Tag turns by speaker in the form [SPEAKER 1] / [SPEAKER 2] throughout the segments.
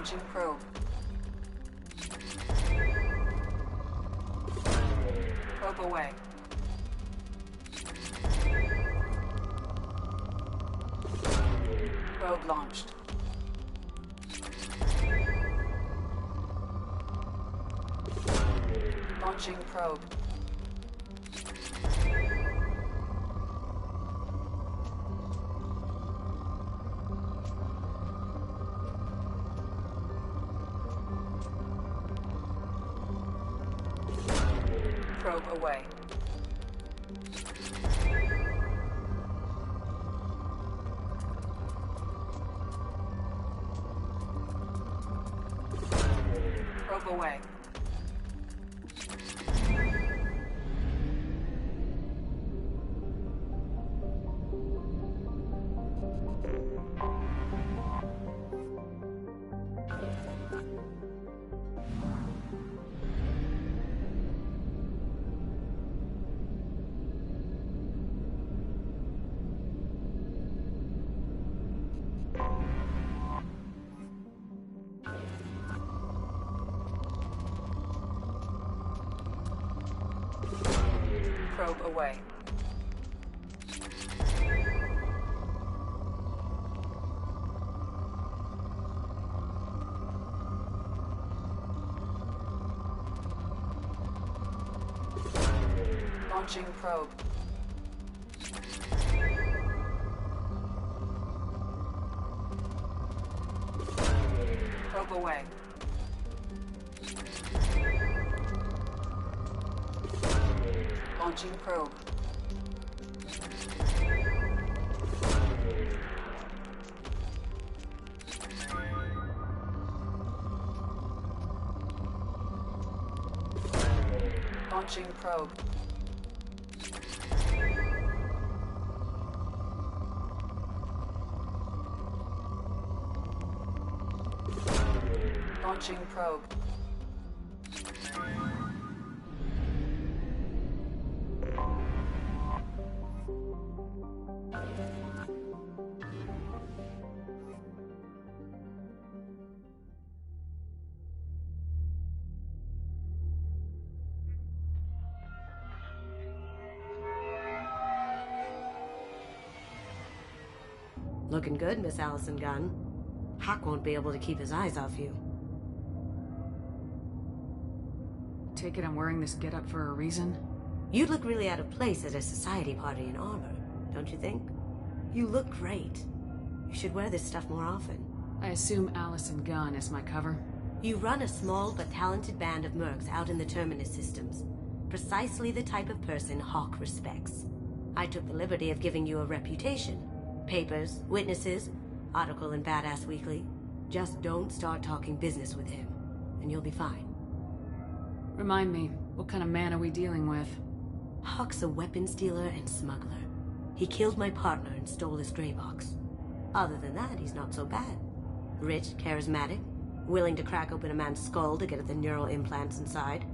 [SPEAKER 1] Launching probe. Probe away. Probe launched. Launching probe. Probe away. Probe away. Probe away. Launching probe. Probe away. Launching probe. Launching probe. Launching probe.
[SPEAKER 2] Looking good, Miss Allison Gunn. Hawk won't be able to keep his eyes off you.
[SPEAKER 3] Take it I'm wearing this getup for a reason?
[SPEAKER 2] You'd look really out of place at a society party in armor, don't you think? You look great. You should wear this stuff more often.
[SPEAKER 3] I assume Allison Gunn is my cover.
[SPEAKER 2] You run a small but talented band of mercs out in the Terminus systems. Precisely the type of person Hawk respects. I took the liberty of giving you a reputation. Papers, witnesses, article in Badass Weekly. Just don't start talking business with him, and you'll be fine.
[SPEAKER 3] Remind me, what kind of man are we dealing with?
[SPEAKER 2] Hawk's a weapons dealer and smuggler. He killed my partner and stole his gray box. Other than that, he's not so bad. Rich, charismatic, willing to crack open a man's skull to get at the neural implants inside.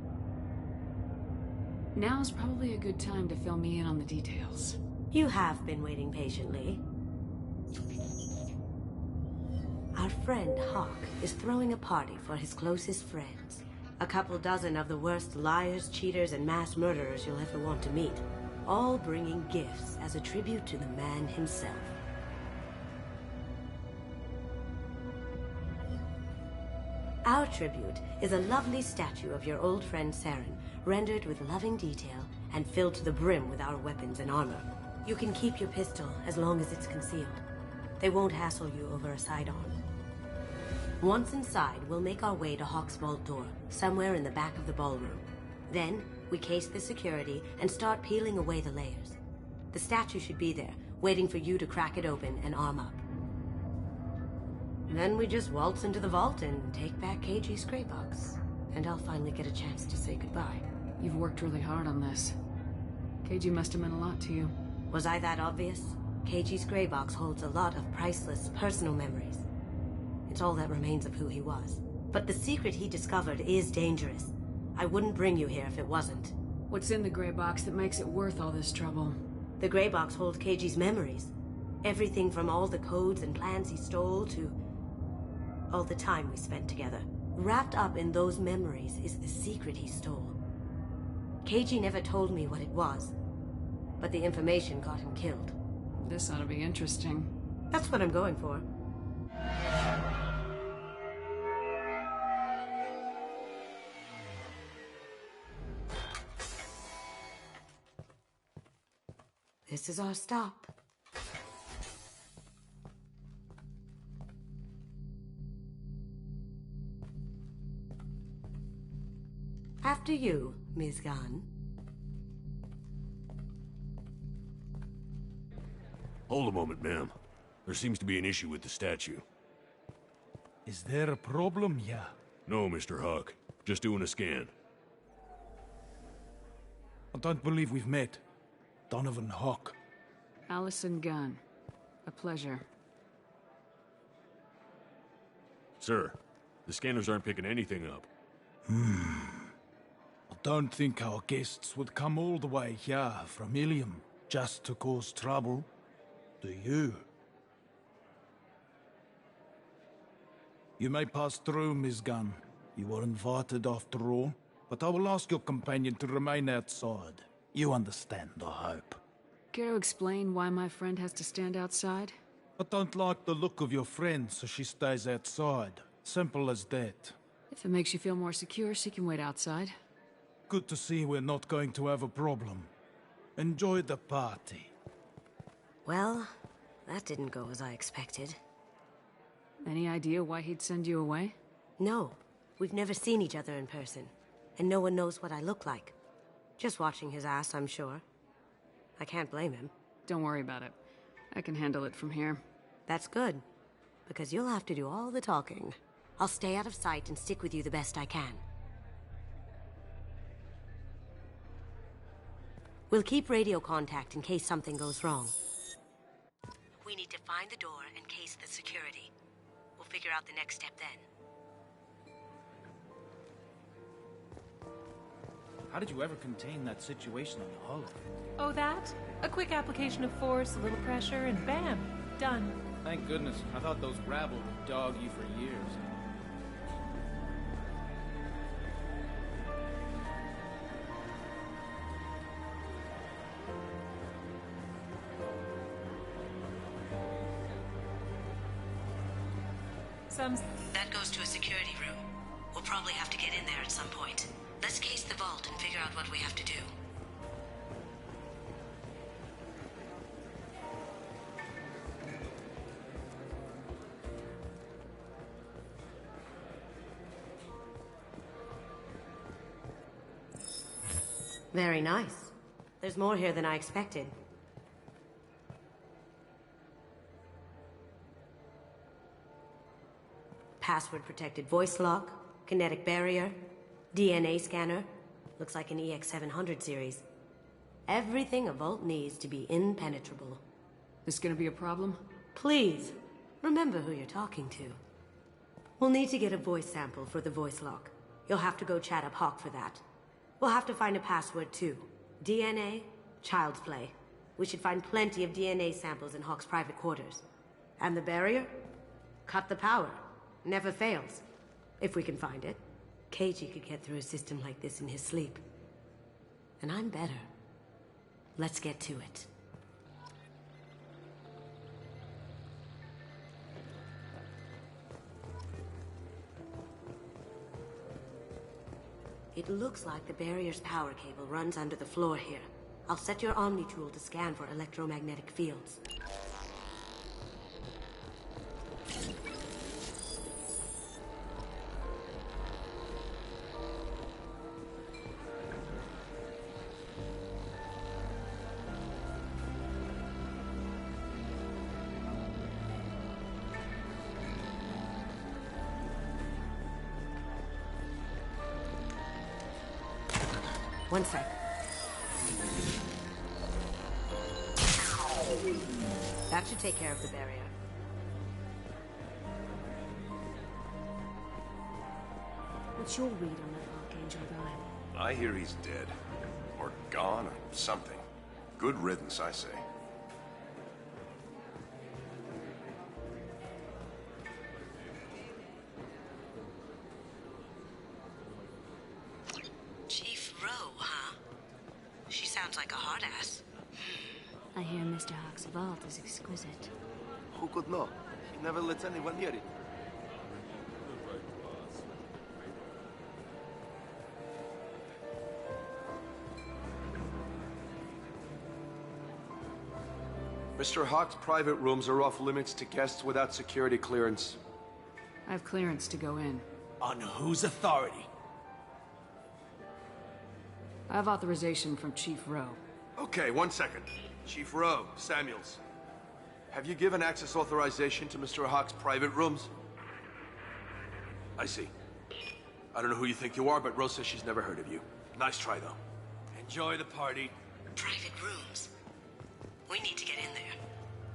[SPEAKER 3] Now's probably a good time to fill me in on the details.
[SPEAKER 2] You have been waiting patiently. Our friend Hawk is throwing a party for his closest friends. A couple dozen of the worst liars, cheaters, and mass murderers you'll ever want to meet. All bringing gifts as a tribute to the man himself. Our tribute is a lovely statue of your old friend Saren, rendered with loving detail and filled to the brim with our weapons and armor. You can keep your pistol as long as it's concealed. They won't hassle you over a sidearm. Once inside, we'll make our way to Hawk's vault door, somewhere in the back of the ballroom. Then, we case the security and start peeling away the layers. The statue should be there, waiting for you to crack it open and arm up. Then we just waltz into the vault and take back KG's gray box. And I'll finally get a chance to say goodbye.
[SPEAKER 3] You've worked really hard on this. KG must have meant a lot to you.
[SPEAKER 2] Was I that obvious? KG's gray box holds a lot of priceless personal memories. It's all that remains of who he was. But the secret he discovered is dangerous. I wouldn't bring you here if it wasn't.
[SPEAKER 3] What's in the gray box that makes it worth all this trouble?
[SPEAKER 2] The gray box holds KG's memories. Everything from all the codes and plans he stole to All the time we spent together. Wrapped up in those memories is the secret he stole. Keiji never told me what it was, but the information got him killed.
[SPEAKER 3] This ought to be interesting.
[SPEAKER 2] That's what I'm going for. This is our stop. After you, Ms. Gunn.
[SPEAKER 4] Hold a moment, ma'am. There seems to be an issue with the statue.
[SPEAKER 5] Is there a problem here?
[SPEAKER 4] No, Mr. Huck. Just doing a scan.
[SPEAKER 5] I don't believe we've met. Donovan Hawk.
[SPEAKER 3] Allison Gunn. A pleasure.
[SPEAKER 4] Sir, the scanners aren't picking anything up.
[SPEAKER 5] I don't think our guests would come all the way here from Ilium just to cause trouble. Do you? You may pass through, Ms. Gunn. You were invited after all, but I will ask your companion to remain outside. You understand, I hope.
[SPEAKER 3] Care to explain why my friend has to stand outside?
[SPEAKER 5] I don't like the look of your friend, so she stays outside. Simple as that.
[SPEAKER 3] If it makes you feel more secure, she can wait outside.
[SPEAKER 5] Good to see we're not going to have a problem. Enjoy the party.
[SPEAKER 2] Well, that didn't go as I expected.
[SPEAKER 3] Any idea why he'd send you away?
[SPEAKER 2] No, we've never seen each other in person, and no one knows what I look like. Just watching his ass, I'm sure. I can't blame him.
[SPEAKER 3] Don't worry about it. I can handle it from here.
[SPEAKER 2] That's good, because you'll have to do all the talking. I'll stay out of sight and stick with you the best I can. We'll keep radio contact in case something goes wrong. We need to find the door and case the security. We'll figure out the next step then.
[SPEAKER 6] How did you ever contain that situation on the hull?
[SPEAKER 7] Oh, that? A quick application of force, a little pressure, and bam! Done.
[SPEAKER 6] Thank goodness. I thought those rabble would dog you for years.
[SPEAKER 2] That goes to a security room. We'll probably have to get in there at some point. Let's case the vault and figure out what we have to do. Very nice. There's more here than I expected. Password-protected voice lock, kinetic barrier, DNA scanner. Looks like an EX700 series. Everything a vault needs to be impenetrable.
[SPEAKER 3] This gonna be a problem?
[SPEAKER 2] Please, remember who you're talking to. We'll need to get a voice sample for the voice lock. You'll have to go chat up Hawk for that. We'll have to find a password too. DNA, child's play. We should find plenty of DNA samples in Hawk's private quarters. And the barrier? Cut the power. Never fails. If we can find it. Keiji could get through a system like this in his sleep. And I'm better. Let's get to it. It looks like the barrier's power cable runs under the floor here. I'll set your Omni tool to scan for electromagnetic fields. One sec. That should take care of the barrier. What's your read on that Archangel guy?
[SPEAKER 8] I hear he's dead. Or gone, or something. Good riddance, I say.
[SPEAKER 2] She sounds like a hard ass.
[SPEAKER 9] I hear Mr. Hawk's vault is exquisite.
[SPEAKER 10] Who could know? He never lets anyone near it. Mr. Hawk's private rooms are off limits to guests without security clearance.
[SPEAKER 3] I have clearance to go in.
[SPEAKER 6] On whose authority?
[SPEAKER 3] I have authorization from Chief Rowe.
[SPEAKER 8] Okay, 1 second.
[SPEAKER 10] Chief Rowe, Samuels. Have you given access authorization to Mr. Hawk's private rooms? I see. I don't know who you think you are, but Rose says she's never heard of you. Nice try, though. Enjoy the party.
[SPEAKER 2] Private rooms. We need to get in there.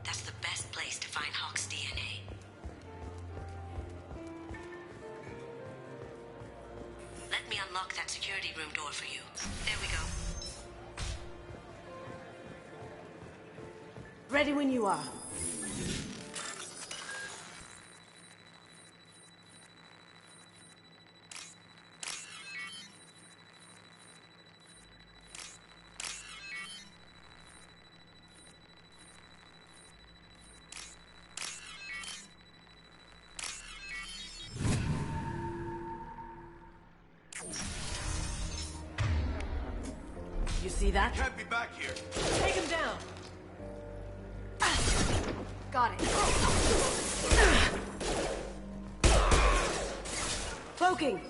[SPEAKER 2] That's the best place to find Hawk's DNA. Let me unlock that security room door for you. There we go. Ready when you are. You see that?
[SPEAKER 10] Can't be back here.
[SPEAKER 7] Take him down.
[SPEAKER 2] Got it. Cloaking.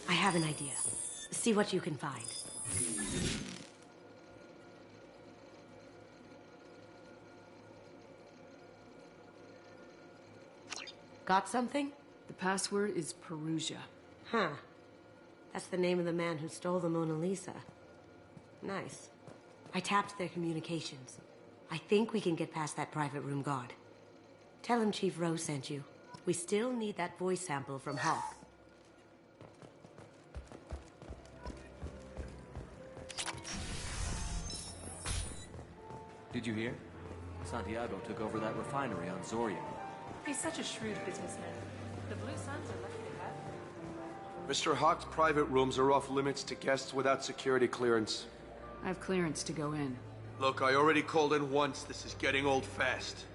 [SPEAKER 2] I have an idea. See what you can find. Got something?
[SPEAKER 3] The password is Perugia.
[SPEAKER 2] Huh. That's the name of the man who stole the Mona Lisa. Nice. I tapped their communications. I think we can get past that private room guard. Tell him Chief Rowe sent you. We still need that voice sample from Hawk.
[SPEAKER 11] Did you hear? Santiago took over that refinery on Zoria.
[SPEAKER 7] He's such a shrewd businessman. The Blue Suns are lucky to have him.
[SPEAKER 10] Mr. Hawk's private rooms are off limits to guests without security clearance.
[SPEAKER 3] I have clearance to go in.
[SPEAKER 10] Look, I already called in once. This is getting old fast.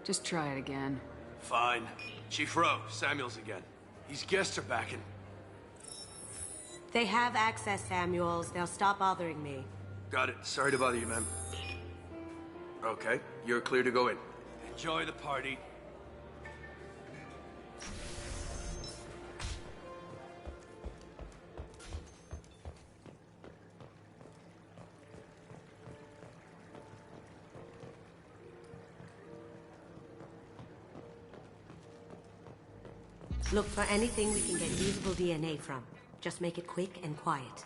[SPEAKER 3] Just try it again.
[SPEAKER 10] Fine. Chief Rowe, Samuels again. These guests are back in.
[SPEAKER 2] They have access, Samuels. They'll stop bothering me.
[SPEAKER 10] Got it. Sorry to bother you, ma'am. Okay, you're clear to go in. Enjoy the party.
[SPEAKER 2] Look for anything we can get usable DNA from. Just make it quick and quiet.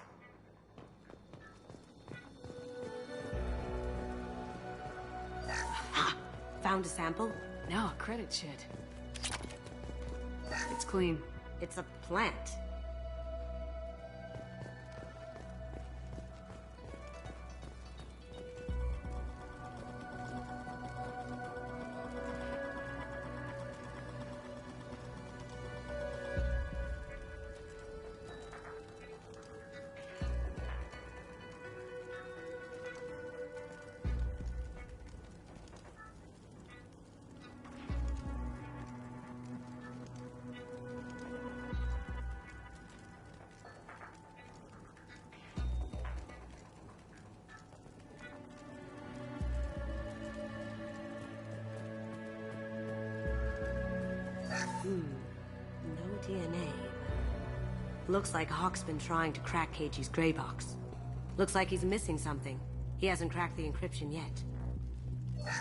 [SPEAKER 2] Ha! Found a sample?
[SPEAKER 3] No, credit shit. It's clean.
[SPEAKER 2] It's a plant. No DNA. Looks like Hawk's been trying to crack KG's gray box. Looks like he's missing something. He hasn't cracked the encryption yet.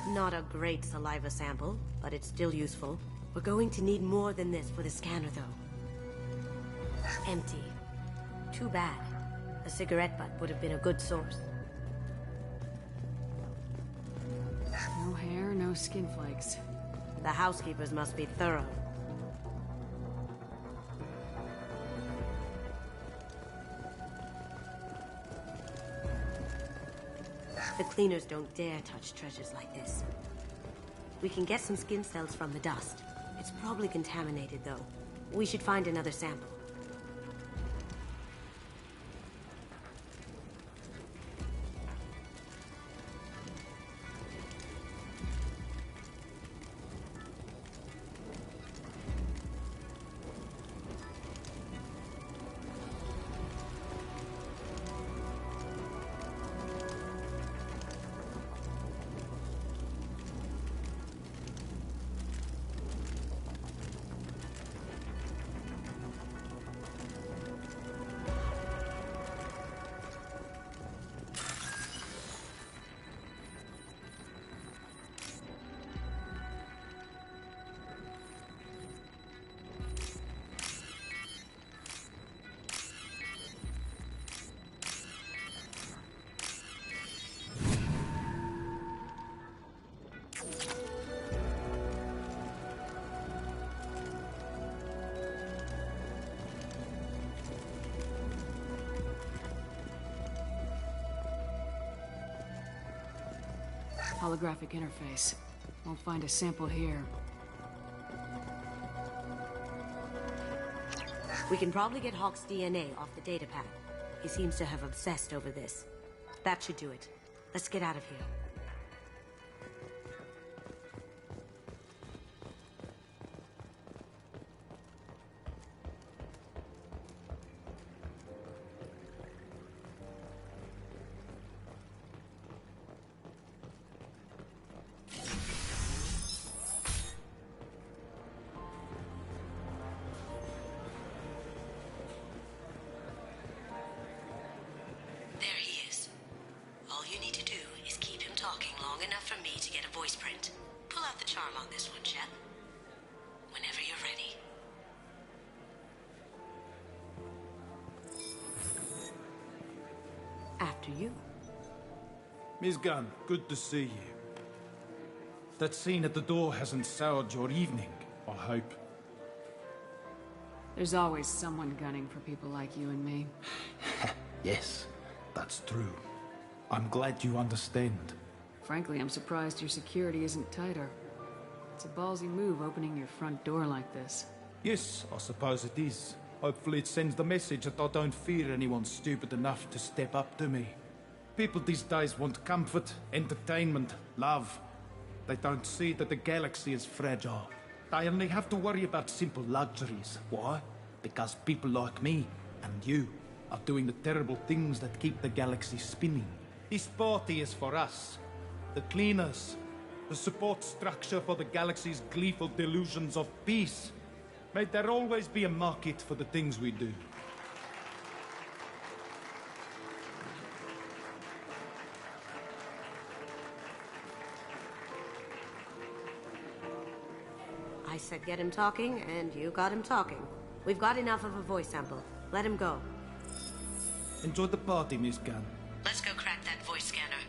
[SPEAKER 2] Not a great saliva sample, but it's still useful. We're going to need more than this for the scanner, though. Empty. Too bad. A cigarette butt would have been a good source.
[SPEAKER 3] No hair, no skin flakes.
[SPEAKER 2] The housekeepers must be thorough. The cleaners don't dare touch treasures like this. We can get some skin cells from the dust. It's probably contaminated, though. We should find another sample.
[SPEAKER 3] Holographic interface. Won't find a sample here.
[SPEAKER 2] We can probably get Hawk's DNA off the datapad. He seems to have obsessed over this. That should do it. Let's get out of here. There he is. All you need to do is keep him talking long enough for me to get a voice print. Pull out the charm on this one, Shep. Whenever you're ready. After you.
[SPEAKER 5] Miss Gunn, good to see you. That scene at the door hasn't soured your evening, I hope.
[SPEAKER 3] There's always someone gunning for people like you and me.
[SPEAKER 5] Yes, that's true. I'm glad you understand.
[SPEAKER 3] Frankly, I'm surprised your security isn't tighter. It's a ballsy move opening your front door like this.
[SPEAKER 5] Yes, I suppose it is. Hopefully it sends the message that I don't fear anyone stupid enough to step up to me. People these days want comfort, entertainment, love. They don't see that the galaxy is fragile. They only have to worry about simple luxuries. Why? Because people like me and you are doing the terrible things that keep the galaxy spinning. This party is for us, the cleaners, the support structure for the galaxy's gleeful delusions of peace. May there always be a market for the things we do.
[SPEAKER 2] I said get him talking, and you got him talking. We've got enough of a voice sample. Let him go.
[SPEAKER 5] Enjoy the party, Miss Gunn.
[SPEAKER 2] Let's go crack that voice scanner.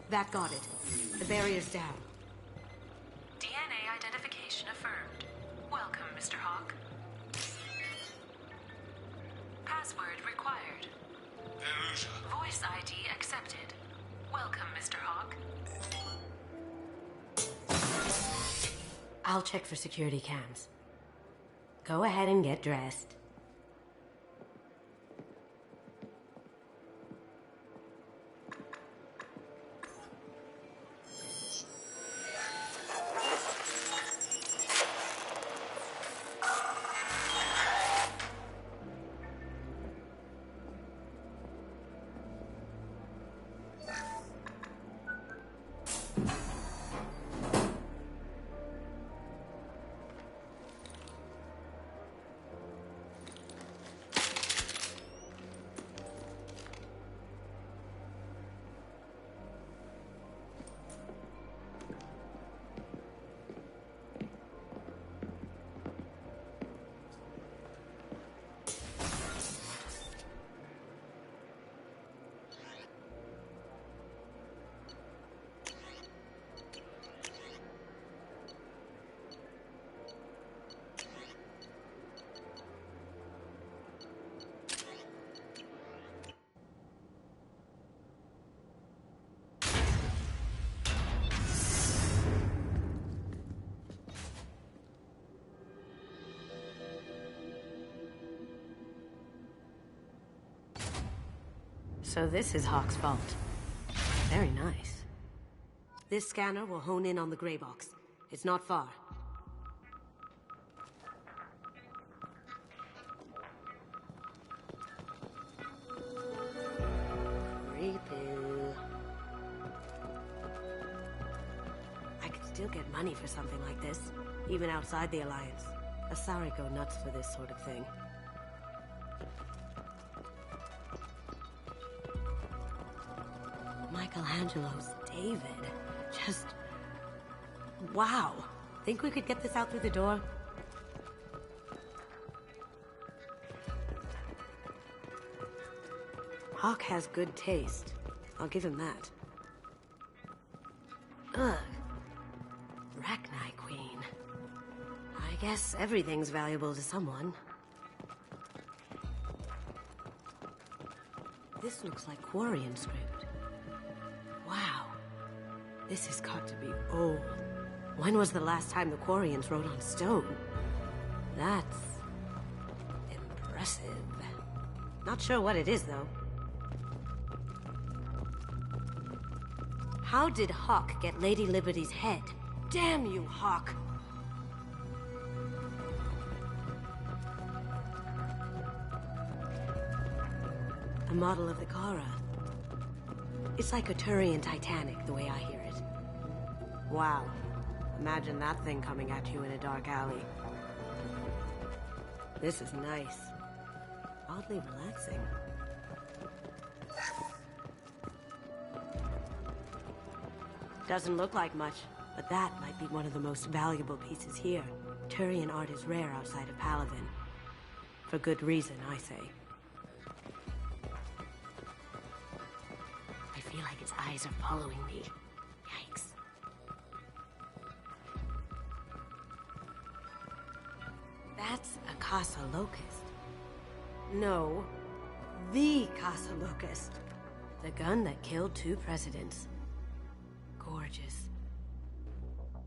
[SPEAKER 2] That got it. The barrier's down.
[SPEAKER 7] DNA identification affirmed. Welcome, Mr. Hawk. Password required. Voice ID accepted. Welcome, Mr. Hawk.
[SPEAKER 2] I'll check for security cams. Go ahead and get dressed. So this is Hawk's vault. Very nice. This scanner will hone in on the gray box. It's not far. Creepy. I could still get money for something like this, even outside the Alliance. Asari go nuts for this sort of thing. Michelangelo's David. Just... wow. Think we could get this out through the door? Hawk has good taste. I'll give him that. Ugh. Rachni Queen. I guess everything's valuable to someone. This looks like Quarian script. Wow. This has got to be old. When was the last time the Quarians wrote on stone? That's... impressive. Not sure what it is, though. How did Hawk get Lady Liberty's head? Damn you, Hawk! A model of the Kara. It's like a Turian Titanic, the way I hear it. Wow. Imagine that thing coming at you in a dark alley. This is nice. Oddly relaxing. Doesn't look like much, but that might be one of the most valuable pieces here. Turian art is rare outside of Palaven. For good reason, I say. I feel like its eyes are following me. Yikes. That's a Casa Locust. No, the Casa Locust. The gun that killed 2 presidents. Gorgeous.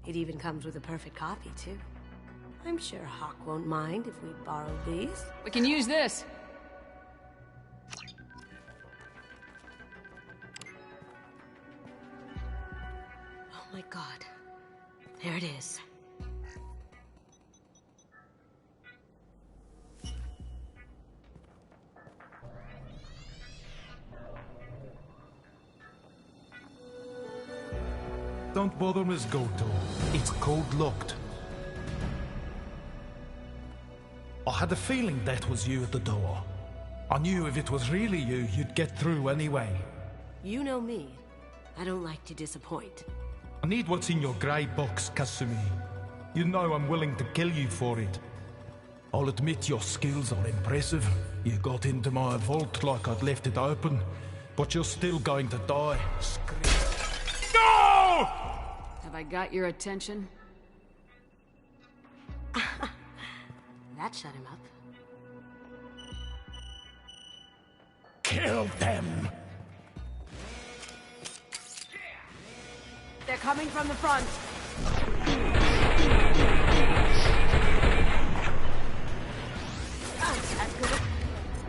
[SPEAKER 2] It even comes with a perfect copy, too. I'm sure Hawk won't mind if we borrow these.
[SPEAKER 3] We can use this.
[SPEAKER 2] Oh my god. There it is.
[SPEAKER 5] Don't bother, Miss Goto. It's code-locked. I had a feeling that was you at the door. I knew if it was really you, you'd get through anyway.
[SPEAKER 2] You know me. I don't like to disappoint.
[SPEAKER 5] I need what's in your grey box, Kasumi. You know I'm willing to kill you for it. I'll admit your skills are impressive. You got into my vault like I'd left it open, but you're still going to die. No!
[SPEAKER 3] Have I got your attention?
[SPEAKER 2] That shut him up.
[SPEAKER 5] Kill them!
[SPEAKER 2] They're coming from the front.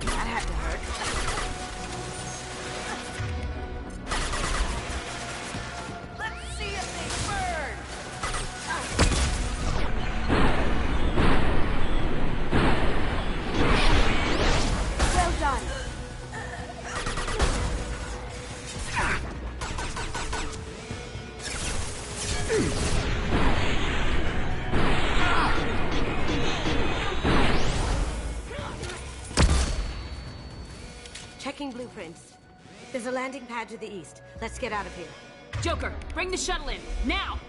[SPEAKER 2] That had to hurt. Let's see if they burn. Well done. Checking blueprints. There's a landing pad to the east. Let's get out of here.
[SPEAKER 3] Joker, bring the shuttle in, now!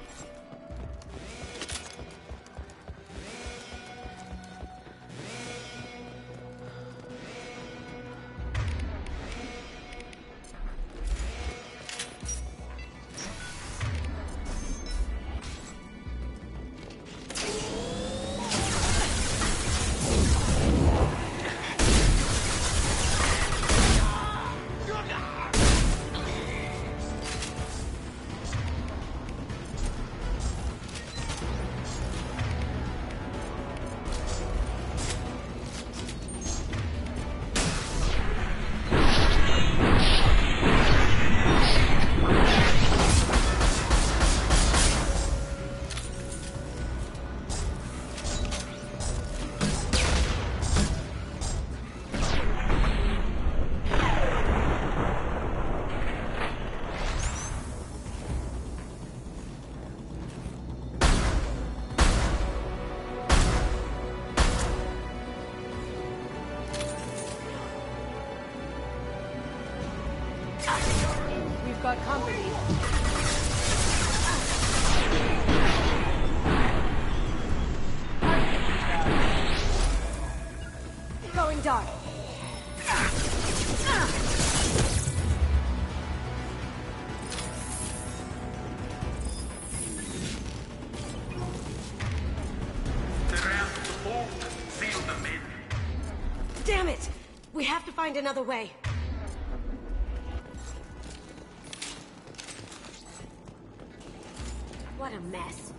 [SPEAKER 7] We've got company.
[SPEAKER 2] Going dark. Damn it! We have to find another way. What a mess.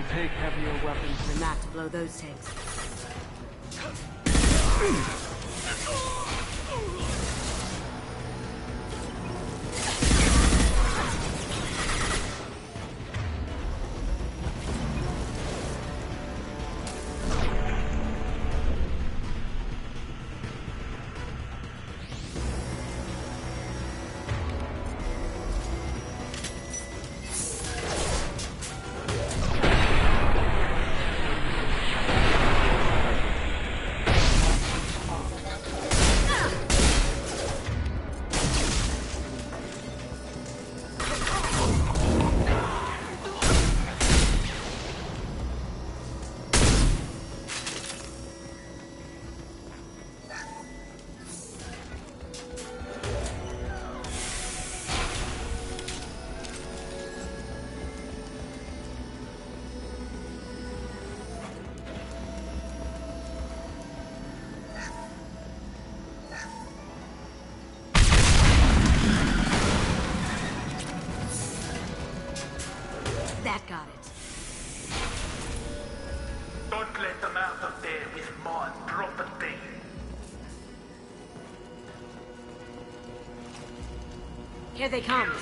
[SPEAKER 12] Take heavier weapons.
[SPEAKER 2] We're not to blow those tanks. That got it.
[SPEAKER 12] Don't let them out of there with more property.
[SPEAKER 2] Here they come.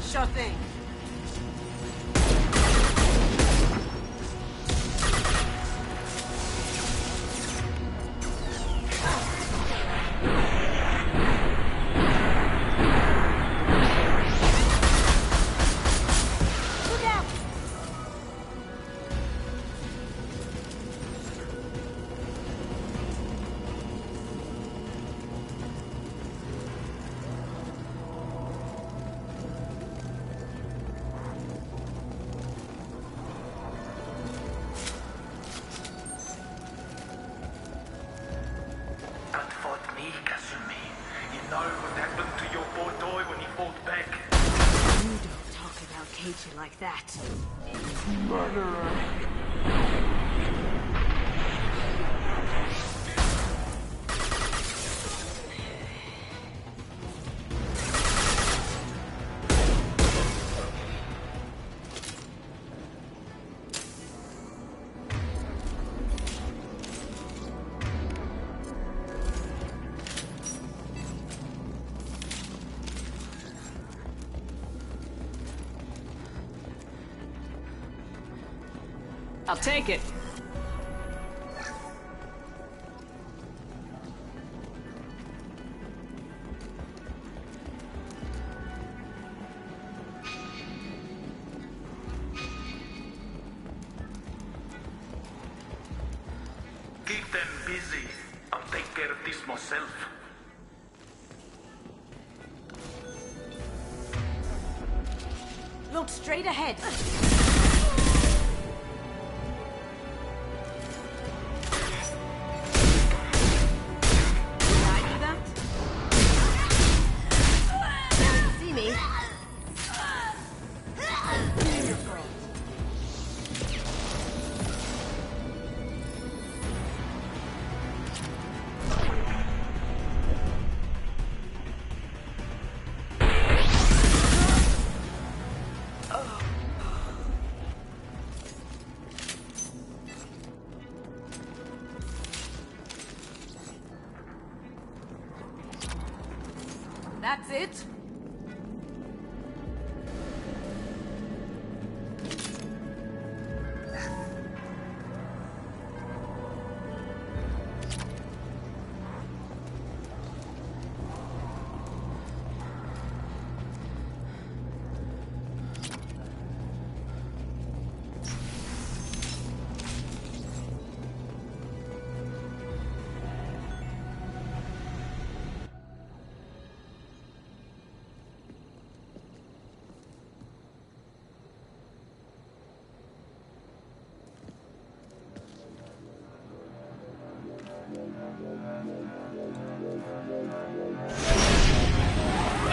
[SPEAKER 1] Sure thing.
[SPEAKER 2] Like that.
[SPEAKER 12] Murderer.
[SPEAKER 3] I'll take it.
[SPEAKER 12] Keep them busy. I'll take care of this myself.
[SPEAKER 2] straight ahead. Did I do that? See me? That's it?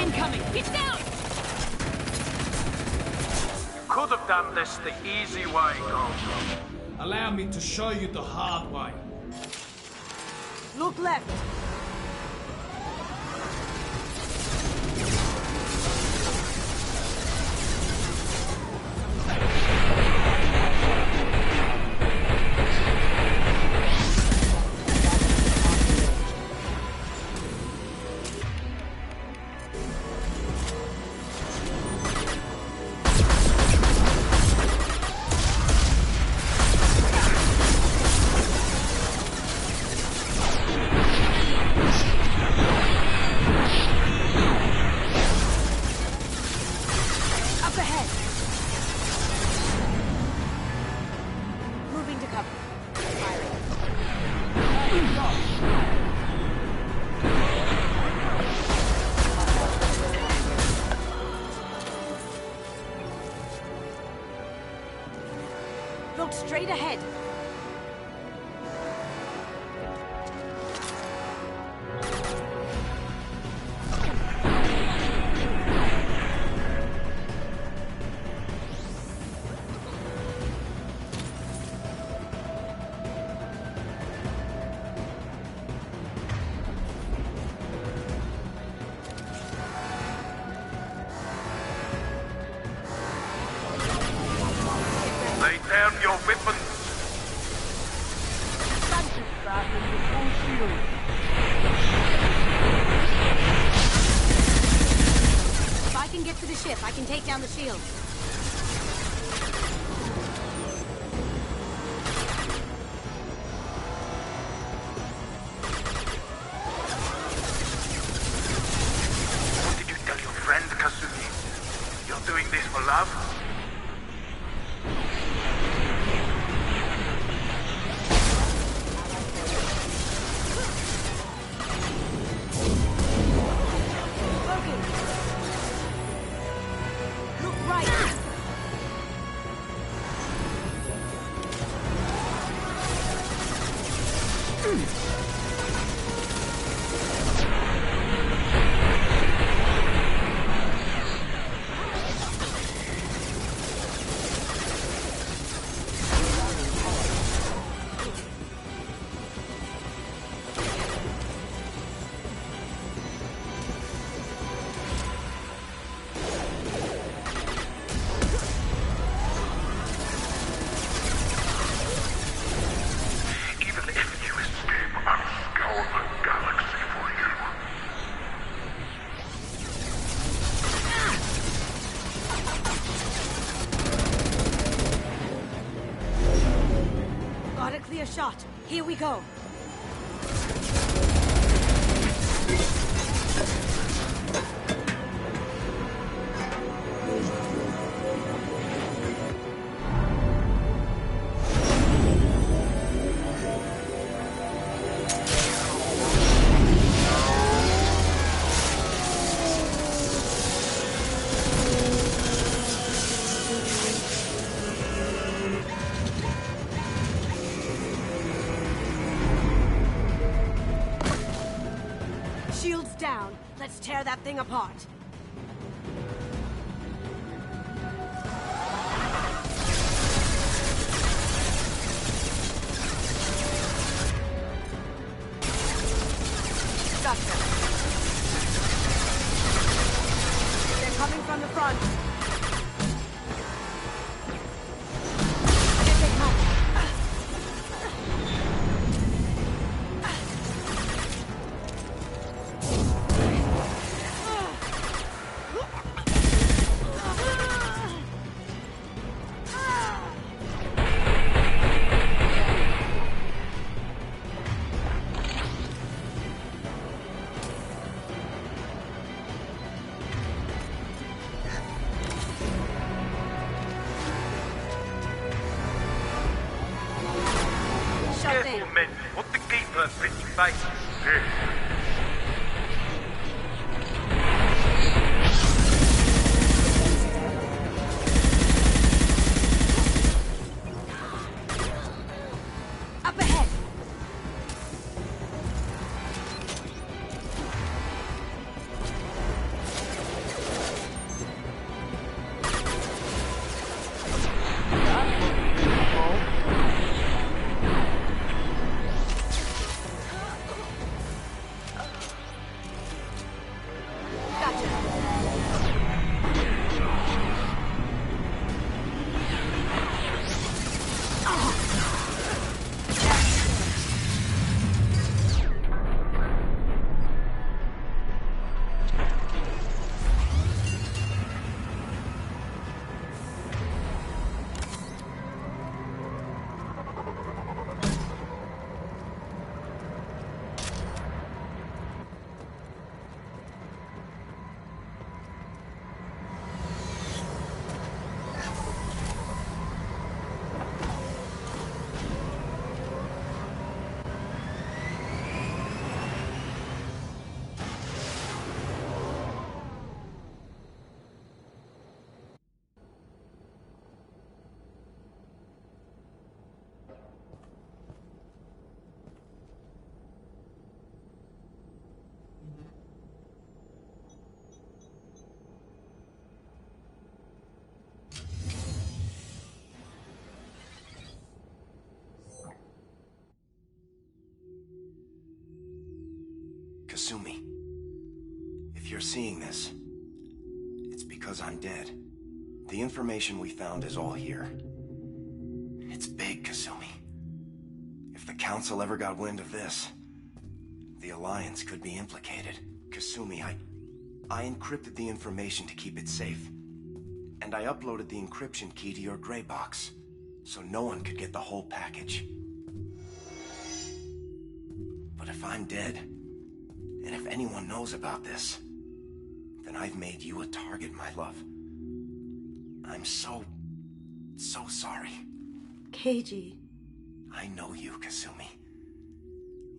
[SPEAKER 7] Incoming! Get down!
[SPEAKER 12] Could have done this the easy way, Gold.
[SPEAKER 5] Allow me to show you the hard way.
[SPEAKER 2] Look left. Look straight ahead.
[SPEAKER 12] Lay down your weapons.
[SPEAKER 2] If I can get to the ship, I can take down the shield.
[SPEAKER 12] What did you tell your friend, Kasumi? You're doing this for love?
[SPEAKER 2] Look right.
[SPEAKER 12] Even if you escape, I'll scour the galaxy for you.
[SPEAKER 2] Got a clear shot. Here we go. that thing apart. Gotcha. They're coming from the front. Here they come.
[SPEAKER 12] Careful, men. What the keeper pretty face?
[SPEAKER 2] Up ahead.
[SPEAKER 8] Kasumi, if you're seeing this, it's because I'm dead. The information we found is all here. It's big, Kasumi. If the Council ever got wind of this, the Alliance could be implicated. Kasumi, I encrypted the information to keep it safe. And I uploaded the encryption key to your gray box, so no one could get the whole package. But if I'm dead, and if anyone knows about this, then I've made you a target, my love. I'm so sorry.
[SPEAKER 2] Keiji.
[SPEAKER 8] I know you, Kasumi.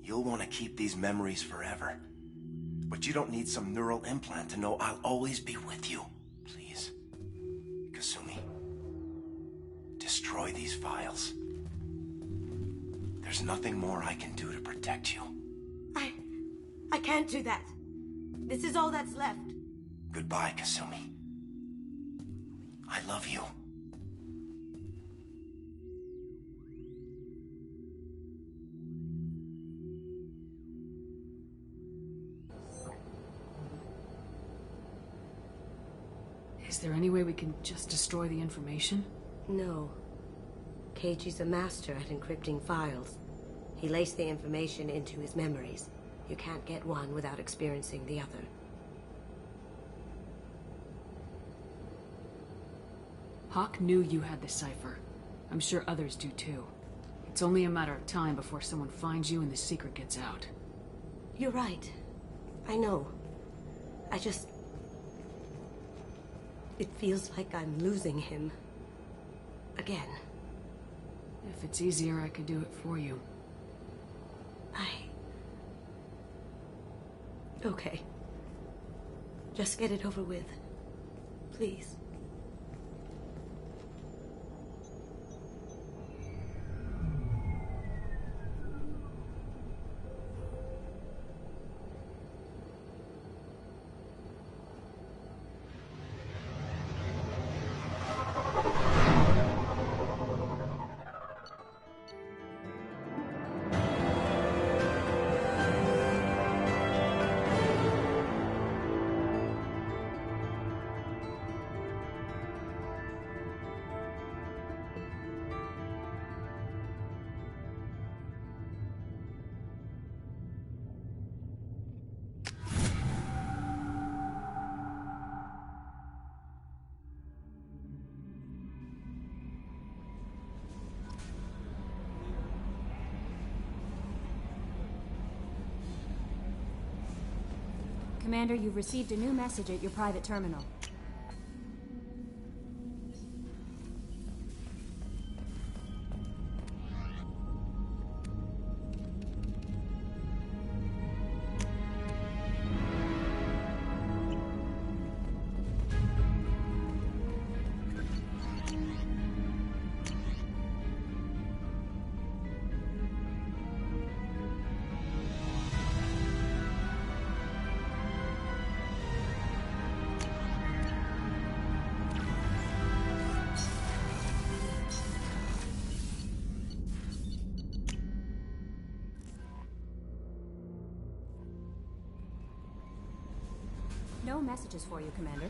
[SPEAKER 8] You'll want to keep these memories forever. But you don't need some neural implant to know I'll always be with you. Please. Kasumi. Destroy these files. There's nothing more I can do to protect you.
[SPEAKER 2] I can't do that. This is all that's left.
[SPEAKER 8] Goodbye, Kasumi. I love you.
[SPEAKER 3] Is there any way we can just destroy the information?
[SPEAKER 2] No. Keiji's a master at encrypting files. He laced the information into his memories. You can't get one without experiencing the other.
[SPEAKER 3] Hawk knew you had the cipher. I'm sure others do too. It's only a matter of time before someone finds you and the secret gets out.
[SPEAKER 2] You're right. I know. I just... It feels like I'm losing him. Again.
[SPEAKER 3] If it's easier, I could do it for you.
[SPEAKER 2] Okay. Just get it over with. Please.
[SPEAKER 13] Commander, you've received a new message at your private terminal. No messages for you, Commander.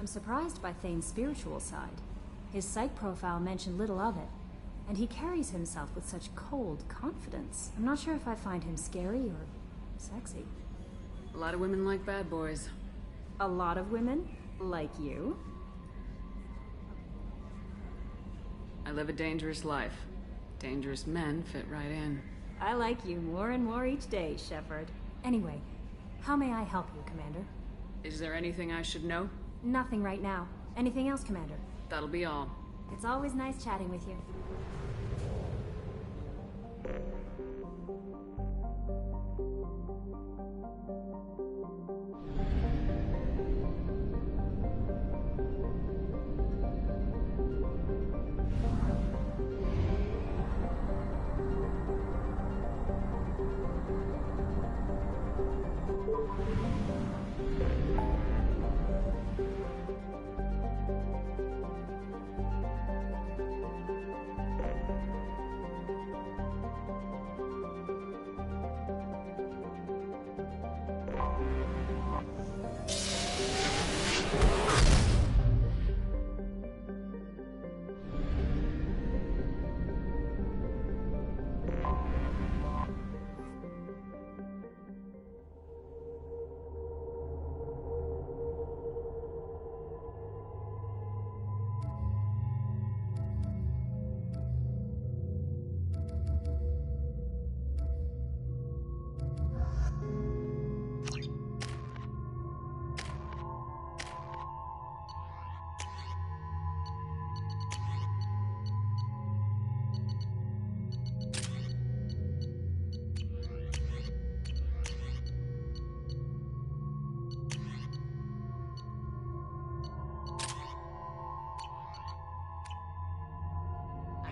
[SPEAKER 13] I'm surprised by Thane's spiritual side. His psych profile mentioned little of it, and he carries himself with such cold confidence. I'm not sure if I find him scary or sexy.
[SPEAKER 3] A lot of women like bad boys.
[SPEAKER 13] A lot of women? Like you?
[SPEAKER 3] I live a dangerous life. Dangerous men fit right in.
[SPEAKER 13] I like you more and more each day, Shepard. Anyway, how may I help you, Commander?
[SPEAKER 3] Is there anything I should know?
[SPEAKER 13] Nothing right now. Anything else, Commander?
[SPEAKER 3] That'll be all.
[SPEAKER 13] It's always nice chatting with you.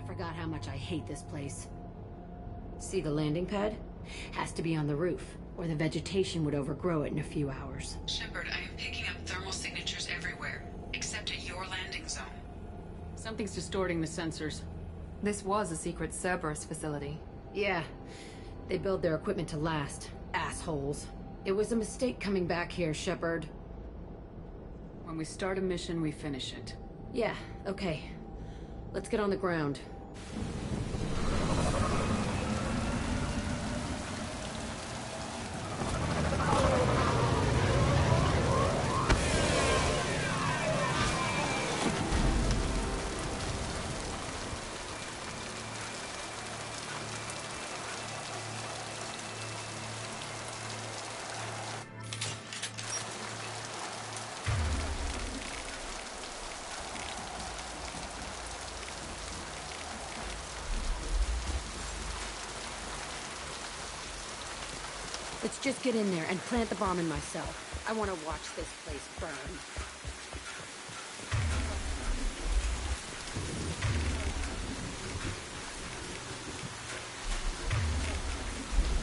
[SPEAKER 2] Forgot how much I hate this place. See the landing pad? Has to be on the roof, or the vegetation would overgrow it in a few hours.
[SPEAKER 3] Shepard, I am picking up thermal signatures everywhere, except at your landing zone. Something's distorting the sensors.
[SPEAKER 7] This was a secret Cerberus facility.
[SPEAKER 2] Yeah. They build their equipment to last. Assholes. It was a mistake coming back here, Shepard.
[SPEAKER 3] When we start a mission, we finish it.
[SPEAKER 2] Yeah, okay. Let's get on the ground. Let's just get in there and plant the bomb in myself. I want to watch this place burn.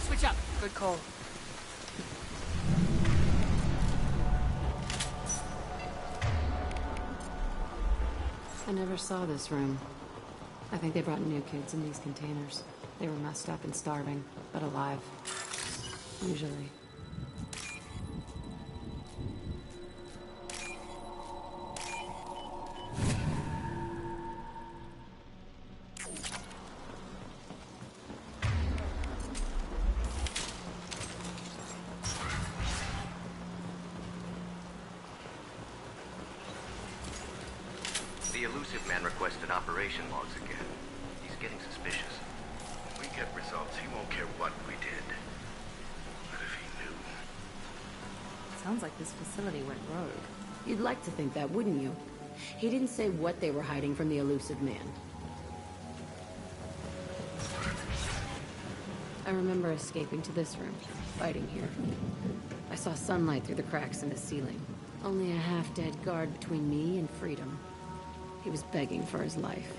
[SPEAKER 3] Switch up.
[SPEAKER 7] Good call.
[SPEAKER 14] I never saw this room. I think they brought new kids in these containers. They were messed up and starving, but alive. Usually.
[SPEAKER 15] The Elusive Man requested operation logs again. He's getting suspicious.
[SPEAKER 12] We can get results, he won't care what we did. But if he knew...
[SPEAKER 7] Sounds like this facility went rogue.
[SPEAKER 14] You'd like to think that, wouldn't you? He didn't say what they were hiding from the elusive man. I remember escaping to this room, fighting here. I saw sunlight through the cracks in the ceiling. Only a half-dead guard between me and freedom. He was begging for his life.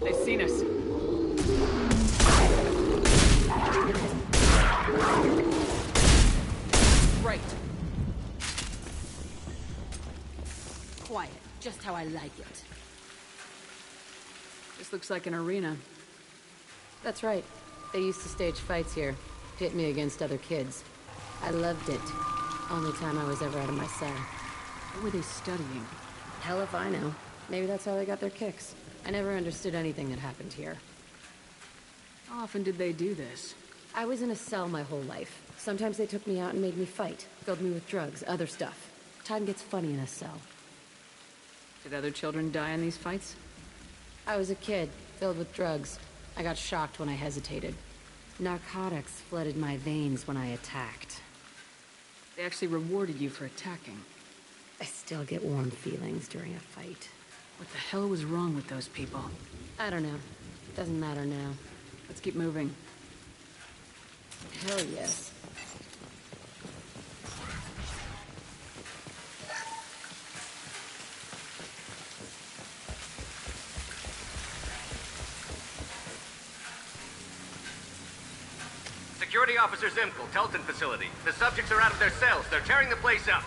[SPEAKER 3] They've seen us.
[SPEAKER 14] Right. Quiet, just how I like it.
[SPEAKER 3] This looks like an arena.
[SPEAKER 14] That's right. They used to stage fights here, pit me against other kids. I loved it. Only time I was ever out of my cell.
[SPEAKER 3] What were they studying?
[SPEAKER 14] Hell if I know. Maybe that's how they got their kicks. I never understood anything that happened here.
[SPEAKER 3] How often did they do this?
[SPEAKER 14] I was in a cell my whole life. Sometimes they took me out and made me fight. Filled me with drugs, other stuff. Time gets funny in a cell.
[SPEAKER 3] Did other children die in these fights?
[SPEAKER 14] I was a kid, filled with drugs. I got shocked when I hesitated. Narcotics flooded my veins when I attacked.
[SPEAKER 3] They actually rewarded you for attacking.
[SPEAKER 14] I still get warm feelings during a fight.
[SPEAKER 3] What the hell was wrong with those people?
[SPEAKER 14] I don't know. Doesn't matter now.
[SPEAKER 3] Let's keep moving.
[SPEAKER 14] Hell yes.
[SPEAKER 15] Security Officer Zimkel, Telton facility. The subjects are out of their cells. They're tearing the place up.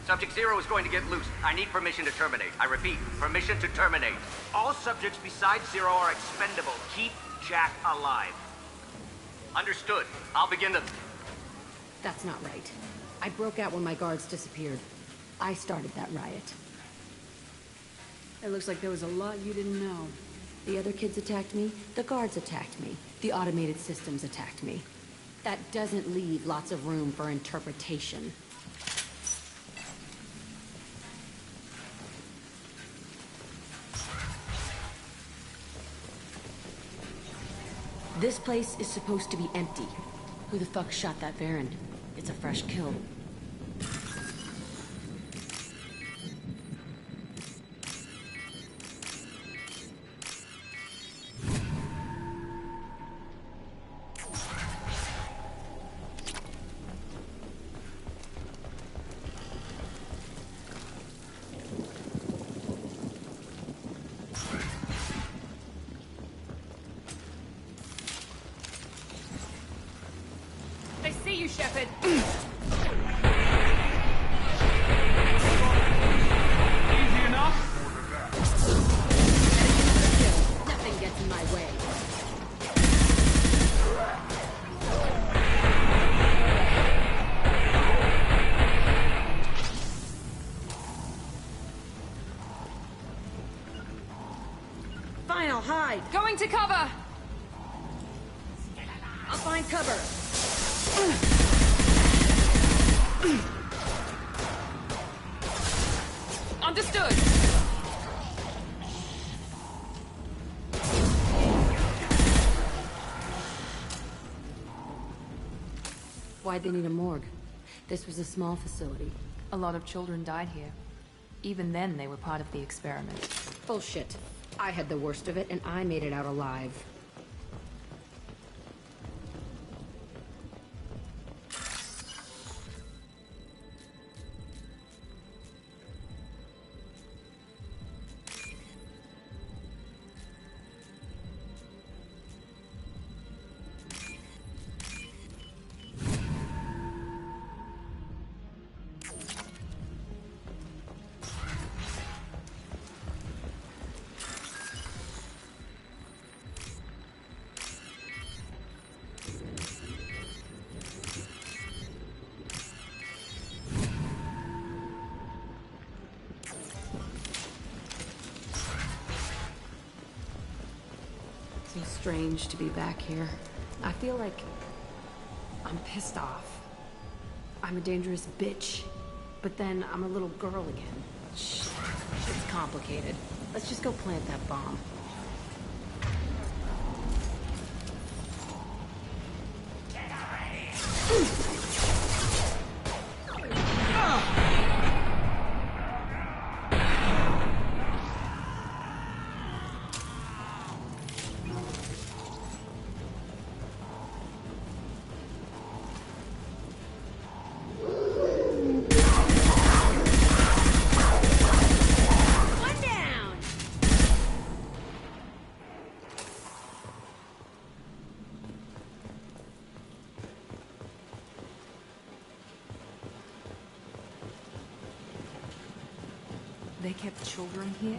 [SPEAKER 15] Subject Zero is going to get loose. I need permission to terminate. I repeat, permission to terminate.
[SPEAKER 16] All subjects besides Zero are expendable. Keep Jack alive.
[SPEAKER 15] Understood. I'll begin the...
[SPEAKER 14] That's not right. I broke out when my guards disappeared. I started that riot.
[SPEAKER 3] It looks like there was a lot you didn't know.
[SPEAKER 14] The other kids attacked me. The guards attacked me. The automated systems attacked me. That doesn't leave lots of room for interpretation. This place is supposed to be empty. Who the fuck shot that Baron? It's a fresh kill.
[SPEAKER 7] I see you, Shepard.
[SPEAKER 12] Easy enough?
[SPEAKER 14] Nothing gets in my way. Fine, I'll hide.
[SPEAKER 7] Going to cover!
[SPEAKER 14] I'll find cover.
[SPEAKER 7] Understood.
[SPEAKER 14] Why'd they need a morgue? This was a small facility.
[SPEAKER 17] A lot of children died here. Even then, they were part of the experiment.
[SPEAKER 14] Bullshit. I had the worst of it, and I made it out alive. strange to be back here. I feel like I'm pissed off. I'm a dangerous bitch, but then I'm a little girl again. Shit, it's complicated. Let's just go plant that bomb.
[SPEAKER 17] They kept children here?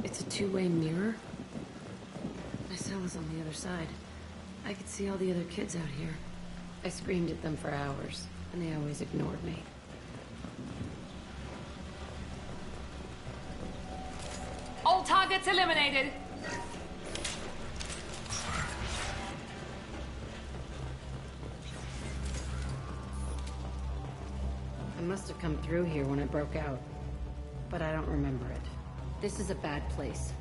[SPEAKER 14] It's a two-way mirror. My cell is on the other side. I could see all the other kids out here. I screamed at them for hours, and they always ignored me.
[SPEAKER 17] All targets eliminated!
[SPEAKER 14] I must have come through here when it broke out, but I don't remember it. This is a bad place.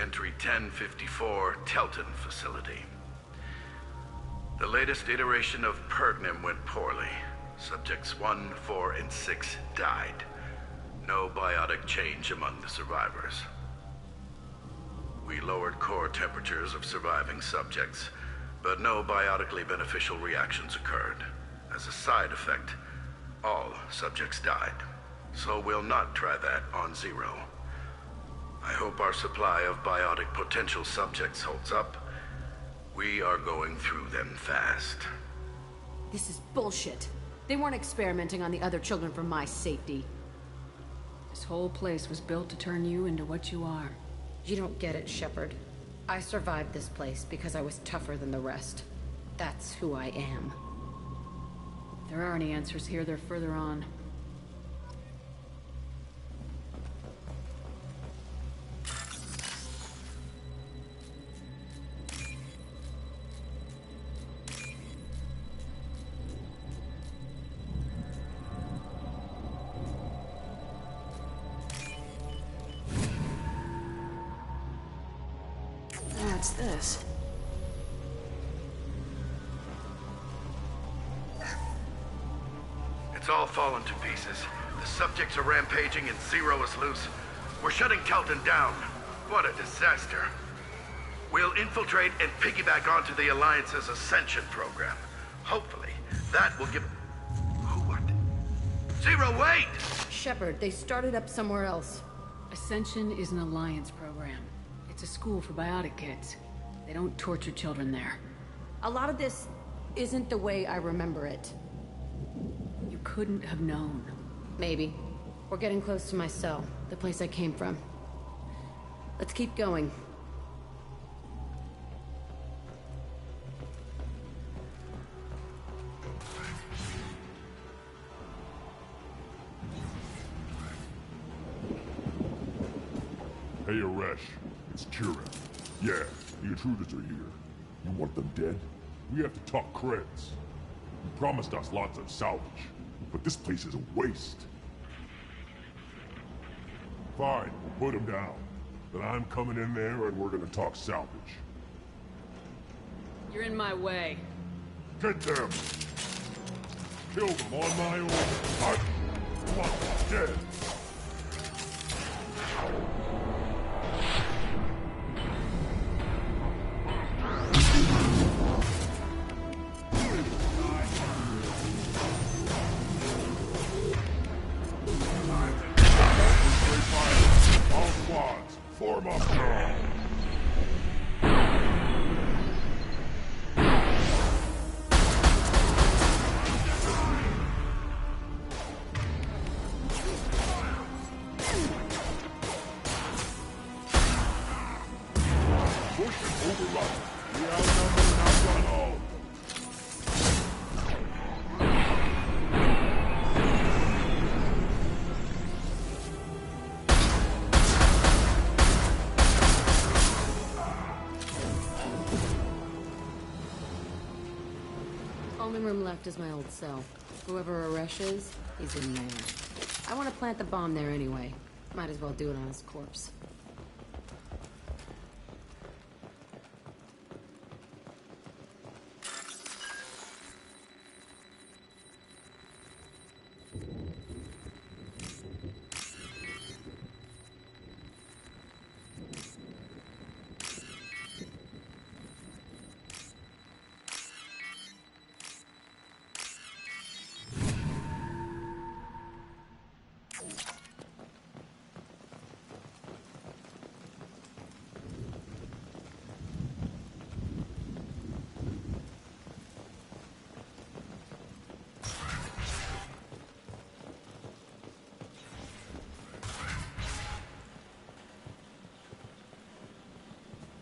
[SPEAKER 12] Entry 1054, Telton facility. The latest iteration of Pergnim went poorly. Subjects 1, 4, and 6 died. No biotic change among the survivors. We lowered core temperatures of surviving subjects, but no biotically beneficial reactions occurred. As a side effect, all subjects died. So we'll not try that on Zero. I hope our supply of biotic potential subjects holds up. We are going through them fast.
[SPEAKER 14] This is bullshit. They weren't experimenting on the other children for my safety.
[SPEAKER 3] This whole place was built to turn you into what you are.
[SPEAKER 14] You don't get it, Shepard. I survived this place because I was tougher than the rest. That's who I am.
[SPEAKER 3] If there are any answers here, they're further on. What's this?
[SPEAKER 12] It's all fallen to pieces. The subjects are rampaging and Zero is loose. We're shutting Telton down. What a disaster. We'll infiltrate and piggyback onto the Alliance's Ascension program. Hopefully, that will give... What? Zero, wait!
[SPEAKER 14] Shepard, they started up somewhere else.
[SPEAKER 3] Ascension is an Alliance program. It's a school for biotic kids. They don't torture children there.
[SPEAKER 14] A lot of this isn't the way I remember it.
[SPEAKER 3] You couldn't have known.
[SPEAKER 14] Maybe. We're getting close to my cell, the place I came from. Let's keep going.
[SPEAKER 18] Hey, Aresh. It's Kira. Yeah, the intruders are here. You want them dead? We have to talk creds. You promised us lots of salvage, but this place is a waste. Fine, put them down. Then I'm coming in there and we're gonna talk salvage.
[SPEAKER 3] You're in my way.
[SPEAKER 18] Get them! Kill them on my own. I want them dead.
[SPEAKER 14] Only room left is my old cell. Whoever Aresh is, he's in there. I want to plant the bomb there anyway. Might as well do it on his corpse.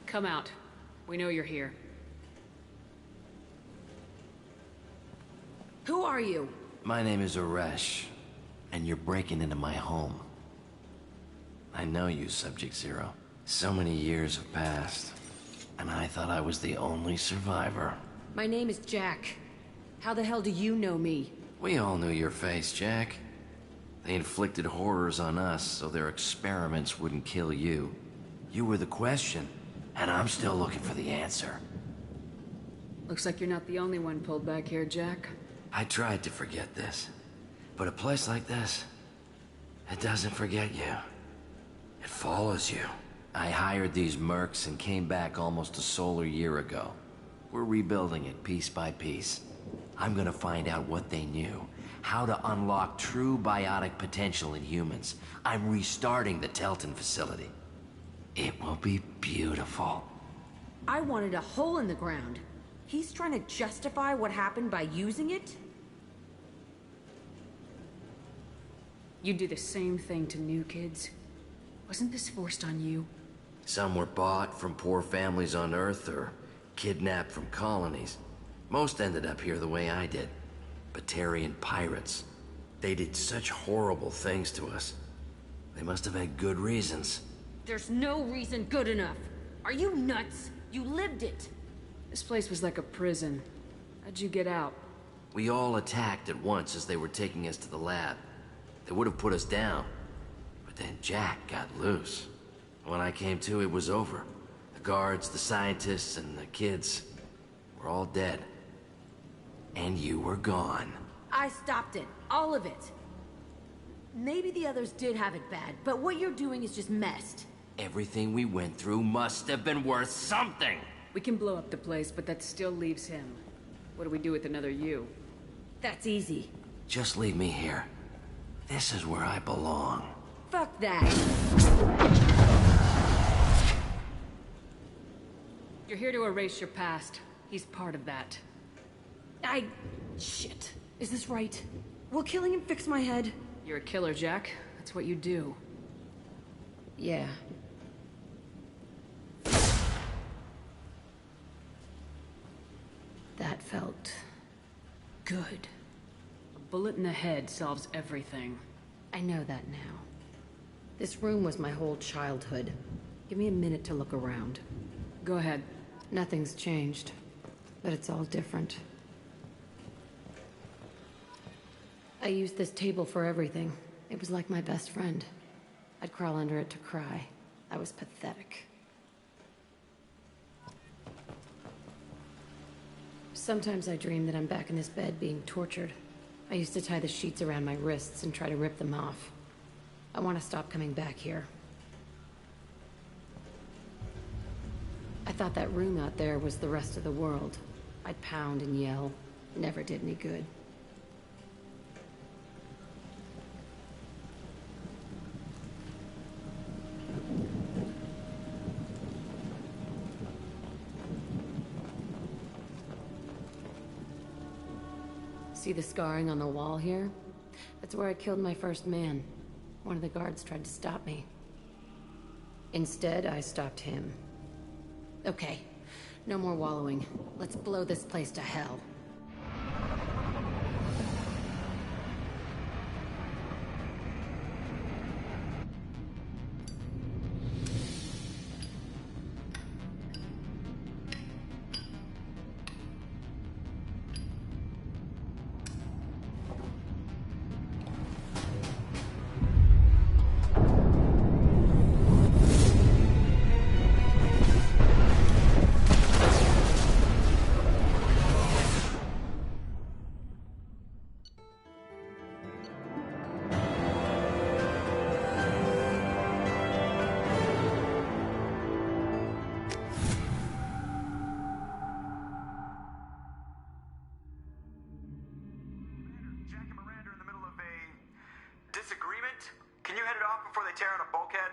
[SPEAKER 3] Come out. We know you're here.
[SPEAKER 14] Who are you?
[SPEAKER 19] My name is Aresh, and you're breaking into my home. I know you, Subject Zero. So many years have passed, and I thought I was the only survivor.
[SPEAKER 14] My name is Jack. How the hell do you know me?
[SPEAKER 19] We all knew your face, Jack. They inflicted horrors on us so their experiments wouldn't kill you. You were the question, and I'm still looking for the answer.
[SPEAKER 3] Looks like you're not the only one pulled back here, Jack.
[SPEAKER 19] I tried to forget this, but a place like this, it doesn't forget you. It follows you. I hired these mercs and came back almost a solar year ago. We're rebuilding it piece by piece. I'm gonna find out what they knew, how to unlock true biotic potential in humans. I'm restarting the Telton facility. It will be beautiful.
[SPEAKER 14] I wanted a hole in the ground. He's trying to justify what happened by using it?
[SPEAKER 3] You do the same thing to new kids. Wasn't this forced on you?
[SPEAKER 19] Some were bought from poor families on Earth or kidnapped from colonies. Most ended up here the way I did. Batarian pirates. They did such horrible things to us. They must have had good reasons.
[SPEAKER 14] There's no reason good enough. Are you nuts? You lived it.
[SPEAKER 3] This place was like a prison. How'd you get out?
[SPEAKER 19] We all attacked at once as they were taking us to the lab. They would have put us down. But then Jack got loose. When I came to, it was over. The guards, the scientists, and the kids were all dead. And you were gone.
[SPEAKER 14] I stopped it. All of it. Maybe the others did have it bad, but what you're doing is just messed.
[SPEAKER 19] Everything we went through must have been worth something!
[SPEAKER 3] We can blow up the place, but that still leaves him. What do we do with another you?
[SPEAKER 14] That's easy.
[SPEAKER 19] Just leave me here. This is where I belong.
[SPEAKER 14] Fuck that.
[SPEAKER 3] You're here to erase your past. He's part of that.
[SPEAKER 14] Shit. Is this right? Will killing him fix my head?
[SPEAKER 3] You're a killer, Jack. That's what you do.
[SPEAKER 14] Yeah. That felt good.
[SPEAKER 3] A bullet in the head solves everything.
[SPEAKER 14] I know that now. This room was my whole childhood. Give me a minute to look around.
[SPEAKER 3] Go ahead.
[SPEAKER 14] Nothing's changed, but it's all different. I used this table for everything. It was like my best friend. I'd crawl under it to cry. I was pathetic. Sometimes I dream that I'm back in this bed being tortured. I used to tie the sheets around my wrists and try to rip them off. I want to stop coming back here. I thought that room out there was the rest of the world. I'd pound and yell. Never did any good. See the scarring on the wall here? That's where I killed my first man. One of the guards tried to stop me. Instead, I stopped him. Okay, no more wallowing. Let's blow this place to hell.
[SPEAKER 16] tearing a bulkhead?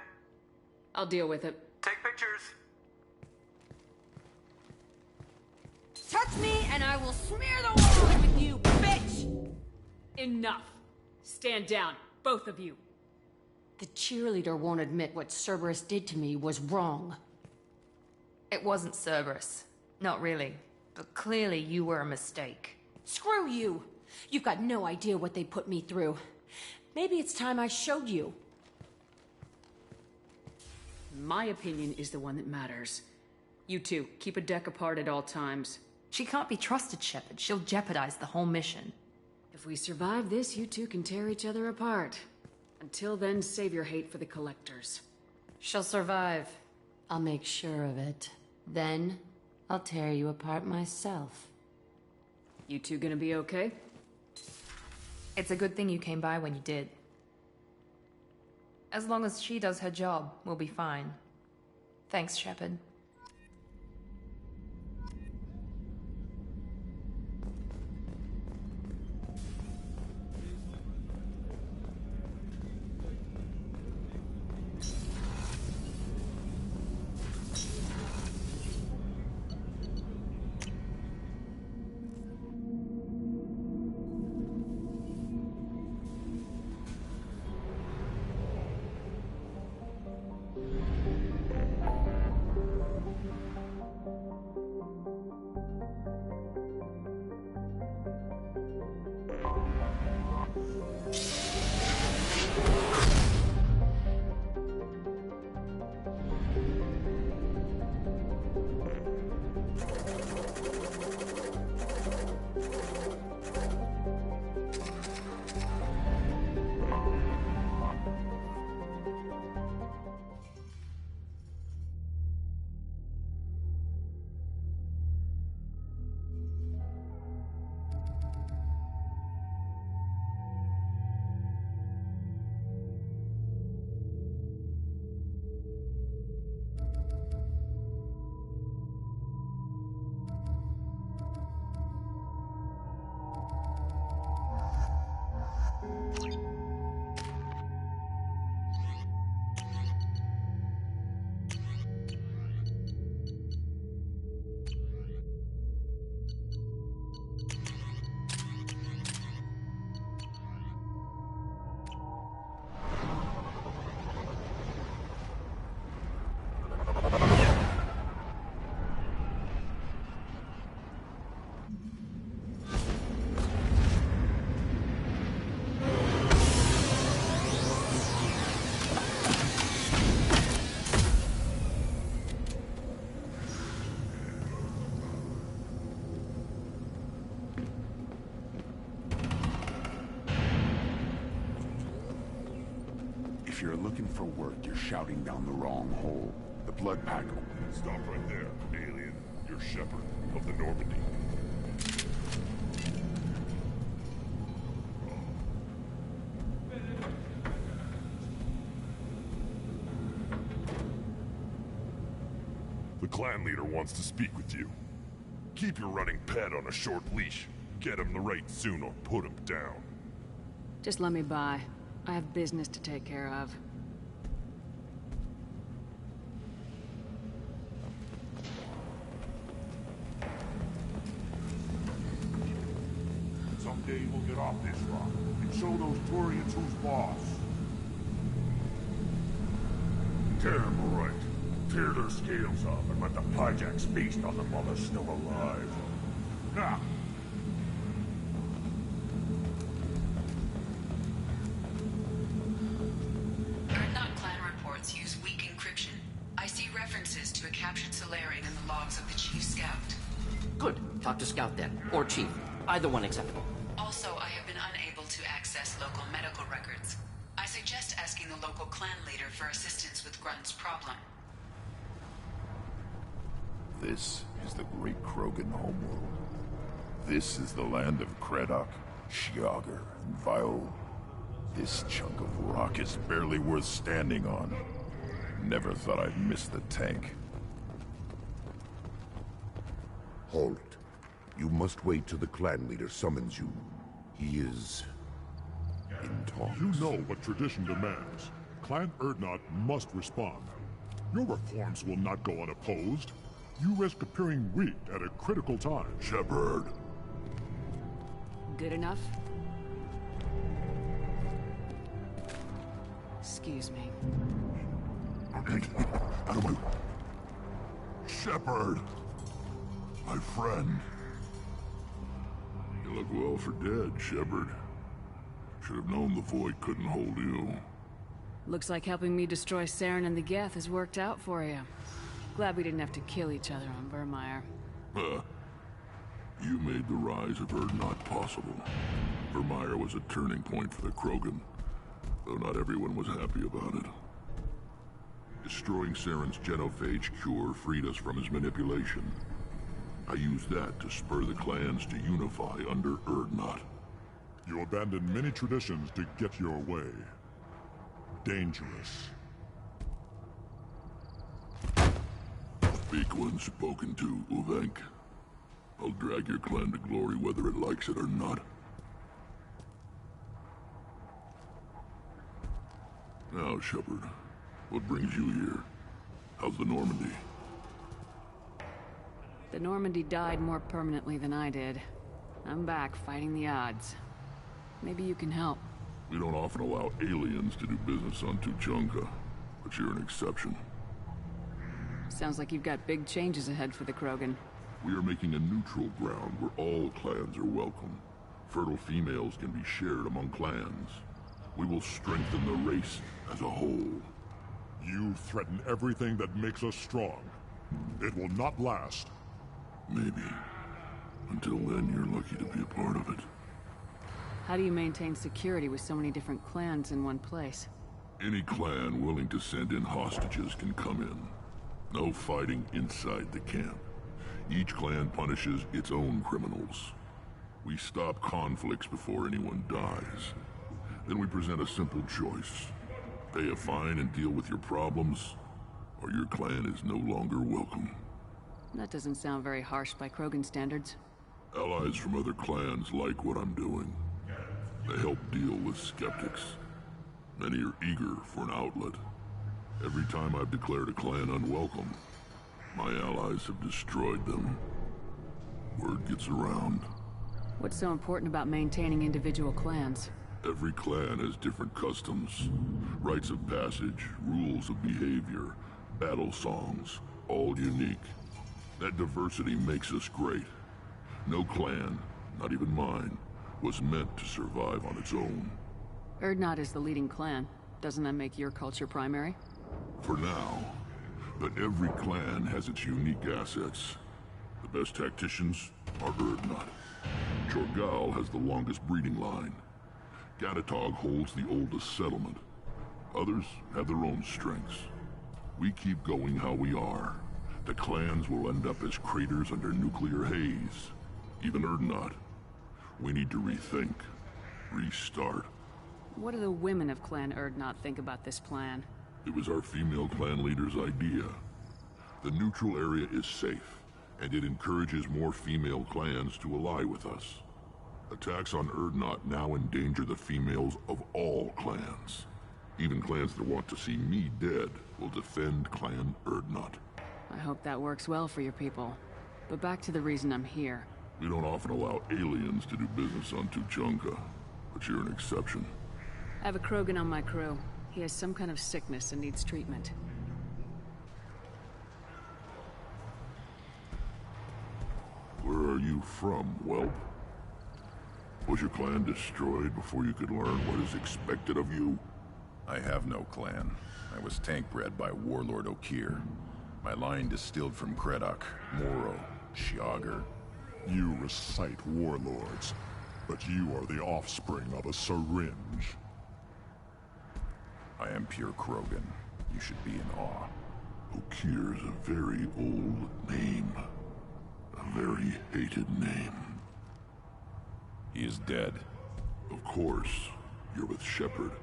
[SPEAKER 3] I'll deal with it.
[SPEAKER 16] Take pictures.
[SPEAKER 3] Touch me and I will smear the world with you, bitch! Enough. Stand down, both of you.
[SPEAKER 14] The cheerleader won't admit what Cerberus did to me was wrong.
[SPEAKER 17] It wasn't Cerberus. Not really. But clearly you were a mistake.
[SPEAKER 14] Screw you! You've got no idea what they put me through. Maybe it's time I showed you.
[SPEAKER 3] My opinion is the one that matters. You two, keep a deck apart at all times.
[SPEAKER 17] She can't be trusted, Shepard. She'll jeopardize the whole mission.
[SPEAKER 3] If we survive this, you two can tear each other apart. Until then, save your hate for the Collectors.
[SPEAKER 17] She'll survive.
[SPEAKER 14] I'll make sure of it. Then, I'll tear you apart myself.
[SPEAKER 3] You two gonna be okay?
[SPEAKER 17] It's a good thing you came by when you did. As long as she does her job, we'll be fine. Thanks, Shepard.
[SPEAKER 18] If you're looking for work, you're shouting down the wrong hole. The Blood Pack. Stop right there, alien. You're Shepard of the Normandy. The clan leader wants to speak with you. Keep your running pet on a short leash. Get him the right soon or put him down.
[SPEAKER 3] Just let me by. I have business to take care of.
[SPEAKER 18] Someday we'll get off this rock and show those Turians who's boss. Damn right. Tear their scales off and let the Pyjax feast on them while they're still alive. Now.
[SPEAKER 20] To a captured Salarian in the logs of the Chief Scout.
[SPEAKER 19] Good. Talk to Scout then. Or Chief. Either one acceptable.
[SPEAKER 20] Also, I have been unable to access local medical records. I suggest asking the local clan leader for assistance with Grunt's problem.
[SPEAKER 18] This is the great Krogan homeworld. This is the land of Kredok, Shiagar, and Vile. This chunk of rock is barely worth standing on. Never thought I'd miss the tank.
[SPEAKER 21] Halt. You must wait till the clan leader summons you. He is in talks.
[SPEAKER 18] You know what tradition demands. Clan Urdnot must respond. Your reforms will not go unopposed. You risk appearing weak at a critical time. Shepard.
[SPEAKER 3] Good enough? Excuse me.
[SPEAKER 18] Out of my... Shepard! My friend. You look well for dead, Shepard. Should have known the Void couldn't hold you.
[SPEAKER 3] Looks like helping me destroy Saren and the Geth has worked out for you. Glad we didn't have to kill each other on Vermeer.
[SPEAKER 18] You made the rise of Urdnot possible. Vermeer was a turning point for the Krogan, though not everyone was happy about it. Destroying Saren's genophage cure freed us from his manipulation. I used that to spur the clans to unify under Urdnot. You abandoned many traditions to get your way. Dangerous. Speak when spoken to, Uvenk. I'll drag your clan to glory whether it likes it or not. Now, Shepard, what brings you here? How's the Normandy?
[SPEAKER 3] The Normandy died more permanently than I did. I'm back fighting the odds. Maybe you can help.
[SPEAKER 18] We don't often allow aliens to do business on Tuchanka, but you're an exception.
[SPEAKER 3] Sounds like you've got big changes ahead for the Krogan.
[SPEAKER 18] We are making a neutral ground where all clans are welcome. Fertile females can be shared among clans. We will strengthen the race as a whole. You threaten everything that makes us strong. It will not last. Maybe. Until then, you're lucky to be a part of it.
[SPEAKER 3] How do you maintain security with so many different clans in one place?
[SPEAKER 18] Any clan willing to send in hostages can come in. No fighting inside the camp. Each clan punishes its own criminals. We stop conflicts before anyone dies. Then we present a simple choice. Pay a fine and deal with your problems, or your clan is no longer welcome.
[SPEAKER 3] That doesn't sound very harsh by Krogan standards.
[SPEAKER 18] Allies from other clans like what I'm doing. They help deal with skeptics. Many are eager for an outlet. Every time I've declared a clan unwelcome, my allies have destroyed them. Word gets around.
[SPEAKER 3] What's so important about maintaining individual clans?
[SPEAKER 18] Every clan has different customs, rites of passage, rules of behavior, battle songs, all unique. That diversity makes us great. No clan, not even mine, was meant to survive on its own.
[SPEAKER 3] Urdnot is the leading clan. Doesn't that make your culture primary?
[SPEAKER 18] For now. But every clan has its unique assets. The best tacticians are Urdnot. Jorgal has the longest breeding line. Gatatog holds the oldest settlement. Others have their own strengths. We keep going how we are. The clans will end up as craters under nuclear haze. Even Urdnot. We need to rethink. Restart.
[SPEAKER 3] What do the women of Clan Urdnot think about this plan?
[SPEAKER 18] It was our female clan leader's idea. The neutral area is safe, and it encourages more female clans to ally with us. Attacks on Urdnot now endanger the females of all clans. Even clans that want to see me dead will defend Clan Urdnot.
[SPEAKER 3] I hope that works well for your people. But back to the reason I'm here.
[SPEAKER 18] We don't often allow aliens to do business on Tuchanka, but you're an exception.
[SPEAKER 3] I have a Krogan on my crew. He has some kind of sickness and needs treatment.
[SPEAKER 18] Where are you from, whelp? Was your clan destroyed before you could learn what is expected of you?
[SPEAKER 4] I have no clan. I was tank bred by Warlord Okeer. My line distilled from Kredok, Moro, Shiagar.
[SPEAKER 18] You recite warlords, but you are the offspring of a syringe.
[SPEAKER 4] I am pure Krogan. You should be in awe.
[SPEAKER 18] Okeer's a very old name. A very hated name.
[SPEAKER 4] He is dead.
[SPEAKER 18] Of course. You're with Shepard.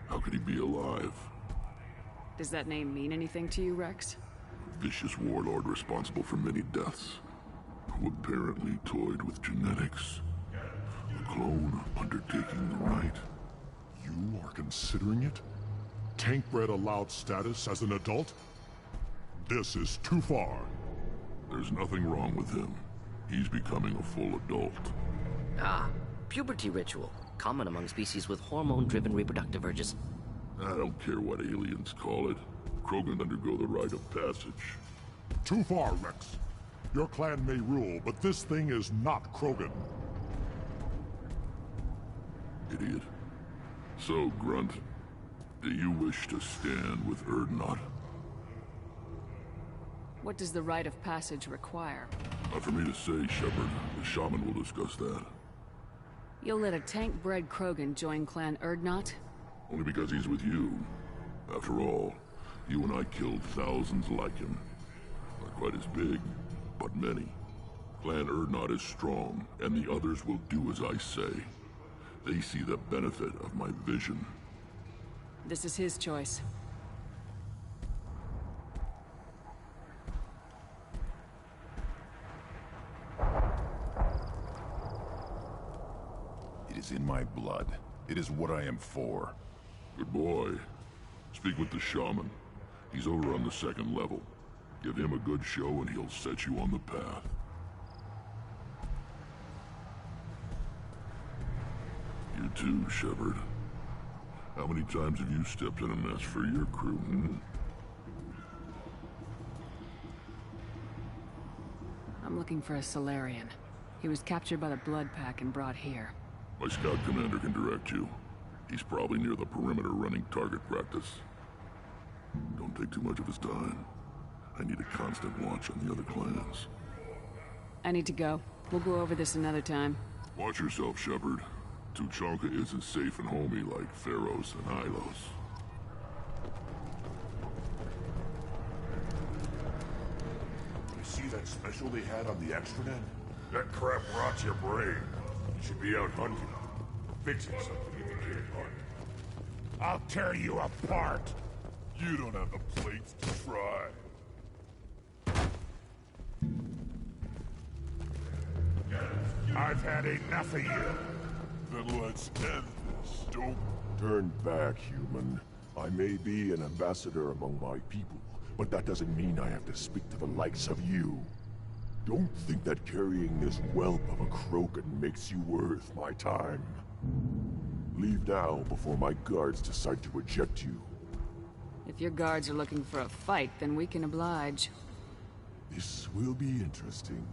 [SPEAKER 18] How could he be alive?
[SPEAKER 3] Does that name mean anything to you, Rex?
[SPEAKER 18] Vicious warlord responsible for many deaths, who apparently toyed with genetics. A clone undertaking the right. You are considering it? Tankbred allowed status as an adult? This is too far.
[SPEAKER 4] There's nothing wrong with him. He's becoming a full adult.
[SPEAKER 9] Ah, puberty ritual. Common among species with hormone-driven reproductive urges.
[SPEAKER 4] I don't care what aliens call it. Krogan undergo the rite of passage.
[SPEAKER 18] Too far, Rex. Your clan may rule, but this thing is not Krogan.
[SPEAKER 4] Idiot. So, Grunt, do you wish to stand with Urdnot?
[SPEAKER 3] What does the rite of passage require?
[SPEAKER 4] Not for me to say, Shepard. The shaman will discuss that.
[SPEAKER 3] You'll let a tank-bred Krogan join Clan Urdnot?
[SPEAKER 4] Only because he's with you. After all, you and I killed thousands like him. Not quite as big, but many. Clan Urdnot is strong, and the others will do as I say. They see the benefit of my vision.
[SPEAKER 3] This is his choice.
[SPEAKER 4] It is in my blood. It is what I am for. Good boy. Speak with the shaman. He's over on the second level. Give him a good show and he'll set you on the path. You too, Shepard. How many times have you stepped in a mess for your crew, hmm?
[SPEAKER 3] I'm looking for a Solarian. He was captured by the Blood Pack and brought here.
[SPEAKER 4] My scout commander can direct you. He's probably near the perimeter running target practice. Don't take too much of his time. I need a constant watch on the other clans.
[SPEAKER 3] I need to go. We'll go over this another time.
[SPEAKER 4] Watch yourself, Shepard. Tuchanka isn't safe and homey like Pharaohs and Hylos.
[SPEAKER 18] You see that special they had on the extranet? That crap rots your brain. You should be out hunting. Fixing something in the kid heart. I'll tear you apart! You don't have the plates to try. I've had enough of you. Then let's end this. Don't
[SPEAKER 22] turn back, human. I may be an ambassador among my people, but that doesn't mean I have to speak to the likes of you. Don't think that carrying this whelp of a Krogan makes you worth my time. Leave now before my guards decide to eject you.
[SPEAKER 3] If your guards are looking for a fight, then we can oblige.
[SPEAKER 22] This will be interesting.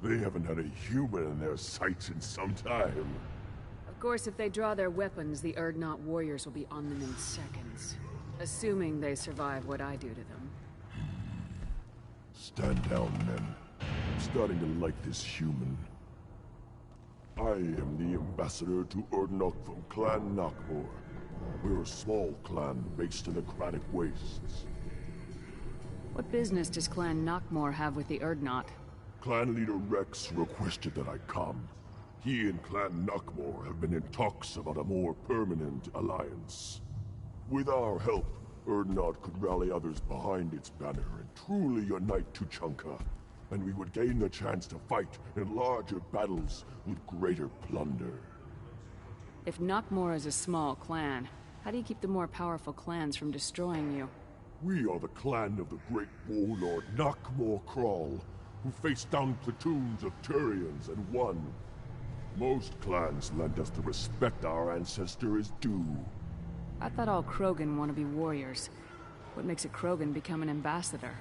[SPEAKER 22] They haven't had a human in their sights in some time.
[SPEAKER 3] Of course, if they draw their weapons, the Urdnot warriors will be on them in seconds. Assuming they survive what I do to them.
[SPEAKER 22] Stand down, men. I'm starting to like this human. I am the ambassador to Urdnot from Clan Nakmor. We're a small clan based in the Kratic Wastes.
[SPEAKER 3] What business does Clan Nakmor have with the Urdnot?
[SPEAKER 22] Clan leader Rex requested that I come. He and Clan Nakmor have been in talks about a more permanent alliance. With our help, Urdnot could rally others behind its banner and truly unite Tuchanka, and we would gain the chance to fight in larger battles with greater plunder.
[SPEAKER 3] If Nakmor is a small clan, how do you keep the more powerful clans from destroying you?
[SPEAKER 22] We are the clan of the great warlord Nakmor Krawl, who faced down platoons of Turians and won. Most clans lend us the respect our ancestor is due.
[SPEAKER 3] I thought all Krogan want to be warriors. What makes a Krogan become an ambassador?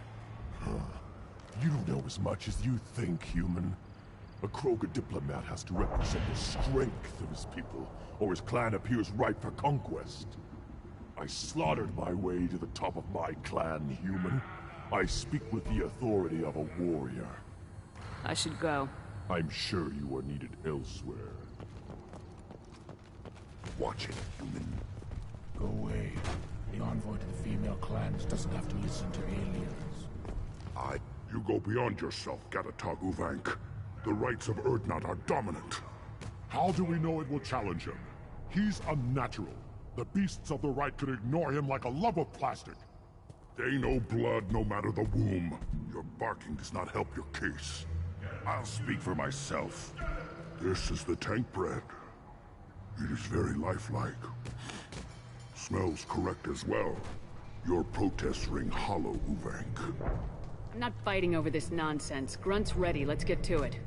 [SPEAKER 22] You don't know as much as you think, human. A Krogan diplomat has to represent the strength of his people, or his clan appears ripe for conquest. I slaughtered my way to the top of my clan, human. I speak with the authority of a warrior.
[SPEAKER 3] I should go.
[SPEAKER 22] I'm sure you are needed elsewhere. Watch it, human.
[SPEAKER 5] Go away. The envoy to the female clans doesn't have to listen to aliens.
[SPEAKER 18] You go beyond yourself, Gatatog Uvank. The rights of Urdnot are dominant. How do we know it will challenge him? He's unnatural. The beasts of the right could ignore him like a lump of plastic. They know blood no matter the womb. Your barking does not help your case. I'll speak for myself. This is the tank bred. It is very lifelike.
[SPEAKER 21] smells correct as well. Your protests ring hollow, Uvank.
[SPEAKER 3] I'm not fighting over this nonsense. Grunt's ready, let's get to it.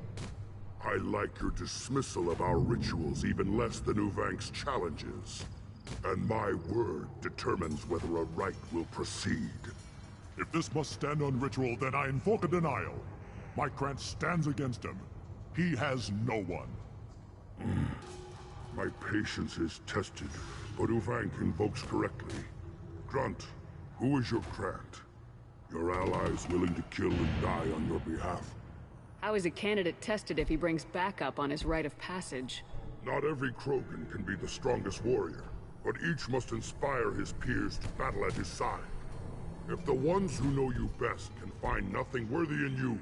[SPEAKER 21] I like your dismissal of our rituals even less than Uvank's challenges. And my word determines whether a rite will proceed.
[SPEAKER 18] If this must stand on ritual, then I invoke a denial. My Krant stands against him. He has no one.
[SPEAKER 21] My patience is tested, but Uvank invokes correctly. Grunt, who is your Krant? Your allies willing to kill and die on your behalf?
[SPEAKER 3] How is a candidate tested if he brings backup on his rite of passage?
[SPEAKER 21] Not every Krogan can be the strongest warrior, but each must inspire his peers to battle at his side. If the ones who know you best can find nothing worthy in you,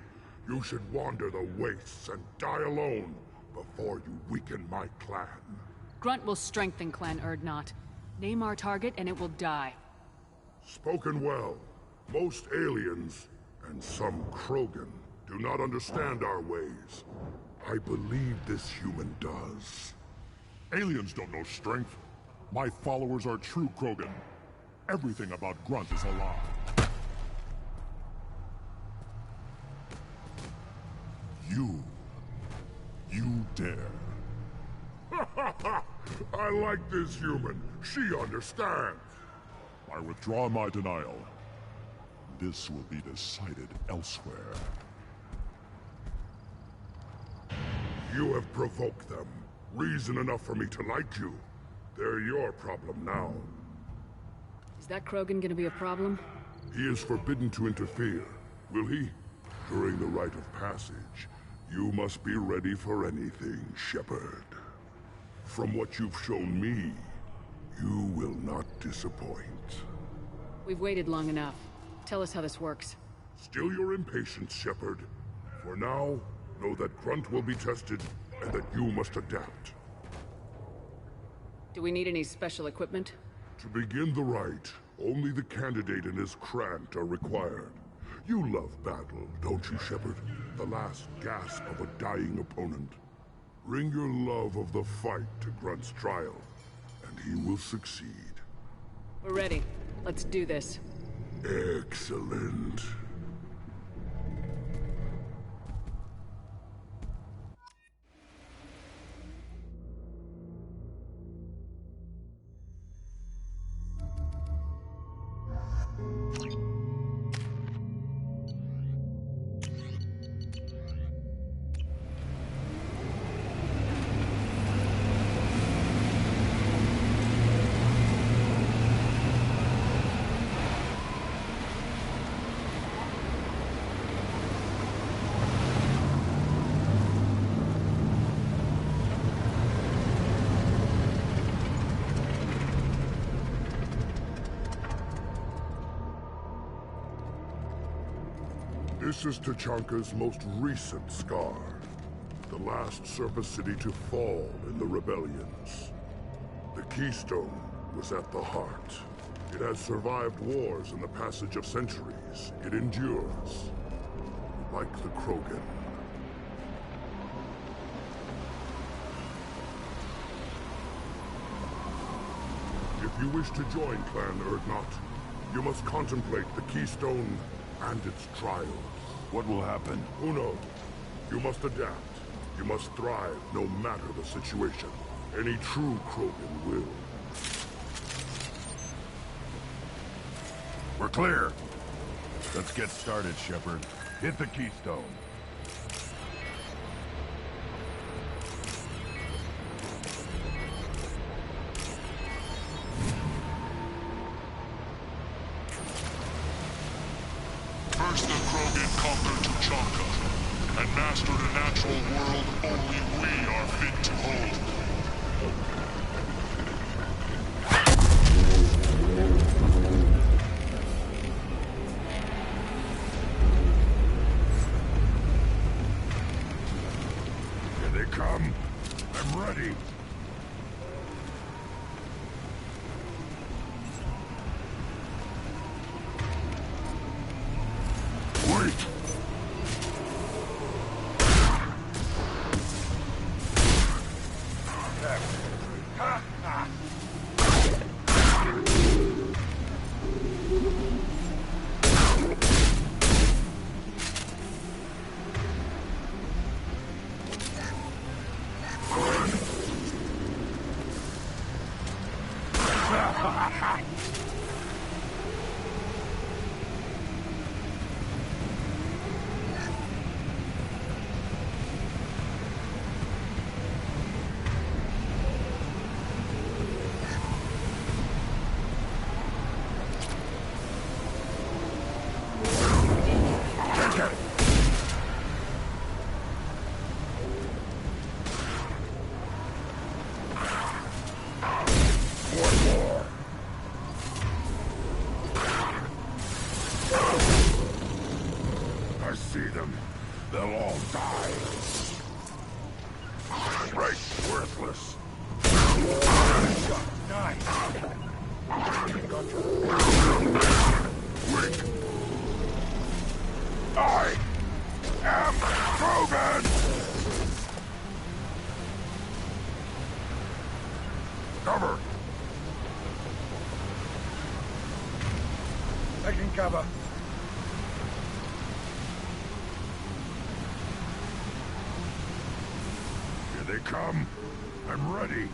[SPEAKER 21] you should wander the wastes and die alone before you weaken my clan.
[SPEAKER 3] Grunt will strengthen Clan Urdnot. Name our target and it will die.
[SPEAKER 21] Spoken well. Most aliens, and some Krogan, do not understand our ways. I believe this human does.
[SPEAKER 18] Aliens don't know strength. My followers are true Krogan. Everything about Grunt is a lie. You dare.
[SPEAKER 21] I like this human. She understands.
[SPEAKER 18] I withdraw my denial. This will be decided elsewhere.
[SPEAKER 21] You have provoked them. Reason enough for me to like you. They're your problem now.
[SPEAKER 3] Is that Krogan gonna be a problem?
[SPEAKER 21] He is forbidden to interfere. Will he? During the rite of passage, you must be ready for anything, Shepard. From what you've shown me, you will not disappoint.
[SPEAKER 3] We've waited long enough. Tell us how this works.
[SPEAKER 21] Still your impatience, Shepard. For now, know that Grunt will be tested, and that you must adapt.
[SPEAKER 3] Do we need any special equipment?
[SPEAKER 21] To begin the rite, only the candidate and his Krant are required. You love battle, don't you, Shepard? The last gasp of a dying opponent. Bring your love of the fight to Grunt's trial, and he will succeed.
[SPEAKER 3] We're ready. Let's do this.
[SPEAKER 21] Excellent. This is Tachanka's most recent scar. The last surface city to fall in the rebellions. The Keystone was at the heart. It has survived wars and the passage of centuries. It endures. Like the Krogan. If you wish to join Clan Urdnot, you must contemplate the Keystone and its trials.
[SPEAKER 18] What will happen?
[SPEAKER 21] Who knows? You must adapt. You must thrive no matter the situation. Any true Krogan will.
[SPEAKER 18] We're clear. Let's get started, Shepard. Hit the Keystone.
[SPEAKER 6] First the Krogan conquered Tuchanka, and mastered a natural world only we are fit to hold.
[SPEAKER 21] Here they come. I'm ready. Wait! Cover. Here they come. I'm ready.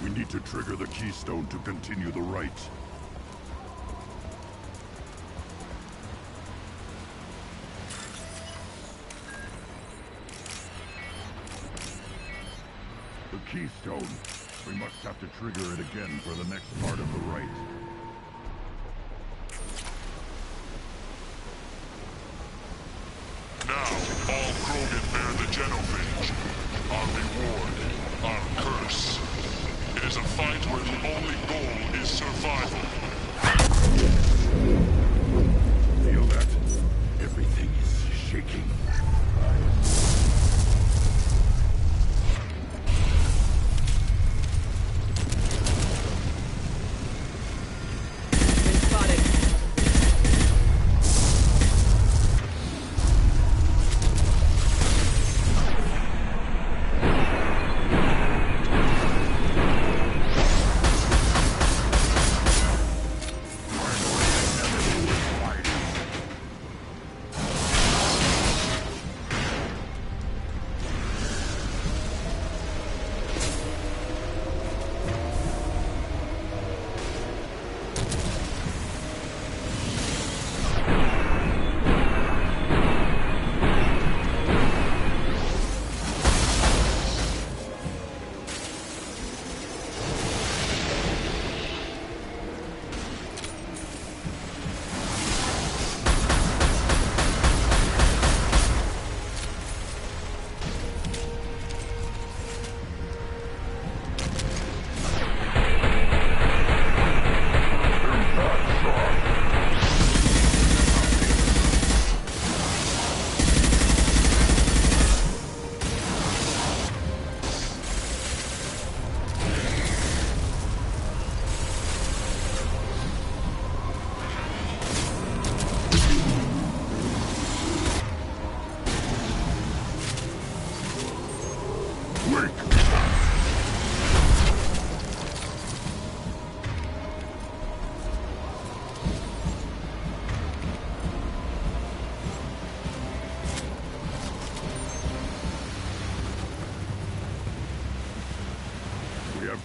[SPEAKER 21] We need to trigger the keystone to continue the rite.
[SPEAKER 18] keystone. We must have to trigger it again for the next part of the rite.
[SPEAKER 6] Now, all Krogan bear the genophage. Our reward, our curse. It is a fight where the only goal is survival.
[SPEAKER 18] Feel that? Everything is shaking.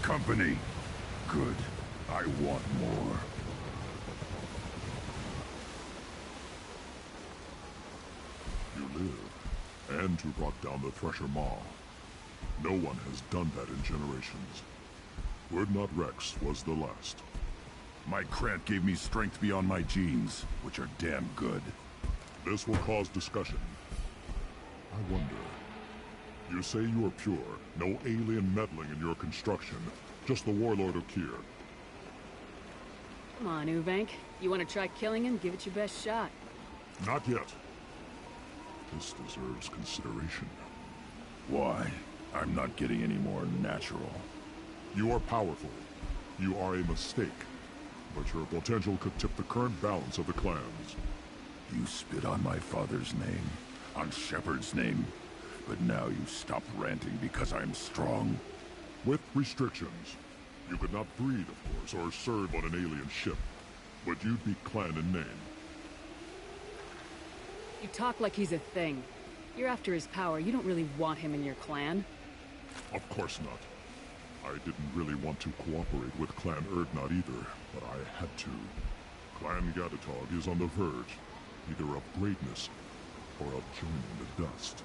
[SPEAKER 18] Company. Good. I want more.
[SPEAKER 4] You live, and to rock down the Thresher Maw. No one has done that in generations. Urdnot Wrex was the last.
[SPEAKER 18] My Krant gave me strength beyond my genes, which are damn good.
[SPEAKER 4] This will cause discussion. I wonder... You say you are pure, no alien meddling in your construction, just the warlord of Kier.
[SPEAKER 3] Come on, Uvank. You want to try killing him? Give it your best shot.
[SPEAKER 4] Not yet. This deserves consideration.
[SPEAKER 18] Why? I'm not getting any more natural.
[SPEAKER 4] You are powerful. You are a mistake. But your potential could tip the current balance of the clans.
[SPEAKER 18] You spit on my father's name, on Shepard's name. But now you stop ranting because I'm strong.
[SPEAKER 4] With restrictions. You could not breed, of course, or serve on an alien ship. But you'd be clan in name.
[SPEAKER 3] You talk like he's a thing. You're after his power. You don't really want him in your clan.
[SPEAKER 4] Of course not. I didn't really want to cooperate with Clan Urdnot either, but I had to. Clan Gatatog is on the verge, either of greatness or of joining the dust.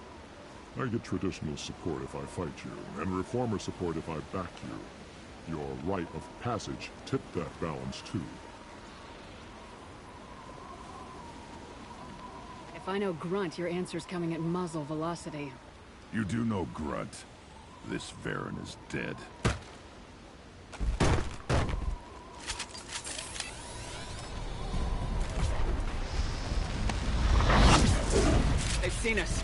[SPEAKER 4] I get traditional support if I fight you, and reformer support if I back you. Your rite of passage tipped that balance too.
[SPEAKER 3] If I know Grunt, your answer's coming at muzzle velocity.
[SPEAKER 18] You do know Grunt. This Varen is dead.
[SPEAKER 3] They've seen us.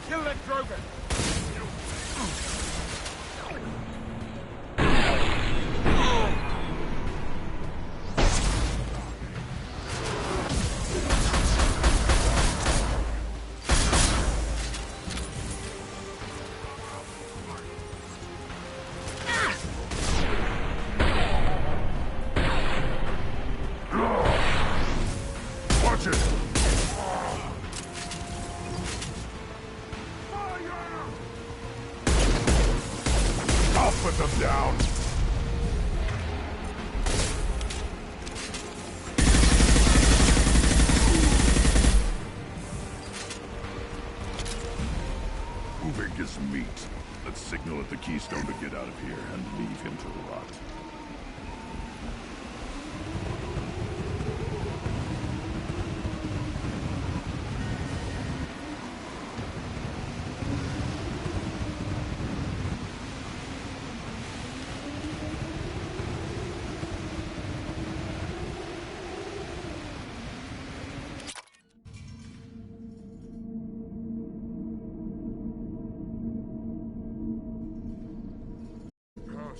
[SPEAKER 5] Kill that Drogon!
[SPEAKER 18] Watch it!
[SPEAKER 10] him to rot.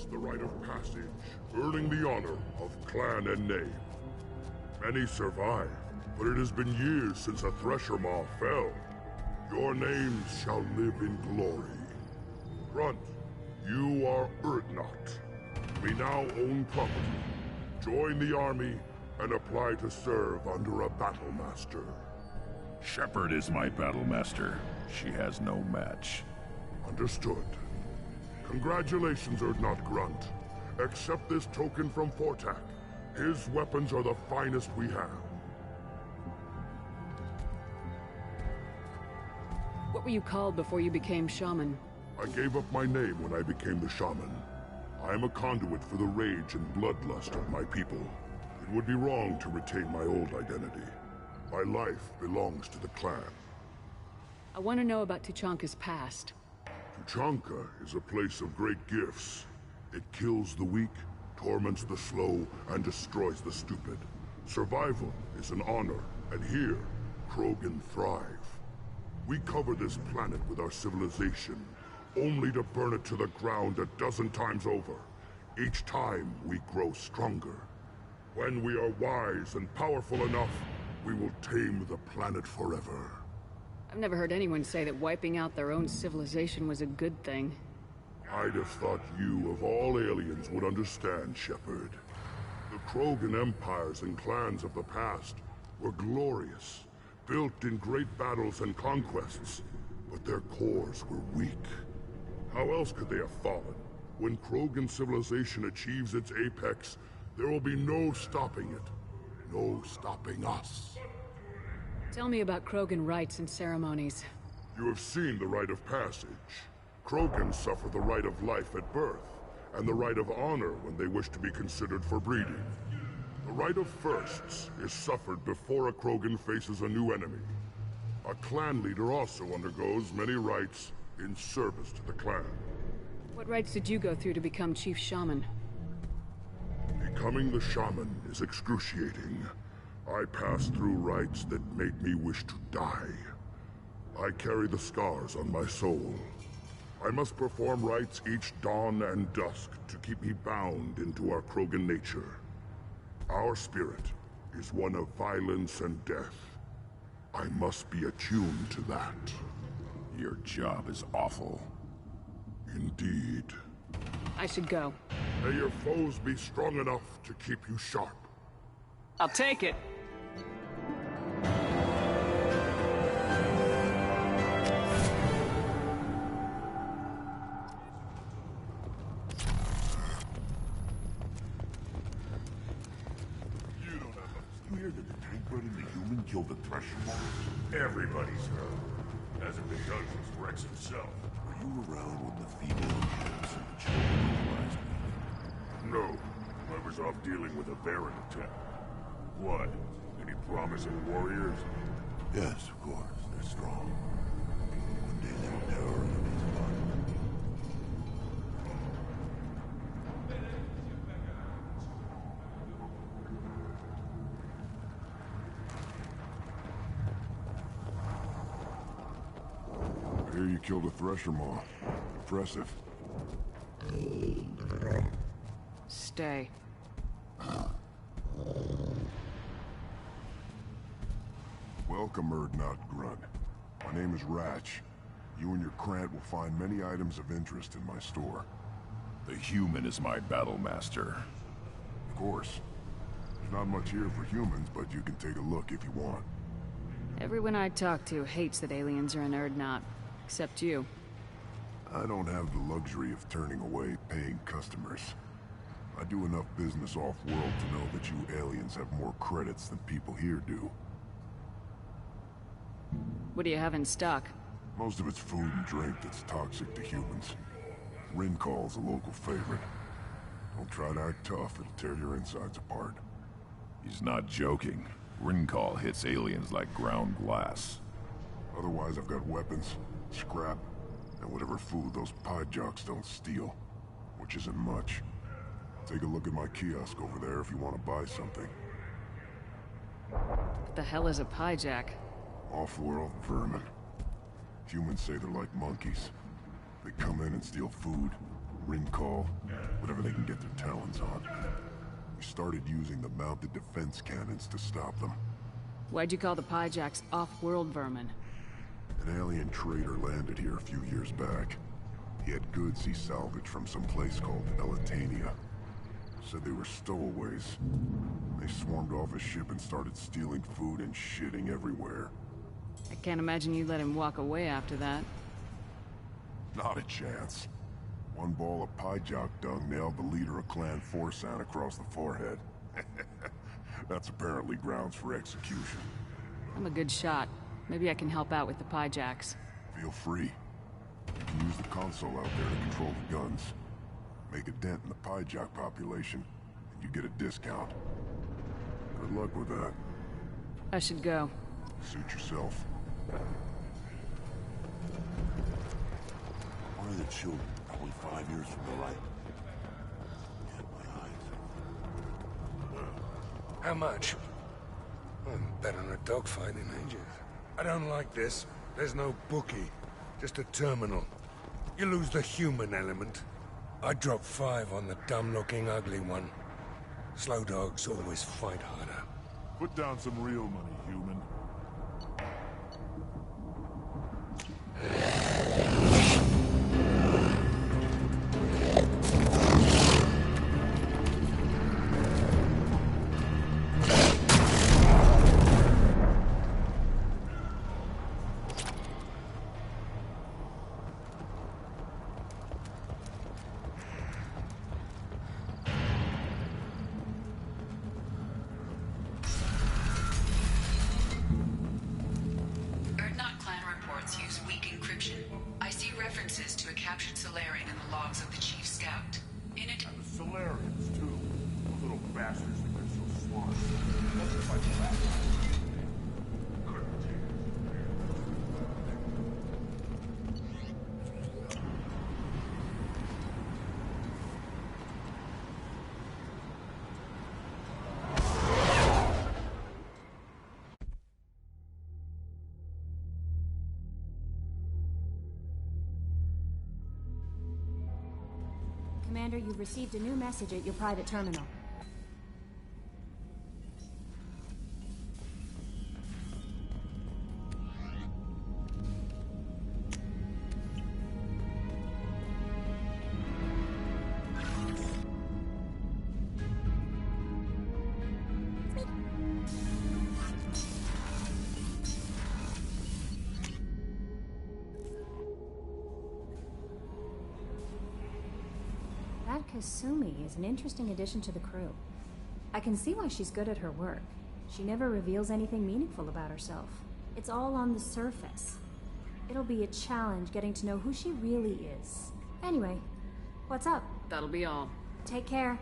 [SPEAKER 21] The rite of passage, earning the honor of clan and name. Many survive, but it has been years since a Thresher Maw fell. Your names shall live in glory. Grunt, you are Urdnot. We now own property. Join the army and apply to serve under a battle master.
[SPEAKER 10] Shepard is my battle master. She has no match.
[SPEAKER 21] Understood. Congratulations, Urdnot Grunt. Accept this token from Fortak. His weapons are the finest we have.
[SPEAKER 3] What were you called before you became shaman?
[SPEAKER 21] I gave up my name when I became the shaman. I am a conduit for the rage and bloodlust of my people. It would be wrong to retain my old identity. My life belongs to the clan.
[SPEAKER 3] I want to know about Tuchanka's past.
[SPEAKER 21] Tuchanka is a place of great gifts. It kills the weak, torments the slow, and destroys the stupid. Survival is an honor, and here, Krogan thrive. We cover this planet with our civilization, only to burn it to the ground a dozen times over. Each time, we grow stronger. When we are wise and powerful enough, we will tame the planet forever.
[SPEAKER 3] I've never heard anyone say that wiping out their own civilization was a good thing.
[SPEAKER 21] I'd have thought you, of all aliens, would understand, Shepard. The Krogan empires and clans of the past were glorious, built in great battles and conquests, but their cores were weak. How else could they have fallen? When Krogan civilization achieves its apex, there will be no stopping it. No stopping us.
[SPEAKER 3] Tell me about Krogan rites and ceremonies.
[SPEAKER 21] You have seen the rite of passage. Krogans suffer the rite of life at birth, and the rite of honor when they wish to be considered for breeding. The rite of firsts is suffered before a Krogan faces a new enemy. A clan leader also undergoes many rites in service to the clan.
[SPEAKER 3] What rites did you go through to become Chief Shaman?
[SPEAKER 21] Becoming the shaman is excruciating. I passed through rites that made me wish to die. I carry the scars on my soul. I must perform rites each dawn and dusk to keep me bound into our Krogan nature. Our spirit is one of violence and death. I must be attuned to that.
[SPEAKER 10] Your job is awful.
[SPEAKER 21] Indeed.
[SPEAKER 3] I should go.
[SPEAKER 21] May your foes be strong enough to keep you sharp.
[SPEAKER 3] I'll take it.
[SPEAKER 21] You hear that the Tankrud and the human killed the Thresher Maw?
[SPEAKER 18] Everybody's heard. Hasn't been done since Rex himself.
[SPEAKER 21] Were you around when the female kids and the children realized me?
[SPEAKER 18] No. I was off dealing with a Baron attack. What? Any promising warriors?
[SPEAKER 21] Yes, of course. They're strong. One day they will tear our enemies apart. I hear you killed a Thresher Maw. Impressive.
[SPEAKER 3] Stay.
[SPEAKER 21] Welcome, Urdnot Grunt. My name is Ratch. You and your Krant will find many items of interest in my store.
[SPEAKER 10] The human is my battle master.
[SPEAKER 21] Of course. There's not much here for humans, but you can take a look if you want.
[SPEAKER 3] Everyone I talk to hates that aliens are in Urdnot. Except you.
[SPEAKER 21] I don't have the luxury of turning away paying customers. I do enough business off-world to know that you aliens have more credits than people here do.
[SPEAKER 3] What do you have in stock?
[SPEAKER 21] Most of it's food and drink that's toxic to humans. Rincal's a local favorite. Don't try to act tough, it'll tear your insides apart.
[SPEAKER 10] He's not joking. Ringcall hits aliens like ground glass.
[SPEAKER 21] Otherwise, I've got weapons, scrap, and whatever food those pie jocks don't steal. Which isn't much. Take a look at my kiosk over there if you want to buy something.
[SPEAKER 3] What the hell is a pyjak?
[SPEAKER 21] Off-world vermin. Humans say they're like monkeys. They come in and steal food, ring-call, whatever they can get their talons on. We started using the mounted defense cannons to stop them.
[SPEAKER 3] Why'd you call the pyjaks off-world vermin?
[SPEAKER 21] An alien trader landed here a few years back. He had goods he salvaged from some place called Elitania. Said they were stowaways. They swarmed off his ship and started stealing food and shitting everywhere.
[SPEAKER 3] I can't imagine you let him walk away after that.
[SPEAKER 21] Not a chance. One ball of pyjak dung nailed the leader of Clan Forsan across the forehead. That's apparently grounds for execution.
[SPEAKER 3] I'm a good shot. Maybe I can help out with the pyjaks.
[SPEAKER 21] Feel free. You can use the console out there to control the guns. Make a dent in the pyjak population, and you get a discount. Good luck with that.
[SPEAKER 3] I should go.
[SPEAKER 21] Suit yourself.
[SPEAKER 22] One of the children, probably 5 years from the right. Get my eyes.
[SPEAKER 1] How much? I'm better than a dogfight in ages. I don't like this. There's no bookie. Just a terminal. You lose the human element. I drop 5 on the dumb-looking ugly one. Slow dogs always fight harder.
[SPEAKER 18] Put down some real money, human.
[SPEAKER 13] Commander, you've received a new message at your private terminal. That Kasumi is an interesting addition to the crew. I can see why she's good at her work. She never reveals anything meaningful about herself. It's all on the surface. It'll be a challenge getting to know who she really is. Anyway, what's up?
[SPEAKER 3] That'll be all.
[SPEAKER 13] Take care.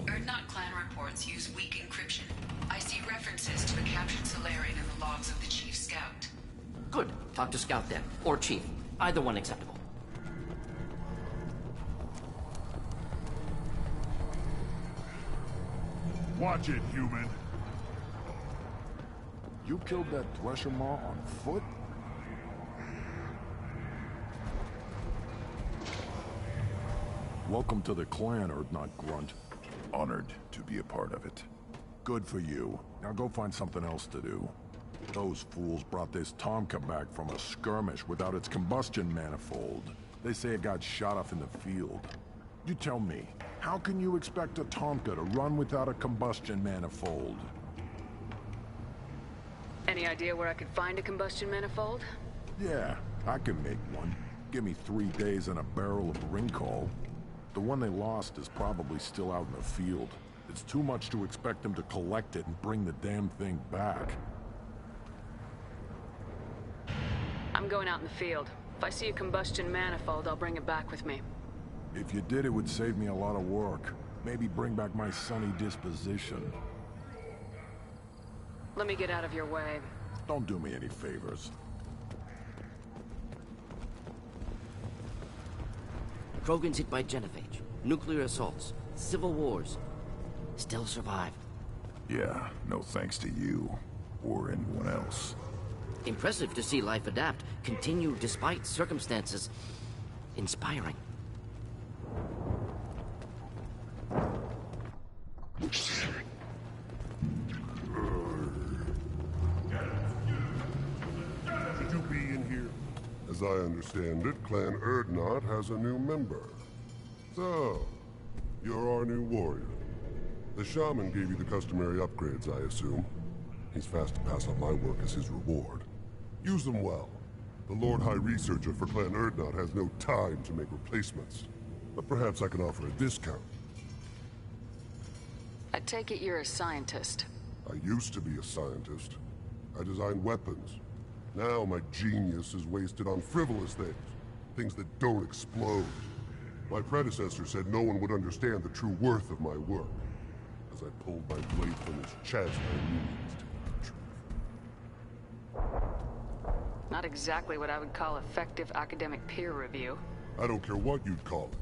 [SPEAKER 20] Erdnot clan reports use weak encryption. I see references to a captured Solarian in the logs of the Chief Scout.
[SPEAKER 9] Good. Talk to Scout then. Or Chief. Either one acceptable.
[SPEAKER 18] Watch it, human.
[SPEAKER 21] You killed that Thresher Maw on foot?
[SPEAKER 22] Welcome to the clan, Urdnot Grunt.
[SPEAKER 10] Honored to be a part of it.
[SPEAKER 22] Good for you. Now go find something else to do. Those fools brought this Tomka back from a skirmish without its combustion manifold. They say it got shot off in the field. You tell me, how can you expect a Tomka to run without a combustion manifold?
[SPEAKER 14] Any idea where I could find a combustion manifold?
[SPEAKER 22] Yeah, I can make one. Give me 3 days and a barrel of Ringcall. The one they lost is probably still out in the field. It's too much to expect them to collect it and bring the damn thing back.
[SPEAKER 14] I'm going out in the field. If I see a combustion manifold, I'll bring it back with me.
[SPEAKER 22] If you did, it would save me a lot of work. Maybe bring back my sunny disposition.
[SPEAKER 14] Let me get out of your way.
[SPEAKER 22] Don't do me any favors.
[SPEAKER 9] Krogan's hit by genophage, nuclear assaults, civil wars. Still survived.
[SPEAKER 10] Yeah, no thanks to you. Or anyone else.
[SPEAKER 9] Impressive to see life adapt, continue despite circumstances. Inspiring.
[SPEAKER 21] Should you be in here? As I understand it, Clan Urdnot has a new member. So, you're our new warrior. The shaman gave you the customary upgrades, I assume. He's fast to pass on my work as his reward. Use them well. The Lord High Researcher for Clan Urdnot has no time to make replacements. But perhaps I can offer a discount.
[SPEAKER 14] I take it you're a scientist.
[SPEAKER 21] I used to be a scientist. I designed weapons. Now my genius is wasted on frivolous things. Things that don't explode. My predecessor said no one would understand the true worth of my work. As I pulled my blade from his chest, I knew he was telling the truth.
[SPEAKER 14] Not exactly what I would call effective academic peer review.
[SPEAKER 21] I don't care what you'd call it.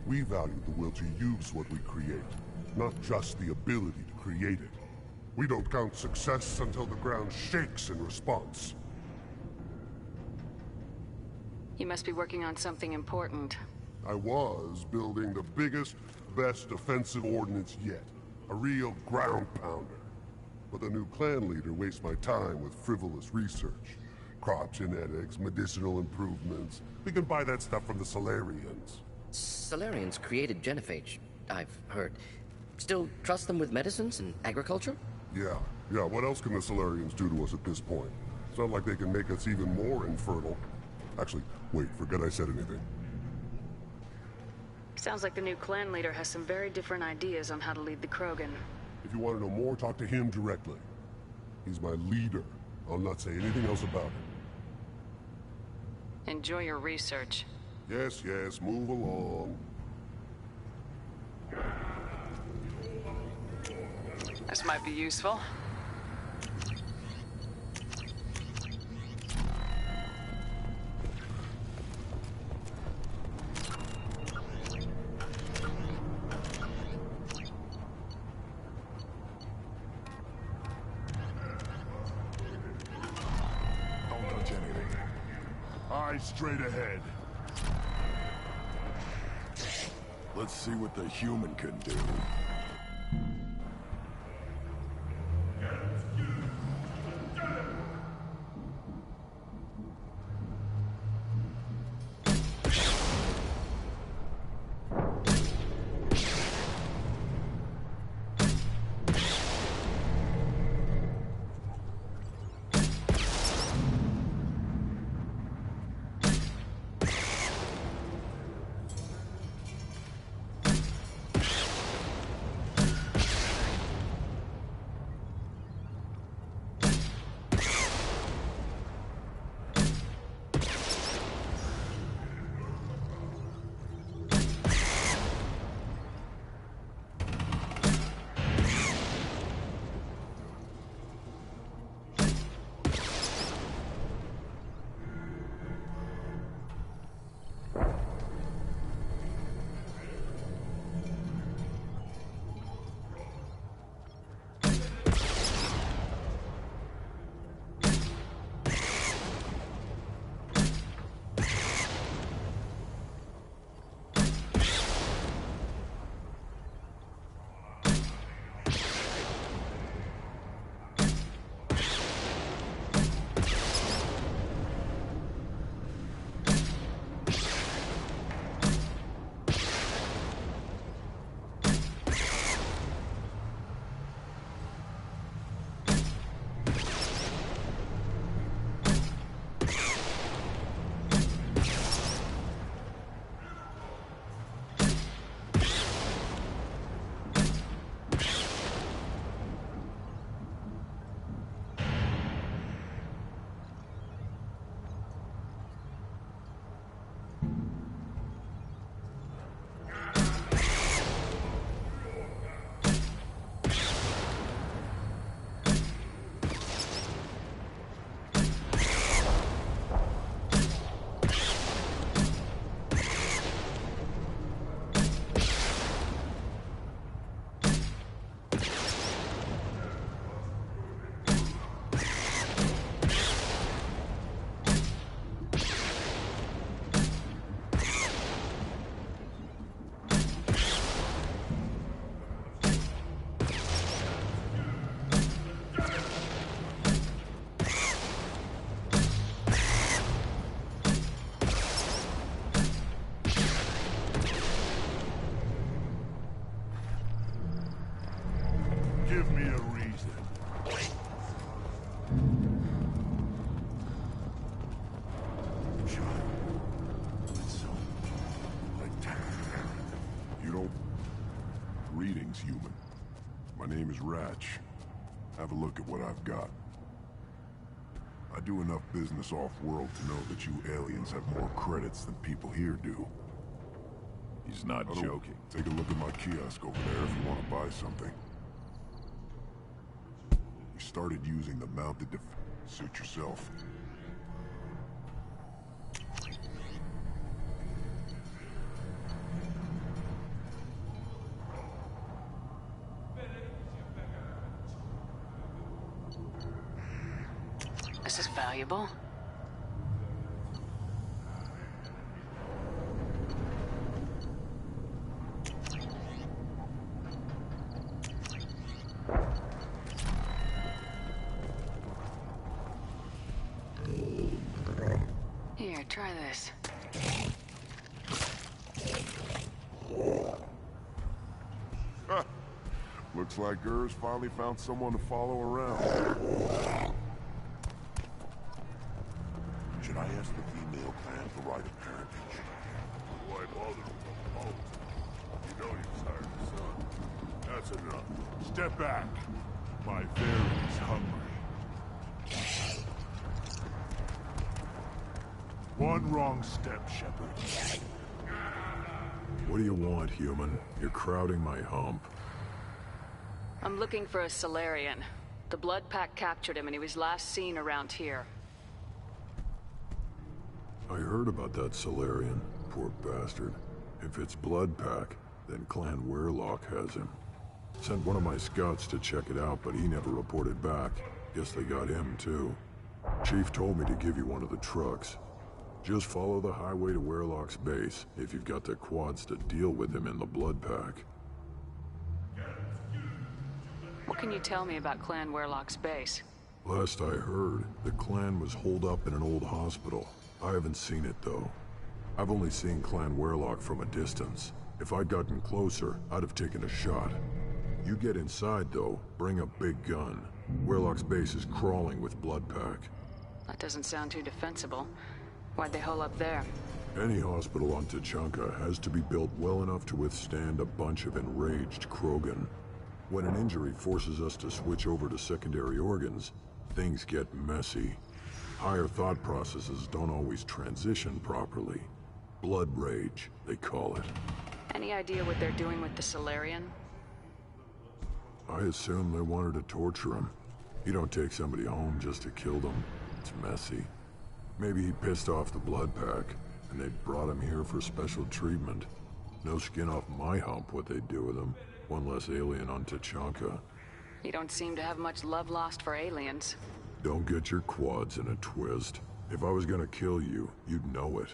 [SPEAKER 21] We value the will to use what we create, not just the ability to create it. We don't count success until the ground shakes in response.
[SPEAKER 14] You must be working on something important.
[SPEAKER 21] I was building the biggest, best offensive ordnance yet. A real ground pounder. But the new clan leader wastes my time with frivolous research. Crop genetics, medicinal improvements. We can buy that stuff from the Solarians.
[SPEAKER 9] Solarians created genophage, I've heard. Still trust them with medicines and agriculture?
[SPEAKER 21] Yeah. What else can the Solarians do to us at this point? It's not like they can make us even more infertile. Actually, wait, forget I said anything.
[SPEAKER 14] Sounds like the new clan leader has some very different ideas on how to lead the Krogan.
[SPEAKER 21] If you want to know more, talk to him directly. He's my leader. I'll not say anything else about it.
[SPEAKER 14] Enjoy your research.
[SPEAKER 21] Yes, move along.
[SPEAKER 14] This might be useful.
[SPEAKER 21] Don't touch anything. Eyes straight ahead.
[SPEAKER 22] Let's see what the human can do. Greetings, human. My name is Ratch. Have a look at what I've got. I do enough business off-world to know that you aliens have more credits than people here do.
[SPEAKER 10] He's not joking.
[SPEAKER 22] Take a look at my kiosk over there if you want to buy something. We started using the mounted Suit yourself.
[SPEAKER 17] This is valuable. Here, try this.
[SPEAKER 22] Looks like Gers finally found someone to follow around. Should I ask the female clan for right of parentage?
[SPEAKER 21] Why bother with the boat? You know you've tired the sun. That's enough.
[SPEAKER 18] Step back. My fairy's hungry. One wrong step, Shepard.
[SPEAKER 22] What do you want, human? You're crowding my hump.
[SPEAKER 17] I'm looking for a Solarian. The Blood Pack captured him and he was last seen around here.
[SPEAKER 22] I heard about that Solarian. Poor bastard. If it's Blood Pack, then Clan Weyrloc has him. Sent one of my scouts to check it out, but he never reported back. Guess they got him, too. Chief told me to give you one of the trucks. Just follow the highway to Weyrloc's base, if you've got the quads to deal with him in the Blood Pack.
[SPEAKER 17] What can you tell me about Clan Weyrloc's base?
[SPEAKER 22] Last I heard, the clan was holed up in an old hospital. I haven't seen it, though. I've only seen Clan Weyrloc from a distance. If I'd gotten closer, I'd have taken a shot. You get inside, though, bring a big gun. Weyrloc's base is crawling with Blood Pack.
[SPEAKER 17] That doesn't sound too defensible. Why'd they hole up there?
[SPEAKER 22] Any hospital on Tuchanka has to be built well enough to withstand a bunch of enraged Krogan. When an injury forces us to switch over to secondary organs, things get messy. Higher thought processes don't always transition properly. Blood rage, they call it.
[SPEAKER 17] Any idea what they're doing with the Solarian?
[SPEAKER 22] I assume they wanted to torture him. You don't take somebody home just to kill them. It's messy. Maybe he pissed off the Blood Pack, and they brought him here for special treatment. No skin off my hump what they'd do with him. One less alien on Tuchanka.
[SPEAKER 17] You don't seem to have much love lost for aliens.
[SPEAKER 22] Don't get your quads in a twist. If I was gonna kill you, you'd know it.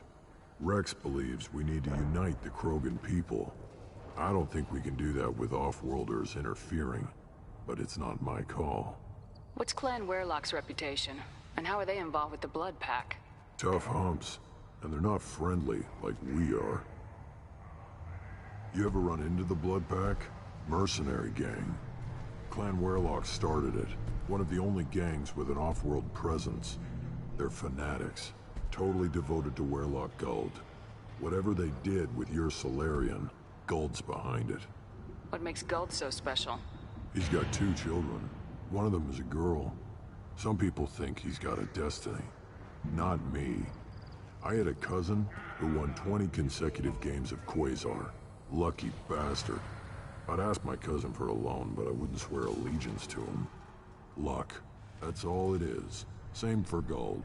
[SPEAKER 22] Rex believes we need to unite the Krogan people. I don't think we can do that with off-worlders interfering, but it's not my call.
[SPEAKER 17] What's Clan Weyrloc's reputation? And how are they involved with the Blood Pack?
[SPEAKER 22] Tough humps, and they're not friendly like we are. You ever run into the Blood Pack? Mercenary gang. Clan Weyrloc started it. One of the only gangs with an off-world presence. They're fanatics, totally devoted to Weyrloc Guld. Whatever they did with your Solarian, Guld's behind it.
[SPEAKER 17] What makes Guld so special?
[SPEAKER 22] He's got 2 children. One of them is a girl. Some people think he's got a destiny. Not me. I had a cousin who won 20 consecutive games of Quasar. Lucky bastard. I'd ask my cousin for a loan, but I wouldn't swear allegiance to him. Luck. That's all it is. Same for Guld.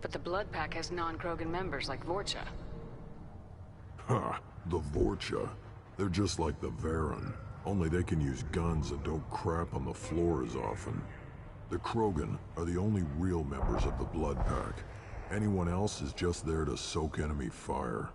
[SPEAKER 17] But the Blood Pack has non-Krogan members like Vorcha.
[SPEAKER 22] Ha! The Vorcha. They're just like the Varen. Only they can use guns and don't crap on the floor as often. The Krogan are the only real members of the Blood Pack. Anyone else is just there to soak enemy fire.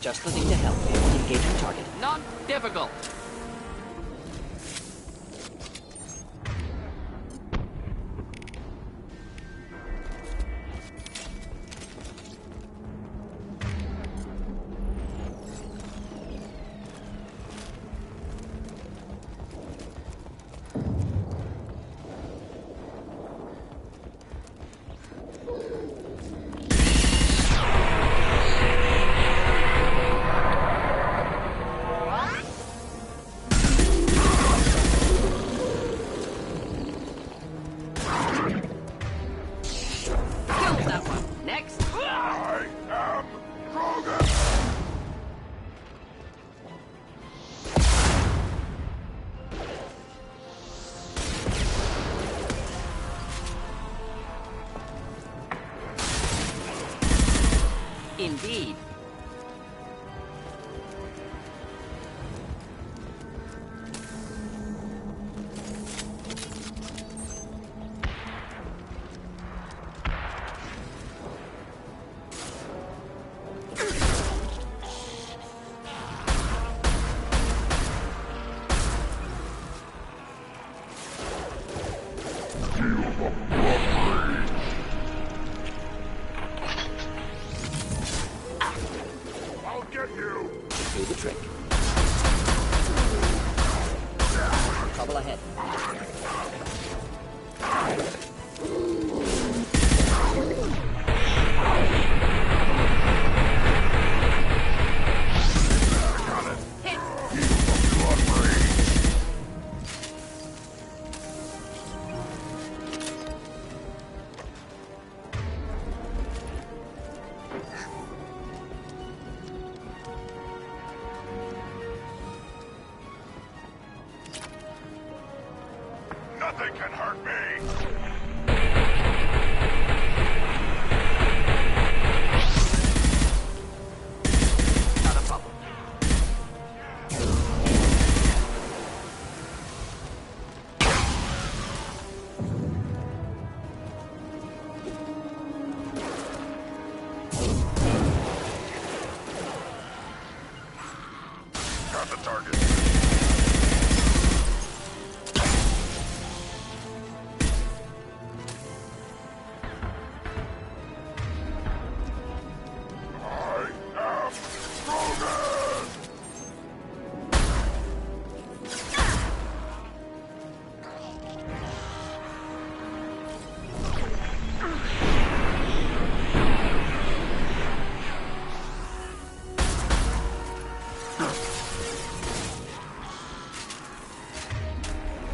[SPEAKER 9] Just the thing to help. Engaging target. Not difficult. Indeed.
[SPEAKER 6] Nothing can hurt me!
[SPEAKER 9] Not a problem.
[SPEAKER 6] Got the target.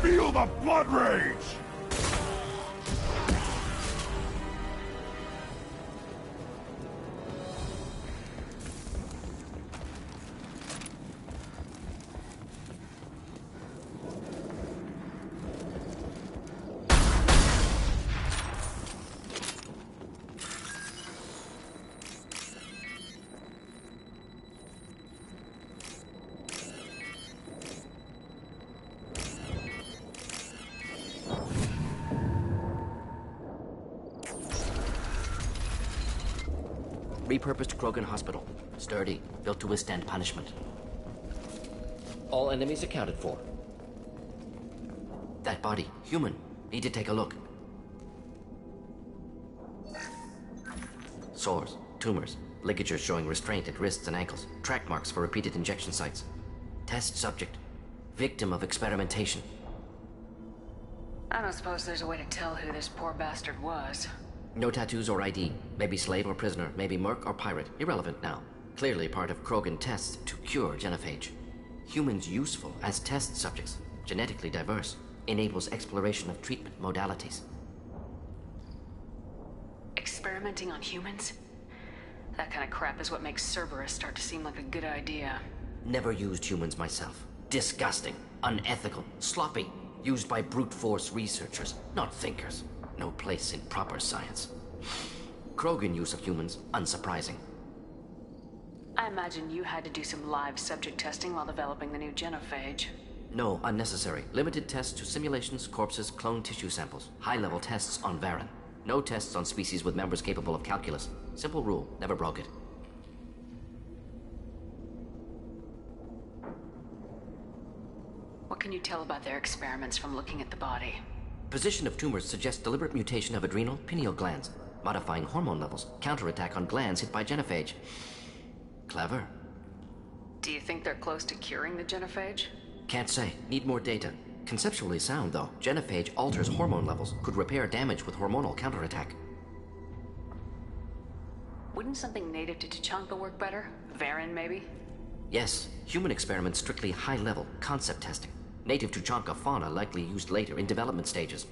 [SPEAKER 6] Feel the blood rage!
[SPEAKER 9] Repurposed Krogan Hospital. Sturdy, built to withstand punishment. All enemies accounted for. That body, human. Need to take a look. Sores, tumors, ligatures showing restraint at wrists and ankles, track marks for repeated injection sites. Test subject. Victim of experimentation.
[SPEAKER 17] I don't suppose there's a way to tell who this poor bastard was.
[SPEAKER 9] No tattoos or ID. Maybe slave or prisoner, maybe merc or pirate. Irrelevant now. Clearly part of Krogan tests to cure genophage. Humans useful as test subjects. Genetically diverse. Enables exploration of treatment modalities.
[SPEAKER 17] Experimenting on humans? That kind of crap is what makes Cerberus start to seem like a good idea.
[SPEAKER 9] Never used humans myself. Disgusting. Unethical. Sloppy. Used by brute force researchers, not thinkers. No place in proper science. Krogan use of humans, unsurprising.
[SPEAKER 17] I imagine you had to do some live subject testing while developing the new genophage.
[SPEAKER 9] No, unnecessary. Limited tests to simulations, corpses, cloned tissue samples. High-level tests on Varen. No tests on species with members capable of calculus. Simple rule, never broke it.
[SPEAKER 17] What can you tell about their experiments from looking at the body?
[SPEAKER 9] Position of tumors suggests deliberate mutation of adrenal, pineal glands, modifying hormone levels, counterattack on glands hit by genophage. Clever.
[SPEAKER 17] Do you think they're close to curing the genophage?
[SPEAKER 9] Can't say. Need more data. Conceptually sound, though. Genophage alters hormone levels, could repair damage with hormonal counterattack.
[SPEAKER 17] Wouldn't something native to Tuchanka work better? Varen, maybe?
[SPEAKER 9] Yes. Human experiments strictly high-level, concept testing. Native Tuchanka fauna likely used later in development stages.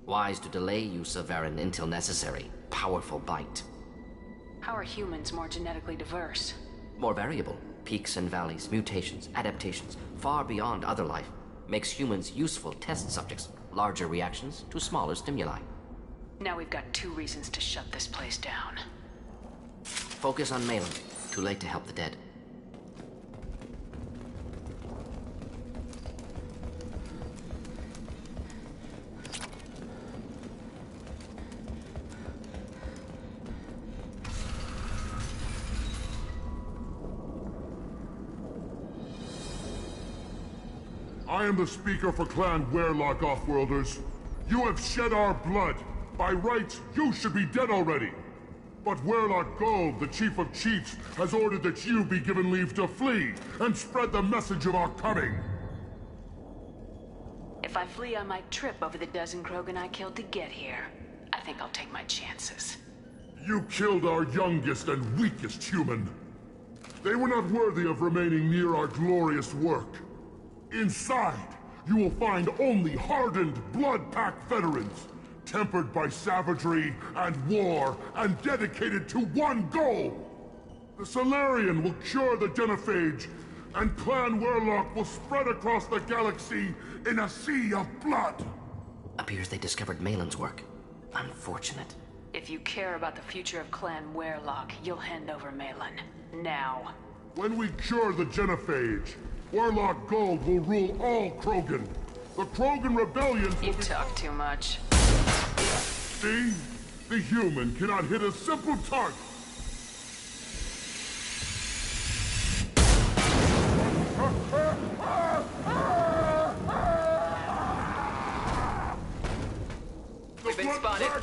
[SPEAKER 9] Wise to delay use of Varen until necessary. Powerful bite.
[SPEAKER 17] How are humans more genetically diverse?
[SPEAKER 9] More variable. Peaks and valleys, mutations, adaptations, far beyond other life. Makes humans useful test subjects. Larger reactions to smaller stimuli.
[SPEAKER 17] Now we've got 2 reasons to shut this place down.
[SPEAKER 9] Focus on Malin. Too late to help the dead.
[SPEAKER 18] I am the speaker for Clan Werlock, Offworlders. You have shed our blood. By rights, you should be dead already. But Werlock Gold, the Chief of Chiefs, has ordered that you be given leave to flee and spread the message of our coming.
[SPEAKER 17] If I flee, I might trip over the dozen Krogan I killed to get here. I think I'll take my chances.
[SPEAKER 18] You killed our youngest and weakest human. They were not worthy of remaining near our glorious work. Inside, you will find only hardened blood-pack veterans, tempered by savagery and war, and dedicated to one goal. The Solarian will cure the genophage, and Clan Werlock will spread across the galaxy in a sea of blood.
[SPEAKER 9] Appears they discovered Malin's work. Unfortunate.
[SPEAKER 17] If you care about the future of Clan Werlock, you'll hand over Malin. Now.
[SPEAKER 18] When we cure the genophage, Werlock Gold will rule all Krogan. The Krogan rebellions will
[SPEAKER 17] You talk too much.
[SPEAKER 18] See? The human cannot hit a simple target.
[SPEAKER 17] We've been spotted.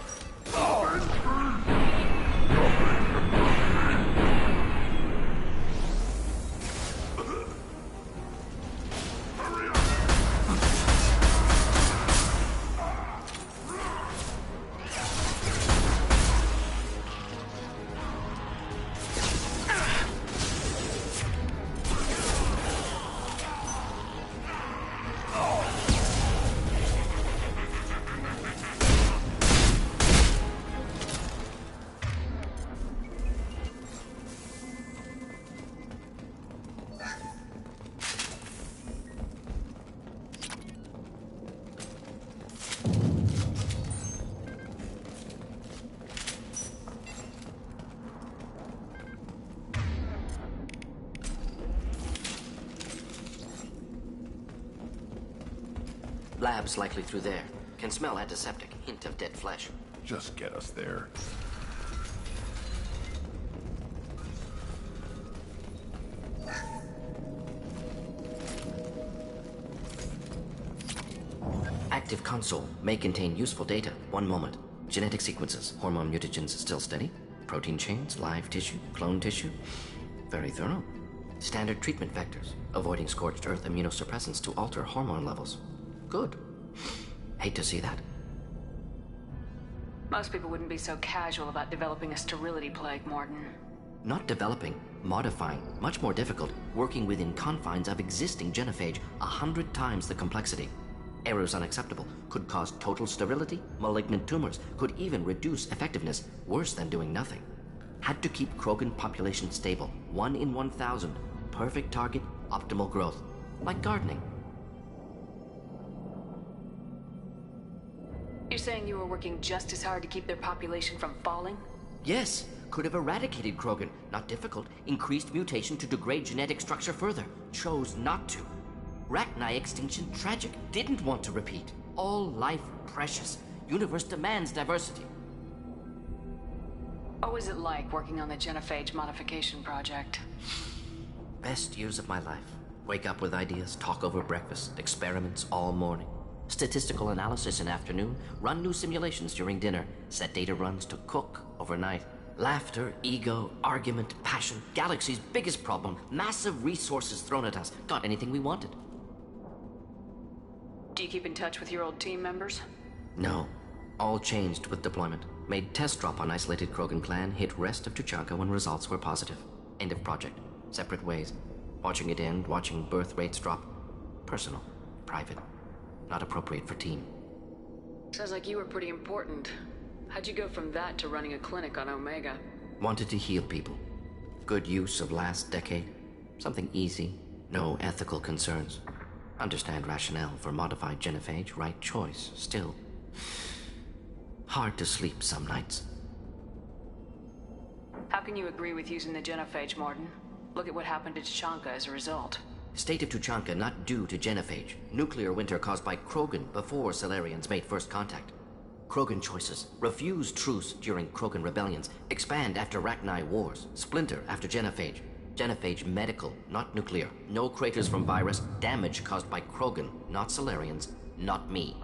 [SPEAKER 9] Labs likely through there. Can smell antiseptic. Hint of dead flesh.
[SPEAKER 10] Just get us there.
[SPEAKER 9] Active console may contain useful data. One moment. Genetic sequences. Hormone mutagens still steady. Protein chains, live tissue, clone tissue. Very thorough. Standard treatment vectors. Avoiding scorched earth immunosuppressants to alter hormone levels. Good. Hate to see that.
[SPEAKER 17] Most people wouldn't be so casual about developing a sterility plague, Mordin.
[SPEAKER 9] Not developing, modifying, much more difficult, working within confines of existing genophage, 100 times the complexity. Errors unacceptable, could cause total sterility, malignant tumors, could even reduce effectiveness, worse than doing nothing. Had to keep Krogan population stable, 1 in 1,000, perfect target, optimal growth. Like gardening.
[SPEAKER 17] You're saying you were working just as hard to keep their population from falling?
[SPEAKER 9] Yes, could have eradicated Krogan. Not difficult. Increased mutation to degrade genetic structure further. Chose not to. Rachni extinction tragic. Didn't want to repeat. All life precious. Universe demands diversity.
[SPEAKER 17] What was it like working on the genophage modification project?
[SPEAKER 9] Best years of my life. Wake up with ideas, talk over breakfast, experiments all morning. Statistical analysis in afternoon, run new simulations during dinner, set data runs to cook overnight. Laughter, ego, argument, passion, Galaxy's biggest problem, massive resources thrown at us. Got anything we wanted.
[SPEAKER 17] Do you keep in touch with your old team members?
[SPEAKER 9] No. All changed with deployment. Made test drop on isolated Krogan clan, hit rest of Tuchanka when results were positive. End of project. Separate ways. Watching it end, watching birth rates drop. Personal. Private. Not appropriate for team.
[SPEAKER 17] Sounds like you were pretty important. How'd you go from that to running a clinic on Omega?
[SPEAKER 9] Wanted to heal people. Good use of last decade. Something easy. No ethical concerns. Understand rationale for modified genophage, right choice. Still, hard to sleep some nights.
[SPEAKER 17] How can you agree with using the genophage, Martin? Look at what happened to Tuchanka as a result.
[SPEAKER 9] State of Tuchanka not due to genophage. Nuclear winter caused by Krogan before Salarians made first contact. Krogan choices. Refuse truce during Krogan rebellions. Expand after Rachni wars. Splinter after genophage. Genophage medical, not nuclear. No craters from virus. Damage caused by Krogan, not Salarians, not me.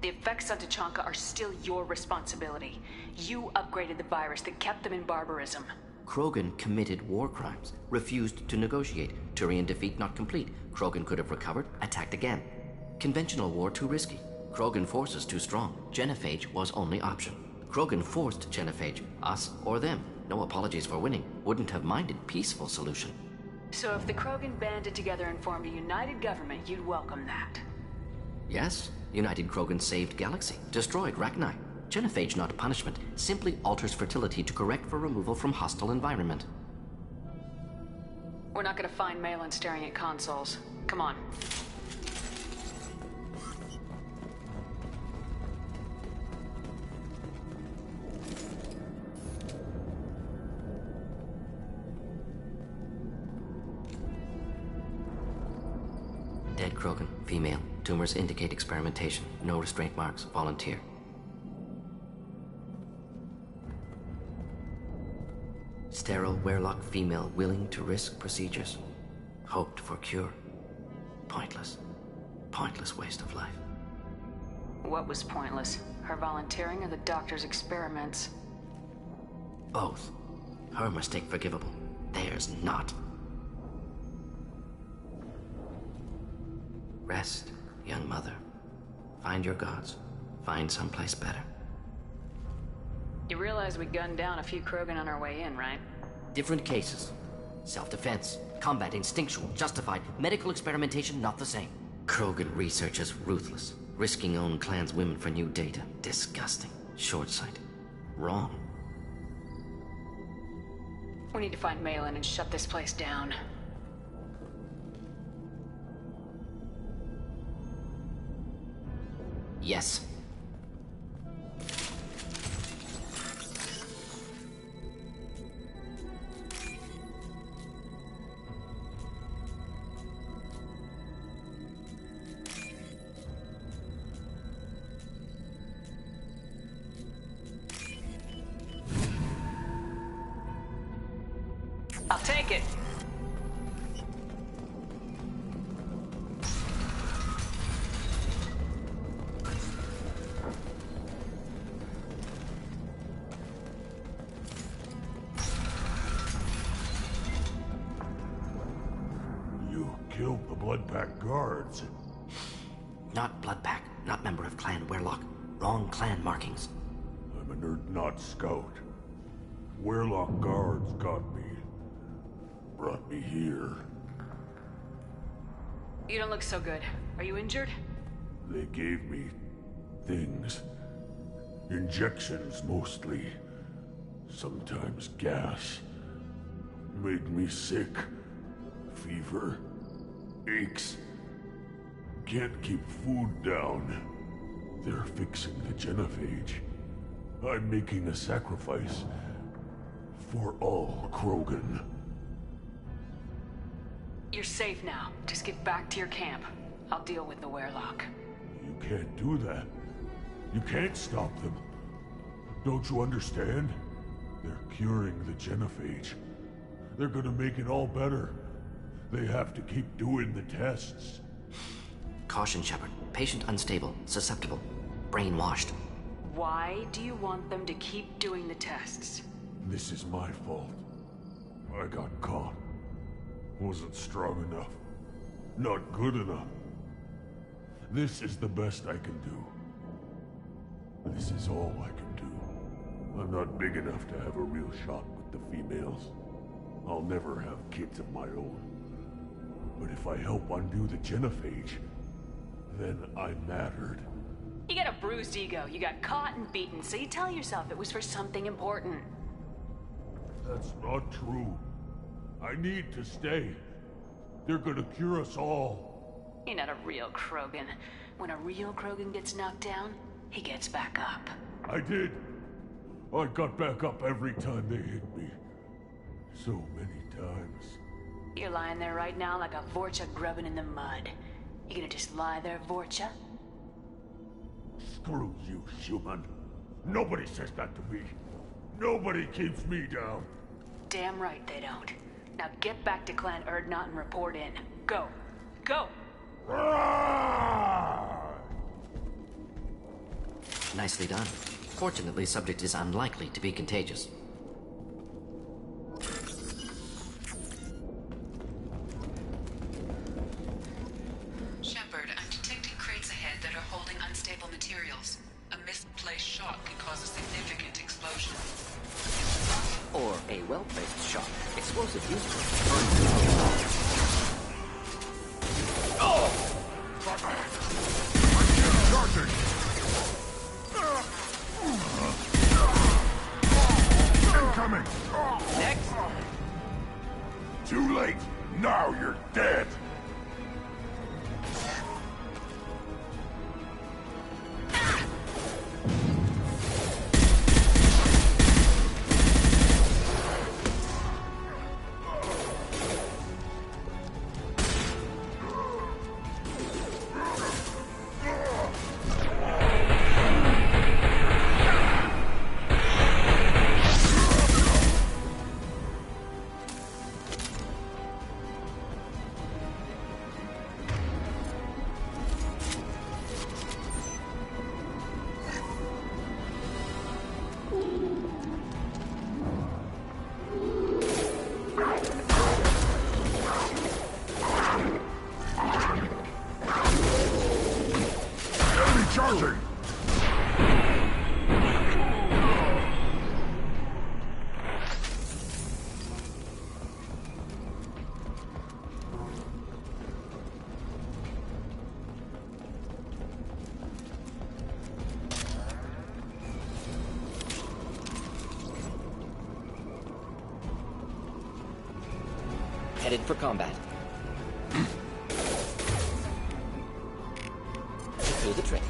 [SPEAKER 17] The effects on Tuchanka are still your responsibility. You upgraded the virus that kept them in barbarism.
[SPEAKER 9] Krogan committed war crimes. Refused to negotiate. Turian defeat not complete. Krogan could have recovered, attacked again. Conventional war too risky. Krogan forces too strong. Genophage was only option. Krogan forced genophage, us or them. No apologies for winning. Wouldn't have minded peaceful solution.
[SPEAKER 17] So if the Krogan banded together and formed a united government, you'd welcome that?
[SPEAKER 9] Yes. United Krogan saved Galaxy. Destroyed Rachni. Genophage not punishment. Simply alters fertility to correct for removal from hostile environment.
[SPEAKER 17] We're not gonna find Malin staring at consoles. Come on.
[SPEAKER 9] Dead Krogan, female. Tumors indicate experimentation. No restraint marks. Volunteer. Sterile Werelock female willing to risk procedures. Hoped for cure. Pointless. Pointless waste of life.
[SPEAKER 17] What was pointless? Her volunteering or the doctor's experiments?
[SPEAKER 9] Both. Her mistake forgivable. Theirs not. Rest, young mother. Find your gods. Find someplace better.
[SPEAKER 17] You realize we gunned down a few Krogan on our way in, right?
[SPEAKER 9] Different cases. Self-defense, combat instinctual, justified. Medical experimentation not the same. Krogan research is ruthless. Risking own clan's women for new data. Disgusting. Short-sighted. Wrong.
[SPEAKER 17] We need to find Malin and shut this place down.
[SPEAKER 9] Yes.
[SPEAKER 17] I'll take it.
[SPEAKER 22] You killed the Bloodpack guards.
[SPEAKER 9] Not Bloodpack. Not member of Clan Werelock. Wrong clan markings.
[SPEAKER 22] I'm a nerd, not scout. Werelock guards got me. Brought me here.
[SPEAKER 17] You don't look so good. Are you injured?
[SPEAKER 22] They gave me things. Injections, mostly. Sometimes gas. Made me sick. Fever. Aches. Can't keep food down. They're fixing the genophage. I'm making a sacrifice. For all Krogan.
[SPEAKER 17] You're safe now. Just get back to your camp. I'll deal with the Werelock.
[SPEAKER 22] You can't do that. You can't stop them. Don't you understand? They're curing the genophage. They're gonna make it all better. They have to keep doing the tests.
[SPEAKER 9] Caution, Shepard. Patient unstable, susceptible, brainwashed.
[SPEAKER 17] Why do you want them to keep doing the tests?
[SPEAKER 22] This is my fault. I got caught. Wasn't strong enough. Not good enough. This is the best I can do. This is all I can do. I'm not big enough to have a real shot with the females. I'll never have kids of my own. But if I help undo the genophage, then I mattered.
[SPEAKER 17] You got a bruised ego, you got caught and beaten, so you tell yourself it was for something important.
[SPEAKER 22] That's not true. I need to stay. They're gonna cure us all.
[SPEAKER 17] You're not a real Krogan. When a real Krogan gets knocked down, he gets back up.
[SPEAKER 22] I did. I got back up every time they hit me. So many times.
[SPEAKER 17] You're lying there right now like a Vorcha grubbing in the mud. You gonna just lie there, Vorcha?
[SPEAKER 22] Screw you, human. Nobody says that to me. Nobody keeps me down.
[SPEAKER 17] Damn right they don't. Now get back to Clan Urdnot and report in. Go. Go!
[SPEAKER 9] Nicely done. Fortunately, subject is unlikely to be contagious.
[SPEAKER 20] Shepard, I'm detecting crates ahead that are holding unstable materials. A misplaced shot can cause a significant explosion.
[SPEAKER 9] Or a well-placed shot. Explosive useful.
[SPEAKER 21] Incoming!
[SPEAKER 15] Next!
[SPEAKER 21] Too late! Now you're dead! Charging!
[SPEAKER 9] Headed for combat. Do the trick.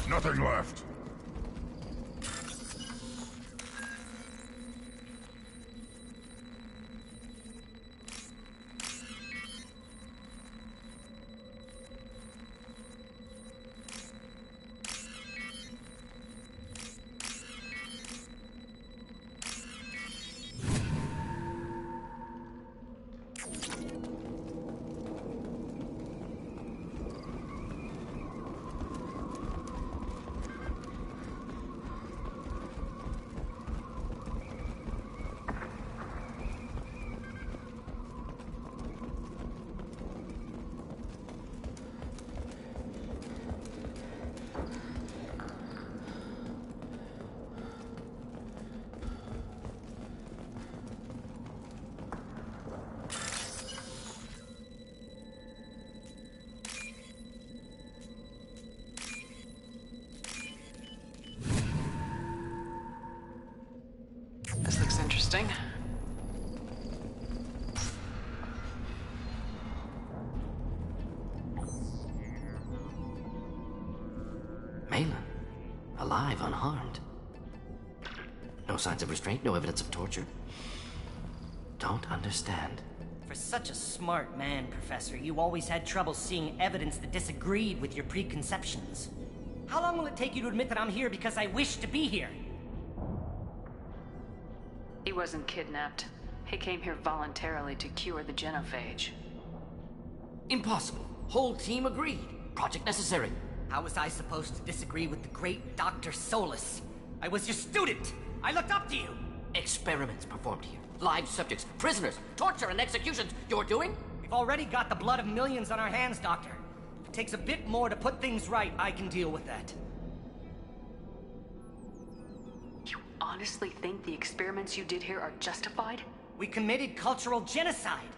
[SPEAKER 9] Nothing left.
[SPEAKER 17] interesting.
[SPEAKER 9] Malin, alive, unharmed. No signs of restraint, no evidence of torture. Don't understand.
[SPEAKER 8] For such a smart man, Professor, you always had trouble seeing evidence that disagreed with your preconceptions. How long will it take you to admit that I'm here because I wish to be here?
[SPEAKER 17] He wasn't kidnapped. He came here voluntarily to cure the genophage.
[SPEAKER 9] Impossible. Whole team agreed. Project necessary.
[SPEAKER 8] How was I supposed to disagree with the great Dr. Solus? I was your student! I looked up to you!
[SPEAKER 9] Experiments performed here. Live subjects, prisoners, torture and executions. You're doing?
[SPEAKER 8] We've already got the blood of millions on our hands, Doctor. If it takes a bit more to put things right, I can deal with that.
[SPEAKER 17] You honestly think the experiments you did here are justified?
[SPEAKER 8] We committed cultural genocide.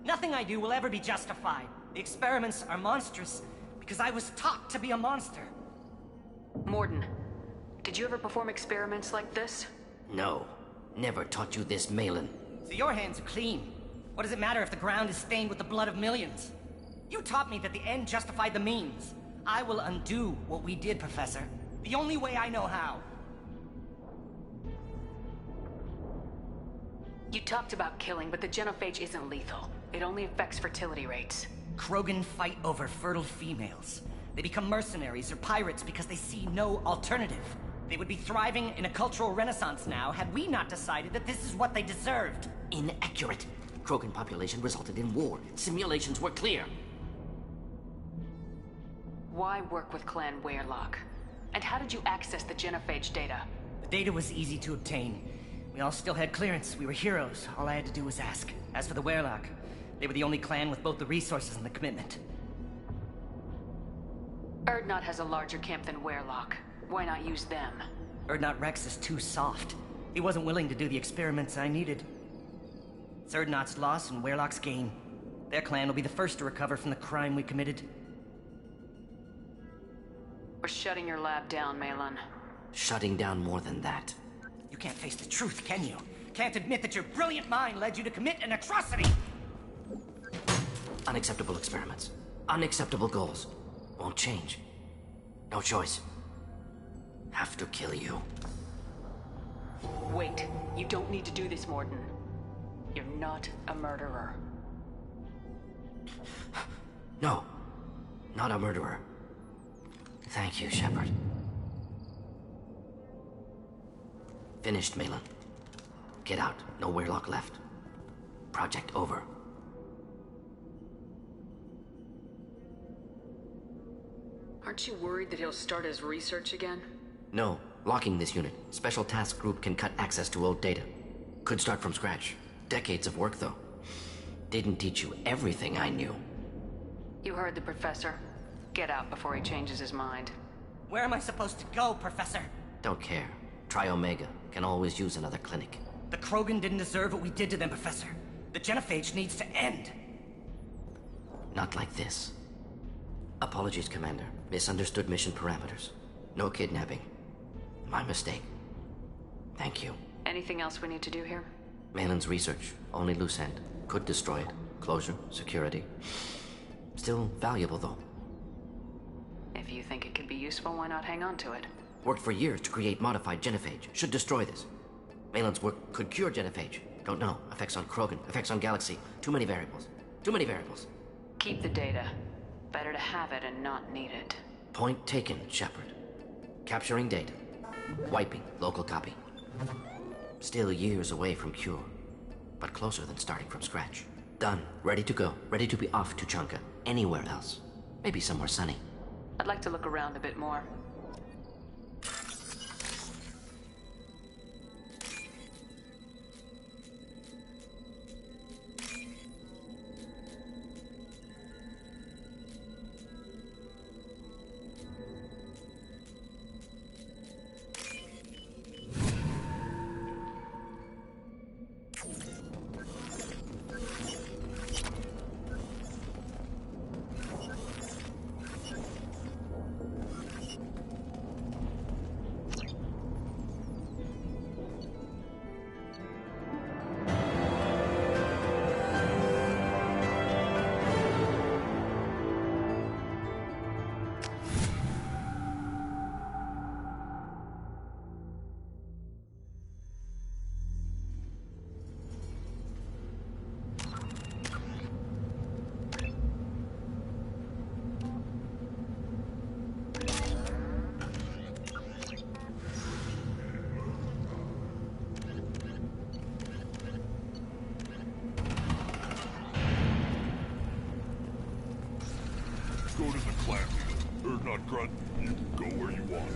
[SPEAKER 8] Nothing I do will ever be justified. The experiments are monstrous because I was taught to be a monster.
[SPEAKER 17] Mordin, did you ever perform experiments like this?
[SPEAKER 9] No. Never taught you this, Malin.
[SPEAKER 8] So your hands are clean. What does it matter if the ground is stained with the blood of millions? You taught me that the end justified the means. I will undo what we did, Professor. The only way I know how.
[SPEAKER 17] You talked about killing, but the genophage isn't lethal. It only affects fertility rates.
[SPEAKER 8] Krogan fight over fertile females. They become mercenaries or pirates because they see no alternative. They would be thriving in a cultural renaissance now had we not decided that this is what they deserved.
[SPEAKER 9] Inaccurate. Krogan population resulted in war. Simulations were clear.
[SPEAKER 17] Why work with Clan Weyrloc? And how did you access the genophage data?
[SPEAKER 8] The data was easy to obtain. We all still had clearance. We were heroes. All I had to do was ask. As for the Weyrloc, they were the only clan with both the resources and the commitment.
[SPEAKER 17] Urdnot has a larger camp than Weyrloc. Why not use them?
[SPEAKER 8] Urdnot Rex is too soft. He wasn't willing to do the experiments I needed. It's Urdnot's loss and Weyrloc's gain. Their clan will be the first to recover from the crime we committed.
[SPEAKER 17] We're shutting your lab down, Malin.
[SPEAKER 9] Shutting down more than that.
[SPEAKER 8] You can't face the truth, can you? Can't admit that your brilliant mind led you to commit an atrocity!
[SPEAKER 9] Unacceptable experiments. Unacceptable goals. Won't change. No choice. Have to kill you.
[SPEAKER 17] Wait. You don't need to do this, Mordin. You're not a murderer.
[SPEAKER 9] No. Not a murderer. Thank you, Shepard. Finished, Malin. Get out. No Weyrloc left. Project over.
[SPEAKER 17] Aren't you worried that he'll start his research again?
[SPEAKER 9] No. Locking this unit. Special task group can cut access to old data. Could start from scratch. Decades of work, though. Didn't teach you everything I knew.
[SPEAKER 17] You heard the professor. Get out before he changes his mind.
[SPEAKER 8] Where am I supposed to go, Professor?
[SPEAKER 9] Don't care. Try Omega. Can always use another clinic.
[SPEAKER 8] The Krogan didn't deserve what we did to them, Professor. The genophage needs to end.
[SPEAKER 9] Not like this. Apologies, Commander. Misunderstood mission parameters. No kidnapping. My mistake. Thank you.
[SPEAKER 17] Anything else we need to do here?
[SPEAKER 9] Malin's research. Only loose end. Could destroy it. Closure. Security. Still valuable, though.
[SPEAKER 17] If you think it could be useful, why not hang on to it?
[SPEAKER 9] Worked for years to create modified genophage. Should destroy this. Malin's work could cure genophage. Don't know. Effects on Krogan. Effects on Galaxy. Too many variables. Too many variables.
[SPEAKER 17] Keep the data. Better to have it and not need it.
[SPEAKER 9] Point taken, Shepard. Capturing data. Wiping local copy. Still years away from cure, but closer than starting from scratch. Done. Ready to go. Ready to be off to Tuchanka. Anywhere else. Maybe somewhere sunny.
[SPEAKER 17] I'd like to look around a bit more.
[SPEAKER 18] clan leader. Urdnot Grunt, you can go where you want.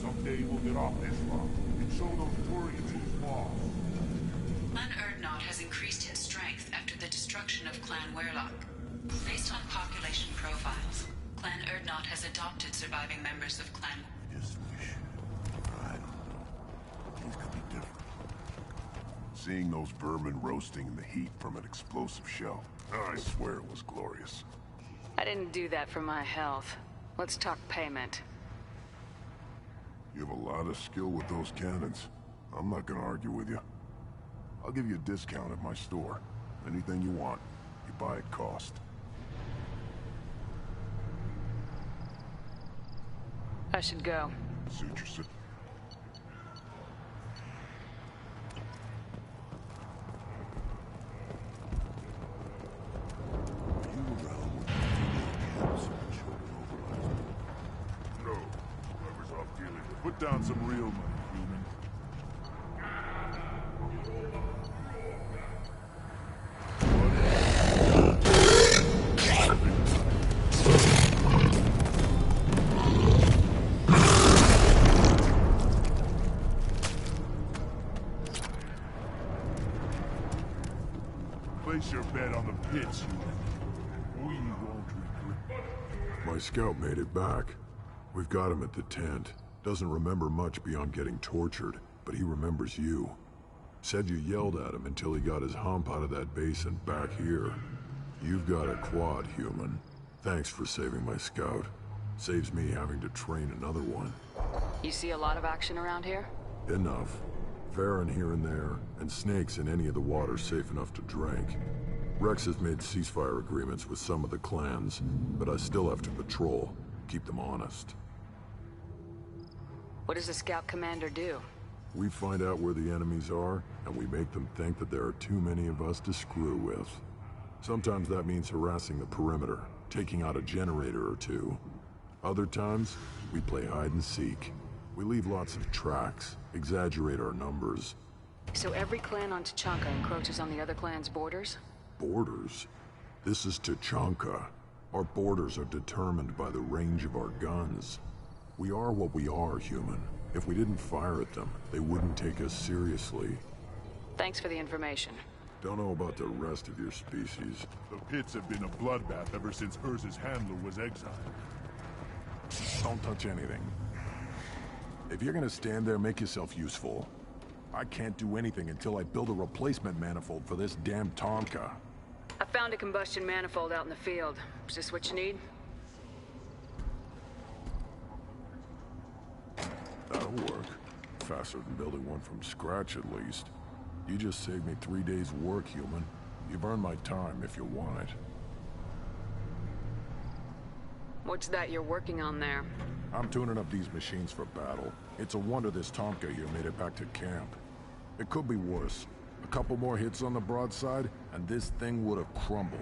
[SPEAKER 18] Someday we'll get off this rock and show those Turians who's lost.
[SPEAKER 20] Clan Urdnot has increased its strength after the destruction of Clan Werlock. Based on population profiles, Clan Urdnot has adopted surviving members of Clan...
[SPEAKER 22] Just wish. I don't know. Things could be different. Seeing those vermin roasting in the heat from an explosive shell, I swear it was glorious.
[SPEAKER 17] I didn't do that for my health. Let's talk payment.
[SPEAKER 22] You have a lot of skill with those cannons. I'm not gonna argue with you. I'll give you a discount at my store. Anything you want, you buy at cost.
[SPEAKER 17] I should go.
[SPEAKER 22] Suit yourself. No. Whoever's off dealing with. Put down some real money, human. Place your bet on the pits, human. We won't regret. My scout made it back. We've got him at the tent. Doesn't remember much beyond getting tortured, but he remembers you. Said you yelled at him until he got his hump out of that basin back here. You've got a quad, human. Thanks for saving my scout. Saves me having to train another one.
[SPEAKER 17] You see a lot of action around here?
[SPEAKER 22] Enough. Farron here and there, and snakes in any of the water safe enough to drink. Rex has made ceasefire agreements with some of the clans, but I still have to patrol, keep them honest.
[SPEAKER 17] What does a scout commander do?
[SPEAKER 22] We find out where the enemies are, and we make them think that there are too many of us to screw with. Sometimes that means harassing the perimeter, taking out a generator or two. Other times, we play hide and seek. We leave lots of tracks, exaggerate our numbers.
[SPEAKER 17] So every clan on Tuchanka encroaches on the other clan's borders?
[SPEAKER 22] Borders? This is Tuchanka. Our borders are determined by the range of our guns. We are what we are, human. If we didn't fire at them, they wouldn't take us seriously.
[SPEAKER 17] Thanks for the information.
[SPEAKER 22] Don't know about the rest of your species.
[SPEAKER 18] The pits have been a bloodbath ever since Urz's handler was exiled.
[SPEAKER 22] Don't touch anything. If you're gonna stand there, make yourself useful. I can't do anything until I build a replacement manifold for this damn Tonka.
[SPEAKER 17] I found a combustion manifold out in the field. Is this what you need?
[SPEAKER 22] That'll work. Faster than building one from scratch, at least. You just saved me 3 days' work, human. You've earned my time if you want it.
[SPEAKER 17] What's that you're working on there?
[SPEAKER 22] I'm tuning up these machines for battle. It's a wonder this Tonka here made it back to camp. It could be worse. A couple more hits on the broadside, and this thing would have crumbled.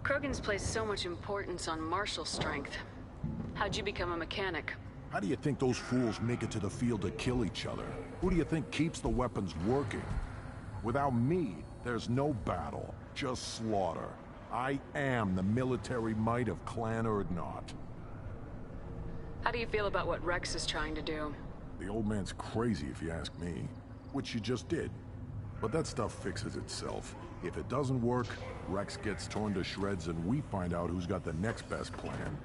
[SPEAKER 17] Krogan's placed so much importance on martial strength. How'd you become a mechanic?
[SPEAKER 22] How do you think those fools make it to the field to kill each other? Who do you think keeps the weapons working? Without me, there's no battle, just slaughter. I am the military might of Clan Urdnot.
[SPEAKER 17] How do you feel about what Rex is trying to do?
[SPEAKER 22] The old man's crazy if you ask me. Which you just did. But that stuff fixes itself. If it doesn't work, Rex gets torn to shreds and we find out who's got the next best plan.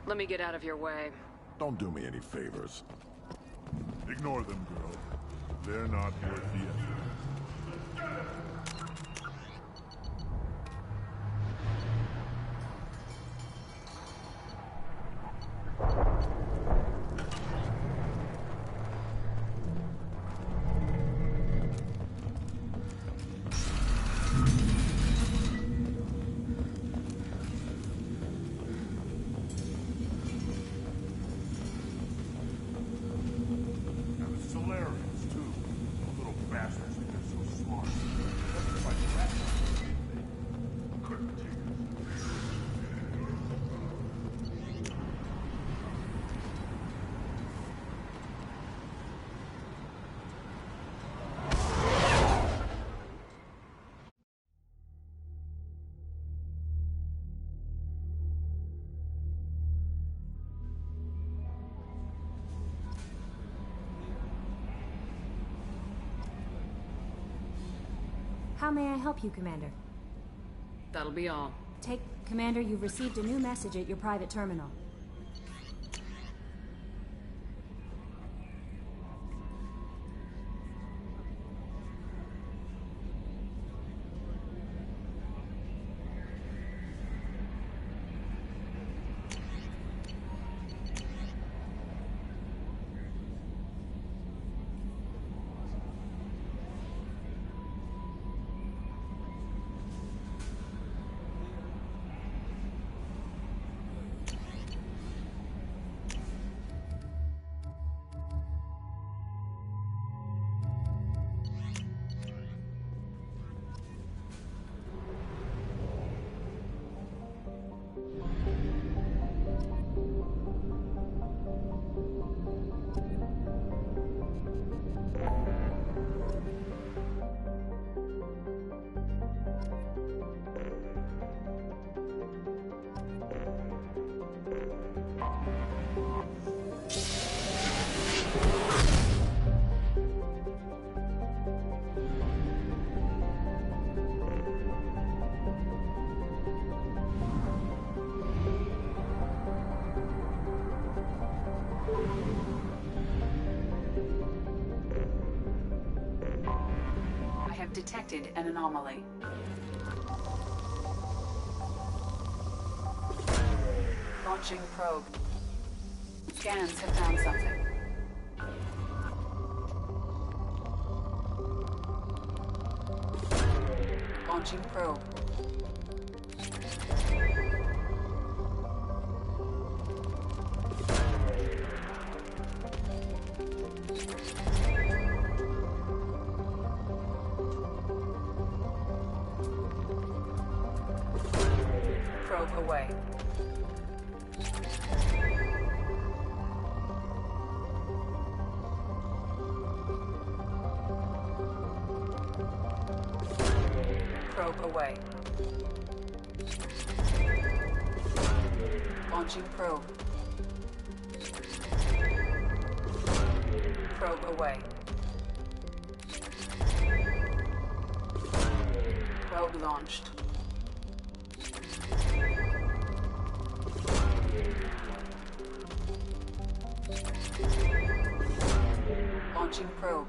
[SPEAKER 17] Let me get out of your way.
[SPEAKER 22] Don't do me any favors.
[SPEAKER 18] Ignore them, girl. They're not worth the effort. Solarians, too. Those little bastards think they're so smart.
[SPEAKER 13] How may I help you, Commander?
[SPEAKER 3] That'll be all.
[SPEAKER 13] Commander, you've received a new message at your private terminal.
[SPEAKER 20] Detected an anomaly. Launching probe. Scans have found something. Launching probe. Away. Probe away. Launching probe. Probe away. Probe launched. Launching probe.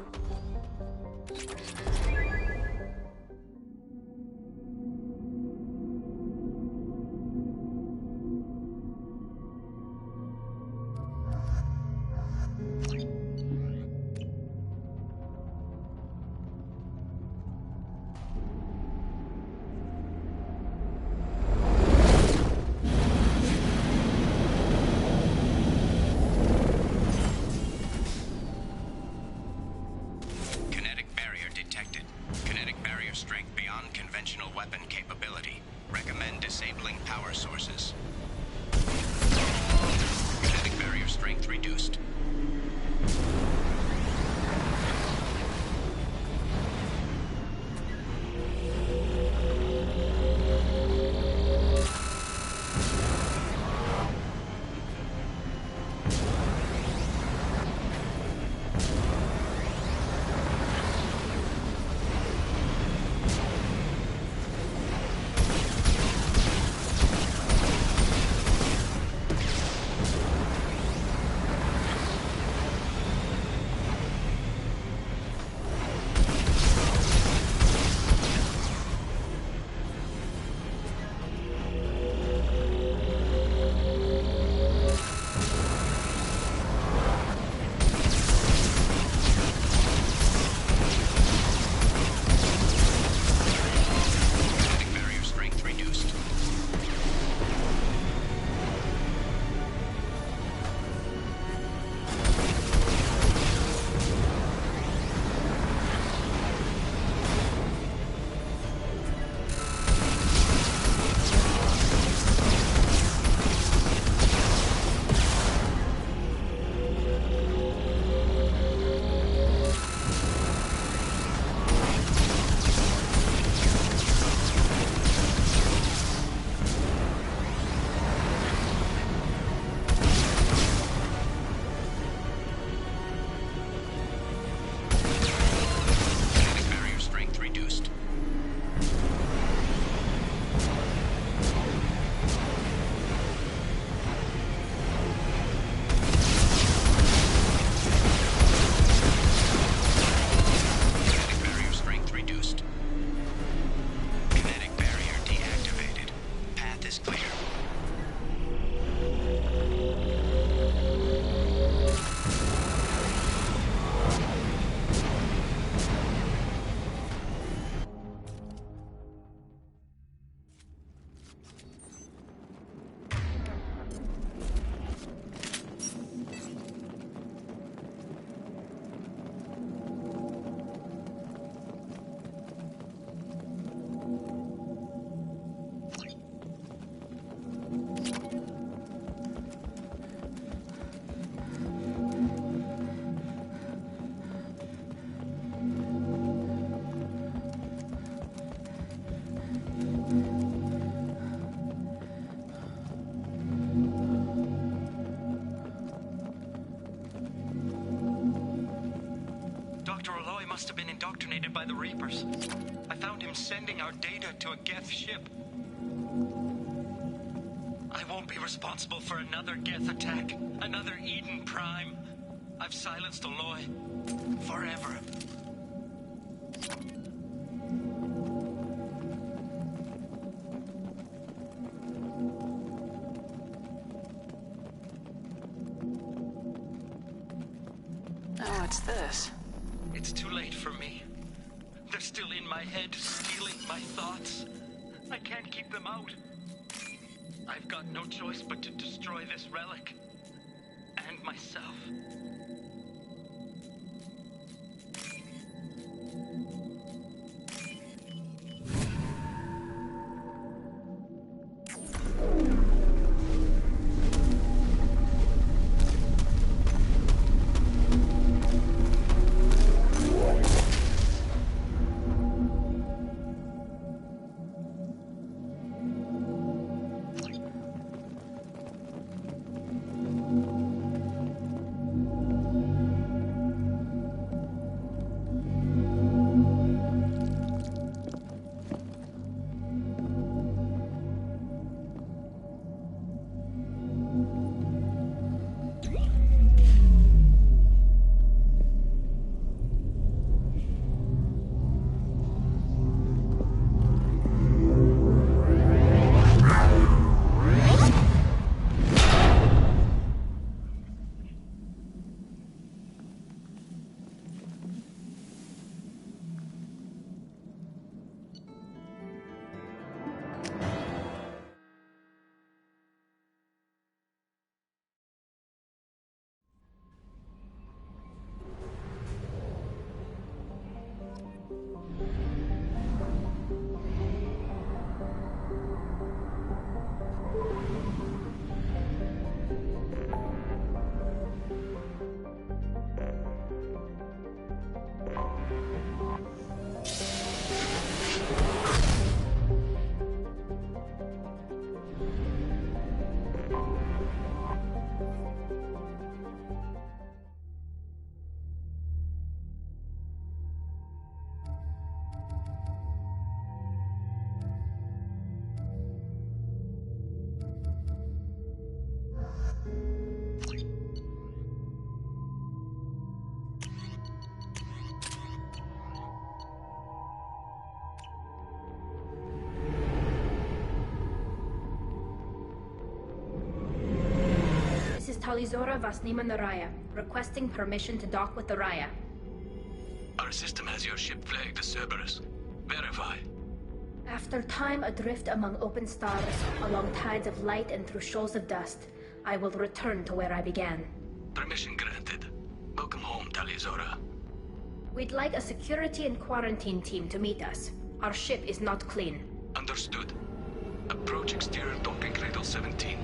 [SPEAKER 2] Kinetic barrier detected. must have been indoctrinated by the Reapers. I found him sending our data to a Geth ship. I won't be responsible for another Geth attack, another Eden Prime. I've silenced Aloy. Forever.
[SPEAKER 17] Oh, what's this?
[SPEAKER 2] It's too late for me. They're still in my head, stealing my thoughts. I can't keep them out. I've got no choice but to destroy this relic. And myself.
[SPEAKER 11] Talizora Vasnima Naraya, requesting permission to dock with the Raya.
[SPEAKER 2] Our system has your ship flagged as Cerberus. Verify.
[SPEAKER 11] After time adrift among open stars, along tides of light and through shoals of dust, I will return to where I began.
[SPEAKER 2] Permission granted. Welcome home, Talizora.
[SPEAKER 11] We'd like a security and quarantine team to meet us. Our ship is not clean.
[SPEAKER 2] Understood. Approach exterior docking cradle 17.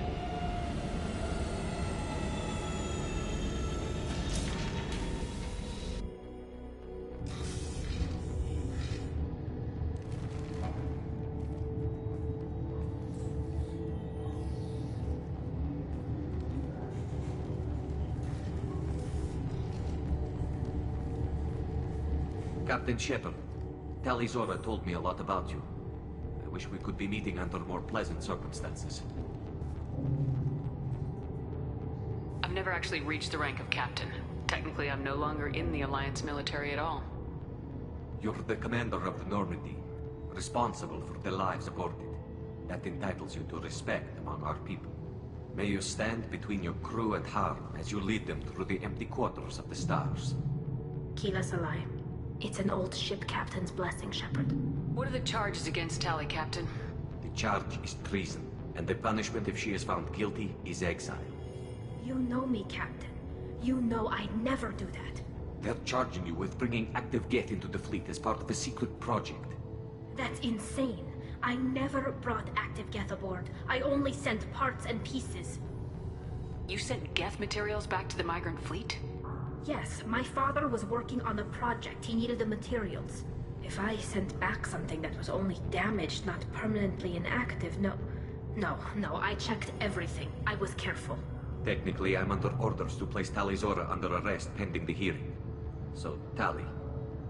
[SPEAKER 23] Captain Shepard, Talizora told me a lot about you. I wish we could be meeting under more pleasant circumstances.
[SPEAKER 17] I've never actually reached the rank of captain. Technically, I'm no longer in the Alliance military at all.
[SPEAKER 23] You're the commander of the Normandy, responsible for the lives aboard it. That entitles you to respect among our people. May you stand between your crew and harm as you lead them through the empty quarters of the stars.
[SPEAKER 11] Keela Salai. It's an old ship captain's blessing, Shepard.
[SPEAKER 17] What are the charges against Tali, Captain?
[SPEAKER 23] The charge is treason, and the punishment if she is found guilty is exile.
[SPEAKER 11] You know me, Captain. You know I'd never do that.
[SPEAKER 23] They're charging you with bringing active Geth into the fleet as part of a secret project.
[SPEAKER 11] That's insane. I never brought active Geth aboard. I only sent parts and pieces.
[SPEAKER 17] You sent Geth materials back to the migrant fleet?
[SPEAKER 11] Yes, my father was working on a project. He needed the materials. If I sent back something that was only damaged, not permanently inactive, no, I checked everything. I was careful.
[SPEAKER 23] Technically, I'm under orders to place Talizora under arrest pending the hearing. So, Tali,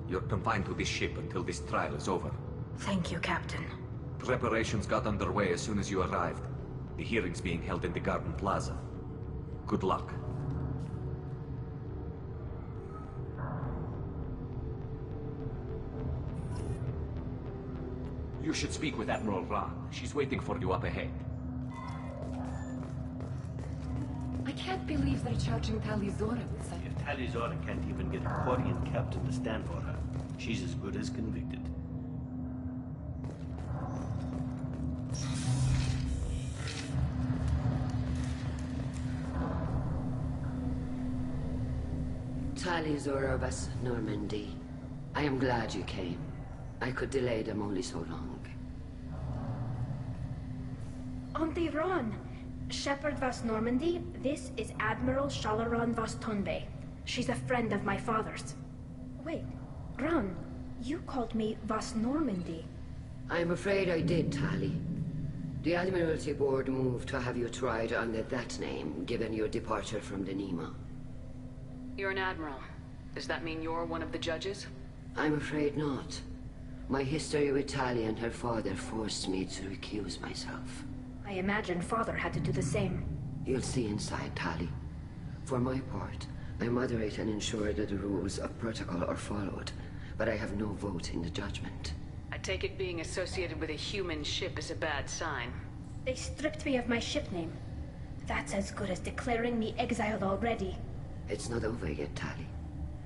[SPEAKER 23] You're confined to this ship until this trial is over.
[SPEAKER 11] Thank you, Captain.
[SPEAKER 23] Preparations got underway as soon as you arrived. The hearing's being held in the Garden Plaza. Good luck. You should speak with Admiral Ra. She's waiting for you up ahead.
[SPEAKER 14] I can't believe they're charging Tali'Zorah with such...
[SPEAKER 7] If Tali'Zorah can't even get a Quarian captain to stand for her, she's as good as convicted.
[SPEAKER 12] Tali'Zorah vas Normandy. I am glad you came. I could delay them only so long.
[SPEAKER 11] Auntie Ron! Shepard vas Normandy, this is Admiral Shalaran vas Tonbe. She's a friend of my father's. Wait, Ron, you called me vas Normandy.
[SPEAKER 12] I'm afraid I did, Tali. The Admiralty Board moved to have you tried under that name, given your departure from the Nima.
[SPEAKER 17] You're an admiral. Does that mean you're one of the judges?
[SPEAKER 12] I'm afraid not. My history with Tali and her father forced me to recuse myself.
[SPEAKER 11] I imagine father had to do the same.
[SPEAKER 12] You'll see inside, Tali. For my part, I moderate and ensure that the rules of protocol are followed, but I have no vote in the judgment.
[SPEAKER 17] I take it being associated with a human ship is a bad sign.
[SPEAKER 11] They stripped me of my ship name. That's as good as declaring me exiled already.
[SPEAKER 12] It's not over yet, Tali.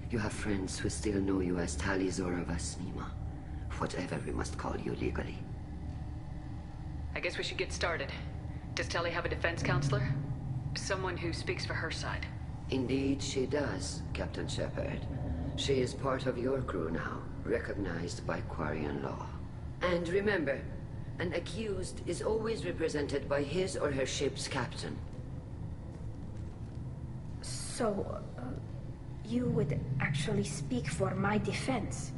[SPEAKER 12] You have friends who still know you as Tali'Zorah vas Nima. Whatever we must call you legally.
[SPEAKER 17] I guess we should get started. Does Tali have a defense counselor? Someone who speaks for her side.
[SPEAKER 12] Indeed she does, Captain Shepard. She is part of your crew now, recognized by Quarian law. And remember, an accused is always represented by his or her ship's captain.
[SPEAKER 11] So, you would actually speak for my defense?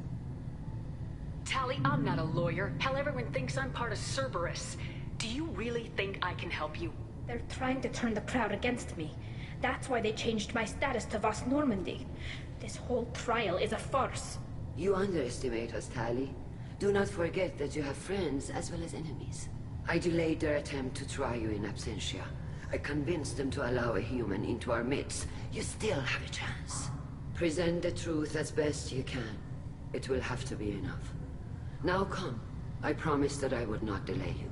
[SPEAKER 17] Tali, I'm not a lawyer. Hell, everyone thinks I'm part of Cerberus. Do you really think I can help you?
[SPEAKER 11] They're trying to turn the crowd against me. That's why they changed my status to Vas Normandy. This whole trial is a farce.
[SPEAKER 12] You underestimate us, Tali. Do not forget that you have friends as well as enemies. I delayed their attempt to try you in absentia. I convinced them to allow a human into our midst. You still have a chance. Present the truth as best you can. It will have to be enough. Now come. I promised that I would not delay you.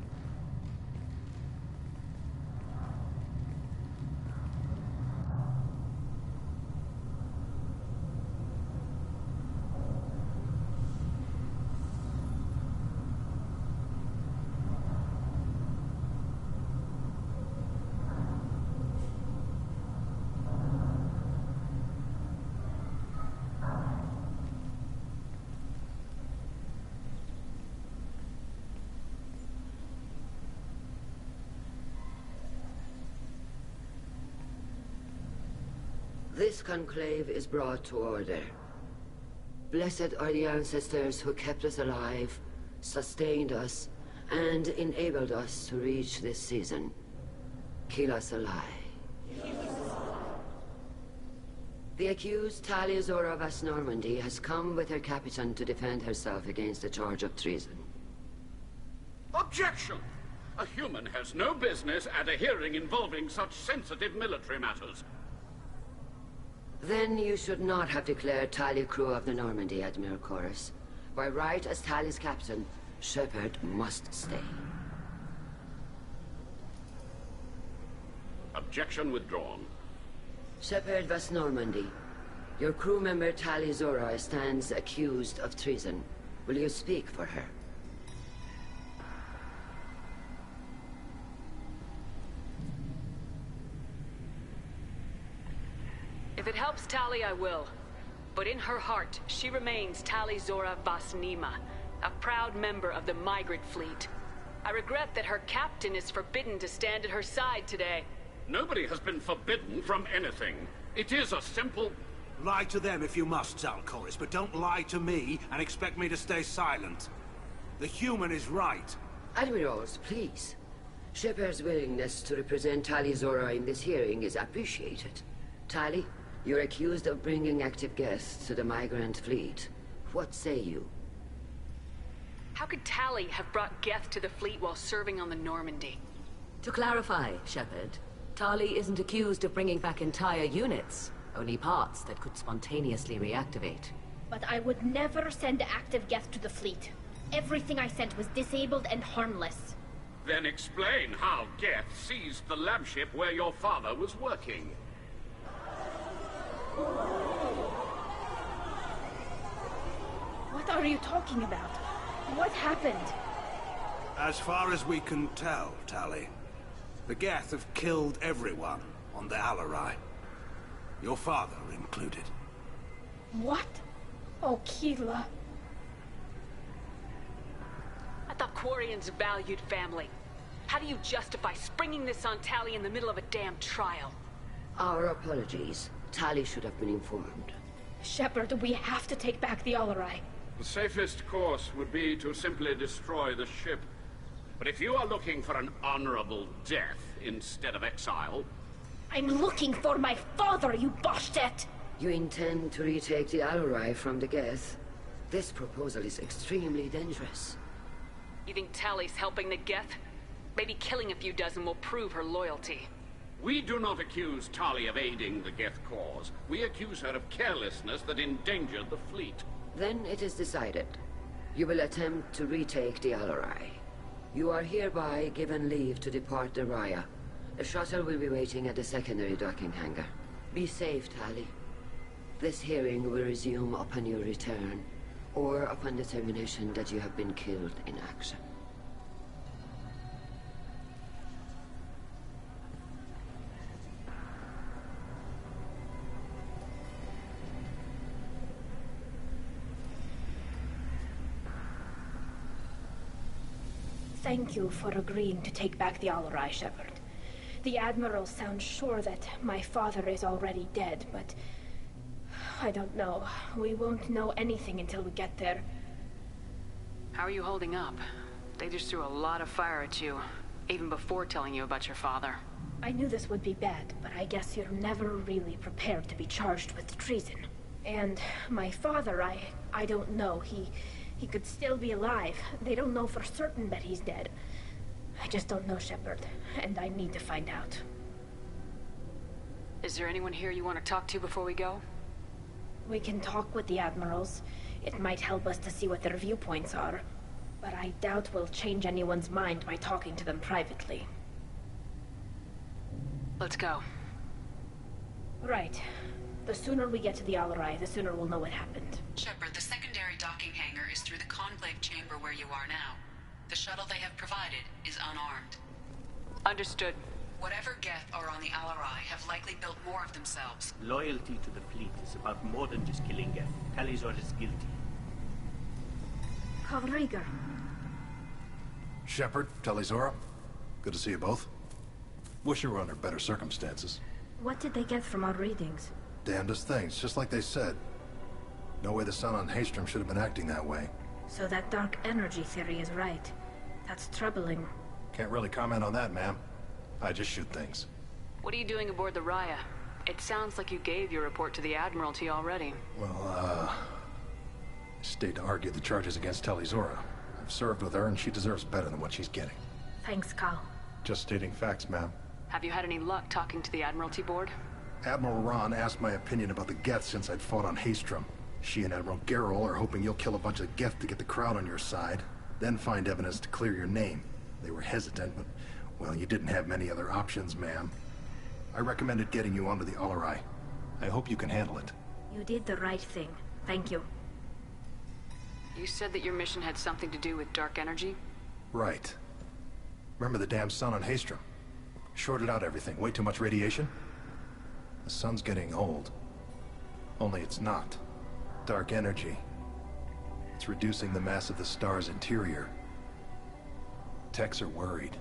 [SPEAKER 12] This conclave is brought to order. Blessed are the ancestors who kept us alive, sustained us, and enabled us to reach this season. Keep us alive. The accused Tali'Zorah vas Normandy has come with her captain to defend herself against a charge of treason.
[SPEAKER 16] Objection! A human has no business at a hearing involving such sensitive military matters.
[SPEAKER 12] Then you should not have declared Tali crew of the Normandy, Admiral Chorus. By right as Tali's captain, Shepard must stay.
[SPEAKER 16] Objection withdrawn.
[SPEAKER 12] Shepard vas Normandy. Your crew member Tali'Zorah stands accused of treason. Will you speak for her?
[SPEAKER 17] If it helps Tali, I will. But in her heart, she remains Tali'Zorah vas Nima, a proud member of the Migrant Fleet. I regret that her captain is forbidden to stand at her side today.
[SPEAKER 16] Nobody has been forbidden from anything. It is a simple...
[SPEAKER 24] Lie to them if you must, Zalcoris, but don't lie to me and expect me to stay silent. The human is right.
[SPEAKER 12] Admirals, please. Shepard's willingness to represent Tali'Zorah in this hearing is appreciated. Tali, you're accused of bringing active guests to the Migrant Fleet. What say you?
[SPEAKER 17] How could Tali have brought Geth to the fleet while serving on the Normandy?
[SPEAKER 12] To clarify, Shepard, Tali isn't accused of bringing back entire units, only parts that could spontaneously reactivate.
[SPEAKER 11] But I would never send active Geth to the fleet. Everything I sent was disabled and harmless.
[SPEAKER 16] Then explain how Geth seized the lab ship where your father was working.
[SPEAKER 11] What are you talking about? What happened?
[SPEAKER 24] As far as we can tell, Tali, the Geth have killed everyone on the Alarai. Your father included.
[SPEAKER 11] What? Oh, Keela.
[SPEAKER 17] I thought Quarians valued family. How do you justify springing this on Tali in the middle of a damn trial?
[SPEAKER 12] Our apologies. Tali should have been informed.
[SPEAKER 11] Shepard, we have to take back the Alarai.
[SPEAKER 16] The safest course would be to simply destroy the ship. But if you are looking for an honorable death instead of exile...
[SPEAKER 11] I'm looking for my father, you Bastet!
[SPEAKER 12] You intend to retake the Alarai from the Geth? This proposal is extremely dangerous.
[SPEAKER 17] You think Tali's helping the Geth? Maybe killing a few dozen will prove her loyalty.
[SPEAKER 16] We do not accuse Tali of aiding the Geth cause. We accuse her of carelessness that endangered the fleet.
[SPEAKER 12] Then it is decided. You will attempt to retake the Alarai. You are hereby given leave to depart the Raya. The shuttle will be waiting at the secondary docking hangar. Be safe, Tali. This hearing will resume upon your return, or upon determination that you have been killed in action.
[SPEAKER 11] Thank you for agreeing to take back the Alarai, Shepard. The Admiral sounds sure that my father is already dead, but... I don't know. We won't know anything until we get there.
[SPEAKER 17] How are you holding up? They just threw a lot of fire at you, even before telling you about your father.
[SPEAKER 11] I knew this would be bad, but I guess you're never really prepared to be charged with treason. And my father, I don't know. He could still be alive. They don't know for certain that he's dead. I just don't know, Shepard, and I need to find out.
[SPEAKER 17] Is there anyone here you want to talk to before we go?
[SPEAKER 11] We can talk with the Admirals. It might help us to see what their viewpoints are. But I doubt we'll change anyone's mind by talking to them privately.
[SPEAKER 17] Let's go.
[SPEAKER 11] Right. The sooner we get to the Alarai, the sooner we'll know what happened.
[SPEAKER 20] Shepard, the secondary docking hangar is through the Conclave chamber where you are now. The shuttle they have provided is unarmed.
[SPEAKER 17] Understood.
[SPEAKER 20] Whatever Geth are on the Alarai have likely built more of themselves.
[SPEAKER 7] Loyalty to the fleet is about more than just killing Geth. Talizor is guilty.
[SPEAKER 11] Kavriga.
[SPEAKER 1] Shepard, Talizora. Good to see you both. Wish you were under better circumstances.
[SPEAKER 11] What did they get from our readings?
[SPEAKER 1] Damnedest things, just like they said. No way the sun on Haystrom should have been acting that way.
[SPEAKER 11] So that dark energy theory is right. That's troubling.
[SPEAKER 1] Can't really comment on that, ma'am. I just shoot things.
[SPEAKER 17] What are you doing aboard the Raya? It sounds like you gave your report to the Admiralty already.
[SPEAKER 1] Well, stayed to argue the charges against Talizora. I've served with her and she deserves better than what she's getting.
[SPEAKER 11] Thanks, Cal.
[SPEAKER 1] Just stating facts, ma'am.
[SPEAKER 17] Have you had any luck talking to the Admiralty board?
[SPEAKER 1] Admiral Ron asked my opinion about the Geth since I'd fought on Haystrom. She and Admiral Garrel are hoping you'll kill a bunch of Geth to get the crowd on your side, then find evidence to clear your name. They were hesitant, but, well, you didn't have many other options, ma'am. I recommended getting you onto the Alarai. I hope you can handle it.
[SPEAKER 11] You did the right thing. Thank you.
[SPEAKER 17] You said that your mission had something to do with dark energy?
[SPEAKER 1] Right. Remember the damn sun on Haystrom? Shorted out everything. Way too much radiation? The sun's getting old. Only it's not. Dark energy. It's reducing the mass of the star's interior. Techs are worried.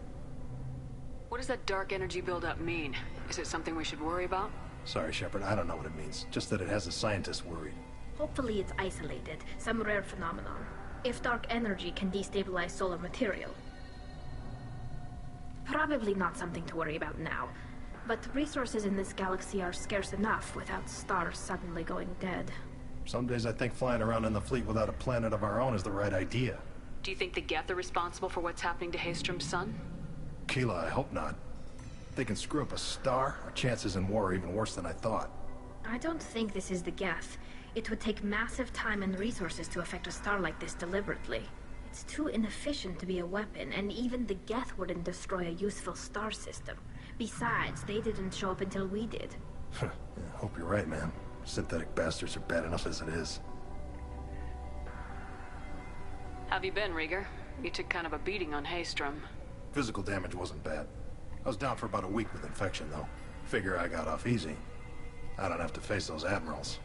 [SPEAKER 17] What does that dark energy buildup mean? Is it something we should worry about?
[SPEAKER 1] Sorry, Shepard, I don't know what it means. Just that it has the scientists worried.
[SPEAKER 11] Hopefully it's isolated, some rare phenomenon. If dark energy can destabilize solar material. Probably not something to worry about now. But resources in this galaxy are scarce enough without stars suddenly going dead.
[SPEAKER 1] Some days I think flying around in the fleet without a planet of our own is the right idea.
[SPEAKER 17] Do you think the Geth are responsible for what's happening to Haystrom's son?
[SPEAKER 1] Keela, I hope not. If they can screw up a star, our chances in war are even worse than I thought.
[SPEAKER 11] I don't think this is the Geth. It would take massive time and resources to affect a star like this deliberately. It's too inefficient to be a weapon, and even the Geth wouldn't destroy a useful star system. Besides, they didn't show up until we did.
[SPEAKER 1] Yeah, hope you're right, man. Synthetic bastards are bad enough as it is.
[SPEAKER 17] How have you been, Rieger? You took kind of a beating on Haystrom.
[SPEAKER 1] Physical damage wasn't bad. I was down for about a week with infection, though. Figure I got off easy. I don't have to face those admirals.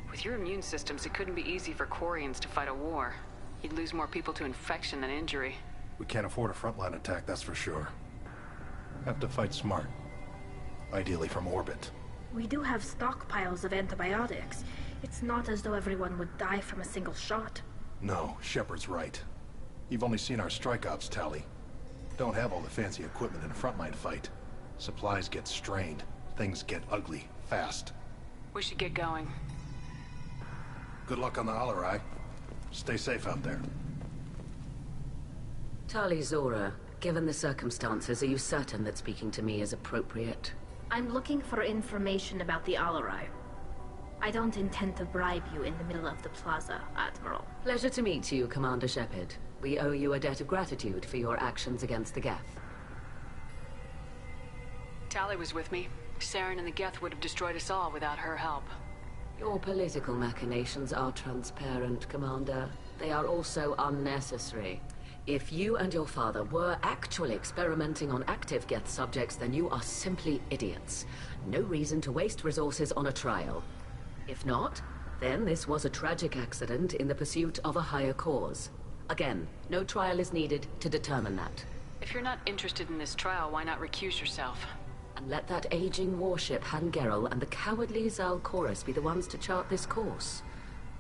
[SPEAKER 17] With your immune systems, it couldn't be easy for Quarians to fight a war. You'd lose more people to infection than injury.
[SPEAKER 1] We can't afford a frontline attack, that's for sure. Have to fight smart. Ideally from orbit.
[SPEAKER 11] We do have stockpiles of antibiotics. It's not as though everyone would die from a single shot.
[SPEAKER 1] No, Shepard's right. You've only seen our strike ops tally. Don't have all the fancy equipment in a frontline fight. Supplies get strained. Things get ugly, fast.
[SPEAKER 17] We should get going.
[SPEAKER 1] Good luck on the Alarai. Stay safe out there.
[SPEAKER 12] Tali Zora, given the circumstances, are you certain that speaking to me is appropriate?
[SPEAKER 11] I'm looking for information about the Alarai. I don't intend to bribe you in the middle of the plaza, Admiral.
[SPEAKER 12] Pleasure to meet you, Commander Shepard. We owe you a debt of gratitude for your actions against the Geth.
[SPEAKER 17] Tali was with me. Saren and the Geth would have destroyed us all without her help.
[SPEAKER 12] Your political machinations are transparent, Commander. They are also unnecessary. If you and your father were actually experimenting on active Geth subjects, then you are simply idiots. No reason to waste resources on a trial. If not, then this was a tragic accident in the pursuit of a higher cause. Again, no trial is needed to determine that.
[SPEAKER 17] If you're not interested in this trial, why not recuse yourself?
[SPEAKER 12] And let that aging warship Han Gerrel and the cowardly Zal Koris be the ones to chart this course?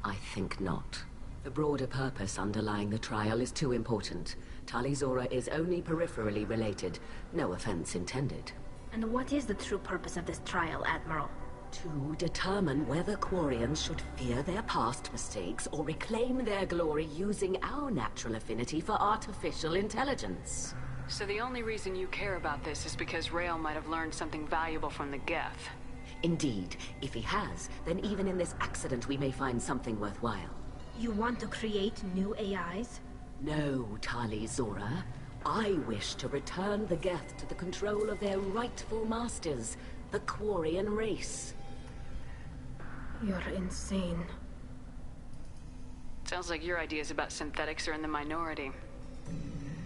[SPEAKER 12] I think not. The broader purpose underlying the trial is too important. Tali Zora is only peripherally related. No offense intended.
[SPEAKER 11] And what is the true purpose of this trial, Admiral?
[SPEAKER 12] To determine whether Quarians should fear their past mistakes or reclaim their glory using our natural affinity for artificial intelligence.
[SPEAKER 17] So the only reason you care about this is because Rael might have learned something valuable from the Geth.
[SPEAKER 12] Indeed. If he has, then even in this accident we may find something worthwhile.
[SPEAKER 11] You want to create new AIs?
[SPEAKER 12] No, Tali Zora. I wish to return the Geth to the control of their rightful masters, the Quarian race.
[SPEAKER 11] You're insane.
[SPEAKER 17] Sounds like your ideas about synthetics are in the minority.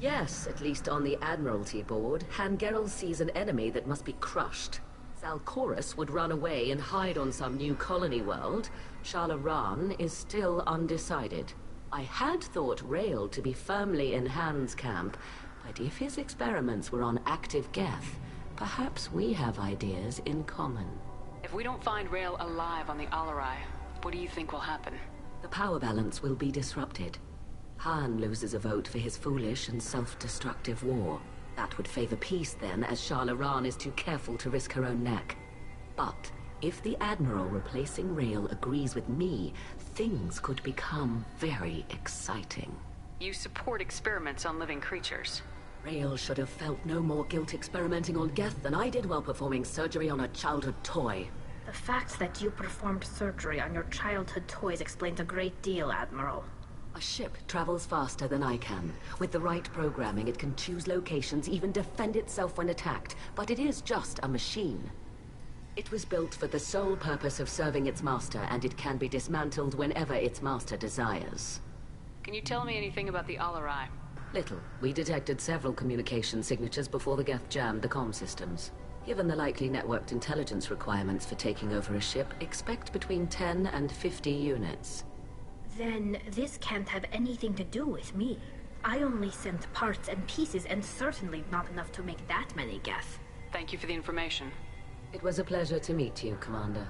[SPEAKER 12] Yes, at least on the Admiralty board, Han Gerrel sees an enemy that must be crushed. Zal Koris would run away and hide on some new colony world. Shala-Ran is still undecided. I had thought Rael to be firmly in Han's camp, but if his experiments were on active Geth, perhaps we have ideas in common.
[SPEAKER 17] If we don't find Rael alive on the Alarai, what do you think will happen?
[SPEAKER 12] The power balance will be disrupted. Han loses a vote for his foolish and self-destructive war. That would favor peace then, as Shala-Ran is too careful to risk her own neck. But if the Admiral replacing Rael agrees with me, things could become very exciting.
[SPEAKER 17] You support experiments on living creatures.
[SPEAKER 12] Rael should have felt no more guilt experimenting on Geth than I did while performing surgery on a childhood toy.
[SPEAKER 11] The fact that you performed surgery on your childhood toys explains a great deal, Admiral.
[SPEAKER 12] A ship travels faster than I can. With the right programming, it can choose locations, even defend itself when attacked. But it is just a machine. It was built for the sole purpose of serving its master, and it can be dismantled whenever its master desires.
[SPEAKER 17] Can you tell me anything about the Alarai?
[SPEAKER 12] Little. We detected several communication signatures before the Geth jammed the comm systems. Given the likely networked intelligence requirements for taking over a ship, expect between 10 and 50 units.
[SPEAKER 11] Then this can't have anything to do with me. I only sent parts and pieces, and certainly not enough to make that many Geth.
[SPEAKER 17] Thank you for the information.
[SPEAKER 12] It was a pleasure to meet you, Commander.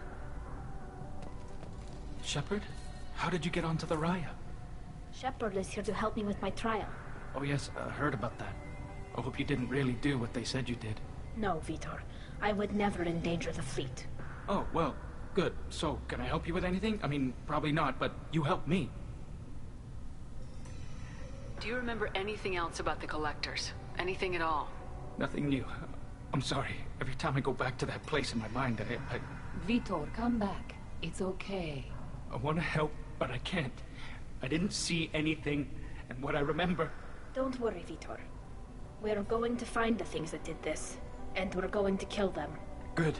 [SPEAKER 4] Shepard? How did you get onto the Raya?
[SPEAKER 11] Shepard is here to help me with my trial.
[SPEAKER 4] Oh yes, I heard about that. I hope you didn't really do what they said you did.
[SPEAKER 11] No, Vitor. I would never endanger the fleet.
[SPEAKER 4] Oh, well, Good. So, can I help you with anything? I mean, probably not, but you helped me.
[SPEAKER 17] Do you remember anything else about the Collectors? Anything at all?
[SPEAKER 4] Nothing new. I'm sorry. Every time I go back to that place in my mind, I
[SPEAKER 5] Vitor, come back. It's okay.
[SPEAKER 4] want to help, but I can't. I didn't see anything, and what I remember...
[SPEAKER 11] Don't worry, Vitor. We're going to find the things that did this, and we're going to kill them.
[SPEAKER 4] Good.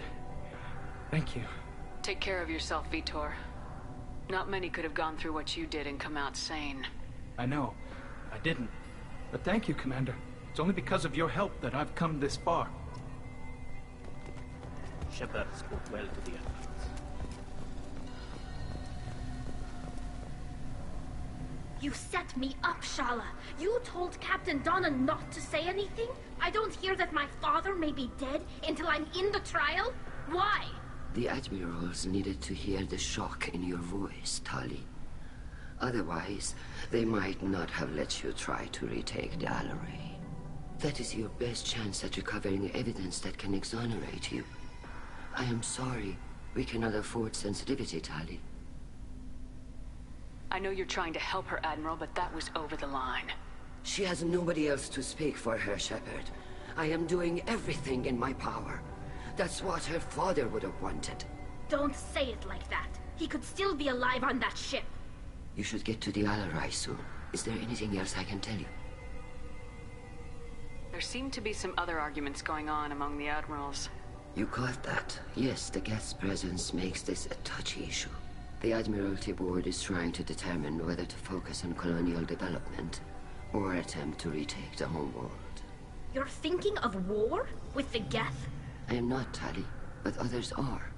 [SPEAKER 4] Thank you.
[SPEAKER 17] Take care of yourself, Vitor. Not many could have gone through what you did and come out sane.
[SPEAKER 4] I know. I didn't. But thank you, Commander. It's only because of your help that I've come this far.
[SPEAKER 7] Shepard spoke well to the admirals.
[SPEAKER 11] You set me up, Shala. You told Captain Donna not to say anything? I don't hear that my father may be dead until I'm in the trial? Why?
[SPEAKER 12] The admirals needed to hear the shock in your voice, Tali. Otherwise, they might not have let you try to retake the Alaray. That is your best chance at recovering evidence that can exonerate you. I am sorry. We cannot afford sensitivity, Tali.
[SPEAKER 17] I know you're trying to help her, Admiral, but that was over the line.
[SPEAKER 12] She has nobody else to speak for her, Shepard. I am doing everything in my power. That's what her father would have wanted.
[SPEAKER 11] Don't say it like that. He could still be alive on that ship.
[SPEAKER 12] You should get to the Alarai soon. Is there anything else I can tell you?
[SPEAKER 17] There seem to be some other arguments going on among the Admirals.
[SPEAKER 12] You caught that? Yes, the Geth's presence makes this a touchy issue. The Admiralty Board is trying to determine whether to focus on colonial development or attempt to retake the homeworld.
[SPEAKER 11] You're thinking of war? With the Geth?
[SPEAKER 12] I am not, Tali, but others are.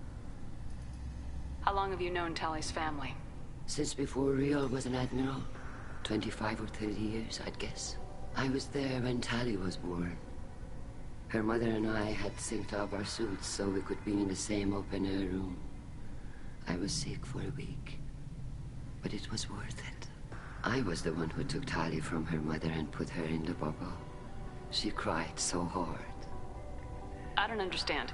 [SPEAKER 17] How long have you known Tali's family?
[SPEAKER 12] Since before Riel was an admiral. 25 or 30 years, I'd guess. I was there when Tali was born. Her mother and I had synced up our suits so we could be in the same open-air room. I was sick for a week, but it was worth it. I was the one who took Tali from her mother and put her in the bubble. She cried so hard.
[SPEAKER 17] I don't understand.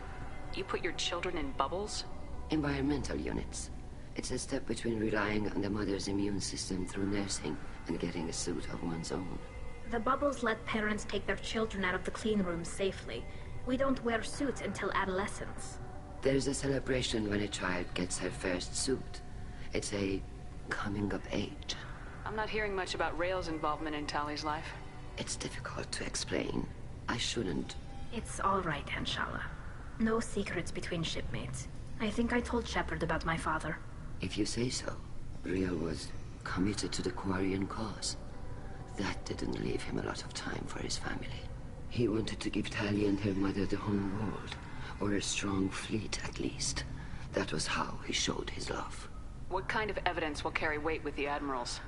[SPEAKER 17] You put your children in bubbles?
[SPEAKER 12] Environmental units. It's a step between relying on the mother's immune system through nursing and getting a suit of one's own.
[SPEAKER 11] The bubbles let parents take their children out of the clean rooms safely. We don't wear suits until adolescence.
[SPEAKER 12] There's a celebration when a child gets her first suit. It's a coming of age.
[SPEAKER 17] I'm not hearing much about Rael's involvement in Tali's life.
[SPEAKER 12] It's difficult to explain. I shouldn't.
[SPEAKER 11] It's all right, Anshala. No secrets between shipmates. I think I told Shepard about my father.
[SPEAKER 12] If you say so. Riel was committed to the Quarian cause. That didn't leave him a lot of time for his family. He wanted to give Tali and her mother the home world, or a strong fleet at least. That was how he showed his love.
[SPEAKER 17] What kind of evidence will carry weight with the Admirals?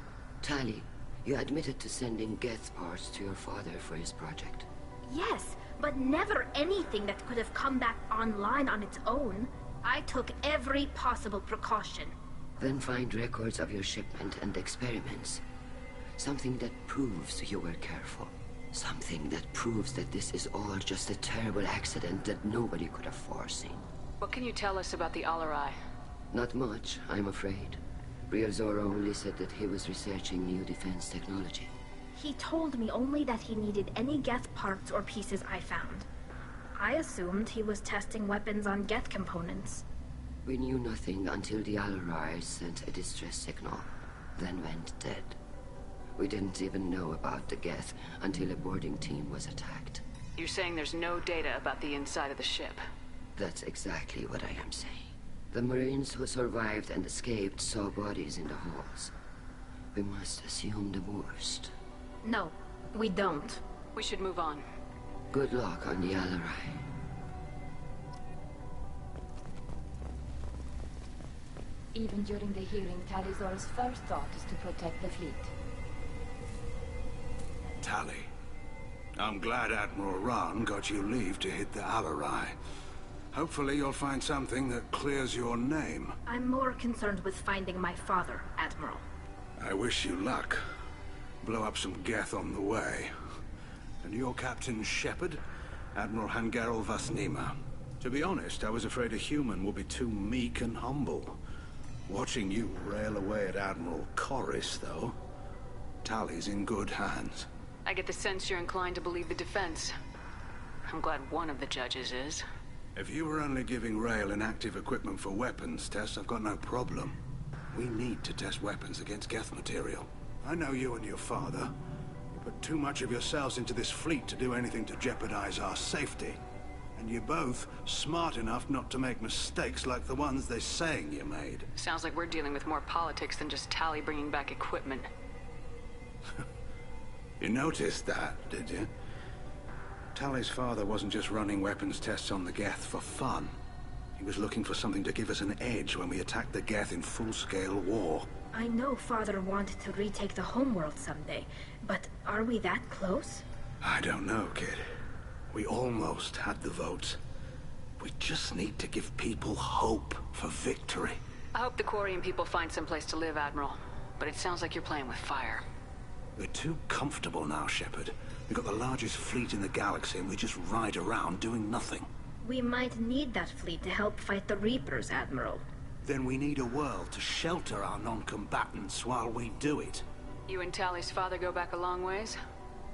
[SPEAKER 12] Tali, you admitted to sending Geth parts to your father for his project.
[SPEAKER 11] Yes, but never anything that could have come back online on its own. I took every possible precaution.
[SPEAKER 12] Then find records of your shipment and experiments. Something that proves you were careful. Something that proves that this is all just a terrible accident that nobody could have foreseen.
[SPEAKER 17] What can you tell us about the Alarai?
[SPEAKER 12] Not much, I'm afraid. Riel Zoro only said that he was researching new defense technology.
[SPEAKER 11] He told me only that he needed any Geth parts or pieces I found. I assumed he was testing weapons on Geth components.
[SPEAKER 12] We knew nothing until the Alarai sent a distress signal, then went dead. We didn't even know about the Geth until a boarding team was attacked.
[SPEAKER 17] You're saying there's no data about the inside of the ship?
[SPEAKER 12] That's exactly what I am saying. The Marines who survived and escaped saw bodies in the halls. We must assume the worst.
[SPEAKER 11] No, we don't.
[SPEAKER 17] We should move on.
[SPEAKER 12] Good luck on the Alarai.
[SPEAKER 5] Even during the hearing, Tali Zora's first thought is to protect the fleet.
[SPEAKER 24] Tali, I'm glad Admiral Rahn got you leave to hit the Alarai. Hopefully you'll find something that clears your name.
[SPEAKER 11] I'm more concerned with finding my father, Admiral.
[SPEAKER 24] I wish you luck. Blow up some Geth on the way. And your Captain Shepard, Admiral Hangarel Vasnima. To be honest, I was afraid a human would be too meek and humble. Watching you rail away at Admiral Corris, though, Tali's in good hands.
[SPEAKER 17] I get the sense you're inclined to believe the defense. I'm glad one of the judges is.
[SPEAKER 24] If you were only giving Rail inactive equipment for weapons tests, I've got no problem. We need to test weapons against Geth material. I know you and your father. You put too much of yourselves into this fleet to do anything to jeopardize our safety. And you're both smart enough not to make mistakes like the ones they're saying you made.
[SPEAKER 17] Sounds like we're dealing with more politics than just Tali bringing back equipment.
[SPEAKER 24] You noticed that, did you? Tali's father wasn't just running weapons tests on the Geth for fun. He was looking for something to give us an edge when we attacked the Geth in full-scale war.
[SPEAKER 11] I know Father wanted to retake the homeworld someday, but are we that close?
[SPEAKER 24] I don't know, kid. We almost had the votes. We just need to give people hope for victory.
[SPEAKER 17] I hope the Quarian people find some place to live, Admiral. But it sounds like you're playing with fire.
[SPEAKER 24] We're too comfortable now, Shepard. We've got the largest fleet in the galaxy and we just ride around doing nothing.
[SPEAKER 11] We might need that fleet to help fight the Reapers, Admiral.
[SPEAKER 24] Then we need a world to shelter our non-combatants while we do it.
[SPEAKER 17] You and Tali's father go back a long ways?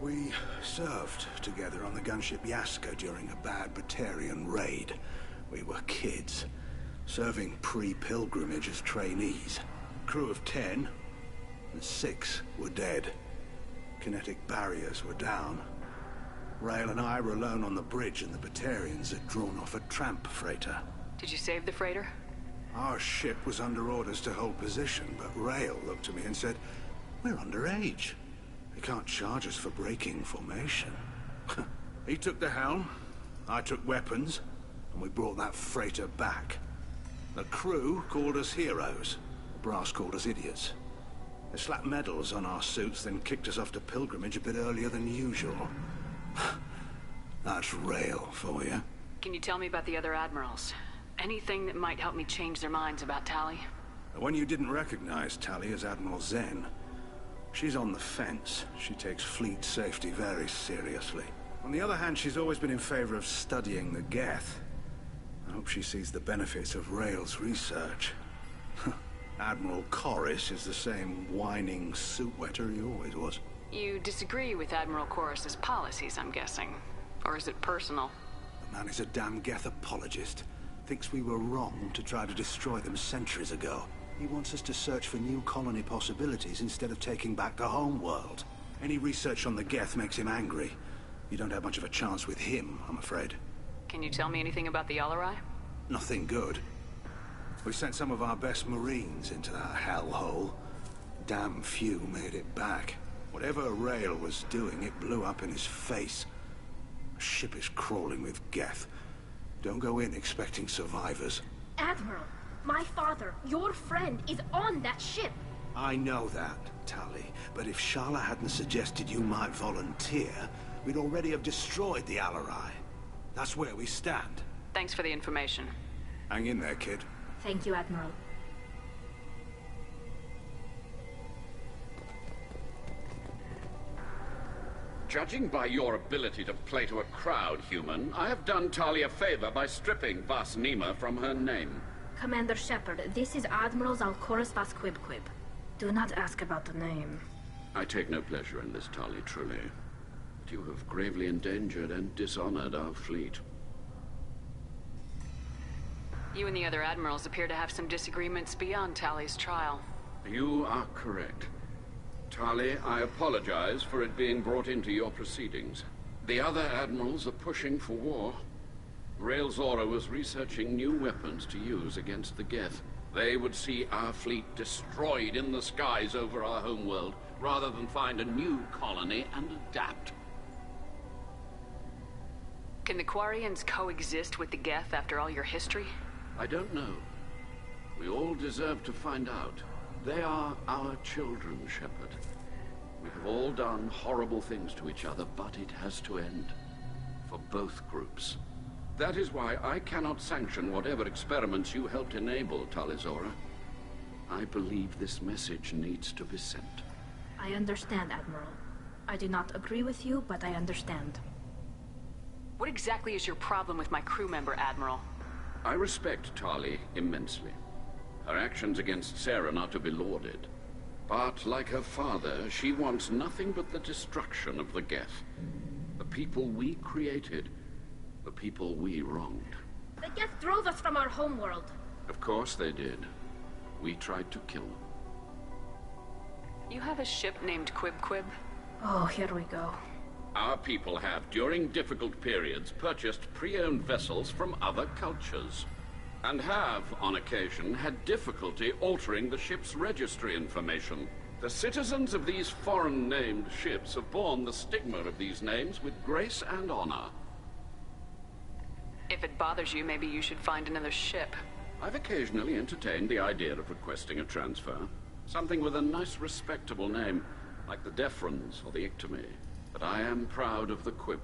[SPEAKER 24] We served together on the gunship Yaska during a bad Batarian raid. We were kids, serving pre-pilgrimage as trainees. Crew of 10, and 6 were dead. Kinetic barriers were down. Rail and I were alone on the bridge, and the Batarians had drawn off a tramp freighter.
[SPEAKER 17] Did you save the freighter?
[SPEAKER 24] Our ship was under orders to hold position, but Rail looked at me and said, "We're underage. They can't charge us for breaking formation." He took the helm, I took weapons, and we brought that freighter back. The crew called us heroes. The brass called us idiots. They slapped medals on our suits, then kicked us off to pilgrimage a bit earlier than usual. That's Rail for you.
[SPEAKER 17] Can you tell me about the other admirals? Anything that might help me change their minds about Tali?
[SPEAKER 24] The one you didn't recognize Tali as Admiral Zen. She's on the fence. She takes fleet safety very seriously. On the other hand, she's always been in favor of studying the Geth. I hope she sees the benefits of Rail's research. Admiral Corris is the same whining suit wetter he always was.
[SPEAKER 17] You disagree with Admiral Corris's policies, I'm guessing. Or is it personal?
[SPEAKER 24] The man is a damn Geth apologist. Thinks we were wrong to try to destroy them centuries ago. He wants us to search for new colony possibilities instead of taking back the homeworld. Any research on the Geth makes him angry. You don't have much of a chance with him, I'm afraid.
[SPEAKER 17] Can you tell me anything about the Alarai?
[SPEAKER 24] Nothing good. We sent some of our best Marines into that hellhole. Damn few made it back. Whatever Rail was doing, it blew up in his face. The ship is crawling with Geth. Don't go in expecting survivors.
[SPEAKER 11] Admiral, my father, your friend, is on that ship.
[SPEAKER 24] I know that, Tali. But if Shala hadn't suggested you might volunteer, we'd already have destroyed the Alarai. That's where we stand.
[SPEAKER 17] Thanks for the information.
[SPEAKER 24] Hang in there, kid.
[SPEAKER 11] Thank you, Admiral.
[SPEAKER 16] Judging by your ability to play to a crowd, human, I have done Tali a favor by stripping Vas Nima from her name.
[SPEAKER 11] Commander Shepard, this is Admiral Zalkoris Vas Quib. Do not ask about the name.
[SPEAKER 16] I take no pleasure in this, Tali, truly. But you have gravely endangered and dishonored our fleet.
[SPEAKER 17] You and the other admirals appear to have some disagreements beyond Tali's trial.
[SPEAKER 16] You are correct. Tali, I apologize for it being brought into your proceedings. The other admirals are pushing for war. Rail Zora was researching new weapons to use against the Geth. They would see our fleet destroyed in the skies over our homeworld, rather than find a new colony and adapt.
[SPEAKER 17] Can the Quarians coexist with the Geth after all your history?
[SPEAKER 16] I don't know. We all deserve to find out. They are our children, Shepard. We have all done horrible things to each other, but it has to end. For both groups. That is why I cannot sanction whatever experiments you helped enable, Tali Zora. I believe this message needs to be sent.
[SPEAKER 11] I understand, Admiral. I do not agree with you, but I understand.
[SPEAKER 17] What exactly is your problem with my crew member, Admiral?
[SPEAKER 16] I respect Tali immensely. Her actions against Saren are to be lauded. But, like her father, she wants nothing but the destruction of the Geth. The people we created. The people we wronged.
[SPEAKER 11] The Geth drove us from our homeworld.
[SPEAKER 16] Of course they did. We tried to kill them.
[SPEAKER 17] You have a ship named Quib?
[SPEAKER 11] Oh, here we go.
[SPEAKER 16] Our people have, during difficult periods, purchased pre-owned vessels from other cultures. And have, on occasion, had difficulty altering the ship's registry information. The citizens of these foreign-named ships have borne the stigma of these names with grace and honor.
[SPEAKER 17] If it bothers you, maybe you should find another ship.
[SPEAKER 16] I've occasionally entertained the idea of requesting a transfer. Something with a nice, respectable name, like the Defrons or the Ictomy. But I am proud of the Quib,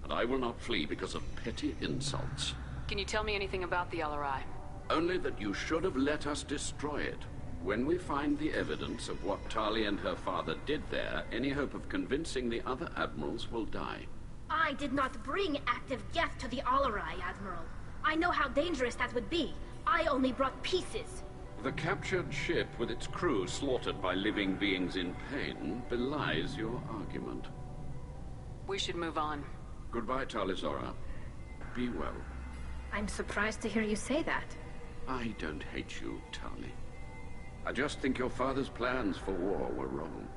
[SPEAKER 16] and I will not flee because of petty insults.
[SPEAKER 17] Can you tell me anything about the Alarai?
[SPEAKER 16] Only that you should have let us destroy it. When we find the evidence of what Tali and her father did there, any hope of convincing the other admirals will die.
[SPEAKER 11] I did not bring active Geth to the Alarai, Admiral. I know how dangerous that would be. I only brought pieces.
[SPEAKER 16] The captured ship with its crew slaughtered by living beings in pain belies your argument.
[SPEAKER 17] We should move on.
[SPEAKER 16] Goodbye, Tali'Zorah. Be well.
[SPEAKER 11] I'm surprised to hear you say that.
[SPEAKER 16] I don't hate you, Tali. I just think your father's plans for war were wrong.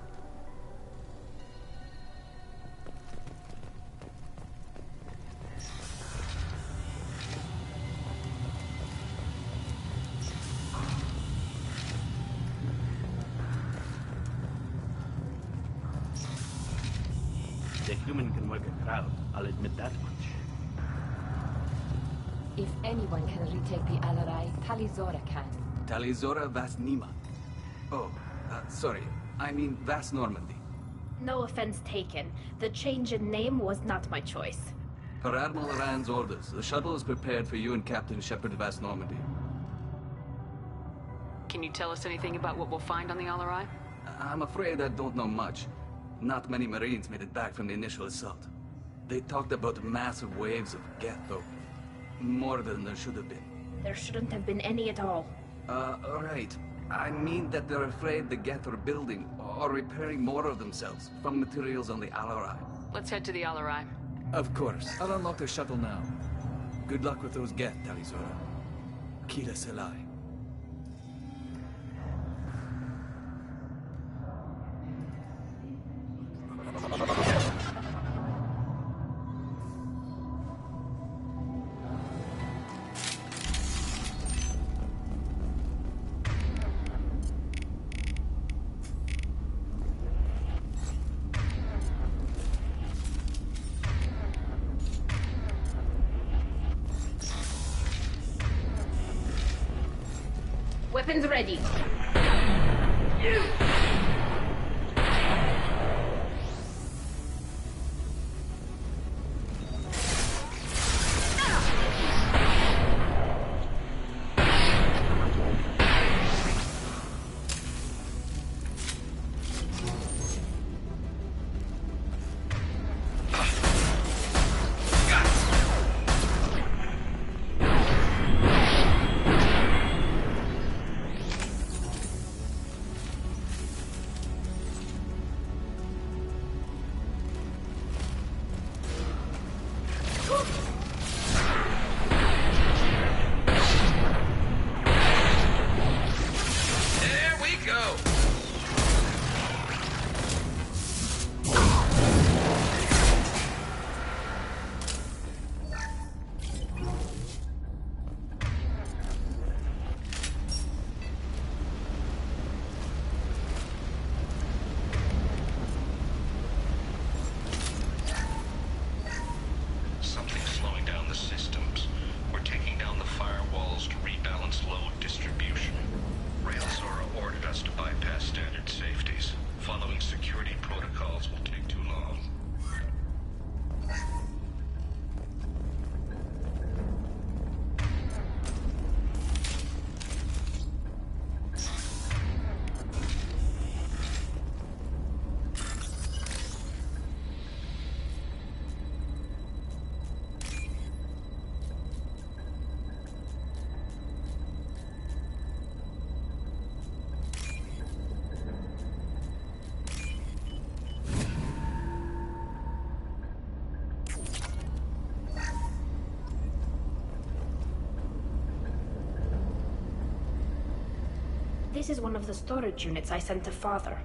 [SPEAKER 7] The human can work a crowd, I'll admit that much.
[SPEAKER 5] If anyone can retake the Alarai, Tali'Zorah can.
[SPEAKER 4] Tali'Zorah Vas Nima. Oh, sorry. I mean Vas Normandy.
[SPEAKER 11] No offense taken. The change in name was not my choice.
[SPEAKER 4] Per Admiral Rand's orders, the shuttle is prepared for you and Captain Shepard Vas Normandy.
[SPEAKER 17] Can you tell us anything about what we'll find on the Alarai?
[SPEAKER 4] I'm afraid I don't know much. Not many Marines made it back from the initial assault. They talked about massive waves of Geth, though. More than there should have been.
[SPEAKER 11] There shouldn't have been any at all.
[SPEAKER 4] Right. I mean that they're afraid the Geth are building or repairing more of themselves from materials on the Alarai.
[SPEAKER 17] Let's head to the Alarai.
[SPEAKER 4] Of course. I'll unlock the shuttle now. Good luck with those Geth, Tali'Zorah. Kira Selai.
[SPEAKER 11] Weapons ready. This is one of the storage units I sent to Father.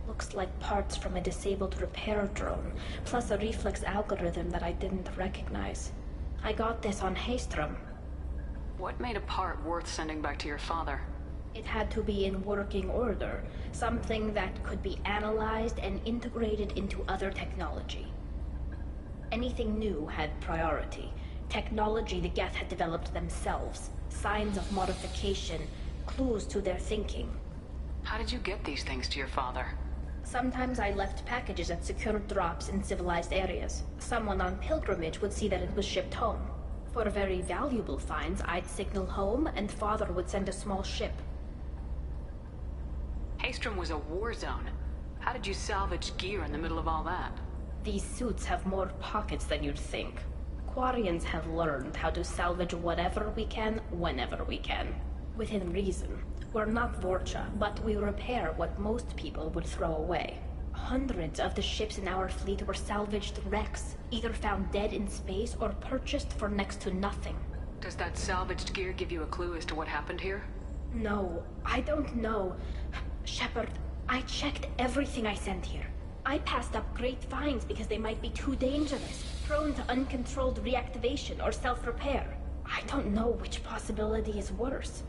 [SPEAKER 11] Looks like parts from a disabled repair drone, plus a reflex algorithm that I didn't recognize. I got this on Haestrom.
[SPEAKER 17] What made a part worth sending back to your father?
[SPEAKER 11] It had to be in working order, something that could be analyzed and integrated into other technology. Anything new had priority. Technology the Geth had developed themselves, signs of modification, clues to their thinking.
[SPEAKER 17] How did you get these things to your father?
[SPEAKER 11] Sometimes I left packages at secure drops in civilized areas. Someone on pilgrimage would see that it was shipped home. For very valuable finds, I'd signal home, and Father would send a small ship.
[SPEAKER 17] Haestrom was a war zone. How did you salvage gear in the middle of all that?
[SPEAKER 11] These suits have more pockets than you'd think. Quarians have learned how to salvage whatever we can, whenever we can. Within reason. We're not Vorcha, but we repair what most people would throw away. Hundreds of the ships in our fleet were salvaged wrecks, either found dead in space or purchased for next to nothing.
[SPEAKER 17] Does that salvaged gear give you a clue as to what happened here?
[SPEAKER 11] No, I don't know. Shepard, I checked everything I sent here. I passed up great finds because they might be too dangerous, prone to uncontrolled reactivation or self-repair. I don't know which possibility is worse.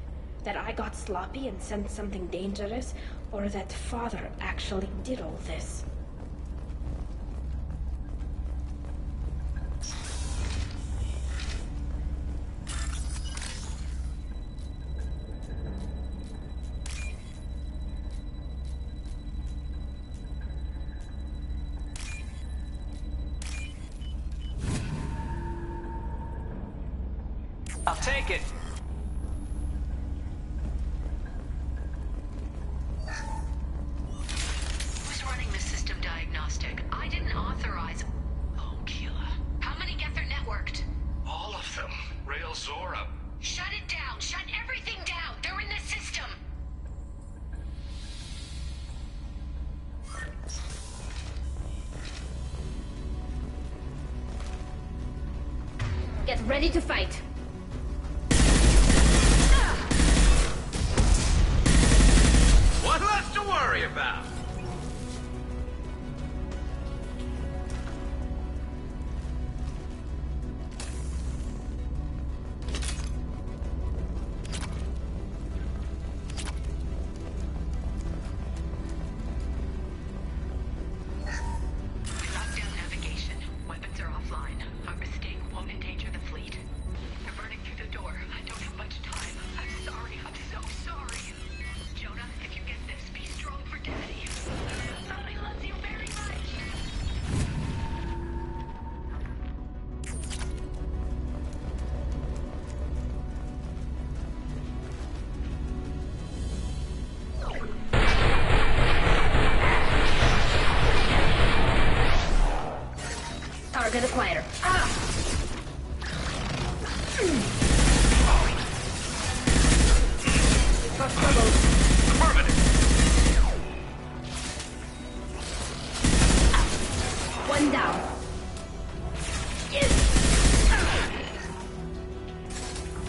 [SPEAKER 11] That I got sloppy and sent something dangerous, or that Father actually did all this.
[SPEAKER 2] I'll take it.
[SPEAKER 20] Who's running the system diagnostic? I didn't authorize. Oh, Keela. How many Geth are networked?
[SPEAKER 2] All of them. Rail Zora.
[SPEAKER 20] Shut it down. Shut everything down. They're in the system.
[SPEAKER 11] Get ready to fight.
[SPEAKER 2] What left to worry about?
[SPEAKER 20] Lock down navigation. Weapons are offline. Our mistake won't endanger the fleet. They're burning through the door. I don't have much time. I'm sorry. I'm so sorry. Jonah, if you get this, be strong for Daddy. I love you very much.
[SPEAKER 11] Target acquired. Ah! One down.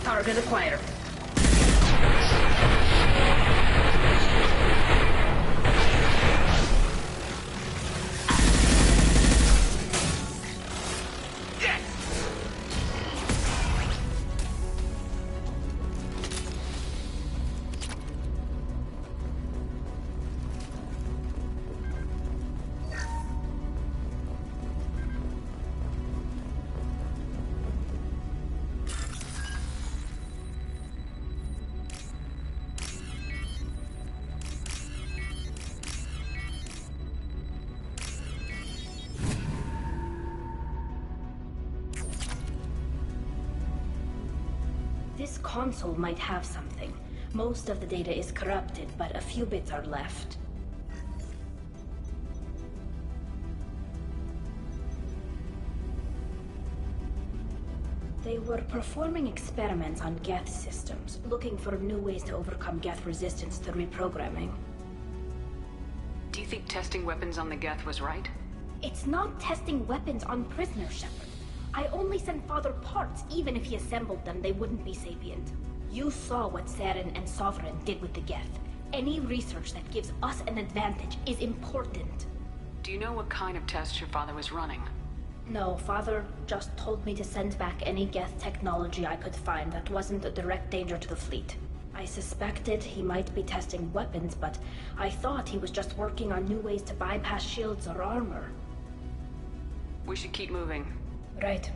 [SPEAKER 11] Target acquired. This console might have something. Most of the data is corrupted, but a few bits are left. They were performing experiments on Geth systems, looking for new ways to overcome Geth resistance to reprogramming.
[SPEAKER 17] Do you think testing weapons on the Geth was right?
[SPEAKER 11] It's not testing weapons on prisoners, Shepard. I only sent Father parts. Even if he assembled them, they wouldn't be sapient. You saw what Saren and Sovereign did with the Geth. Any research that gives us an advantage is important.
[SPEAKER 17] Do you know what kind of tests your father was running?
[SPEAKER 11] No, Father just told me to send back any Geth technology I could find that wasn't a direct danger to the fleet. I suspected he might be testing weapons, but I thought he was just working on new ways to bypass shields or armor.
[SPEAKER 17] We should keep moving.
[SPEAKER 11] Right.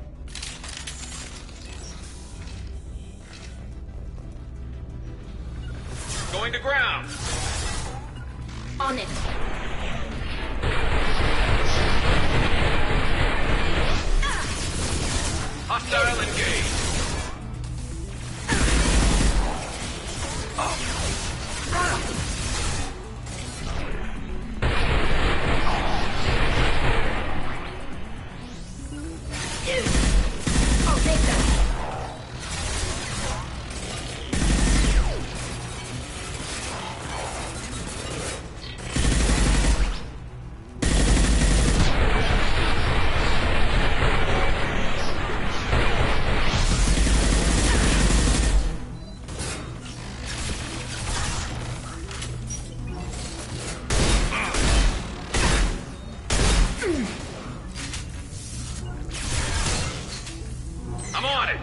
[SPEAKER 6] Going to ground!
[SPEAKER 11] On it!
[SPEAKER 6] Hostile engaged!
[SPEAKER 11] I'll take that!
[SPEAKER 6] I'm on it!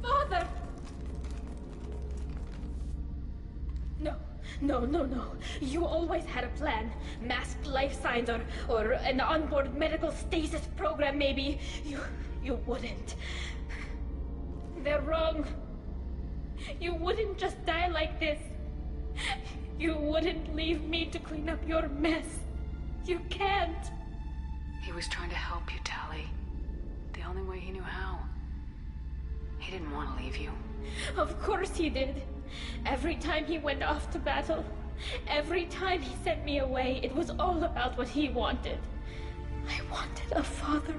[SPEAKER 11] Father! No. You always had a plan. Masked life signs or an onboard medical stasis program, maybe. You wouldn't. They're wrong. You wouldn't just die like this. You wouldn't leave me to clean up your mess. You can't.
[SPEAKER 17] He was trying to help you, Tali. The only way he knew how. He didn't want to leave you.
[SPEAKER 11] Of course he did. Every time he went off to battle, every time he sent me away, it was all about what he wanted. I wanted a father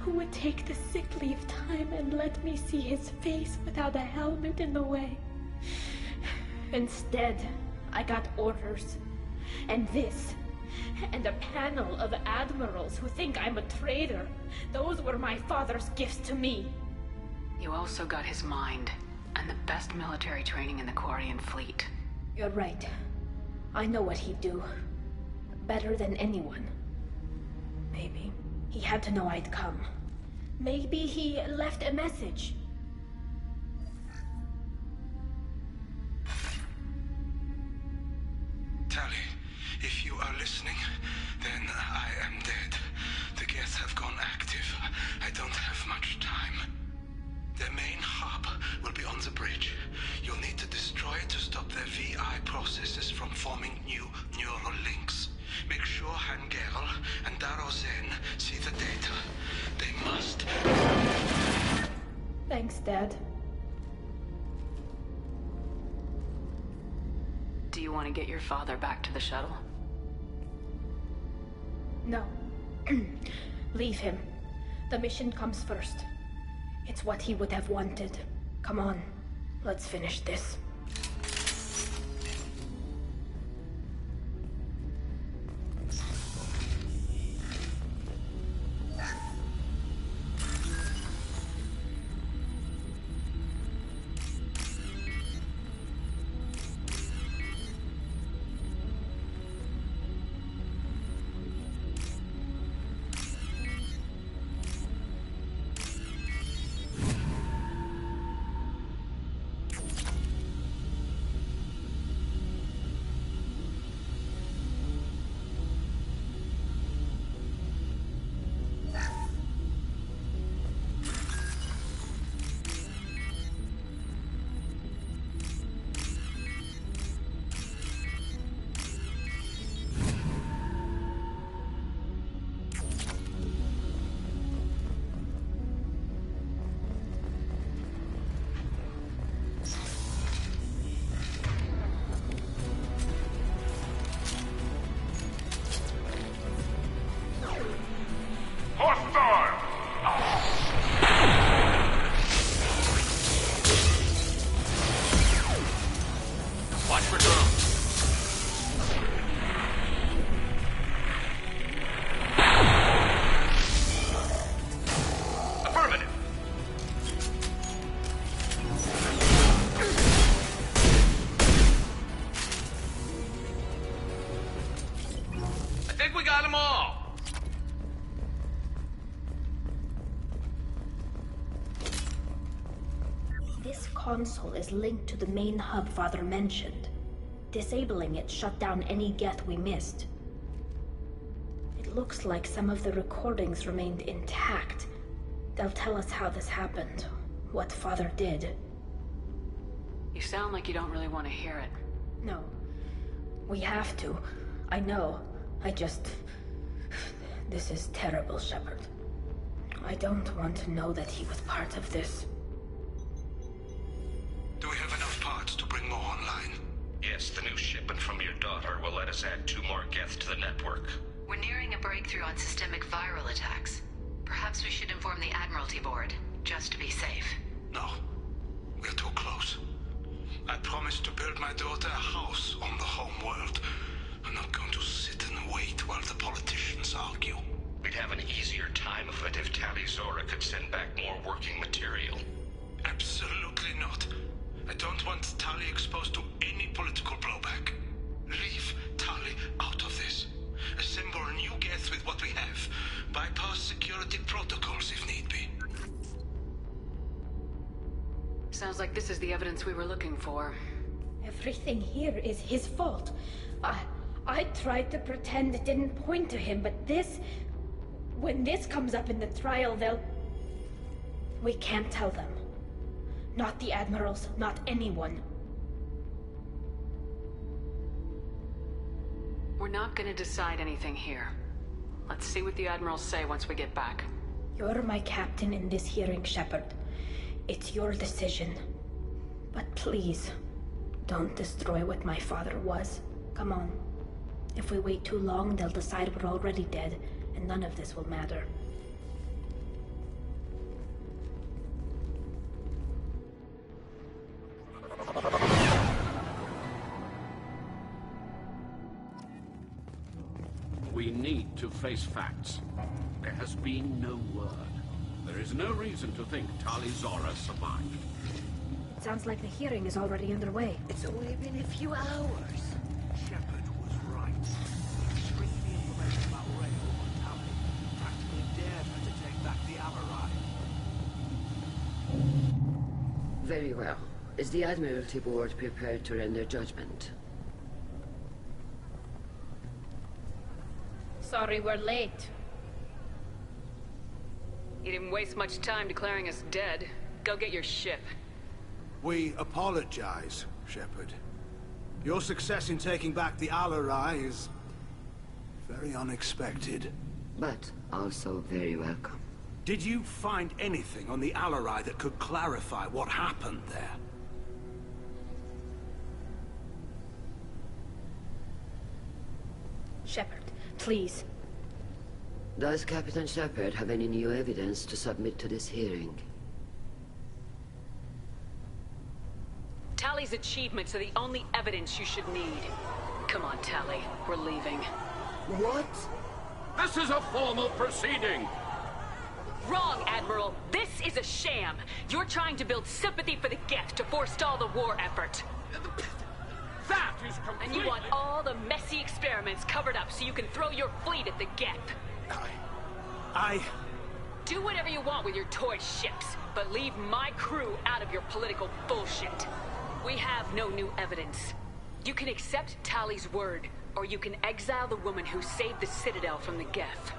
[SPEAKER 11] who would take the sick leave time and let me see his face without a helmet in the way. Instead, I got orders. And this. And a panel of admirals who think I'm a traitor. Those were my father's gifts to me.
[SPEAKER 17] You also got his mind, and the best military training in the Quarian fleet.
[SPEAKER 11] You're right. I know what he'd do. Better than anyone. Maybe he had to know I'd come. Maybe he left a message.
[SPEAKER 10] Tali, if you are listening, then I am dead. The Geth have gone active. I don't have much time. Their main hub will be on the bridge. You'll need to destroy it to stop their VI processes from forming new neural links. Make sure Hangerl and Daro Zen see the data. They must.
[SPEAKER 11] Thanks, Dad.
[SPEAKER 17] Do you want to get your father back to the shuttle?
[SPEAKER 11] No. Leave him. The mission comes first. It's what he would have wanted. Come on, let's finish this. console is linked to the main hub Father mentioned. Disabling it shut down any Geth we missed. It looks like some of the recordings remained intact. They'll tell us how this happened, what Father did.
[SPEAKER 17] You sound like you don't really want to hear it.
[SPEAKER 11] No. We have to. I know. This is terrible, Shepard. I don't want to know that he was part of this.
[SPEAKER 10] Do we have enough parts to bring more online?
[SPEAKER 6] Yes, the new shipment from your daughter will let us add 2 more Geth to the network.
[SPEAKER 20] We're nearing a breakthrough on systemic viral attacks. Perhaps we should inform the Admiralty Board, just to be safe.
[SPEAKER 10] No. We're too close. I promised to build my daughter a house on the home world. I'm not going to sit and wait while the politicians argue.
[SPEAKER 6] We'd have an easier time of it if Tali Zora could send back more working material.
[SPEAKER 10] Absolutely not. I don't want Tali exposed to any political blowback. Leave Tali out of this. Assemble new Geth with what we have. Bypass security protocols if need be.
[SPEAKER 17] Sounds like this is the evidence we were looking for.
[SPEAKER 11] Everything here is his fault. I tried to pretend it didn't point to him, but this... When this comes up in the trial, we can't tell them. Not the admirals, not anyone.
[SPEAKER 17] We're not gonna decide anything here. Let's see what the admirals say once we get back.
[SPEAKER 11] You're my captain in this hearing, Shepard. It's your decision. But please, don't destroy what my father was. Come on. If we wait too long, they'll decide we're already dead, and none of this will matter.
[SPEAKER 16] We need to face facts. There has been no word. There is no reason to think Tali Zora survived.
[SPEAKER 11] It sounds like the hearing is already underway.
[SPEAKER 12] It's only been a few hours.
[SPEAKER 24] Shepard was right. Bring the information about Rayo on Tali. Practically dared her to take back the Alarai.
[SPEAKER 12] Very well. Is the Admiralty Board prepared to render judgment?
[SPEAKER 11] Sorry we're late.
[SPEAKER 17] You didn't waste much time declaring us dead. Go get your ship.
[SPEAKER 24] We apologize, Shepard. Your success in taking back the Alarai is... very unexpected.
[SPEAKER 12] But also very welcome.
[SPEAKER 24] Did you find anything on the Alarai that could clarify what happened there?
[SPEAKER 11] Shepard, please.
[SPEAKER 12] Does Captain Shepard have any new evidence to submit to this hearing?
[SPEAKER 17] Tali's achievements are the only evidence you should need. Come on, Tali. We're leaving.
[SPEAKER 12] What?
[SPEAKER 16] This is a formal proceeding!
[SPEAKER 17] Wrong, Admiral. This is a sham. You're trying to build sympathy for the Geth to forestall the war effort.
[SPEAKER 16] That is completely...
[SPEAKER 17] And you want all the messy experiments covered up so you can throw your fleet at the Geth.
[SPEAKER 24] I...
[SPEAKER 17] Do whatever you want with your toy ships, but leave my crew out of your political bullshit. We have no new evidence. You can accept Tali's word, or you can exile the woman who saved the Citadel from the Geth.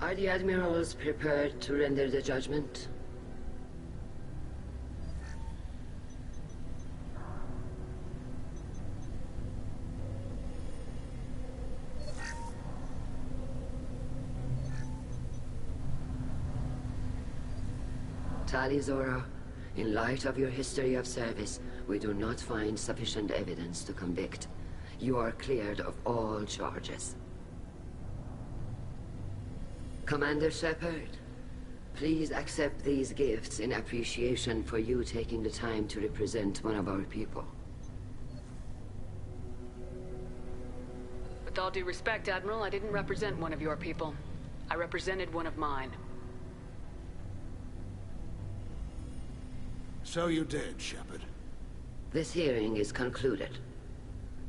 [SPEAKER 12] Are the Admirals prepared to render the judgment? Tali Zora, in light of your history of service, we do not find sufficient evidence to convict. You are cleared of all charges. Commander Shepard, please accept these gifts in appreciation for you taking the time to represent one of our people.
[SPEAKER 17] With all due respect, Admiral, I didn't represent one of your people. I represented one of mine.
[SPEAKER 24] So you did, Shepard.
[SPEAKER 12] This hearing is concluded.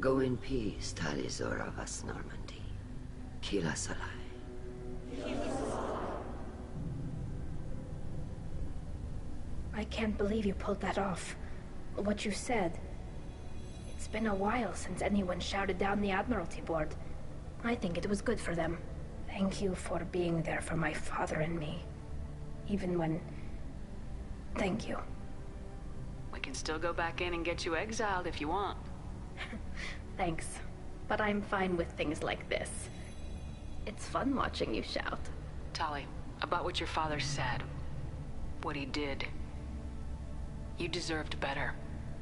[SPEAKER 12] Go in peace, Tali Zora Vas Normandy. Kila Salai.
[SPEAKER 11] I can't believe you pulled that off. What you said. It's been a while since anyone shouted down the Admiralty Board. I think it was good for them. Thank you for being there for my father and me. Even when... Thank you.
[SPEAKER 17] We can still go back in and get you exiled if you want.
[SPEAKER 11] Thanks. But I'm fine with things like this. It's fun watching you shout.
[SPEAKER 17] Tali, about what your father said. What he did. You deserved better.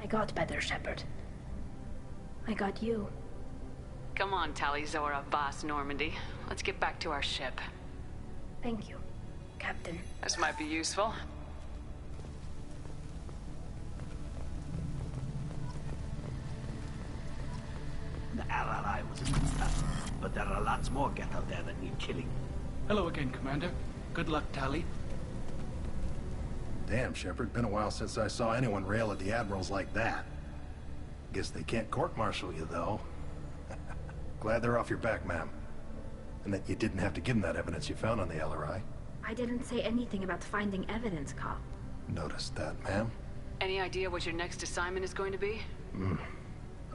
[SPEAKER 11] I got better, Shepard. I got you.
[SPEAKER 17] Come on, Tali Zora, Boss Normandy. Let's get back to our ship.
[SPEAKER 11] Thank you, Captain.
[SPEAKER 17] This might be useful.
[SPEAKER 7] The RRI was a good stuff, but there are lots more Geth out there that need killing.
[SPEAKER 2] Hello again, Commander. Good luck, Tali.
[SPEAKER 1] Damn, Shepard. Been a while since I saw anyone rail at the Admirals like that. Guess they can't court-martial you, though. Glad they're off your back, ma'am. And that you didn't have to give them that evidence you found on the LRI.
[SPEAKER 11] I didn't say anything about finding evidence, Cal.
[SPEAKER 1] Noticed that, ma'am.
[SPEAKER 17] Any idea what your next assignment is going to be?
[SPEAKER 1] I'm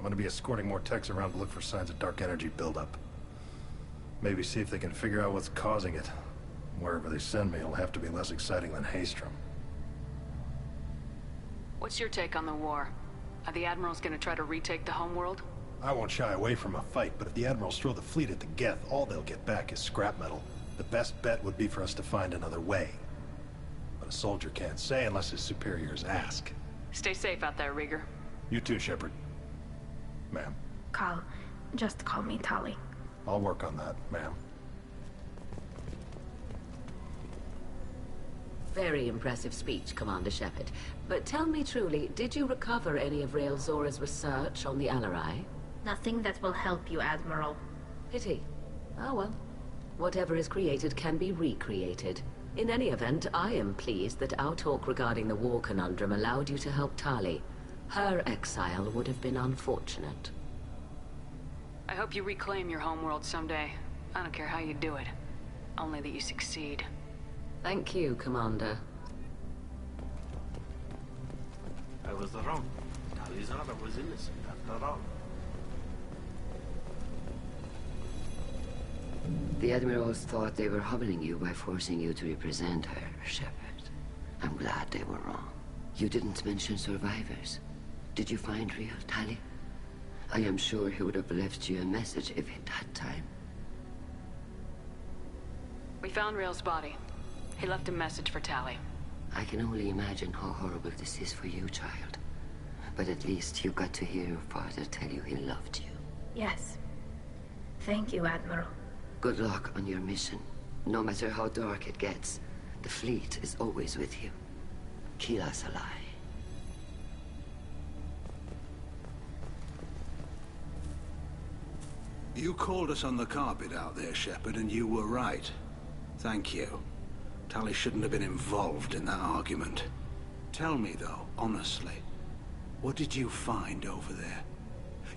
[SPEAKER 1] gonna be escorting more techs around to look for signs of dark energy buildup. Maybe see if they can figure out what's causing it. Wherever they send me, it'll have to be less exciting than Haestrom.
[SPEAKER 17] What's your take on the war? Are the Admirals gonna try to retake the homeworld?
[SPEAKER 1] I won't shy away from a fight, but if the Admirals throw the fleet at the Geth, all they'll get back is scrap metal. The best bet would be for us to find another way. But a soldier can't say unless his superiors ask.
[SPEAKER 17] Stay safe out there, Rieger.
[SPEAKER 1] You too, Shepard. Ma'am.
[SPEAKER 11] Cal, just call me Tali.
[SPEAKER 1] I'll work on that, ma'am.
[SPEAKER 12] Very impressive speech, Commander Shepard. But tell me truly, did you recover any of Rael Zora's research on the Alarai?
[SPEAKER 11] Nothing that will help you, Admiral.
[SPEAKER 12] Pity. Oh well. Whatever is created can be recreated. In any event, I am pleased that our talk regarding the war conundrum allowed you to help Tali. Her exile would have been unfortunate.
[SPEAKER 17] I hope you reclaim your homeworld someday. I don't care how you do it. Only that you succeed.
[SPEAKER 12] Thank you, Commander.
[SPEAKER 7] I was wrong. Tali Zora was innocent after all.
[SPEAKER 12] The Admirals thought they were humbling you by forcing you to represent her, Shepard. I'm glad they were wrong. You didn't mention survivors. Did you find Rael, Tali? I am sure he would have left you a message if he'd had time.
[SPEAKER 17] We found Rael's body. He left a message for Tali.
[SPEAKER 12] I can only imagine how horrible this is for you, child. But at least you got to hear your father tell you he loved you.
[SPEAKER 11] Yes. Thank you, Admiral.
[SPEAKER 12] Good luck on your mission. No matter how dark it gets, the fleet is always with you. Kila Salai.
[SPEAKER 24] You called us on the carpet out there, Shepard, and you were right. Thank you. Tali shouldn't have been involved in that argument. Tell me, though, honestly, what did you find over there?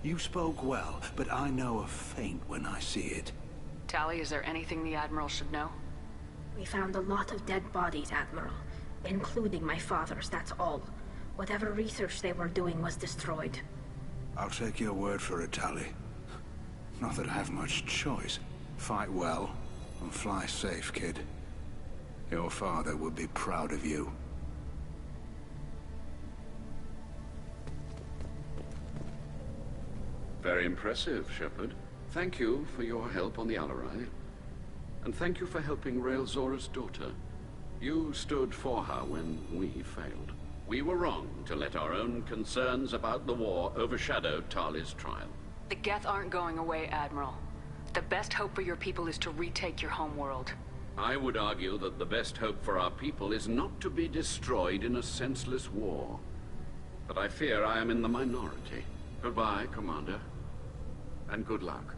[SPEAKER 24] You spoke well, but I know a feint when I see it.
[SPEAKER 17] Tali, is there anything the Admiral should know?
[SPEAKER 11] We found a lot of dead bodies, Admiral. Including my father's, that's all. Whatever research they were doing was destroyed.
[SPEAKER 24] I'll take your word for it, Tali. Not that I have much choice. Fight well, and fly safe, kid. Your father would be proud of you.
[SPEAKER 16] Very impressive, Shepard. Thank you for your help on the Alarai. And thank you for helping Rael Zora's daughter. You stood for her when we failed. We were wrong to let our own concerns about the war overshadow Tali's trial.
[SPEAKER 17] The Geth aren't going away, Admiral. The best hope for your people is to retake your homeworld.
[SPEAKER 16] I would argue that the best hope for our people is not to be destroyed in a senseless war. But I fear I am in the minority. Goodbye, Commander. And good luck.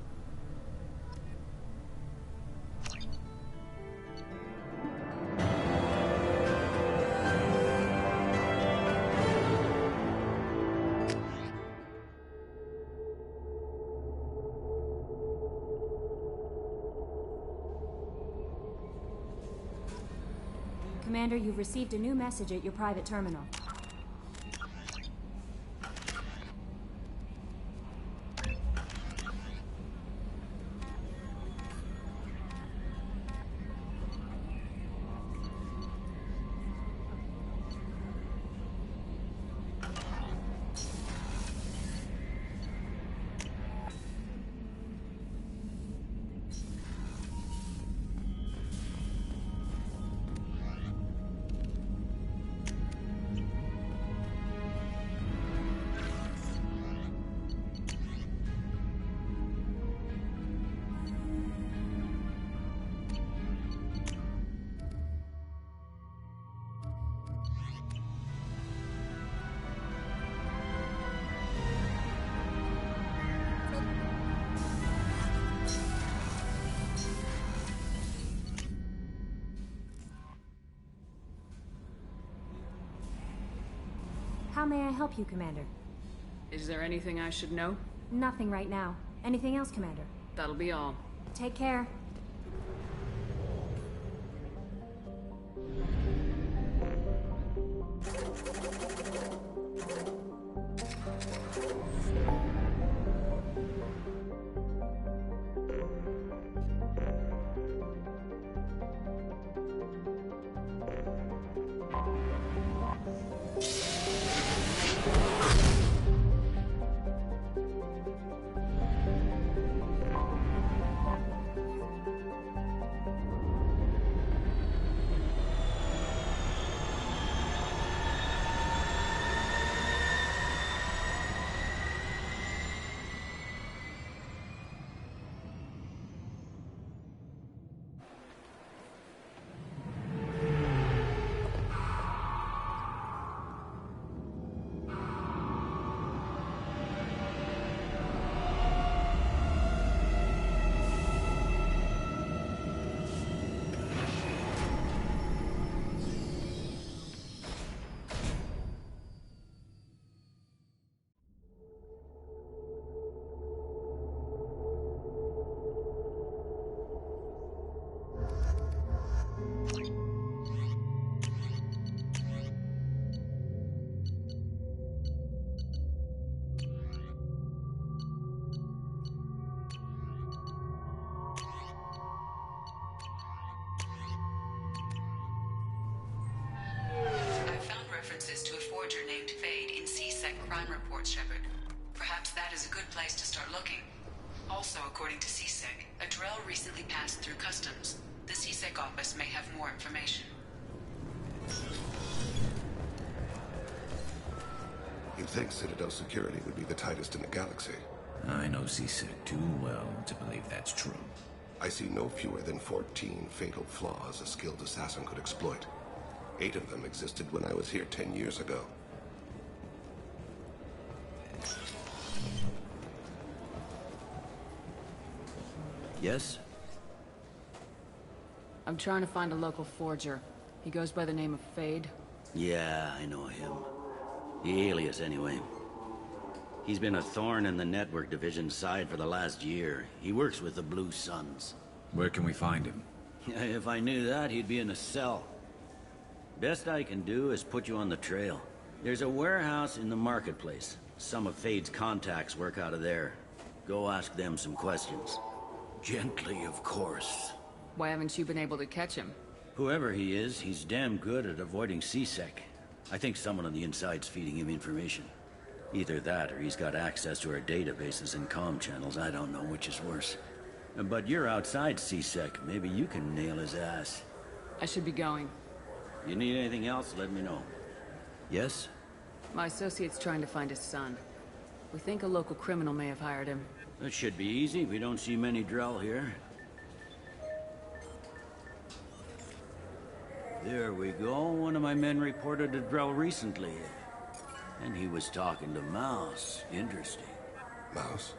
[SPEAKER 13] Commander, you've received a new message at your private terminal. How may I help you, Commander?
[SPEAKER 3] Is there anything I should know?
[SPEAKER 13] Nothing right now. Anything else, Commander?
[SPEAKER 3] That'll be all.
[SPEAKER 13] Take care.
[SPEAKER 8] To a forger named Fade in C-Sec crime reports, Shepard. Perhaps that is a good place to start looking. Also, according to C-Sec, a Drell recently passed through customs. The C-Sec office may have more information.
[SPEAKER 10] You'd think Citadel security would be the tightest in the galaxy.
[SPEAKER 15] I know C-Sec too well to believe that's true.
[SPEAKER 10] I see no fewer than 14 fatal flaws a skilled assassin could exploit. 8 of them existed when I was here 10 years ago.
[SPEAKER 7] Yes?
[SPEAKER 3] I'm trying to find a local forger. He goes by the name of Fade.
[SPEAKER 7] Yeah, I know him. The alias, anyway. He's been a thorn in the network division's side for the last year. He works with the Blue Suns.
[SPEAKER 15] Where can we find him?
[SPEAKER 7] If I knew that, he'd be in a cell. Best I can do is put you on the trail. There's a warehouse in the marketplace. Some of Fade's contacts work out of there. Go ask them some questions. Gently, of course.
[SPEAKER 3] Why haven't you been able to catch him?
[SPEAKER 7] Whoever he is, he's damn good at avoiding C-Sec. I think someone on the inside's feeding him information. Either that, or he's got access to our databases and comm channels. I don't know which is worse. But you're outside C-Sec. Maybe you can nail his ass.
[SPEAKER 3] I should be going.
[SPEAKER 7] You need anything else, let me know. Yes?
[SPEAKER 3] My associate's trying to find his son. We think a local criminal may have hired him.
[SPEAKER 7] That should be easy. We don't see many Drell here. There we go. One of my men reported a Drell recently. And he was talking to Mouse. Interesting.
[SPEAKER 10] Mouse?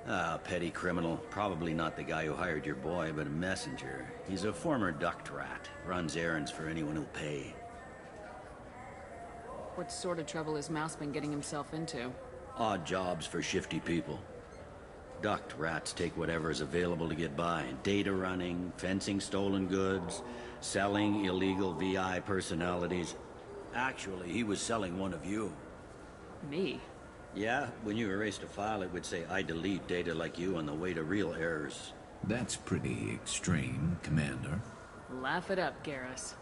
[SPEAKER 7] Ah, petty criminal. Probably not the guy who hired your boy, but a messenger. He's a former duct rat. Runs errands for anyone who'll pay.
[SPEAKER 3] What sort of trouble has Mouse been getting himself into?
[SPEAKER 7] Odd jobs for shifty people. Duct rats take whatever is available to get by. Data running, fencing stolen goods, selling illegal VI personalities. Actually, he was selling one of you.
[SPEAKER 3] Me?
[SPEAKER 7] Yeah, when you erased a file, it would say, I delete data like you on the way to real errors.
[SPEAKER 15] That's pretty extreme, Commander.
[SPEAKER 3] Laugh it up, Garrus.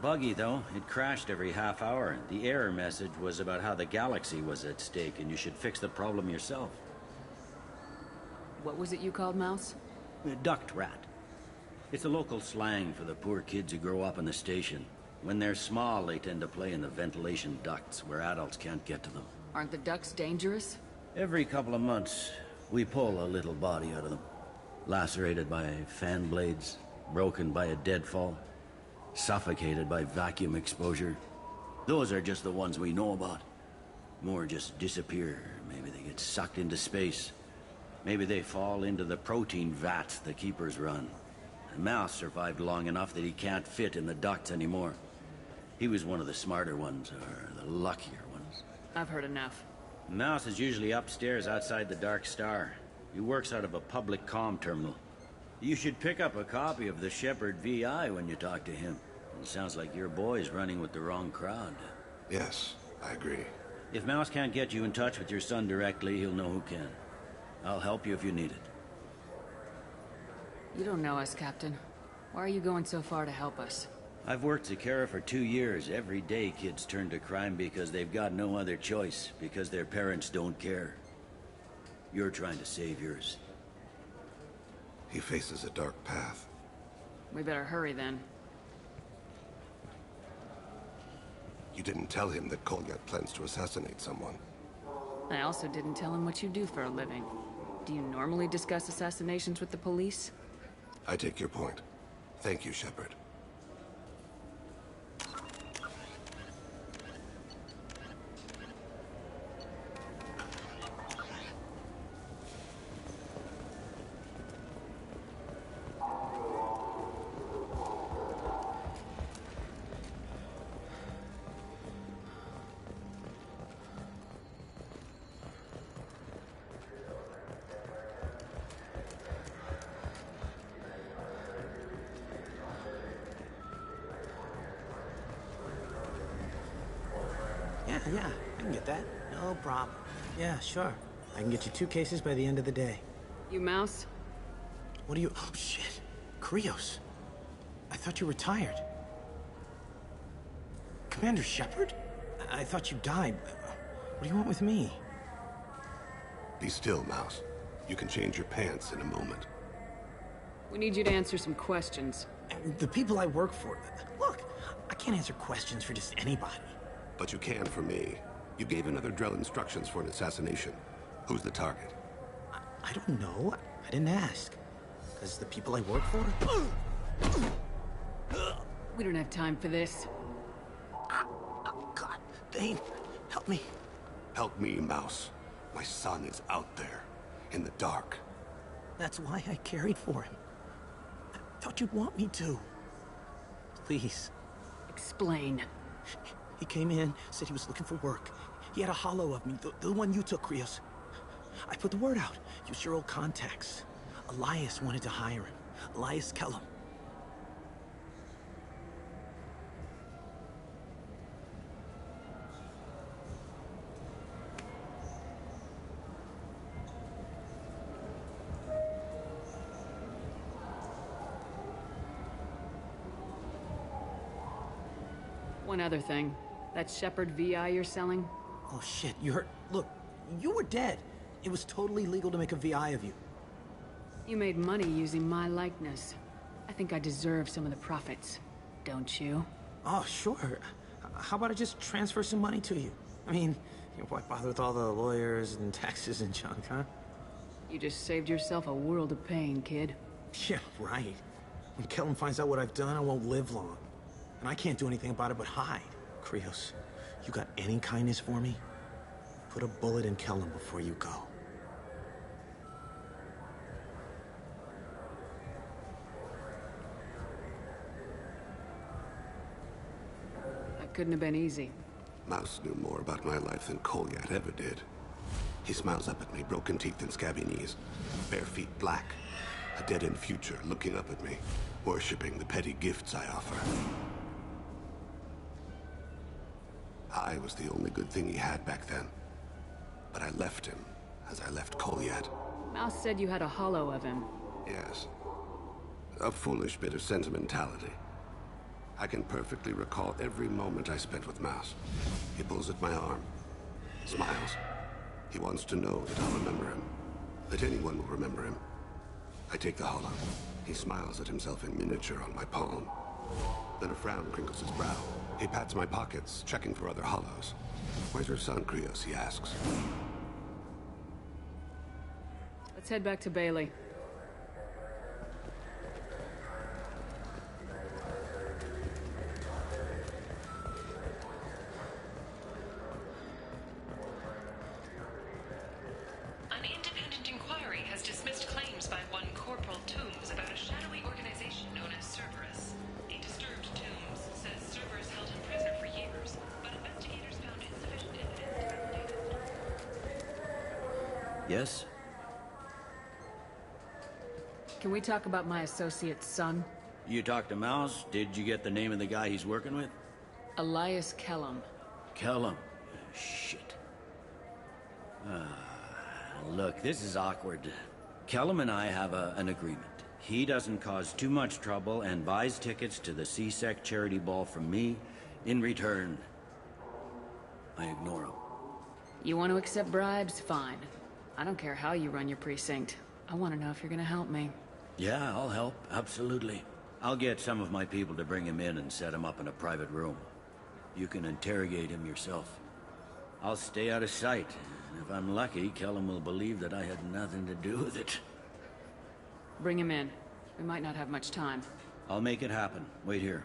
[SPEAKER 7] Buggy, though. It crashed every half hour. The error message was about how the galaxy was at stake, and you should fix the problem yourself.
[SPEAKER 3] What was it you called Mouse?
[SPEAKER 7] Duct rat. It's a local slang for the poor kids who grow up in the station. When they're small, they tend to play in the ventilation ducts, where adults can't get to them.
[SPEAKER 3] Aren't the ducts dangerous?
[SPEAKER 7] Every couple of months, we pull a little body out of them. Lacerated by fan blades, broken by a deadfall, suffocated by vacuum exposure. Those are just the ones we know about. More just disappear. Maybe they get sucked into space. Maybe they fall into the protein vats the Keepers run. And Mouse survived long enough that he can't fit in the ducts anymore. He was one of the smarter ones, or the luckier ones.
[SPEAKER 3] I've heard enough.
[SPEAKER 7] Mouse is usually upstairs outside the Dark Star. He works out of a public comm terminal. You should pick up a copy of the Shepard VI when you talk to him. It sounds like your boy's running with the wrong crowd.
[SPEAKER 10] Yes, I agree.
[SPEAKER 7] If Mouse can't get you in touch with your son directly, he'll know who can. I'll help you if you need it.
[SPEAKER 3] You don't know us, Captain. Why are you going so far to help us?
[SPEAKER 7] I've worked Zakera for 2 years. Every day kids turn to crime because they've got no other choice, because their parents don't care. You're trying to save yours.
[SPEAKER 10] He faces a dark path.
[SPEAKER 3] We better hurry then.
[SPEAKER 10] You didn't tell him that Kolyat plans to assassinate someone.
[SPEAKER 3] I also didn't tell him what you do for a living. Do you normally discuss assassinations with the police?
[SPEAKER 10] I take your point. Thank you, Shepard.
[SPEAKER 9] Yeah, I can get that. No problem. Yeah, sure. I can get you 2 cases by the end of the day.
[SPEAKER 3] You Mouse?
[SPEAKER 9] What are you... Oh, shit. Krios. I thought you retired. Commander Shepard? I thought you died. What do you want with me?
[SPEAKER 10] Be still, Mouse. You can change your pants in a moment.
[SPEAKER 3] We need you to answer some questions.
[SPEAKER 9] The people I work for... Look, I can't answer questions for just anybody.
[SPEAKER 10] But you can for me. You gave another Drell instructions for an assassination. Who's the target?
[SPEAKER 9] I don't know. I didn't ask. Because the people I work for...
[SPEAKER 3] We don't have time for this.
[SPEAKER 9] God, Thane, help me.
[SPEAKER 10] Help me, Mouse. My son is out there, in the dark.
[SPEAKER 9] That's why I carried for him. I thought you'd want me to. Please.
[SPEAKER 3] Explain.
[SPEAKER 9] He came in, said he was looking for work. He had a hollow of me, the one you took, Krios. I put the word out. Use your old contacts. Elias wanted to hire him. Elias Kellum.
[SPEAKER 3] One other thing. That Shepard VI you're selling?
[SPEAKER 9] Oh shit, you heard... Look, you were dead. It was totally legal to make a VI of you.
[SPEAKER 3] You made money using my likeness. I think I deserve some of the profits. Don't you?
[SPEAKER 9] Oh, sure. How about I just transfer some money to you? I mean, why bother with all the lawyers and taxes and junk, huh?
[SPEAKER 3] You just saved yourself a world of pain, kid.
[SPEAKER 9] Yeah, right. When Kellum finds out what I've done, I won't live long. And I can't do anything about it but hide. Krios, you got any kindness for me? Put a bullet in Kellum before you go.
[SPEAKER 3] That couldn't have been easy.
[SPEAKER 10] Mouse knew more about my life than Kolyat ever did.
[SPEAKER 18] He smiles up at me, broken teeth and scabby knees. Bare feet black. A dead-end future looking up at me, worshipping the petty gifts I offer. I was the only good thing he had back then. But I left him, as I left Kolyat.
[SPEAKER 3] Mouse said you had a hollow of him.
[SPEAKER 18] Yes. A foolish bit of sentimentality. I can perfectly recall every moment I spent with Mouse. He pulls at my arm, smiles. He wants to know that I'll remember him, that anyone will remember him. I take the hollow. He smiles at himself in miniature on my palm. Then a frown crinkles his brow. He pats my pockets, checking for other hollows. Where's your son, Krios? He asks.
[SPEAKER 3] Let's head back to Bailey.
[SPEAKER 8] An independent inquiry has dismissed claims by one Corporal Toombs about a shadowy organization known as Cerberus. A disturbed Toombs says Cerberus held him prisoner for years, but investigators found insufficient evidence to validate it.
[SPEAKER 7] Yes?
[SPEAKER 3] Can we talk about my associate's son?
[SPEAKER 7] You talked to Mouse? Did you get the name of the guy he's working with?
[SPEAKER 3] Elias Kellum.
[SPEAKER 7] Kellum? Shit. Look, this is awkward. Kellum and I have an agreement. He doesn't cause too much trouble and buys tickets to the CSEC charity ball from me. In return, I ignore him.
[SPEAKER 3] You want to accept bribes? Fine. I don't care how you run your precinct. I want to know if you're gonna help me.
[SPEAKER 7] Yeah, I'll help. Absolutely. I'll get some of my people to bring him in and set him up in a private room. You can interrogate him yourself. I'll stay out of sight. And if I'm lucky, Kellum will believe that I had nothing to do with it.
[SPEAKER 3] Bring him in. We might not have much time.
[SPEAKER 7] I'll make it happen. Wait here.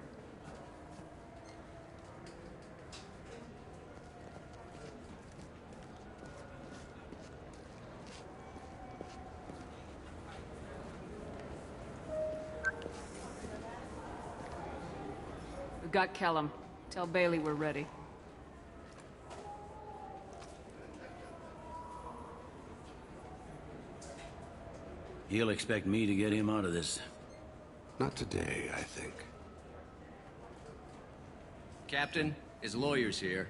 [SPEAKER 3] We've got Kellum. Tell Bailey we're ready.
[SPEAKER 7] He'll expect me to get him out of this.
[SPEAKER 18] Not today, I think.
[SPEAKER 19] Captain, his lawyer's here.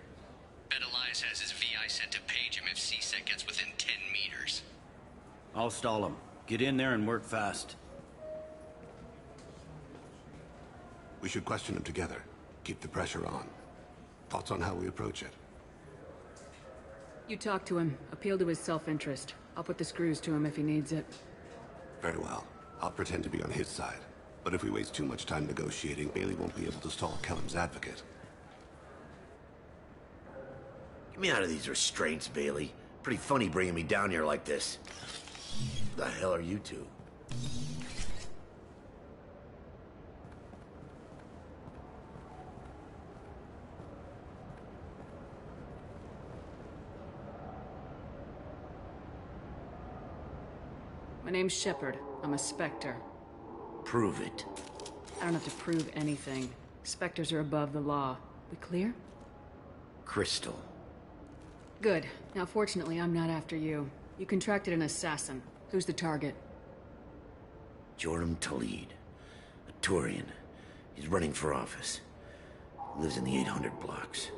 [SPEAKER 21] Bet Elias has his VI sent to page him if CSEC gets within 10 meters.
[SPEAKER 7] I'll stall him. Get in there and work fast.
[SPEAKER 18] We should question him together. Keep the pressure on. Thoughts on how we approach it?
[SPEAKER 3] You talk to him. Appeal to his self-interest. I'll put the screws to him if he needs it.
[SPEAKER 18] Very well. I'll pretend to be on his side. But if we waste too much time negotiating, Bailey won't be able to stall Kellum's advocate.
[SPEAKER 22] Get me out of these restraints, Bailey. Pretty funny bringing me down here like this. The hell are you two?
[SPEAKER 3] My name's Shepard. I'm a Spectre.
[SPEAKER 22] Prove it.
[SPEAKER 3] I don't have to prove anything. Spectres are above the law. We clear?
[SPEAKER 22] Crystal.
[SPEAKER 3] Good. Now, fortunately, I'm not after you. You contracted an assassin. Who's the target?
[SPEAKER 22] Joram Talid. A Turian. He's running for office. Lives in the 800 blocks.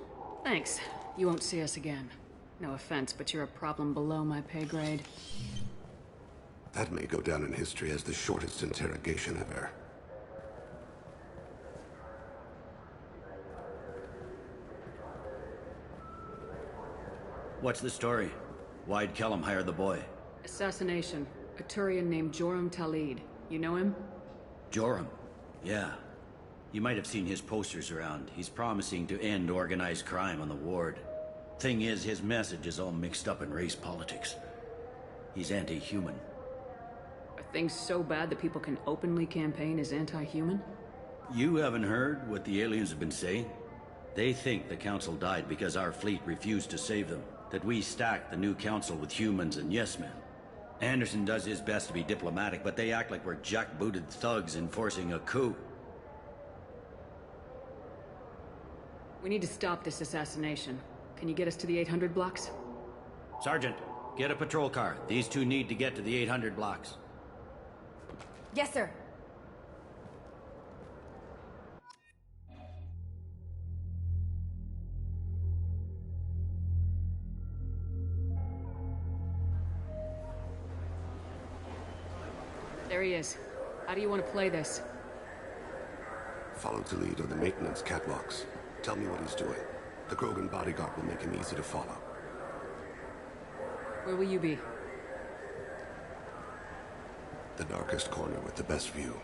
[SPEAKER 3] Thanks. You won't see us again. No offense, but you're a problem below my pay grade.
[SPEAKER 18] That may go down in history as the shortest interrogation ever.
[SPEAKER 7] What's the story? Why'd Kellum hire the boy?
[SPEAKER 3] Assassination. A Turian named Joram Talid. You know him?
[SPEAKER 7] Joram? Yeah. You might have seen his posters around. He's promising to end organized crime on the ward. Thing is, his message is all mixed up in race politics. He's anti-human.
[SPEAKER 3] Are things so bad that people can openly campaign as anti-human?
[SPEAKER 7] You haven't heard what the aliens have been saying? They think the Council died because our fleet refused to save them. That we stacked the new Council with humans and yes-men. Anderson does his best to be diplomatic, but they act like we're jackbooted thugs enforcing a coup.
[SPEAKER 3] We need to stop this assassination. Can you get us to the 800 blocks?
[SPEAKER 7] Sergeant, Get a patrol car. These two need to get to the 800 blocks.
[SPEAKER 4] Yes, sir.
[SPEAKER 3] There he is. How do you want to play this?
[SPEAKER 18] Follow the lead on the maintenance catwalks. Tell me what he's doing. The Krogan bodyguard will make him easy to follow.
[SPEAKER 3] Where will you be?
[SPEAKER 18] The darkest corner with the best view.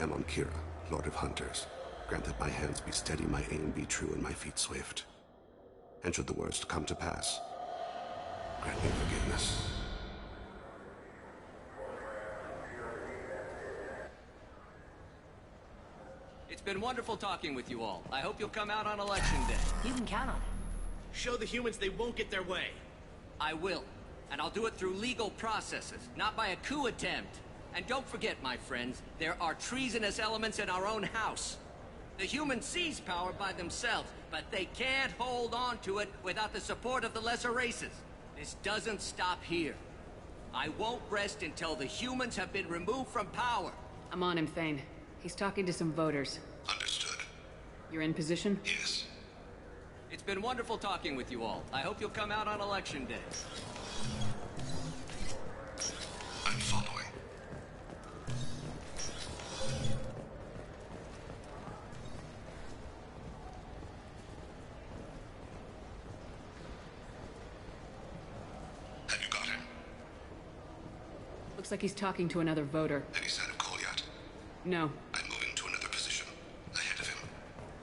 [SPEAKER 18] Amon Kira, Lord of Hunters. Grant that my hands be steady, my aim be true, and my feet swift. And should the worst come to pass, grant me forgiveness.
[SPEAKER 19] It's been wonderful talking with you all. I hope you'll come out on election day.
[SPEAKER 4] You can count on it.
[SPEAKER 19] Show the humans they won't get their way. I will. And I'll do it through legal processes, not by a coup attempt. And don't forget, my friends, there are treasonous elements in our own house. The humans seize power by themselves, but they can't hold on to it without the support of the lesser races. This doesn't stop here. I won't rest until the humans have been removed from power.
[SPEAKER 3] I'm on him, Thane. He's talking to some voters.
[SPEAKER 18] Understood.
[SPEAKER 3] You're in position?
[SPEAKER 18] Yes.
[SPEAKER 19] It's been wonderful talking with you all. I hope you'll come out on election day.
[SPEAKER 18] I'm following. Have you got him?
[SPEAKER 3] Looks like he's talking to another voter.
[SPEAKER 18] Any sign of Kolyat?
[SPEAKER 3] No.
[SPEAKER 18] I'm moving to another position. Ahead of him.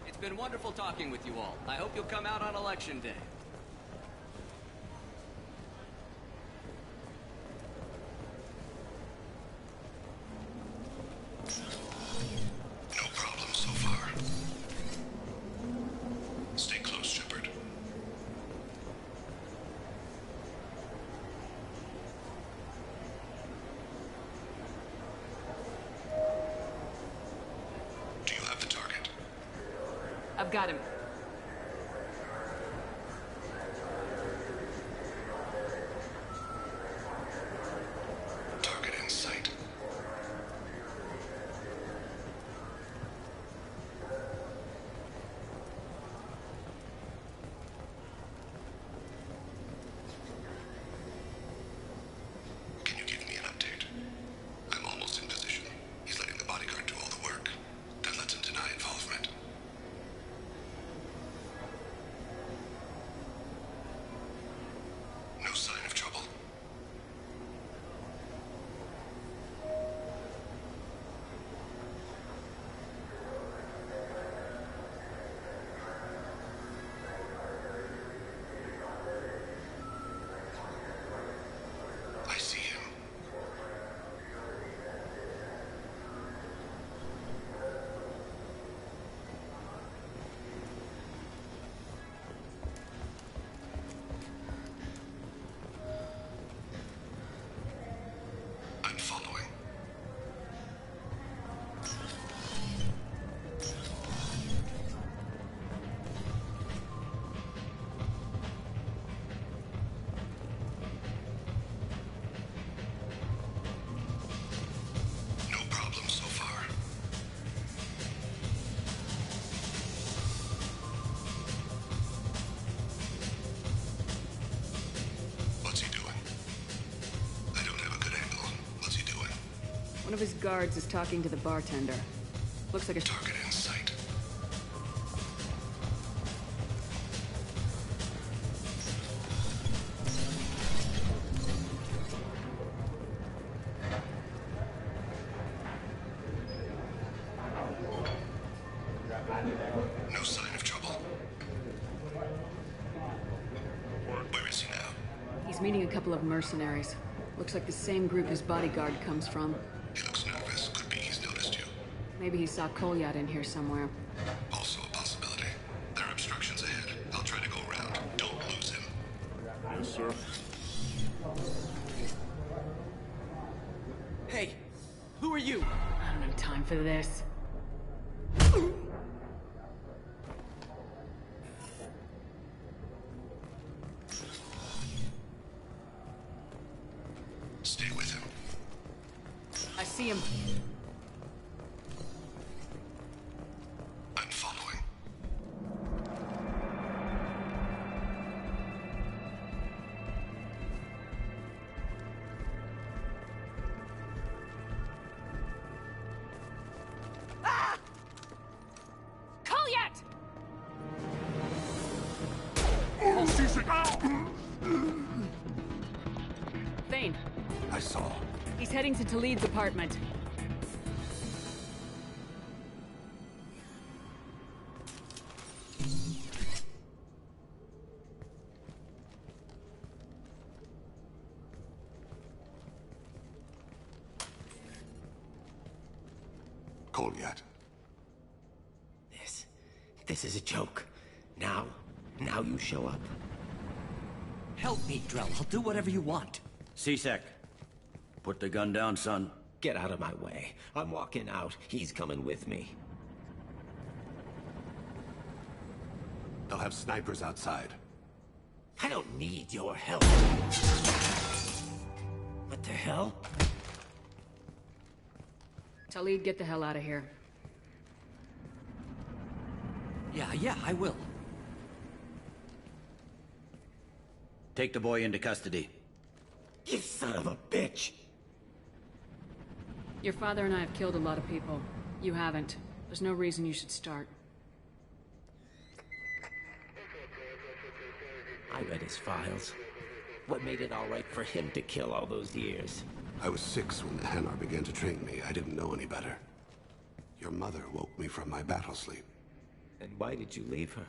[SPEAKER 19] It's been wonderful talking with you all. I hope you'll come out on election day.
[SPEAKER 18] No problem so far. Stay close, Shepard. Do you have the target?
[SPEAKER 3] I've got him.
[SPEAKER 18] Target in sight. Can you give me an update? I'm almost in position. He's letting the bodyguard do all the work. That lets him deny involvement. No sign of trouble. I see him. I'm following. No problem so far. What's he doing? I don't have a good angle. What's he doing?
[SPEAKER 3] One of his guards is talking to the bartender. Looks like a
[SPEAKER 18] Target in sight. No sign of trouble. Where is he now?
[SPEAKER 3] He's meeting a couple of mercenaries. Looks like the same group his bodyguard comes from.
[SPEAKER 18] He looks nervous. Could be he's noticed you.
[SPEAKER 3] Maybe he saw Kolyat in here somewhere.
[SPEAKER 18] Also a possibility. There are obstructions ahead. I'll try to go around. Don't lose him.
[SPEAKER 24] Yes, sir.
[SPEAKER 19] Hey, who are you?
[SPEAKER 3] I don't have time for this. see him.
[SPEAKER 18] I'm following.
[SPEAKER 3] Ah! Kolyat! Thane.
[SPEAKER 18] I saw.
[SPEAKER 3] He's heading to Talid's apartment.
[SPEAKER 18] Kolyat.
[SPEAKER 5] This is a joke. Now you show up.
[SPEAKER 19] Help me, Drell. I'll do whatever you want.
[SPEAKER 7] C-Sec. Put the gun down, son.
[SPEAKER 5] Get out of my way. I'm walking out. He's coming with me.
[SPEAKER 18] They'll have snipers outside.
[SPEAKER 5] I don't need your help. What the hell?
[SPEAKER 3] Talid, get the hell out of here.
[SPEAKER 19] Yeah, I will.
[SPEAKER 7] Take the boy into custody.
[SPEAKER 5] You son of a bitch!
[SPEAKER 3] Your father and I have killed a lot of people. You haven't. There's no reason you should start.
[SPEAKER 5] I read his files. What made it all right for him to kill all those years?
[SPEAKER 18] I was 6 when the Hanar began to train me. I didn't know any better. Your mother woke me from my battle sleep.
[SPEAKER 5] And why did you leave her?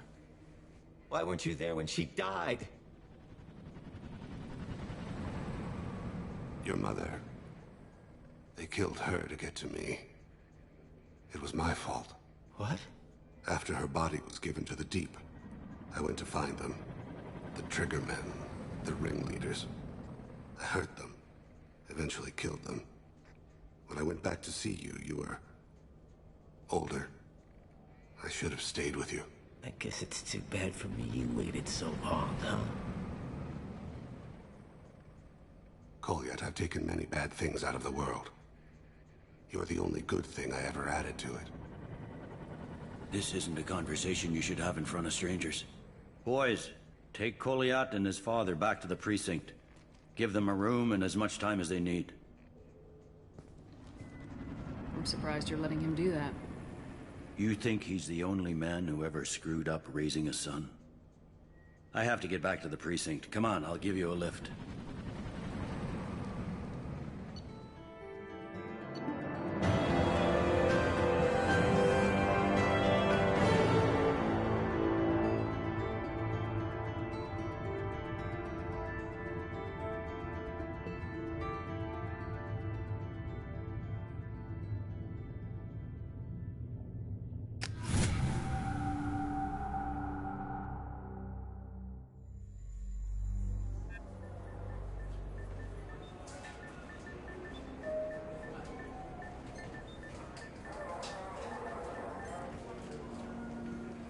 [SPEAKER 5] Why weren't you there when she died?
[SPEAKER 18] Your mother. They killed her to get to me. It was my fault.
[SPEAKER 5] What?
[SPEAKER 18] After her body was given to the Deep, I went to find them. The Triggermen, the ringleaders. I hurt them. Eventually killed them. When I went back to see you, you were older. I should have stayed with you.
[SPEAKER 5] I guess it's too bad for me you waited so long, huh?
[SPEAKER 18] Kolyat, I've taken many bad things out of the world. You're the only good thing I ever added to it.
[SPEAKER 7] This isn't a conversation you should have in front of strangers. Boys, take Kolyat and his father back to the precinct. Give them a room and as much time as they need.
[SPEAKER 3] I'm surprised you're letting him do that.
[SPEAKER 7] You think he's the only man who ever screwed up raising a son? I have to get back to the precinct. Come on, I'll give you a lift.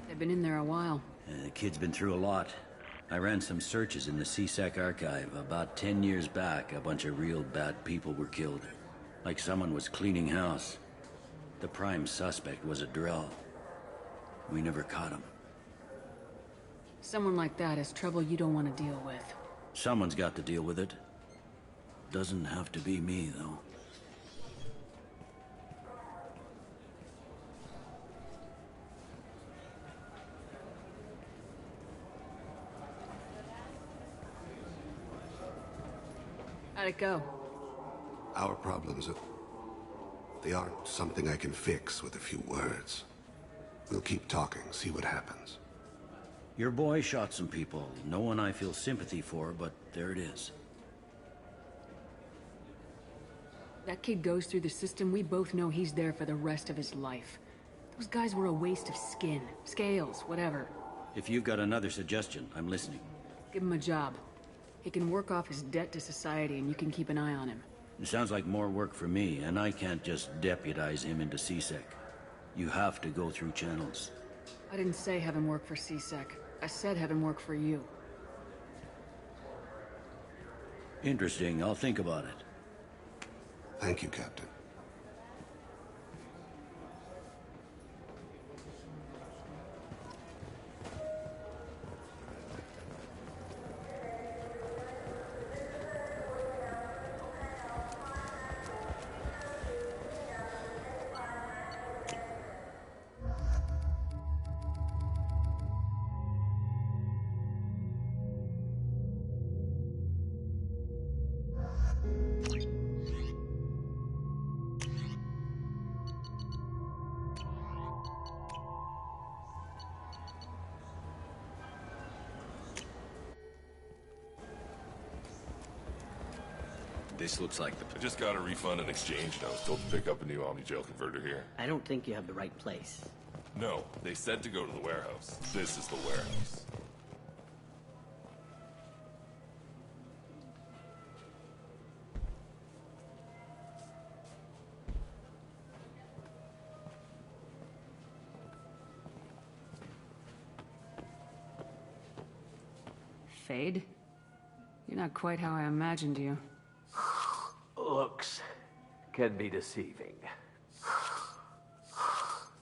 [SPEAKER 3] They've been in there a while.
[SPEAKER 7] The kid's been through a lot. I ran some searches in the C-Sec archive. About 10 years back, a bunch of real bad people were killed. Like someone was cleaning house. The prime suspect was a Drell. We never caught him.
[SPEAKER 3] Someone like that has trouble you don't want to deal with.
[SPEAKER 7] Someone's got to deal with it. Doesn't have to be me, though.
[SPEAKER 3] How'd it go?
[SPEAKER 18] Our problems, they aren't something I can fix with a few words. We'll keep talking, see what happens.
[SPEAKER 7] Your boy shot some people. No one I feel sympathy for, but there it is.
[SPEAKER 3] That kid goes through the system, we both know he's there for the rest of his life. Those guys were a waste of skin, scales, whatever.
[SPEAKER 7] If you've got another suggestion, I'm listening.
[SPEAKER 3] Give him a job. He can work off his debt to society and you can keep an eye on him.
[SPEAKER 7] It sounds like more work for me, and I can't just deputize him into C-Sec. You have to go through channels.
[SPEAKER 3] I didn't say have him work for C-Sec. I said have him work for you.
[SPEAKER 7] Interesting. I'll think about it.
[SPEAKER 18] Thank you, Captain.
[SPEAKER 7] This looks like the...
[SPEAKER 6] I just got a refund and exchange, and I was told to pick up a new Omni-Gel converter here.
[SPEAKER 14] I don't think you have the right place.
[SPEAKER 6] No, they said to go to the warehouse. This is the warehouse.
[SPEAKER 3] Fade? You're not quite how I imagined you.
[SPEAKER 20] Looks can be deceiving.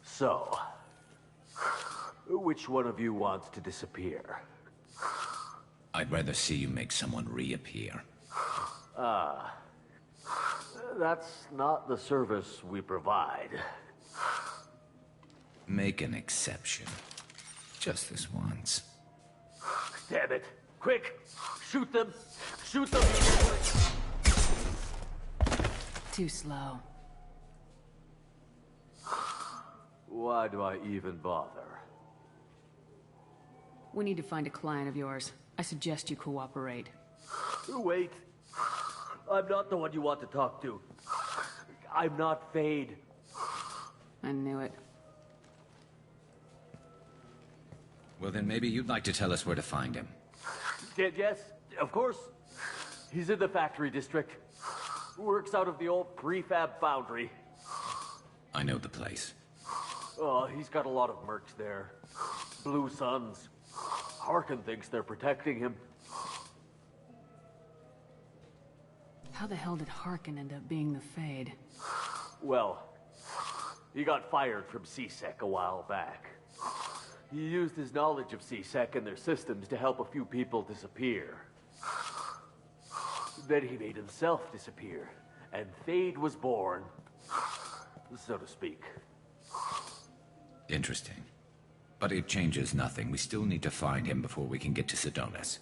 [SPEAKER 20] So, which one of you wants to disappear?
[SPEAKER 15] I'd rather see you make someone reappear.
[SPEAKER 20] That's not the service we provide.
[SPEAKER 15] Make an exception. Just this once.
[SPEAKER 20] Damn it. Quick! Shoot them! Shoot them!
[SPEAKER 3] Too slow.
[SPEAKER 20] Why do I even bother?
[SPEAKER 3] We need to find a client of yours. I suggest you cooperate.
[SPEAKER 20] Wait. I'm not the one you want to talk to. I'm not Fade.
[SPEAKER 3] I knew it.
[SPEAKER 15] Well, then maybe you'd like to tell us where to find him.
[SPEAKER 20] Yes, of course. He's in the factory district. Works out of the old prefab foundry.
[SPEAKER 15] I know the place.
[SPEAKER 20] Oh, he's got a lot of mercs there. Blue Suns. Harkin thinks they're protecting him.
[SPEAKER 3] How the hell did Harkin end up being the Fade?
[SPEAKER 20] Well, he got fired from C-Sec a while back. He used his knowledge of C-Sec and their systems to help a few people disappear. Then he made himself disappear, and Fade was born, so to speak.
[SPEAKER 15] Interesting. But it changes nothing. We still need to find him before we can get to Sedonis.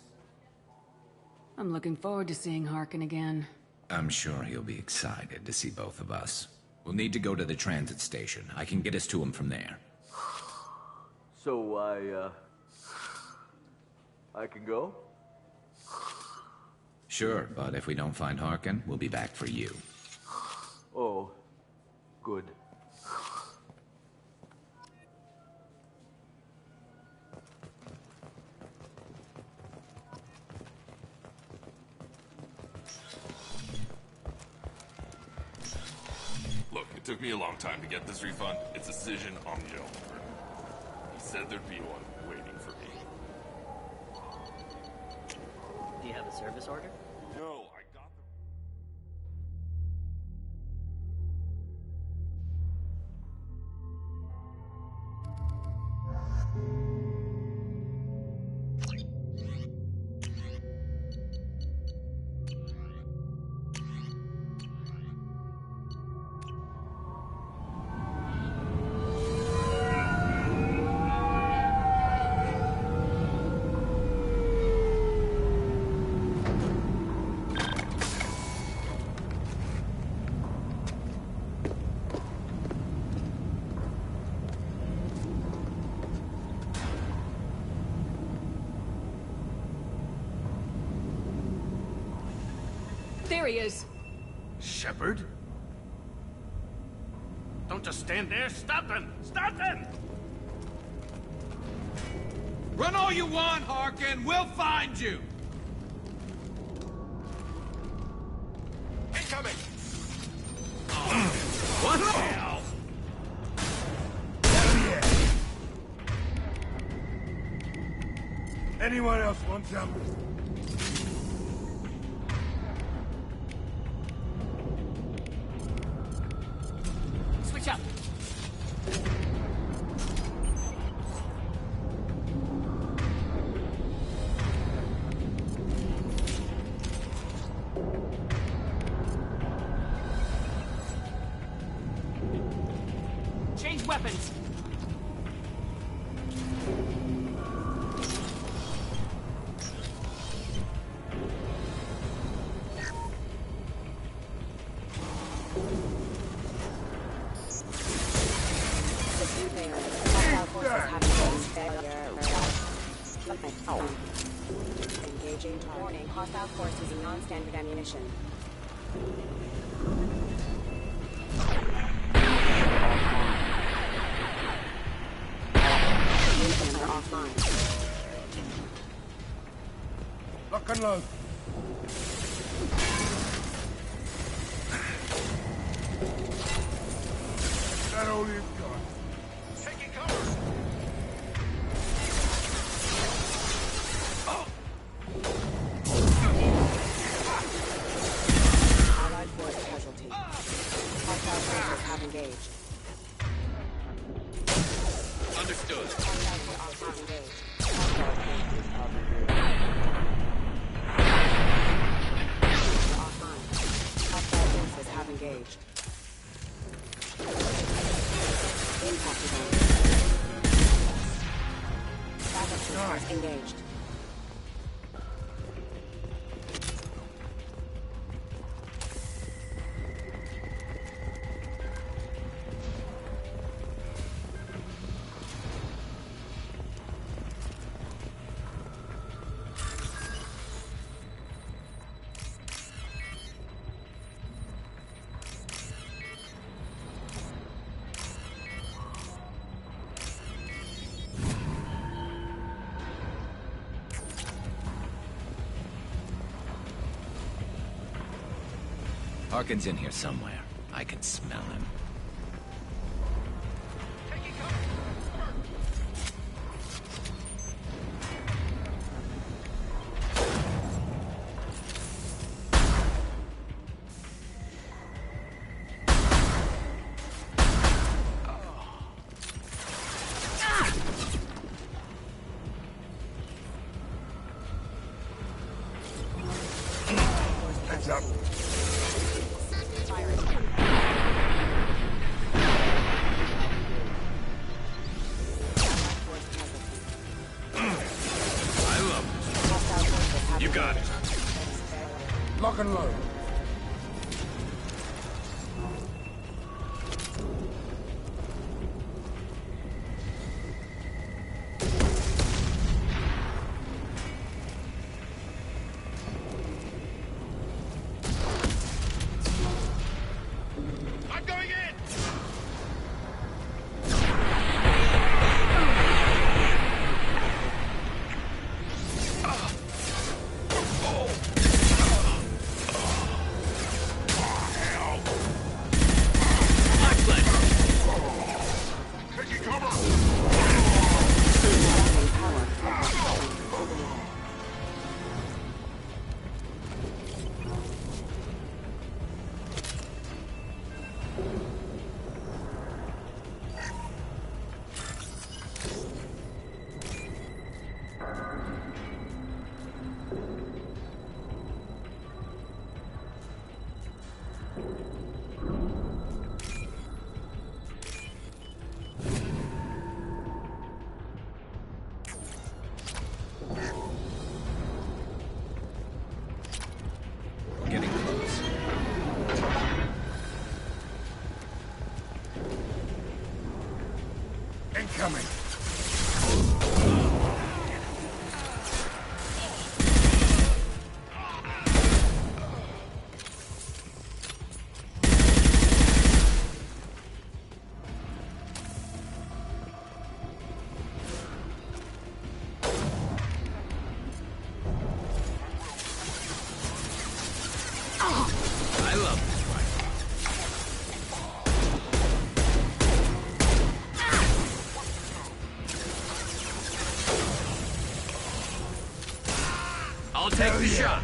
[SPEAKER 3] I'm looking forward to seeing Harkin again.
[SPEAKER 15] I'm sure he'll be excited to see both of us. We'll need to go to the transit station. I can get us to him from there.
[SPEAKER 20] So I can go?
[SPEAKER 15] Sure, but if we don't find Harkin, we'll be back for you.
[SPEAKER 20] Oh, good.
[SPEAKER 6] Look, it took me a long time to get this refund. It's a Cision Omni-Gel. He said there'd be one waiting for me.
[SPEAKER 14] Do you have a service order?
[SPEAKER 6] No, I got the...
[SPEAKER 3] There he is!
[SPEAKER 23] Shepard? Don't just stand there. Stop him! Stop him!
[SPEAKER 25] Run all you want, Harkin. We'll find you.
[SPEAKER 23] Incoming!
[SPEAKER 25] What the hell?
[SPEAKER 1] Anyone else want some?
[SPEAKER 3] Switch up! Change weapons!
[SPEAKER 26] Engaging. Warning, hostile forces and non-standard ammunition.
[SPEAKER 2] Lock and load. Is that all you've got? Taking cover!
[SPEAKER 11] Allied force casualty. Hostile forces have engaged.
[SPEAKER 21] Understood.
[SPEAKER 11] Hostile forces engaged. Hostile forces have engaged. Offline. Hostile forces have engaged. Impact event. Backup systems engaged.
[SPEAKER 15] Harkin's in here somewhere. I can smell him.
[SPEAKER 2] Heads up. You got it. Lock and load.
[SPEAKER 23] I'm going in!
[SPEAKER 15] Getting close.
[SPEAKER 2] Incoming.
[SPEAKER 15] I love this rifle.
[SPEAKER 23] I'll take the shot.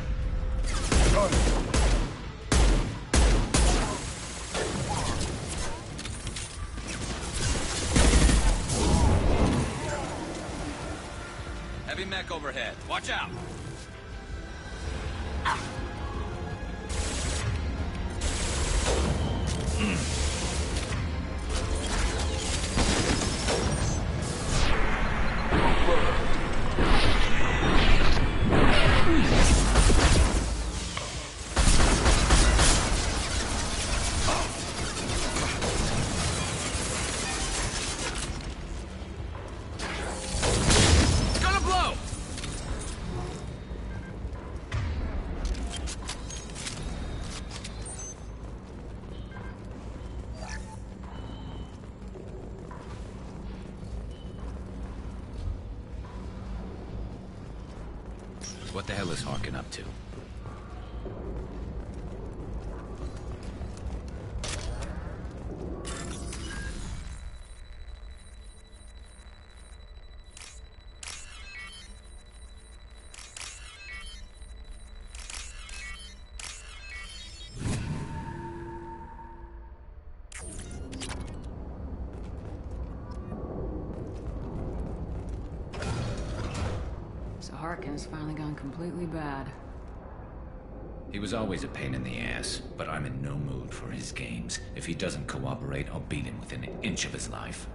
[SPEAKER 15] Heavy mech overhead. Watch out.
[SPEAKER 23] It's gonna blow!
[SPEAKER 15] What the hell is Harkin up to?
[SPEAKER 3] Harkin's finally gone completely bad.
[SPEAKER 15] He was always a pain in the ass, but I'm in no mood for his games. If he doesn't cooperate, I'll beat him within an inch of his life.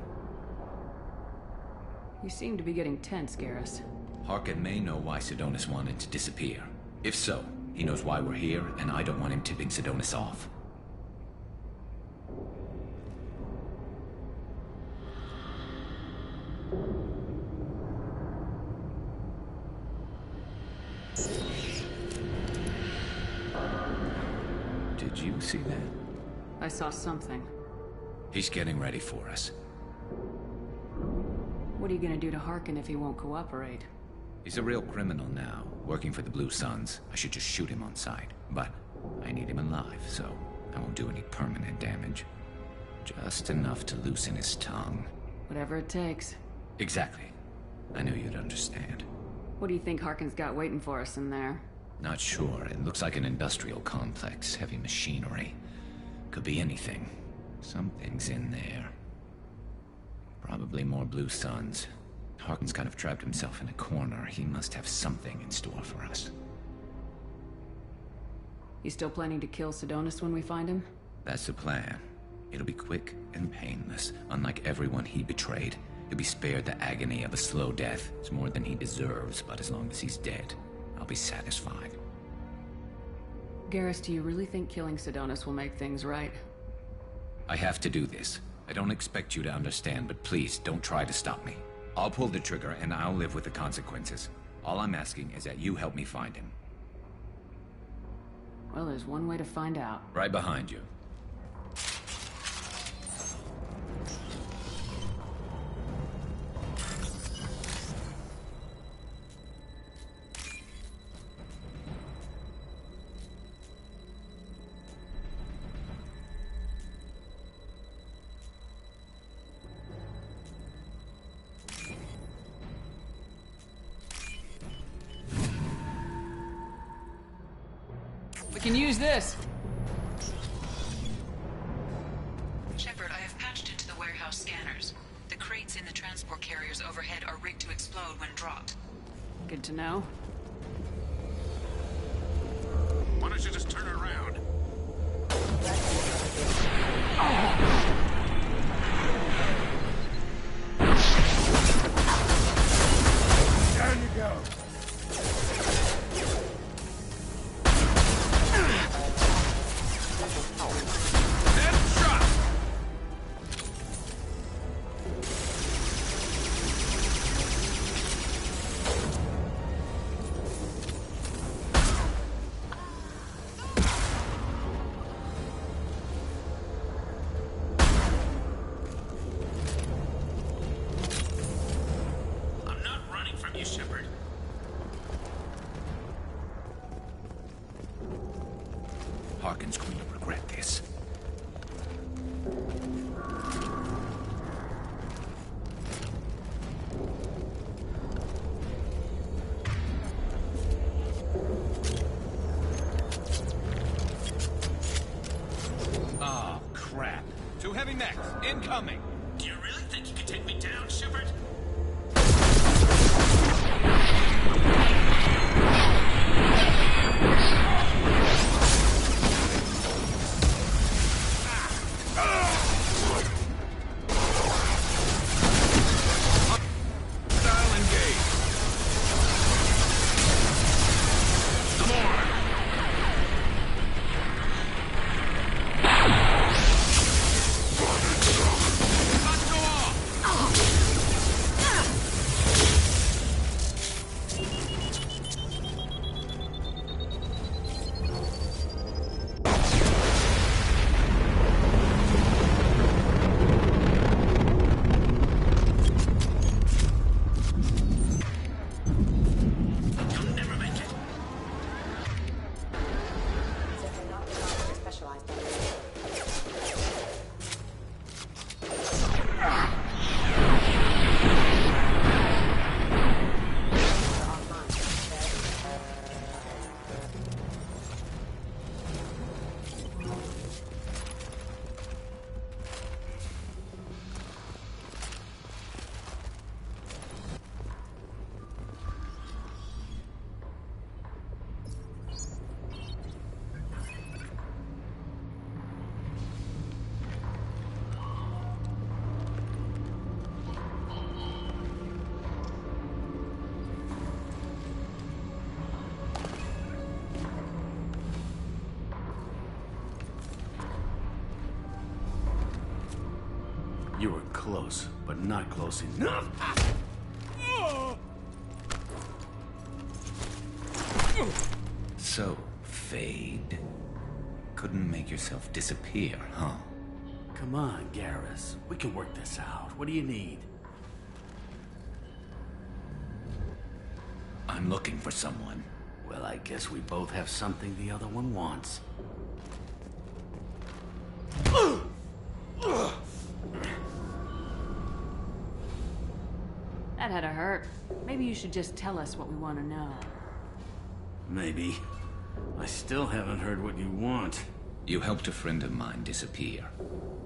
[SPEAKER 3] You seem to be getting tense, Garrus.
[SPEAKER 15] Harkin may know why Sidonis wanted to disappear. If so, he knows why we're here, and I don't want him tipping Sidonis off. Did you see that?
[SPEAKER 3] I saw something.
[SPEAKER 15] He's getting ready for us.
[SPEAKER 3] What are you gonna do to Harkin if he won't cooperate?
[SPEAKER 15] He's a real criminal now, working for the Blue Suns. I should just shoot him on sight. But I need him alive, so I won't do any permanent damage. Just enough to loosen his tongue.
[SPEAKER 3] Whatever it takes.
[SPEAKER 15] Exactly. I knew you'd understand.
[SPEAKER 3] What do you think Harkin's got waiting for us in there?
[SPEAKER 15] Not sure. It looks like an industrial complex. Heavy machinery. Could be anything. Something's in there. Probably more Blue Suns. Harkin's kind of trapped himself in a corner. He must have something in store for us.
[SPEAKER 3] You still planning to kill Sidonis when we find him?
[SPEAKER 15] That's the plan. It'll be quick and painless. Unlike everyone he betrayed, he'll be spared the agony of a slow death. It's more than he deserves, but as long as he's dead, I'll be satisfied.
[SPEAKER 3] Garrus, do you really think killing Sidonis will make things right?
[SPEAKER 15] I have to do this. I don't expect you to understand, but please don't try to stop me. I'll pull the trigger and I'll live with the consequences. All I'm asking is that you help me find him.
[SPEAKER 3] Well, there's one way to find out.
[SPEAKER 15] Right behind you.
[SPEAKER 3] We can use this.
[SPEAKER 8] Shepard, I have patched into the warehouse scanners. The crates in the transport carriers overhead are rigged to explode when dropped.
[SPEAKER 3] Good to know.
[SPEAKER 2] Why don't you just turn around? Down you go.
[SPEAKER 15] Harkin's going to regret this.
[SPEAKER 25] Oh, crap. Two heavy mechs, incoming!
[SPEAKER 5] Do you really think you can take me down, Shepard?
[SPEAKER 9] close, but not close enough.
[SPEAKER 15] So, Fade. Couldn't make yourself disappear, huh?
[SPEAKER 9] Come on, Garrus. We can work this out. What do you need?
[SPEAKER 15] I'm looking for someone.
[SPEAKER 9] Well, I guess we both have something the other one wants.
[SPEAKER 3] That had to hurt. Maybe you should just tell us what we want to know.
[SPEAKER 9] Maybe. I still haven't heard what you want.
[SPEAKER 15] You helped a friend of mine disappear.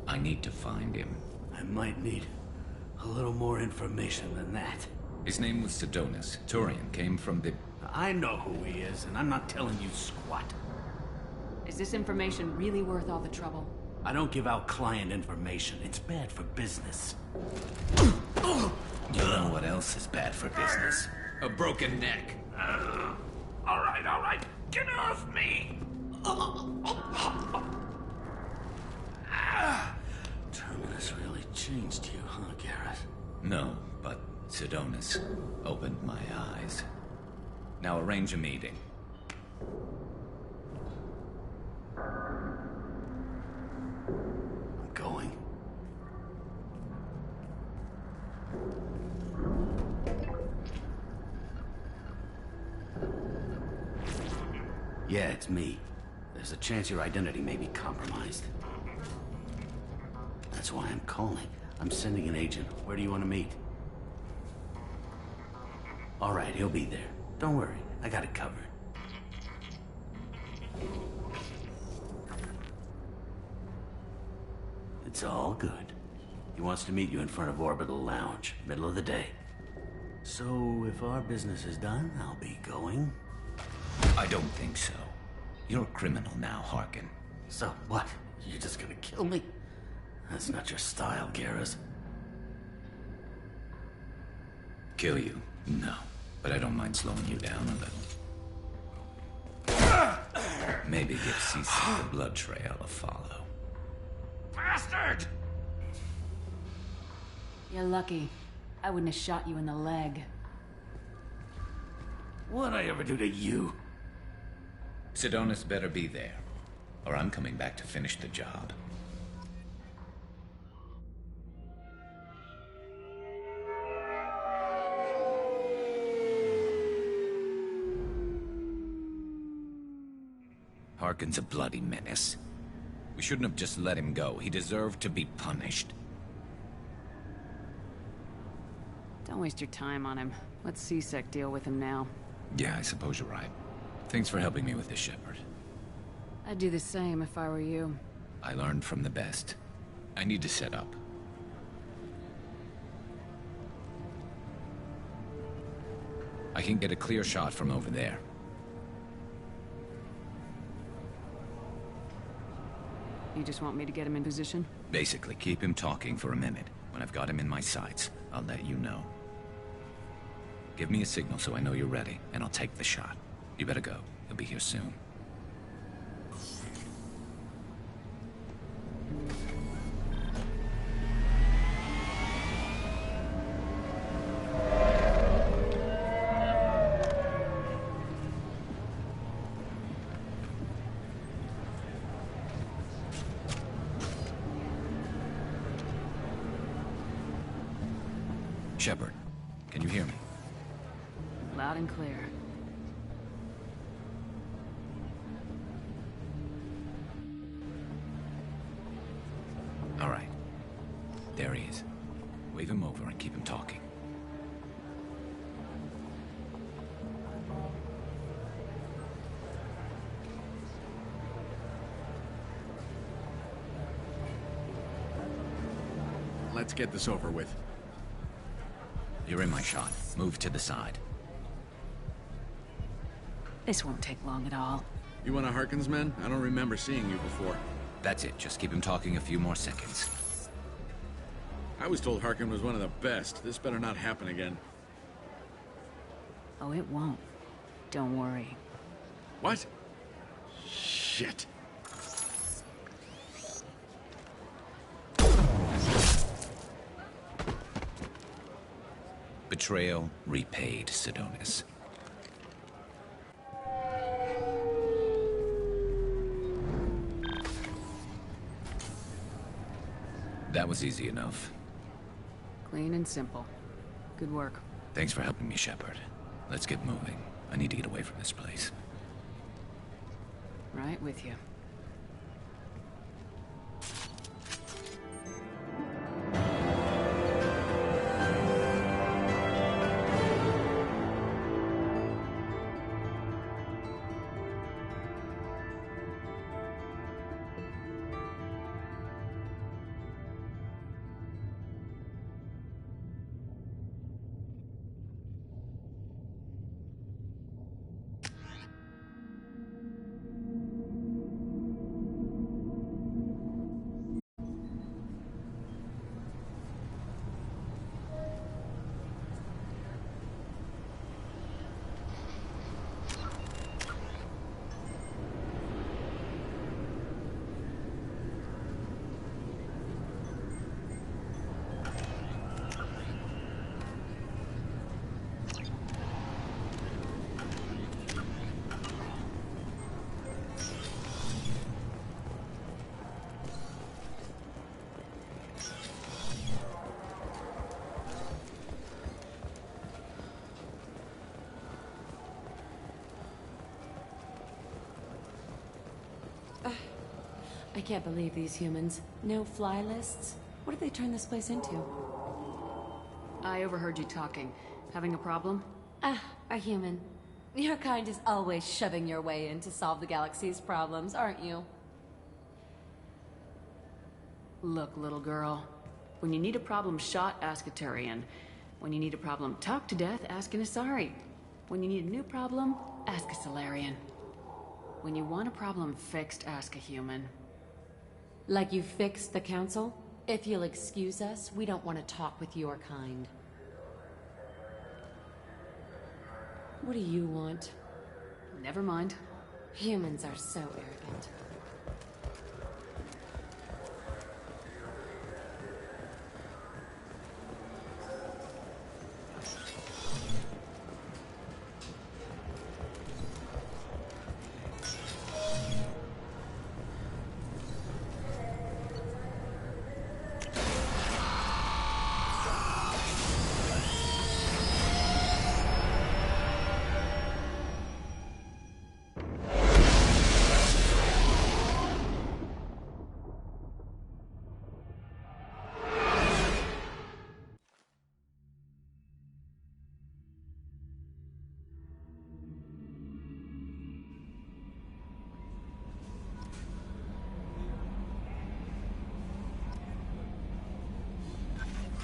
[SPEAKER 15] I need to find him.
[SPEAKER 9] I might need a little more information than that.
[SPEAKER 15] His name was Sidonus. Turian came from the...
[SPEAKER 9] I know who he is, and I'm not telling you squat.
[SPEAKER 3] Is this information really worth all the trouble?
[SPEAKER 9] I don't give out client information. It's bad for business.
[SPEAKER 15] You know what else is bad for business? A broken neck.
[SPEAKER 22] All right. Get off me!
[SPEAKER 9] Terminus really changed you, huh, Garrus?
[SPEAKER 15] No, but Sidonus opened my eyes. Now arrange a meeting.
[SPEAKER 9] I'm going. Yeah, it's me. There's a chance your identity may be compromised. That's why I'm calling. I'm sending an agent. Where do you want to meet? All right, he'll be there. Don't worry, I got it covered. It's all good. He wants to meet you in front of Orbital Lounge, middle of the day. So, if our business is done, I'll be going.
[SPEAKER 15] I don't think so. You're a criminal now, Harkin.
[SPEAKER 9] So, what? You're just gonna kill me? That's not your style, Garrus.
[SPEAKER 15] Kill you? No. But I don't mind slowing you down a little. Maybe give CC the blood trail a follow.
[SPEAKER 22] Bastard!
[SPEAKER 3] You're lucky. I wouldn't have shot you in the leg.
[SPEAKER 9] What'd I ever do to you?
[SPEAKER 15] Sidonus better be there, or I'm coming back to finish the job. Harkin's a bloody menace. We shouldn't have just let him go. He deserved to be punished.
[SPEAKER 3] Don't waste your time on him. Let C-Sec deal with him now.
[SPEAKER 15] Yeah, I suppose you're right. Thanks for helping me with this, Shepard.
[SPEAKER 3] I'd do the same if I were you.
[SPEAKER 15] I learned from the best. I need to set up. I can get a clear shot from over there.
[SPEAKER 3] You just want me to get him in position?
[SPEAKER 15] Basically, keep him talking for a minute. When I've got him in my sights, I'll let you know. Give me a signal so I know you're ready, and I'll take the shot. You better go. He'll be here soon. Shepard, can you hear me?
[SPEAKER 3] Loud and clear.
[SPEAKER 15] All right. There he is. Wave him over and keep him talking.
[SPEAKER 24] Let's get this over with.
[SPEAKER 15] You're in my shot. Move to the side.
[SPEAKER 3] This won't take long at all.
[SPEAKER 24] You one of Harkin's men? I don't remember seeing you before.
[SPEAKER 15] That's it. Just keep him talking a few more seconds.
[SPEAKER 24] I was told Harkin was one of the best. This better not happen again.
[SPEAKER 3] Oh, it won't. Don't worry.
[SPEAKER 24] What? Shit.
[SPEAKER 15] Betrayal repaid, Sidonis. That was easy enough.
[SPEAKER 3] Clean and simple. Good work.
[SPEAKER 15] Thanks for helping me, Shepard. Let's get moving. I need to get away from this place.
[SPEAKER 3] Right with you.
[SPEAKER 10] I can't believe these humans. No fly lists? What did they turn this place into?
[SPEAKER 3] I overheard you talking. Having a problem?
[SPEAKER 10] Ah, a human. Your kind is always shoving your way in to solve the galaxy's problems, aren't you?
[SPEAKER 3] Look, little girl. When you need a problem shot, ask a Turian. When you need a problem talked to death, ask an Asari. When you need a new problem, ask a Salarian. When you want a problem fixed, ask a human.
[SPEAKER 10] Like you fixed the council? If you'll excuse us, we don't want to talk with your kind. What do you want?
[SPEAKER 3] Never mind.
[SPEAKER 10] Humans are so arrogant.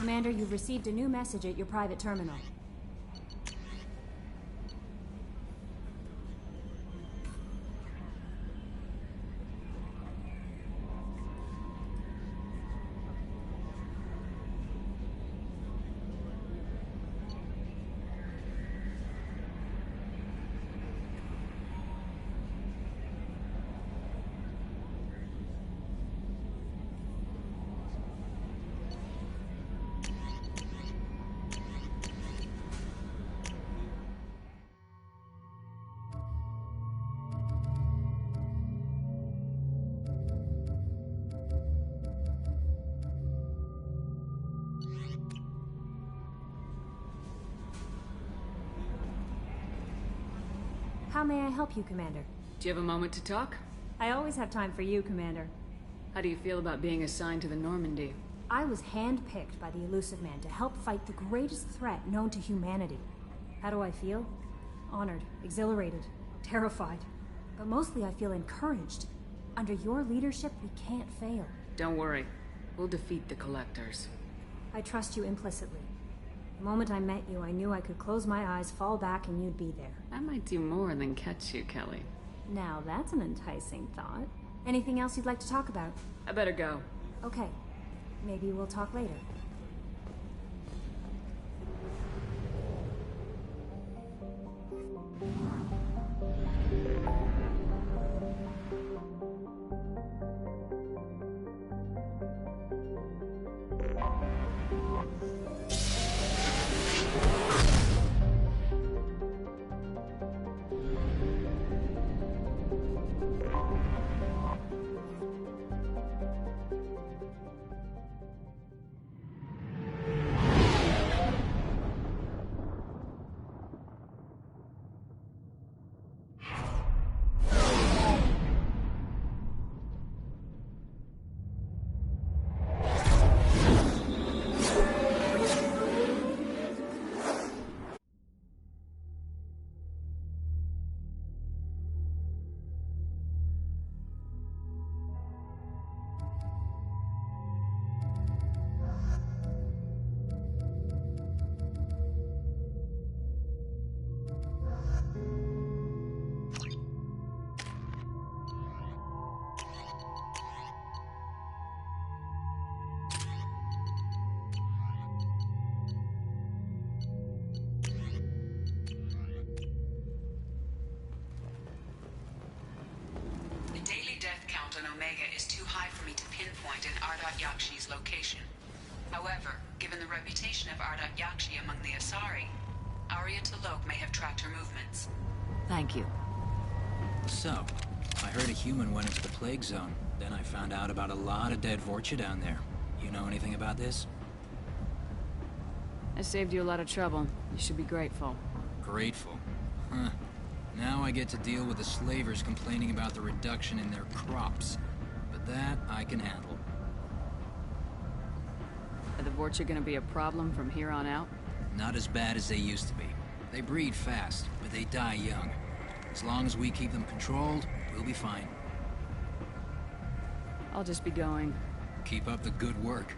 [SPEAKER 12] Commander, you've received a new message at your private terminal. How may I help you, Commander?
[SPEAKER 3] Do you have a moment to talk?
[SPEAKER 12] I always have time for you, Commander.
[SPEAKER 3] How do you feel about being assigned to the Normandy?
[SPEAKER 12] I was handpicked by the Illusive Man to help fight the greatest threat known to humanity. How do I feel? Honored, exhilarated, terrified. But mostly I feel encouraged. Under your leadership, we can't fail.
[SPEAKER 3] Don't worry. We'll defeat the Collectors.
[SPEAKER 12] I trust you implicitly. The moment I met you, I knew I could close my eyes, fall back, and you'd be there.
[SPEAKER 3] I might do more than catch you, Kelly.
[SPEAKER 12] Now, that's an enticing thought. Anything else you'd like to talk about?
[SPEAKER 3] I better go.
[SPEAKER 12] Okay. Maybe we'll talk later.
[SPEAKER 8] high for me to pinpoint an Ardat Yakshi's location. However, given the reputation of Ardat Yakshi among the Asari, Arya T'Loak may have tracked her movements.
[SPEAKER 3] Thank you.
[SPEAKER 4] So, I heard a human went into the plague zone. Then I found out about a lot of dead Vorcha down there. You know anything about this?
[SPEAKER 3] I saved you a lot of trouble. You should be grateful.
[SPEAKER 4] Grateful? Huh. Now I get to deal with the slavers complaining about the reduction in their crops. But that I can handle.
[SPEAKER 3] Are the Vorcha gonna be a problem from here on out?
[SPEAKER 4] Not as bad as they used to be. They breed fast, but they die young. As long as we keep them controlled, we'll be fine.
[SPEAKER 3] I'll just be going.
[SPEAKER 4] Keep up the good work.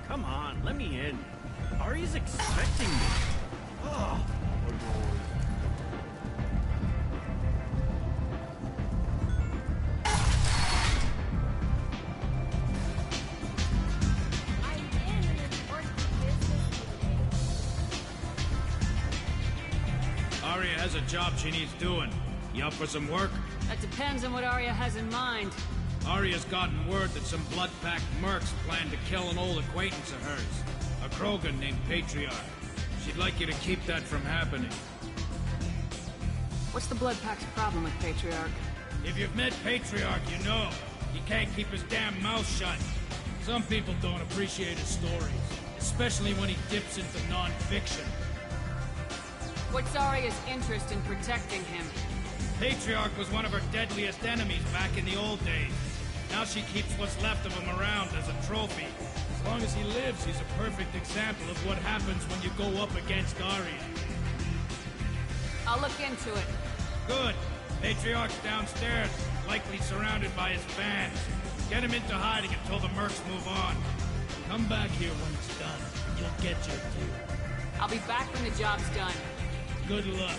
[SPEAKER 9] Come on, let me in. Ari's expecting me. Oh.
[SPEAKER 25] Arya has a job she needs doing. You up for some work?
[SPEAKER 3] That depends on what Arya has in mind.
[SPEAKER 25] Arya's gotten word that some blood-packed mercs plan to kill an old acquaintance of hers. A Krogan named Patriarch. She'd like you to keep that from happening.
[SPEAKER 3] What's the Bloodpack's problem with Patriarch?
[SPEAKER 25] If you've met Patriarch, you know. He can't keep his damn mouth shut. Some people don't appreciate his stories. Especially when he dips into non-fiction.
[SPEAKER 3] What's Arya's interest in protecting him?
[SPEAKER 25] Patriarch was one of her deadliest enemies back in the old days. Now she keeps what's left of him around as a trophy. As long as he lives, he's a perfect example of what happens when you go up against Arya.
[SPEAKER 3] I'll look into it.
[SPEAKER 25] Good. Patriarch's downstairs, likely surrounded by his fans. Get him into hiding until the mercs move on. Come back here when it's done. You'll get your due.
[SPEAKER 3] I'll be back when the job's done.
[SPEAKER 25] Good luck.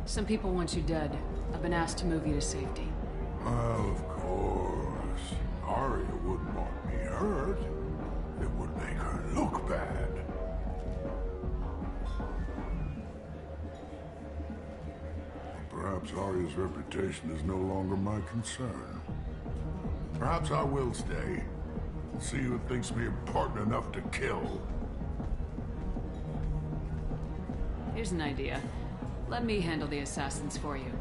[SPEAKER 3] Some people want you dead. I've been asked to move you to safety.
[SPEAKER 2] Of course. Arya wouldn't want me hurt. It would make her look bad. Perhaps Arya's reputation is no longer my concern. Perhaps I will stay and see who thinks me important enough to kill.
[SPEAKER 3] Here's an idea. Let me handle the assassins for you.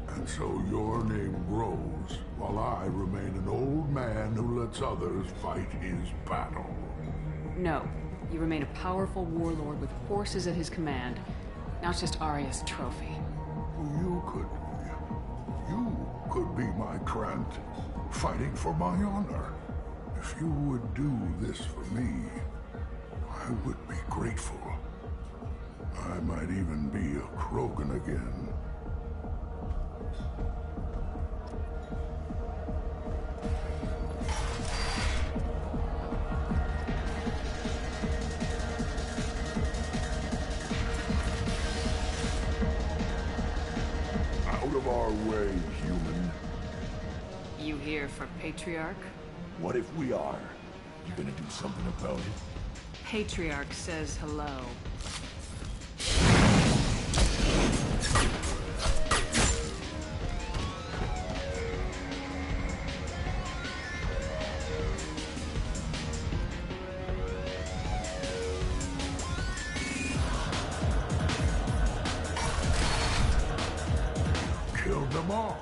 [SPEAKER 2] And so your name grows, while I remain an old man who lets others fight his battle.
[SPEAKER 3] No. You remain a powerful warlord with forces at his command. Now it's just Arya's trophy.
[SPEAKER 2] You could be my Krant, fighting for my honor. If you would do this for me, I would be grateful. I might even be a Krogan again. Out of our way, human.
[SPEAKER 3] You here for Patriarch?
[SPEAKER 2] What if we are? You gonna do something about it?
[SPEAKER 3] Patriarch says hello.
[SPEAKER 2] Killed them all.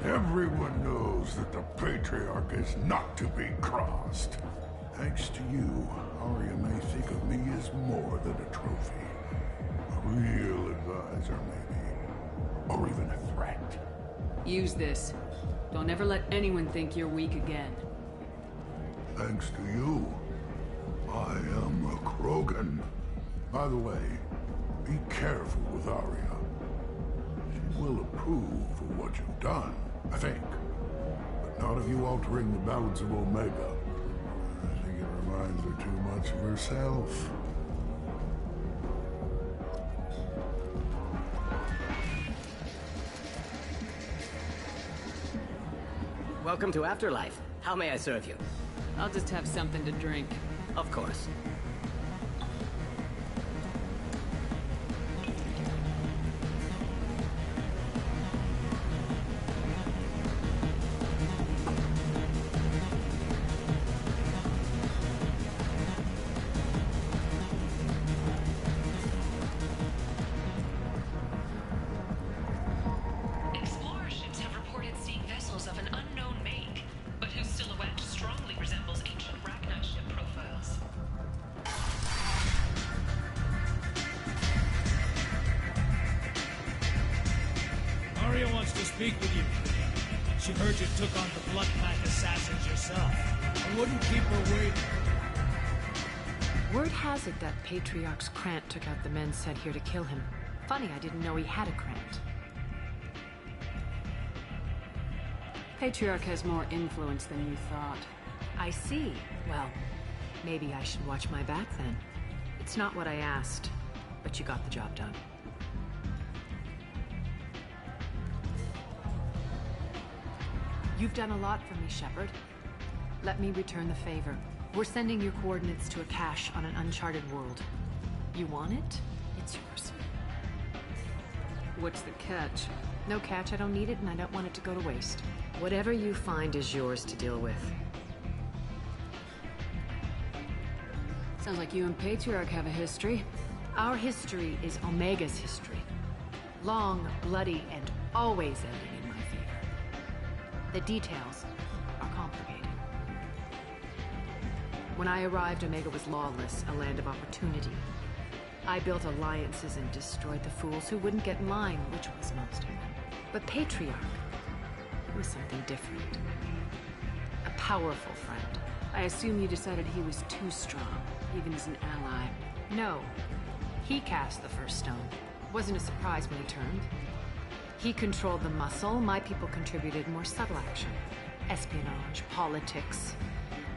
[SPEAKER 2] Everyone knows that the Patriarch is not to be crossed. Thanks to you, Arya may think of me as more than a trophy. real advisor, maybe. Or even a threat.
[SPEAKER 3] Use this. Don't ever let anyone think you're weak again.
[SPEAKER 2] Thanks to you, I am a Krogan. By the way, be careful with Arya. She will approve of what you've done, I think. But not of you altering the balance of Omega. I think it reminds her too much of herself.
[SPEAKER 14] Welcome to Afterlife. How may I serve you?
[SPEAKER 3] I'll just have something to drink.
[SPEAKER 14] Of course.
[SPEAKER 25] Arya wants to speak with you. She heard you took on the Blood Pack assassins yourself. I wouldn't keep her waiting.
[SPEAKER 13] Word has it that Patriarch's Krant took out the men sent here to kill him. Funny, I didn't know he had a Krant.
[SPEAKER 3] Patriarch has more influence than you thought.
[SPEAKER 13] I see. Well, maybe I should watch my back then. It's not what I asked, but you got the job done. You've done a lot for me, Shepard. Let me return the favor. We're sending your coordinates to a cache on an uncharted world. You want it? It's yours.
[SPEAKER 3] What's the catch?
[SPEAKER 13] No catch, I don't need it, and I don't want it to go to waste. Whatever you find is yours to deal with.
[SPEAKER 3] Sounds like you and Patriarch have a history.
[SPEAKER 13] Our history is Omega's history. Long, bloody, and always ending in my favor. The details are complicated. When I arrived, Omega was lawless, a land of opportunity. I built alliances and destroyed the fools who wouldn't get in line, which was most of them. But Patriarch, it was something different. A powerful friend.
[SPEAKER 3] I assume you decided he was too strong, even as an ally.
[SPEAKER 13] No. He cast the first stone. Wasn't a surprise when he turned. He controlled the muscle. My people contributed more subtle action. Espionage, politics,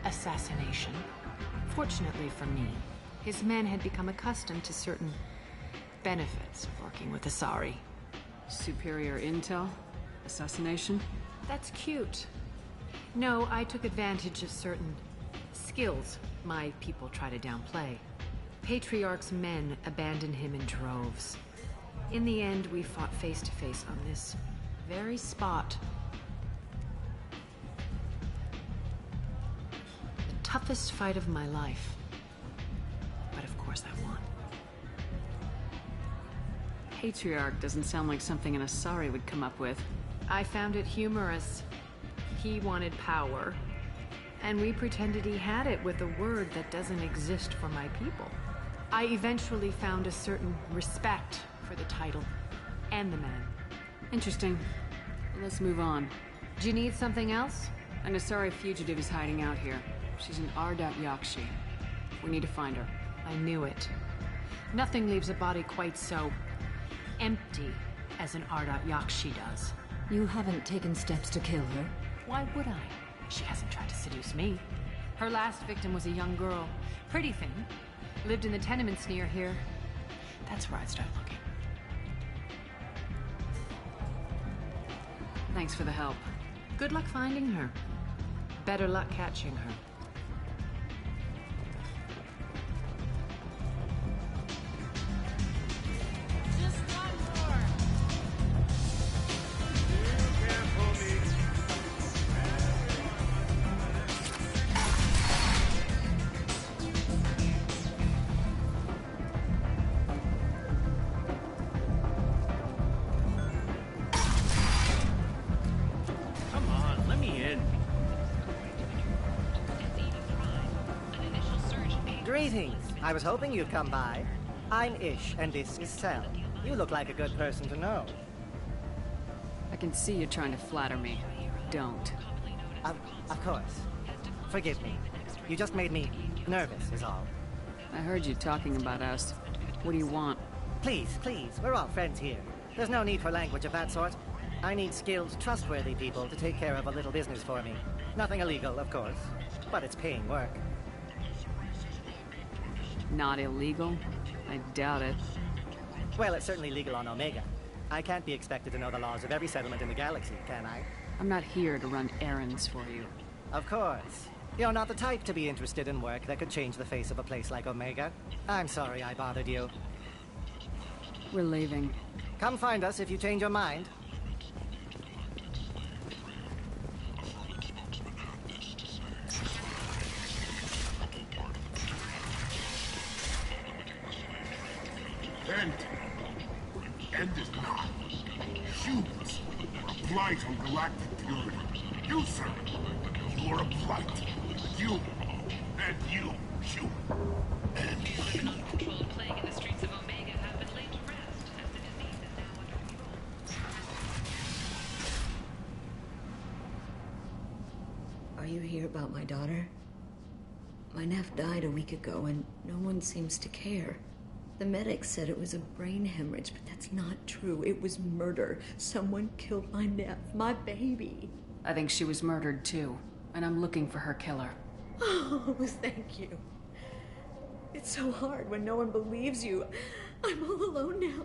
[SPEAKER 13] assassination. Fortunately for me, his men had become accustomed to certain benefits of working with Asari.
[SPEAKER 3] Superior intel? Assassination?
[SPEAKER 13] That's cute. No, I took advantage of certain skills my people try to downplay. Patriarch's men abandoned him in droves. In the end, we fought face to face on this very spot. The toughest fight of my life. But of course I won.
[SPEAKER 3] Patriarch doesn't sound like something an Asari would come up with.
[SPEAKER 13] I found it humorous. He wanted power, and we pretended he had it with a word that doesn't exist for my people. I eventually found a certain respect for the title and the man.
[SPEAKER 3] Interesting. Let's move on.
[SPEAKER 13] Do you need something else?
[SPEAKER 3] An Asari fugitive is hiding out here. She's an Ardat Yakshi. We need to find her.
[SPEAKER 13] I knew it. Nothing leaves a body quite so empty as an Ardat Yakshi does.
[SPEAKER 10] You haven't taken steps to kill her?
[SPEAKER 13] Why would I? She hasn't tried to seduce me. Her last victim was a young girl. Pretty thing. Lived in the tenements near here. That's where I'd start looking.
[SPEAKER 3] Thanks for the help.
[SPEAKER 13] Good luck finding her. Better luck catching her.
[SPEAKER 14] Greetings. I was hoping you'd come by. I'm Ish, and this is Sel. You look like a good person to know.
[SPEAKER 3] I can see you trying to flatter me. Don't.
[SPEAKER 14] Of course. Forgive me. You just made me nervous, is all.
[SPEAKER 3] I heard you talking about us. What do you want?
[SPEAKER 14] Please, we're all friends here. There's no need for language of that sort. I need skilled, trustworthy people to take care of a little business for me. Nothing illegal, of course, but it's paying work.
[SPEAKER 3] Not illegal? I doubt it.
[SPEAKER 14] Well, it's certainly legal on Omega. I can't be expected to know the laws of every settlement in the galaxy, can I?
[SPEAKER 3] I'm not here to run errands for you.
[SPEAKER 14] Of course. You're not the type to be interested in work that could change the face of a place like Omega. I'm sorry I bothered you.
[SPEAKER 3] We're leaving.
[SPEAKER 14] Come find us if you change your mind.
[SPEAKER 2] End is not. Humans are a blight on galactic purity. You, sir, you are a blight. You, and you, human.
[SPEAKER 8] The uncontrolled plague in the streets of Omega have been laid to rest, as the disease is now under control.
[SPEAKER 7] Are you here about my daughter? My nephew died a week ago, and no one seems to care. The medics said it was a brain hemorrhage, but that's not true. It was murder. Someone killed my nephew, my baby.
[SPEAKER 3] I think she was murdered too, and I'm looking for her killer.
[SPEAKER 7] Oh, thank you. It's so hard when no one believes you. I'm all alone now.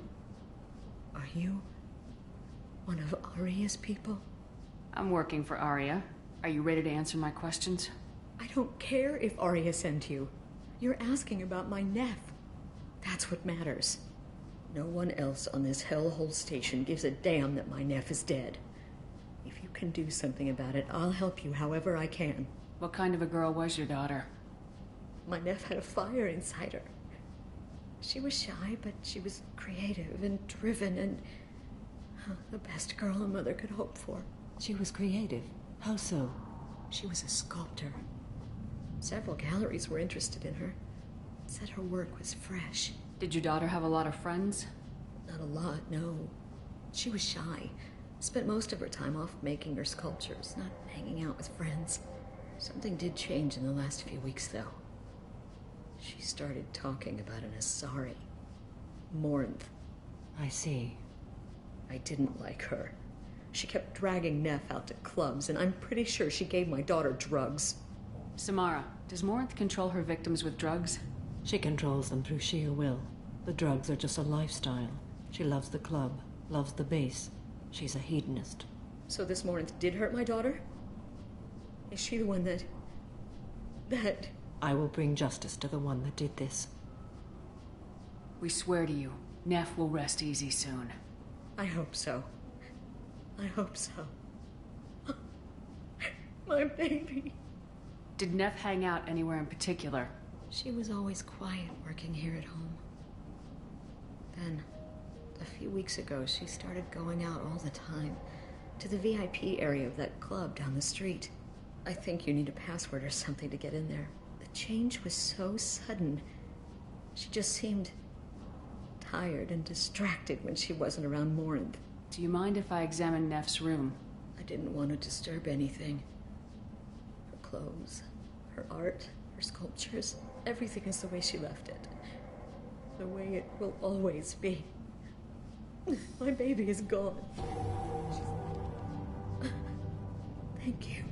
[SPEAKER 7] Are you one of Aria's people?
[SPEAKER 3] I'm working for Aria. Are you ready to answer my questions?
[SPEAKER 7] I don't care if Aria sent you. You're asking about my nephew. That's what matters. No one else on this hellhole station gives a damn that my nephew is dead. If you can do something about it, I'll help you however I can.
[SPEAKER 3] What kind of a girl was your daughter?
[SPEAKER 7] My nephew had a fire inside her. She was shy, but she was creative and driven and the best girl a mother could hope for.
[SPEAKER 10] She was creative. How so?
[SPEAKER 7] She was a sculptor. Several galleries were interested in her. Said her work was fresh.
[SPEAKER 3] Did your daughter have a lot of friends?
[SPEAKER 7] Not a lot, no. She was shy. Spent most of her time off making her sculptures, not hanging out with friends. Something did change in the last few weeks, though. She started talking about an Asari. Morinth.
[SPEAKER 10] I see.
[SPEAKER 7] I didn't like her. She kept dragging Neff out to clubs, and I'm pretty sure she gave my daughter drugs.
[SPEAKER 3] Samara, does Morinth control her victims with drugs?
[SPEAKER 10] She controls them through sheer will. The drugs are just a lifestyle. She loves the club, loves the base. She's a hedonist.
[SPEAKER 7] So this Morinth did hurt my daughter? Is she the one that...
[SPEAKER 10] I will bring justice to the one that did this.
[SPEAKER 3] We swear to you, Neff will rest easy soon.
[SPEAKER 7] I hope so. I hope so. My baby.
[SPEAKER 3] Did Neff hang out anywhere in particular?
[SPEAKER 7] She was always quiet working here at home. Then, a few weeks ago, she started going out all the time. To the VIP area of that club down the street. I think you need a password or something to get in there. The change was so sudden. She just seemed tired and distracted when she wasn't around Morinth.
[SPEAKER 3] Do you mind if I examine Neff's room?
[SPEAKER 7] I didn't want to disturb anything. Her clothes, her art, her sculptures, everything is the way she left it. The way it will always be. My baby is gone. Thank you.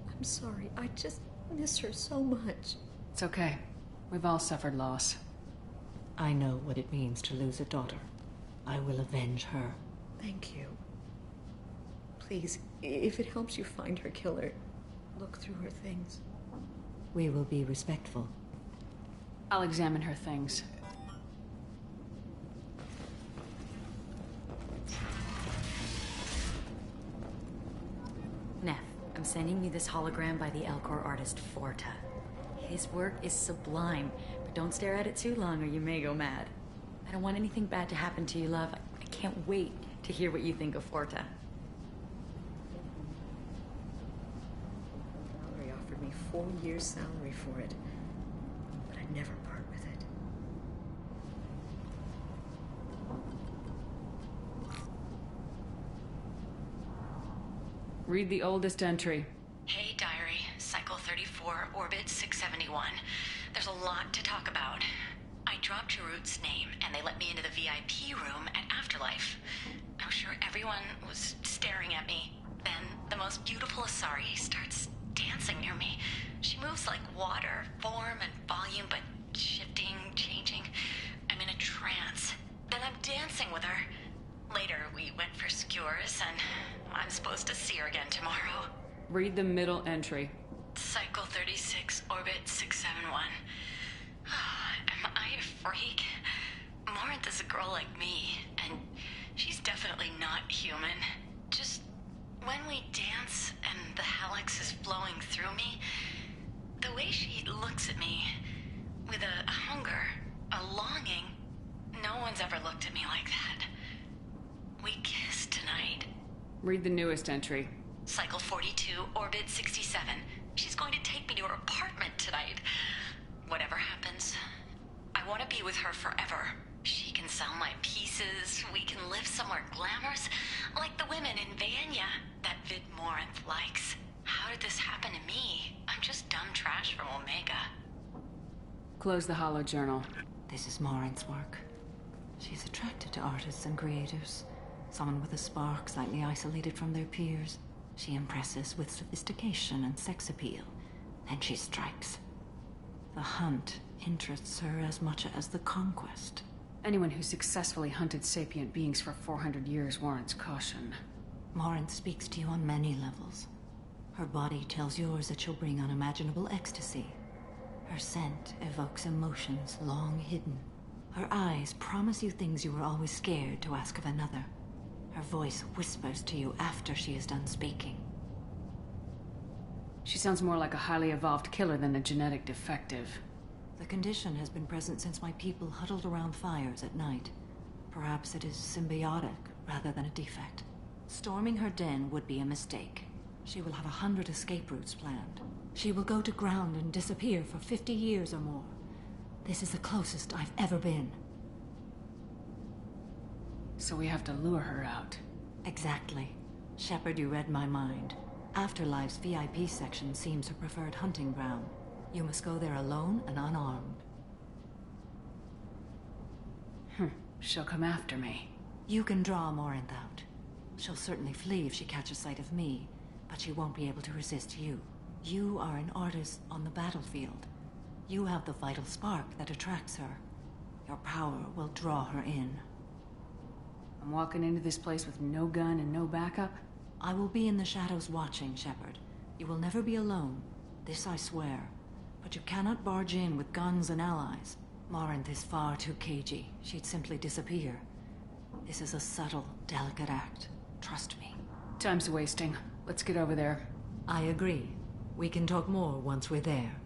[SPEAKER 7] I'm sorry. I just miss her so much.
[SPEAKER 3] It's okay. We've all suffered loss.
[SPEAKER 10] I know what it means to lose a daughter. I will avenge her.
[SPEAKER 7] Thank you. Please, if it helps you find her killer, look through her things.
[SPEAKER 10] We will be respectful.
[SPEAKER 3] I'll examine her things.
[SPEAKER 16] Neff, I'm sending you this hologram by the Elcor artist Forta. His work is sublime, but don't stare at it too long or you may go mad. I don't want anything bad to happen to you, love. I can't wait to hear what you think of Forta.
[SPEAKER 7] Valerie offered me 4 years' salary for it, but I'd never part with it.
[SPEAKER 3] Read the oldest entry.
[SPEAKER 16] Hey, Diary. Cycle 34, Orbit 671. There's a lot to talk about. I dropped Jarut's name, and they let me into the VIP room at Afterlife. I'm sure everyone was staring at me. Then, the most beautiful Asari starts dancing near me. She moves like water, form and volume, but shifting, changing. I'm in a trance. Then I'm dancing with her. Later, we went for skewers, and I'm supposed to see her again tomorrow.
[SPEAKER 3] Read the middle entry.
[SPEAKER 16] Cycle 36, Orbit 671. Am I a freak? Morinth is a girl like me, and she's definitely not human. Just when we dance and the Hallex is flowing through me, the way she looks at me with a hunger, a longing, no one's ever looked at me like that. We kissed tonight.
[SPEAKER 3] Read the newest entry.
[SPEAKER 16] Cycle 42, Orbit 67. She's going to take me to her apartment tonight. Whatever happens, I want to be with her forever. She can sell my pieces. We can live somewhere glamorous, like the women in Vanya that Vid Morinth likes. How did this happen to me? I'm just dumb trash from Omega.
[SPEAKER 3] Close the holo journal.
[SPEAKER 10] This is Morinth's work. She's attracted to artists and creators. Someone with a spark, slightly isolated from their peers. She impresses with sophistication and sex appeal. Then she strikes. The hunt interests her as much as the conquest.
[SPEAKER 3] Anyone who successfully hunted sapient beings for 400 years warrants caution.
[SPEAKER 10] Morinth speaks to you on many levels. Her body tells yours that she'll bring unimaginable ecstasy. Her scent evokes emotions long hidden. Her eyes promise you things you were always scared to ask of another. Her voice whispers to you after she is done speaking.
[SPEAKER 3] She sounds more like a highly evolved killer than a genetic defective.
[SPEAKER 10] The condition has been present since my people huddled around fires at night. Perhaps it is symbiotic rather than a defect. Storming her den would be a mistake. She will have 100 escape routes planned. She will go to ground and disappear for 50 years or more. This is the closest I've ever been.
[SPEAKER 3] So we have to lure her out.
[SPEAKER 10] Exactly. Shepard, you read my mind. Afterlife's VIP section seems her preferred hunting ground. You must go there alone and unarmed.
[SPEAKER 3] She'll come after me.
[SPEAKER 10] You can draw Morinth out. She'll certainly flee if she catches sight of me, but she won't be able to resist you. You are an artist on the battlefield. You have the vital spark that attracts her. Your power will draw her in.
[SPEAKER 3] I'm walking into this place with no gun and no backup?
[SPEAKER 10] I will be in the shadows watching, Shepard. You will never be alone. This I swear. But you cannot barge in with guns and allies. Morinth is far too cagey. She'd simply disappear. This is a subtle, delicate act. Trust me.
[SPEAKER 3] Time's wasting. Let's get over there.
[SPEAKER 10] I agree. We can talk more once we're there.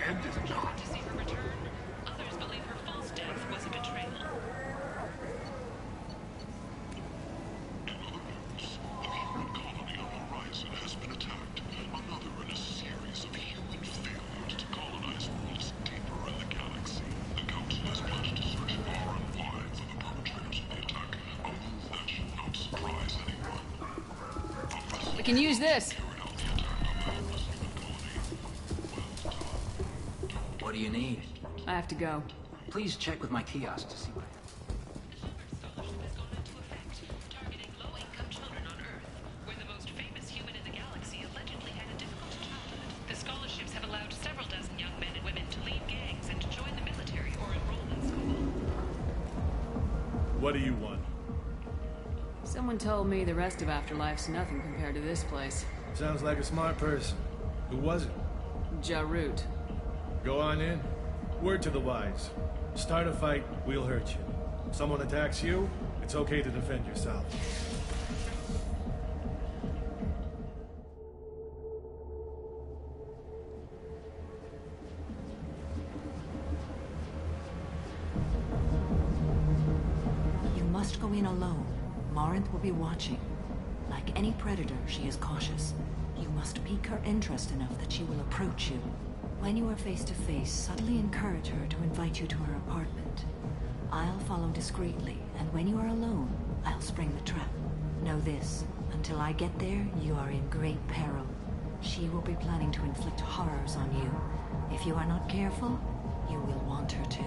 [SPEAKER 2] End is not.
[SPEAKER 8] To see her return, others believe her false death was a betrayal.
[SPEAKER 2] In other words, the current colony on the horizon has been attacked. Another in a series of human failures to colonize worlds deeper in the galaxy. The Council has pledged to search far and wide for the perpetrators of the attack, a move that should not surprise anyone.
[SPEAKER 3] We can use this!
[SPEAKER 4] What do you need?
[SPEAKER 3] I have to go.
[SPEAKER 4] Please check with my kiosk to see what
[SPEAKER 8] Targeting low-income children on Earth, where the most famous human in the galaxy allegedly had a difficult childhood. The scholarships have allowed several dozen young men and women to leave gangs and to join the military or enroll in school.
[SPEAKER 25] What do you want?
[SPEAKER 3] Someone told me the rest of Afterlife's nothing compared to this place.
[SPEAKER 25] Sounds like a smart person. Who was it?
[SPEAKER 3] Jarut.
[SPEAKER 25] Go on in. Word to the wise. Start a fight, we'll hurt you. Someone attacks you, it's okay to defend yourself.
[SPEAKER 10] You must go in alone. Morinth will be watching. Like any predator, she is cautious. You must pique her interest enough that she will approach you. When you are face to face, subtly encourage her to invite you to her apartment. I'll follow discreetly, and when you are alone, I'll spring the trap. Know this, until I get there, you are in great peril. She will be planning to inflict horrors on you. If you are not careful, you will want her to.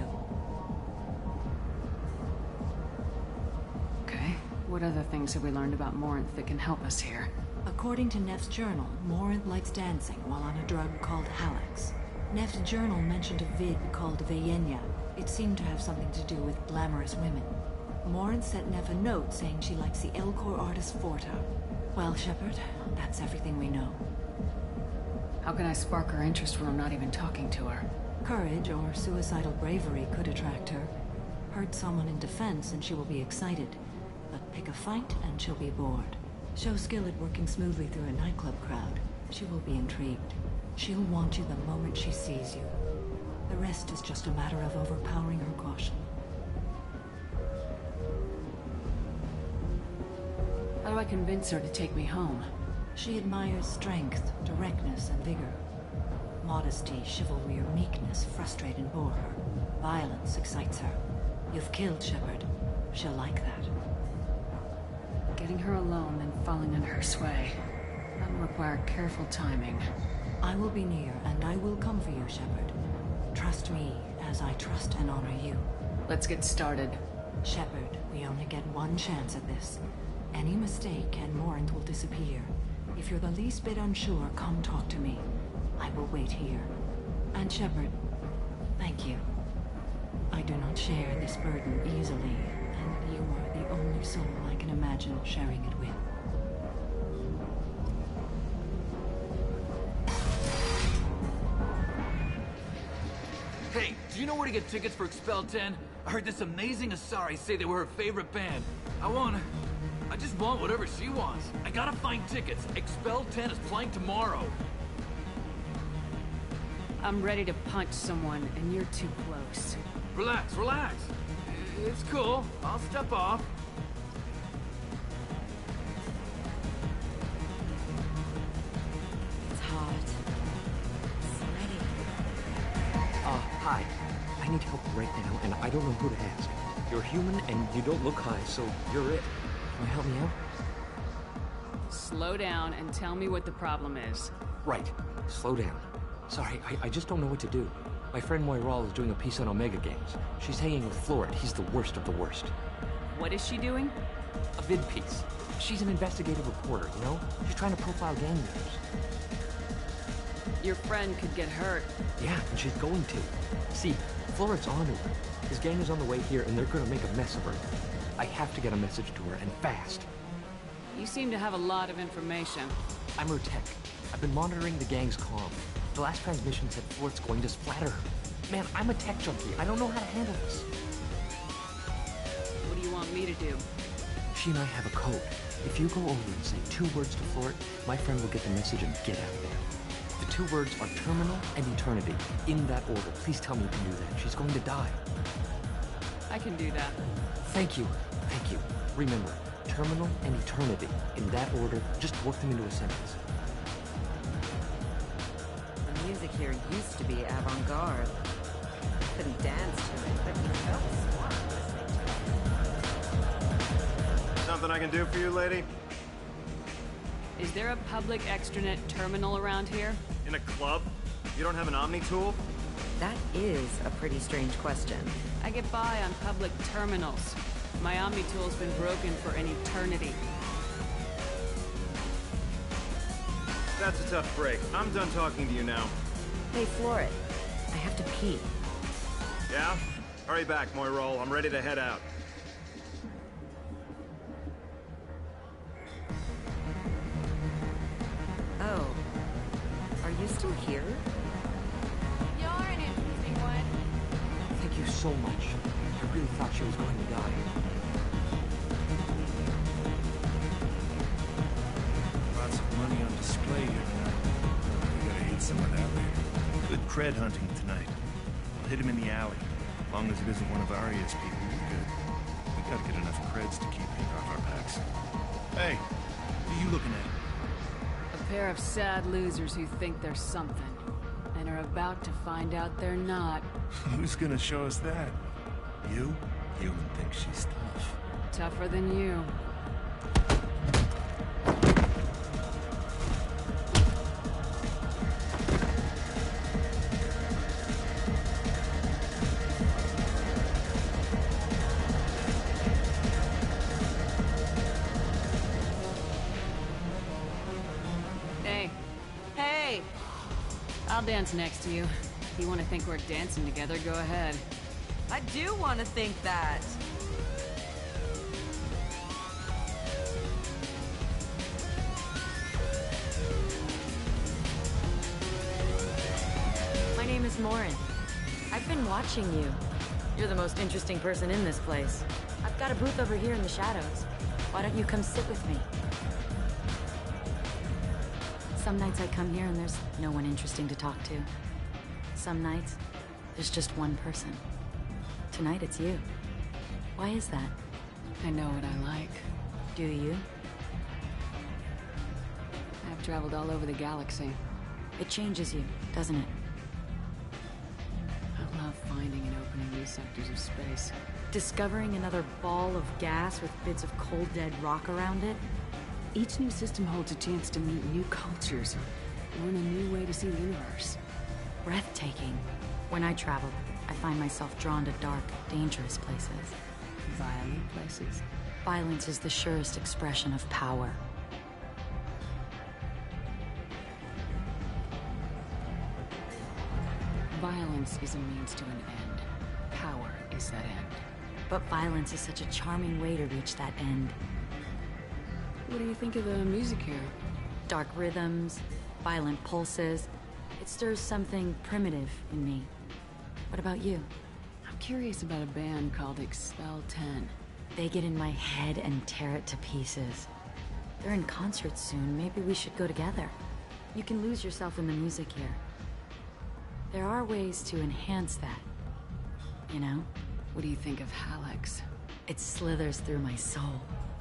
[SPEAKER 3] Okay, what other things have we learned about Morinth that can help us here?
[SPEAKER 10] According to Neff's journal, Morinth likes dancing while on a drug called Halax. Neff's journal mentioned a vid called Veyenya. It seemed to have something to do with glamorous women. Morinth sent Neff a note saying she likes the Elcor artist Forta. Well, Shepard, that's everything we know.
[SPEAKER 3] How can I spark her interest when I'm not even talking to her?
[SPEAKER 10] Courage or suicidal bravery could attract her. Hurt someone in defense and she will be excited. But pick a fight and she'll be bored. Show skill at working smoothly through a nightclub crowd. She will be intrigued. She'll want you the moment she sees you. The rest is just a matter of overpowering her caution.
[SPEAKER 3] How do I convince her to take me home?
[SPEAKER 10] She admires strength, directness, and vigor. Modesty, chivalry, or meekness frustrate and bore her. Violence excites her. You've killed Shepard. She'll like that.
[SPEAKER 3] Getting her alone, then falling under her sway. That'll require careful timing.
[SPEAKER 10] I will be near, and I will come for you, Shepard. Trust me, as I trust and honor you.
[SPEAKER 3] Let's get started.
[SPEAKER 10] Shepard, we only get one chance at this. Any mistake, and Morinth will disappear. If you're the least bit unsure, come talk to me. I will wait here. And Shepard, thank you. I do not share this burden easily, and you are the only soul I can imagine sharing it with.
[SPEAKER 6] Hey, do you know where to get tickets for Expel 10? I heard this amazing Asari say they were her favorite band. I just want whatever she wants. I gotta find tickets. Expel 10 is playing tomorrow.
[SPEAKER 3] I'm ready to punch someone, and you're too close.
[SPEAKER 6] Relax, relax. It's cool. I'll step off.
[SPEAKER 11] It's hot. Sweaty.
[SPEAKER 17] Hi. I need help right now, and I don't know who to ask. You're human, and you don't look high, so you're it. Can you help me out?
[SPEAKER 3] Slow down and tell me what the problem is.
[SPEAKER 17] Right. Slow down. Sorry, I just don't know what to do. My friend Moiral is doing a piece on Omega Games. She's hanging with Florid. He's the worst of the worst.
[SPEAKER 3] What is she doing?
[SPEAKER 17] A vid piece. She's an investigative reporter, you know? She's trying to profile gang members.
[SPEAKER 3] Your friend could get hurt.
[SPEAKER 17] Yeah, and she's going to. See, Florid's onto her. His gang is on the way here, and they're gonna make a mess of her. I have to get a message to her, and fast.
[SPEAKER 3] You seem to have a lot of information.
[SPEAKER 17] I'm her tech. I've been monitoring the gang's comm. The last transmission said Florid's going to splatter her. Man, I'm a tech junkie. I don't know how to handle this.
[SPEAKER 3] What do you want me to do?
[SPEAKER 17] She and I have a code. If you go over and say 2 words to Florid, my friend will get the message and get out of there. The 2 words are terminal and eternity. In that order. Please tell me you can do that. She's going to die.
[SPEAKER 3] I can do that.
[SPEAKER 17] Thank you. Thank you. Remember, terminal and eternity. In that order, just work them into a sentence.
[SPEAKER 11] The music here used to be avant-garde. I couldn't dance to it, but you felt smart listening to it.
[SPEAKER 18] Something I can do for you, lady?
[SPEAKER 3] Is there a public extranet terminal around here?
[SPEAKER 18] In a club? You don't have an Omni tool?
[SPEAKER 11] That is a pretty strange question.
[SPEAKER 3] I get by on public terminals. My Omni tool's been broken for an eternity.
[SPEAKER 18] That's a tough break. I'm done talking to you now.
[SPEAKER 11] Hey, Florid. I have to pee.
[SPEAKER 18] Yeah? Hurry back, Moiral. I'm ready to head out.
[SPEAKER 11] Oh. Are you still here?
[SPEAKER 19] You're an interesting one.
[SPEAKER 17] Thank you so much. I really thought she was going to die.
[SPEAKER 20] Lots of money on display here tonight. We gotta hit some of that later. Good cred hunting tonight. I'll hit him in the alley. As long as it isn't one of Arya's people, we're good. We gotta get enough creds to keep Pete off our backs. Hey, what are you looking at?
[SPEAKER 3] A pair of sad losers who think they're something, and are they're about to find out they're not.
[SPEAKER 20] Who's gonna show us that? You? Human thinks she's tough.
[SPEAKER 3] Tougher than you. Hey.
[SPEAKER 11] Hey!
[SPEAKER 3] I'll dance next to you. If you want to think we're dancing together, go ahead.
[SPEAKER 11] I do want to think that.
[SPEAKER 16] My name is Morin. I've been watching you. You're the most interesting person in this place. I've got a booth over here in the shadows. Why don't you come sit with me? Some nights I come here and there's no one interesting to talk to. Some nights, there's just one person. Tonight it's you. Why is that?
[SPEAKER 3] I know what I like.
[SPEAKER 16] Do you?
[SPEAKER 3] I've traveled all over the galaxy.
[SPEAKER 16] It changes you, doesn't it?
[SPEAKER 3] I love finding and opening new sectors of space.
[SPEAKER 16] Discovering another ball of gas with bits of cold dead rock around it?
[SPEAKER 3] Each new system holds a chance to meet new cultures, learn a new way to see the universe.
[SPEAKER 16] Breathtaking. When I travel, I find myself drawn to dark, dangerous places.
[SPEAKER 3] Violent places.
[SPEAKER 16] Violence is the surest expression of power.
[SPEAKER 3] Violence is a means to an end. Power is that end.
[SPEAKER 16] But violence is such a charming way to reach that end.
[SPEAKER 3] What do you think of the music here?
[SPEAKER 16] Dark rhythms, violent pulses. It stirs something primitive in me. What about you?
[SPEAKER 3] I'm curious about a band called Expel 10.
[SPEAKER 16] They get in my head and tear it to pieces. They're in concert soon. Maybe we should go together. You can lose yourself in the music here. There are ways to enhance that. You know?
[SPEAKER 3] What do you think of Hallex?
[SPEAKER 16] It slithers through my soul.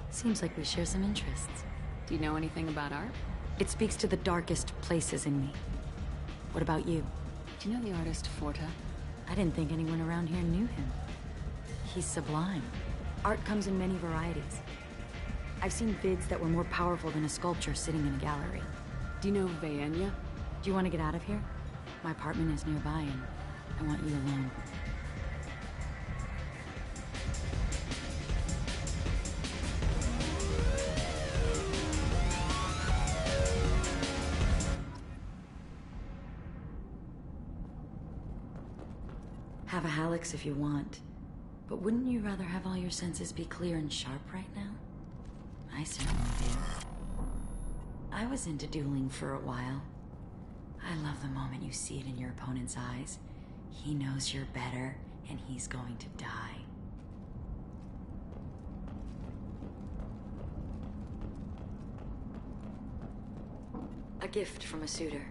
[SPEAKER 16] Seems like we share some interests.
[SPEAKER 3] Do you know anything about art?
[SPEAKER 16] It speaks to the darkest places in me. What about you?
[SPEAKER 3] Do you know the artist Forta?
[SPEAKER 16] I didn't think anyone around here knew him. He's sublime. Art comes in many varieties. I've seen vids that were more powerful than a sculpture sitting in a gallery.
[SPEAKER 3] Do you know Vaenia?
[SPEAKER 16] Do you want to get out of here? My apartment is nearby and I want you alone. Have a Hallex if you want, but wouldn't you rather have all your senses be clear and sharp right now? I certainly do. I was into dueling for a while. I love the moment you see it in your opponent's eyes. He knows you're better, and he's going to die. A gift from a suitor.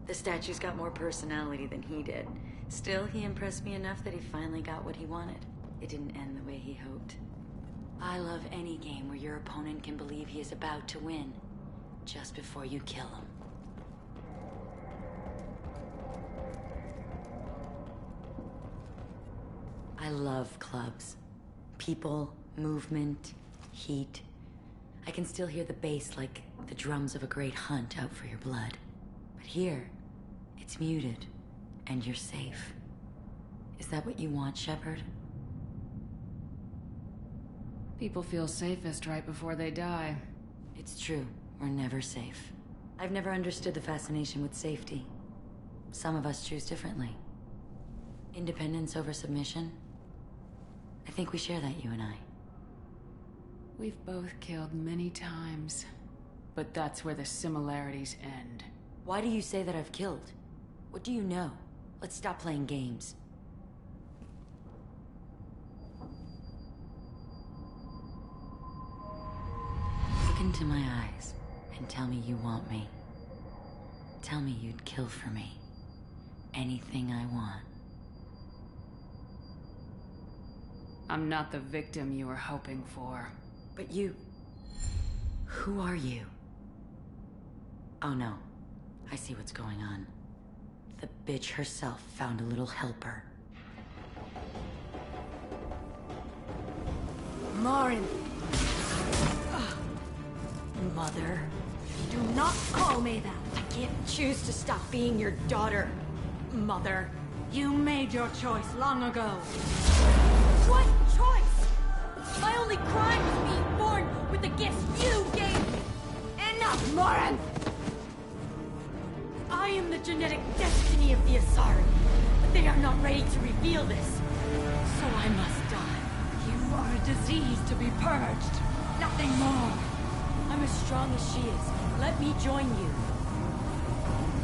[SPEAKER 16] The statue's got more personality than he did. Still, he impressed me enough that he finally got what he wanted. It didn't end the way he hoped. I love any game where your opponent can believe he is about to win, just before you kill him. I love clubs. People, movement, heat. I can still hear the bass like the drums of a great hunt out for your blood. But here, it's muted, and you're safe. Is that what you want, Shepard?
[SPEAKER 3] People feel safest right before they die.
[SPEAKER 16] It's true. We're never safe. I've never understood the fascination with safety. Some of us choose differently. Independence over submission? I think we share that, you and I.
[SPEAKER 3] We've both killed many times, but that's where the similarities end.
[SPEAKER 16] Why do you say that I've killed? What do you know? Let's stop playing games. Look into my eyes and tell me you want me. Tell me you'd kill for me. Anything I want.
[SPEAKER 3] I'm not the victim you were hoping for.
[SPEAKER 16] But you... Who are you? Oh no. I see what's going on. the bitch herself found a little helper.
[SPEAKER 10] Morin!
[SPEAKER 16] Mother.
[SPEAKER 10] Do not call me that!
[SPEAKER 16] I can't choose to stop being your daughter, Mother.
[SPEAKER 10] You made your choice long ago. What choice? My only crime was being born with the gifts you gave me! Enough, Morin! I am the genetic destiny of the Asari, but they are not ready to reveal this. So I must die. You are a disease to be purged. Nothing more. I'm as strong as she is. Let me join you.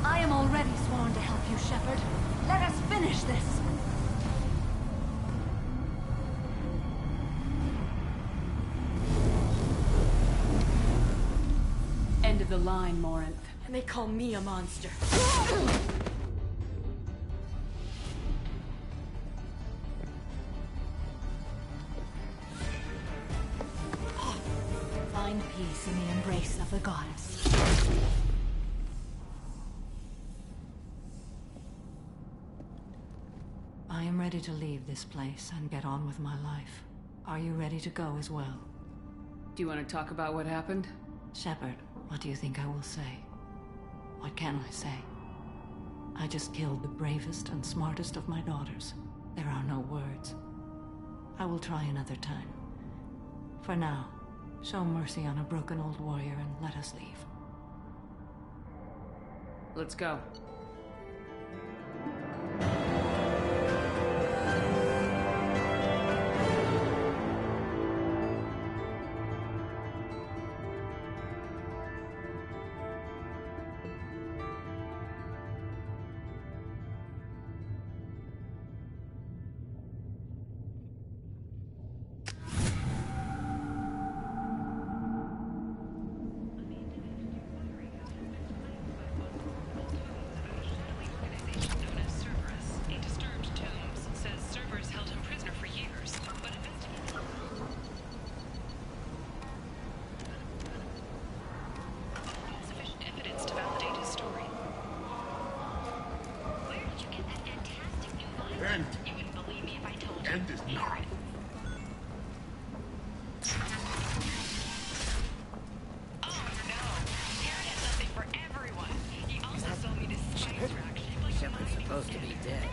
[SPEAKER 10] I am already sworn to help you, Shepard. Let us finish this.
[SPEAKER 3] End of the line, Morinth.
[SPEAKER 16] And they call me a monster.
[SPEAKER 10] Find peace in the embrace of the goddess. I am ready to leave this place and get on with my life. Are you ready to go as well?
[SPEAKER 3] Do you want to talk about what happened?
[SPEAKER 10] Shepard, what do you think I will say? What can I say? I just killed the bravest and smartest of my daughters. There are no words. I will try another time. For now, show mercy on a broken old warrior and let us leave.
[SPEAKER 3] Let's go.
[SPEAKER 14] Shepard's supposed to be dead.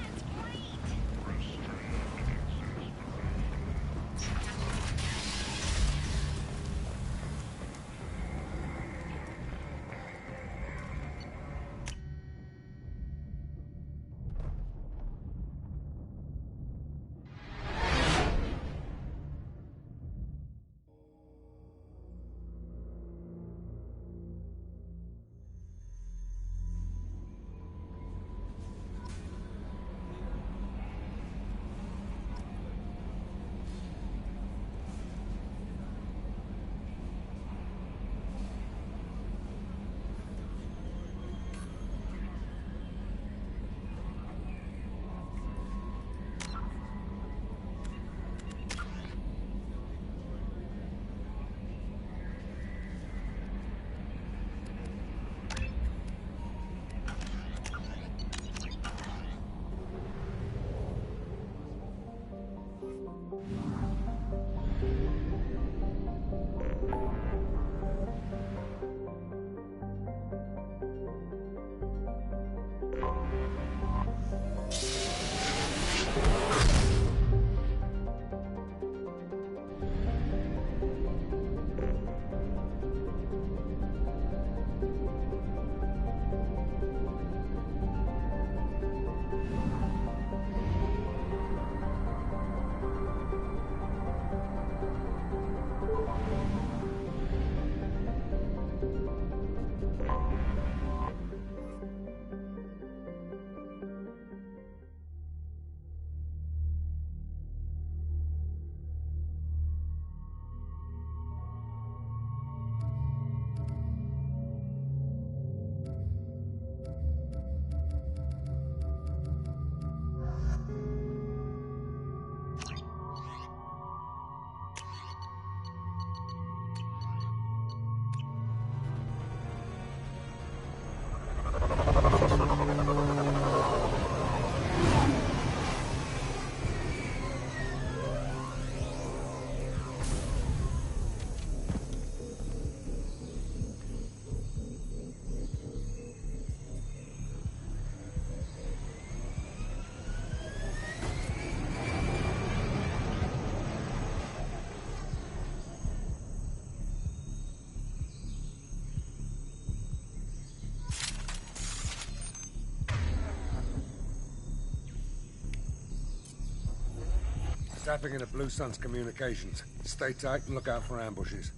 [SPEAKER 1] Tapping into Blue Sun's communications. Stay tight and look out for ambushes.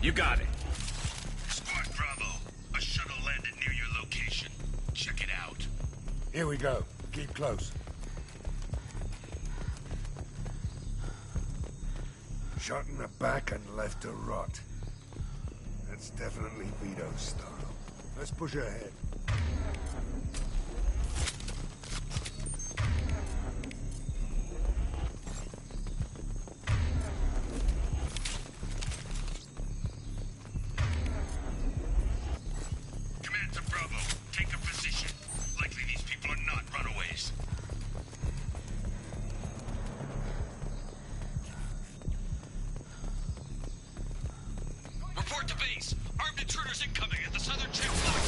[SPEAKER 5] You got it. Squad Bravo, a shuttle landed near your location. Check it out.
[SPEAKER 1] Here we go. Keep close. Shot in the back and left to rot. That's definitely Vito's style. Let's push ahead.
[SPEAKER 5] Command to Bravo, take a position. Likely these people are not runaways. Report to base. Armed intruders incoming at the southern checkpoint.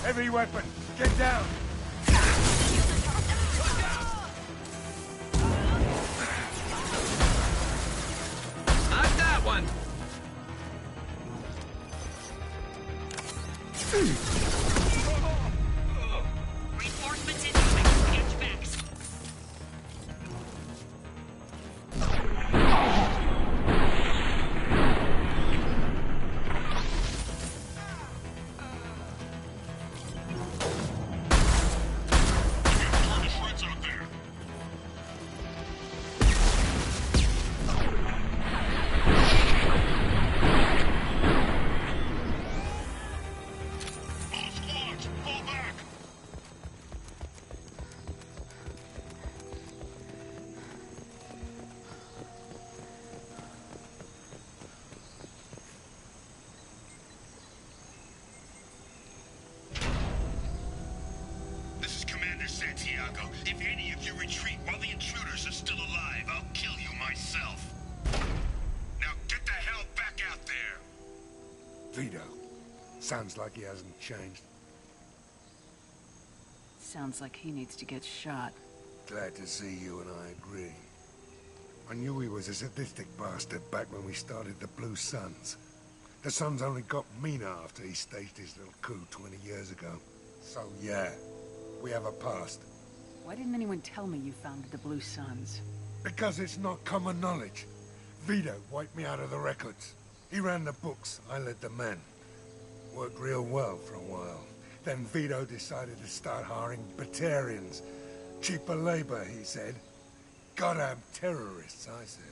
[SPEAKER 1] Heavy weapon! Get down!
[SPEAKER 6] Not that one!
[SPEAKER 8] Reinforcements incoming. Catch backs.
[SPEAKER 5] Santiago, if any of you retreat while the intruders are still alive, I'll kill you myself. Now get the hell back out there!
[SPEAKER 1] Vito. Sounds like he hasn't changed.
[SPEAKER 13] Sounds like he needs to get shot.
[SPEAKER 1] Glad to see you and I agree. I knew he was a sadistic bastard back when we started the Blue Suns. The Suns only got meaner after he staged his little coup 20 years ago. So yeah, we have a past.
[SPEAKER 13] Why didn't anyone tell me you founded the Blue Suns?
[SPEAKER 1] Because it's not common knowledge. Vito wiped me out of the records. He ran the books, I led the men. Worked real well for a while. Then Vito decided to start hiring Batarians. Cheaper labor, he said. Goddamn terrorists, I said.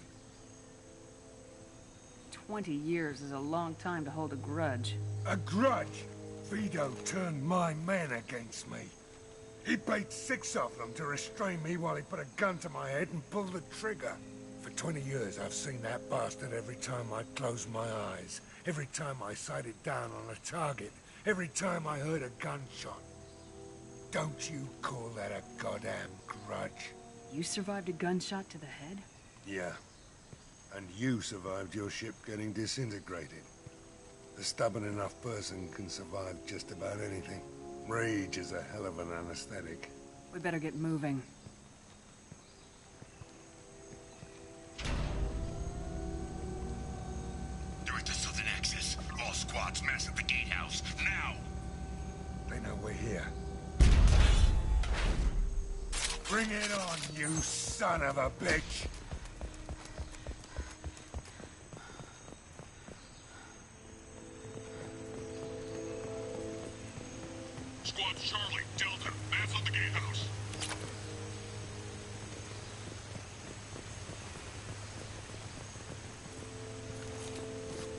[SPEAKER 13] 20 years is a long time to hold a grudge.
[SPEAKER 1] A grudge? Vito turned my men against me. He paid 6 of them to restrain me while he put a gun to my head and pulled the trigger. For 20 years, I've seen that bastard every time I closed my eyes. Every time I sighted down on a target. Every time I heard a gunshot. Don't you call that a goddamn grudge?
[SPEAKER 13] You survived a gunshot to the head?
[SPEAKER 1] Yeah. And you survived your ship getting disintegrated. A stubborn enough person can survive just about anything. Rage is a hell of an anesthetic.
[SPEAKER 13] We better get moving.
[SPEAKER 5] They're at the southern axis. All squads mass at the gatehouse, now!
[SPEAKER 1] They know we're here. Bring it on, you son of a bitch!
[SPEAKER 5] Squad Charlie, Delta, man's on the gatehouse.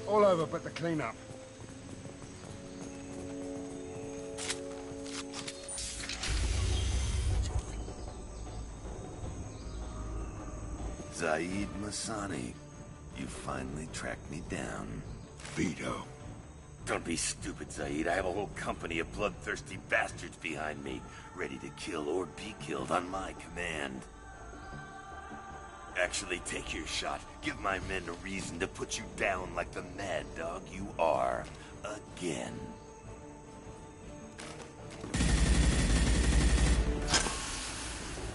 [SPEAKER 1] All over but the cleanup.
[SPEAKER 15] Zaid Masani, you finally tracked me down.
[SPEAKER 1] Vito.
[SPEAKER 15] Don't be stupid, Zaid. I have a whole company of bloodthirsty bastards behind me, ready to kill or be killed on my command. Actually, take your shot. Give my men a reason to put you down like the mad dog you are. Again.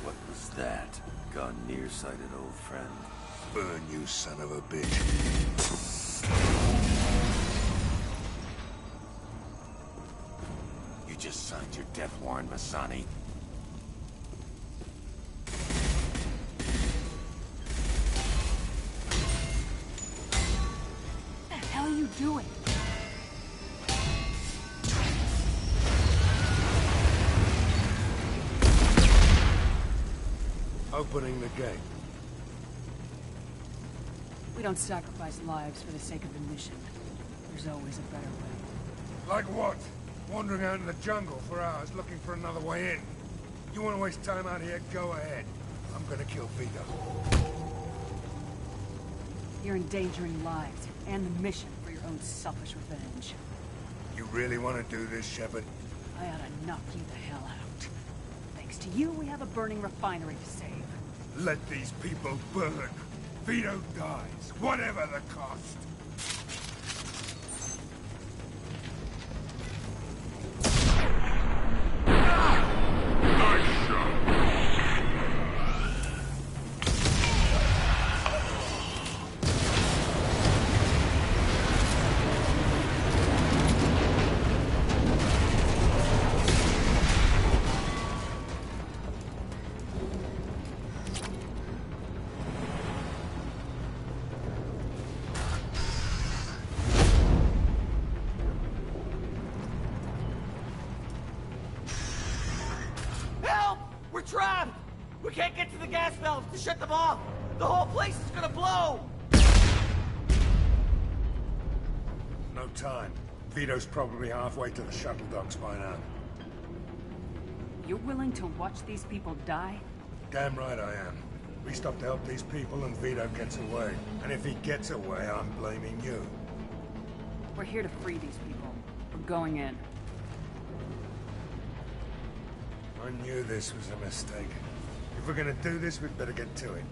[SPEAKER 15] What was that? Gone nearsighted, old friend.
[SPEAKER 1] Burn, you son of a bitch.
[SPEAKER 15] You just signed your death warrant, Masani.
[SPEAKER 13] What the hell are you doing?
[SPEAKER 1] Opening the gate.
[SPEAKER 13] We don't sacrifice lives for the sake of the mission. There's always a better way.
[SPEAKER 1] Like what? Wandering out in the jungle for hours looking for another way in. You want to waste time out here? Go ahead. I'm gonna kill Vito.
[SPEAKER 13] You're endangering lives and the mission for your own selfish revenge.
[SPEAKER 1] You really want to do this, Shepard?
[SPEAKER 13] I ought to knock you the hell out. Thanks to you, we have a burning refinery to save.
[SPEAKER 1] Let these people burn. Vito dies, whatever the cost.
[SPEAKER 14] We're trapped! We can't get to the gas valves to shut them off! The whole place is gonna blow!
[SPEAKER 1] No time. Vito's probably halfway to the shuttle docks by now.
[SPEAKER 13] You're willing to watch these people die?
[SPEAKER 1] Damn right I am. We stop to help these people and Vito gets away. And if he gets away, I'm blaming you.
[SPEAKER 13] We're here to free these people. We're going in.
[SPEAKER 1] I knew this was a mistake. If we're gonna do this, we'd better get to it.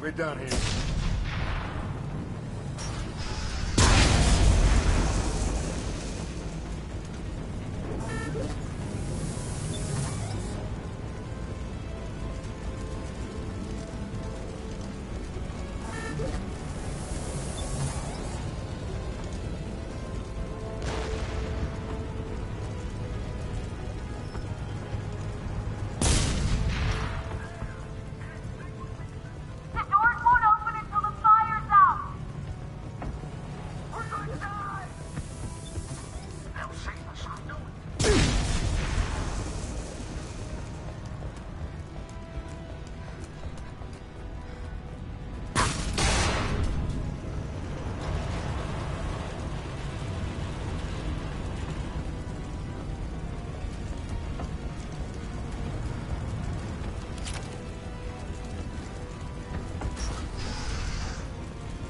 [SPEAKER 1] We're done here.
[SPEAKER 19] The doors won't open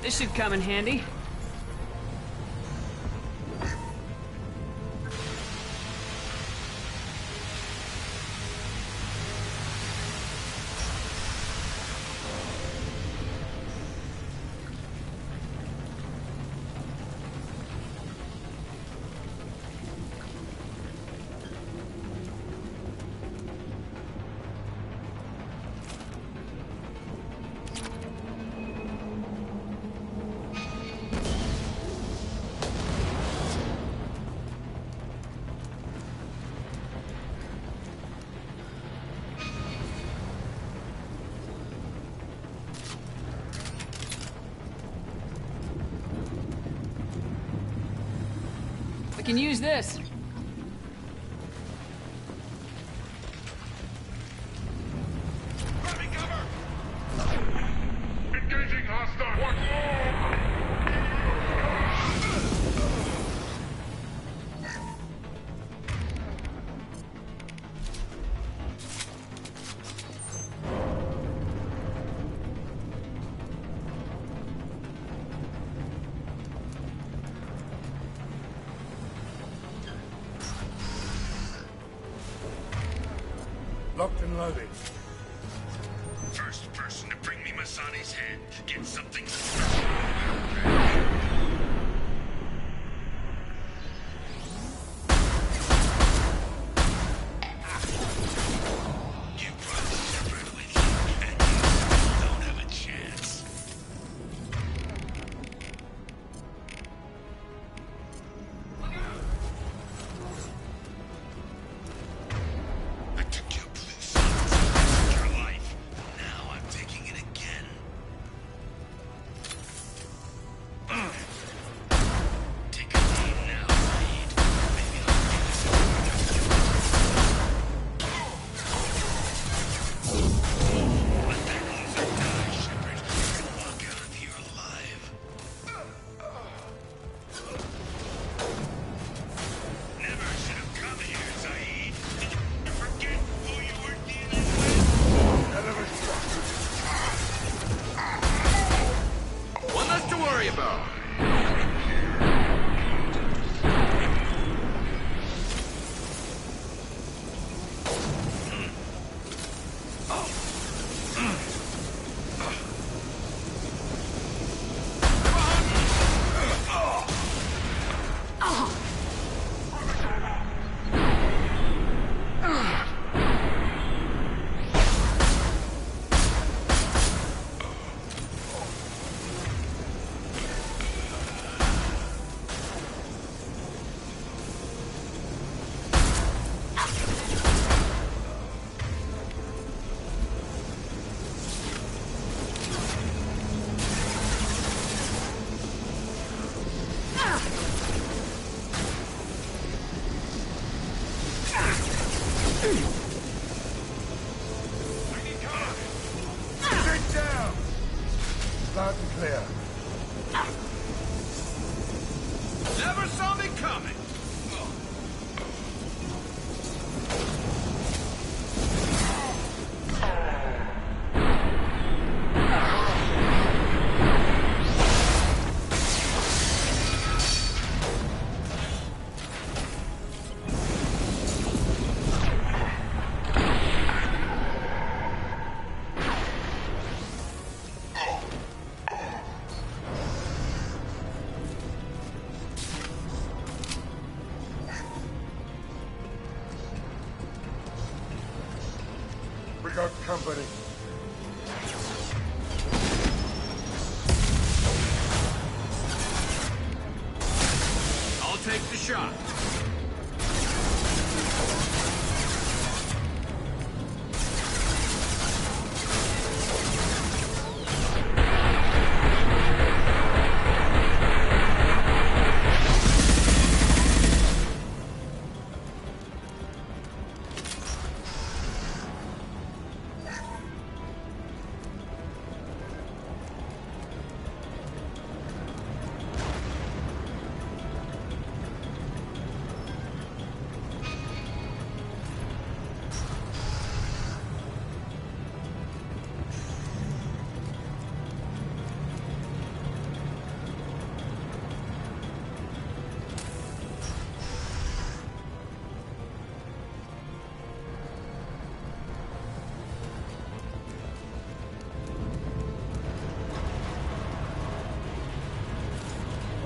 [SPEAKER 3] This should come in handy. We can use this.
[SPEAKER 2] Engaging hostile.
[SPEAKER 1] Locked and loaded.
[SPEAKER 5] First person to bring me Masani's head gets something. You brought Shepard with you, and you don't have a chance. I took your blue suit, your life. Now I'm taking it again. Take a knee now, Saeed. Maybe I'll give this a Let that loser die, Shepard. You'll walk out of here alive. Never should have come here, Saeed. Did you forget who you were dealing with?
[SPEAKER 18] One less to worry about.
[SPEAKER 1] Sit down! Loud and clear.
[SPEAKER 18] Never saw me coming.
[SPEAKER 1] We got company.
[SPEAKER 18] I'll take the shot.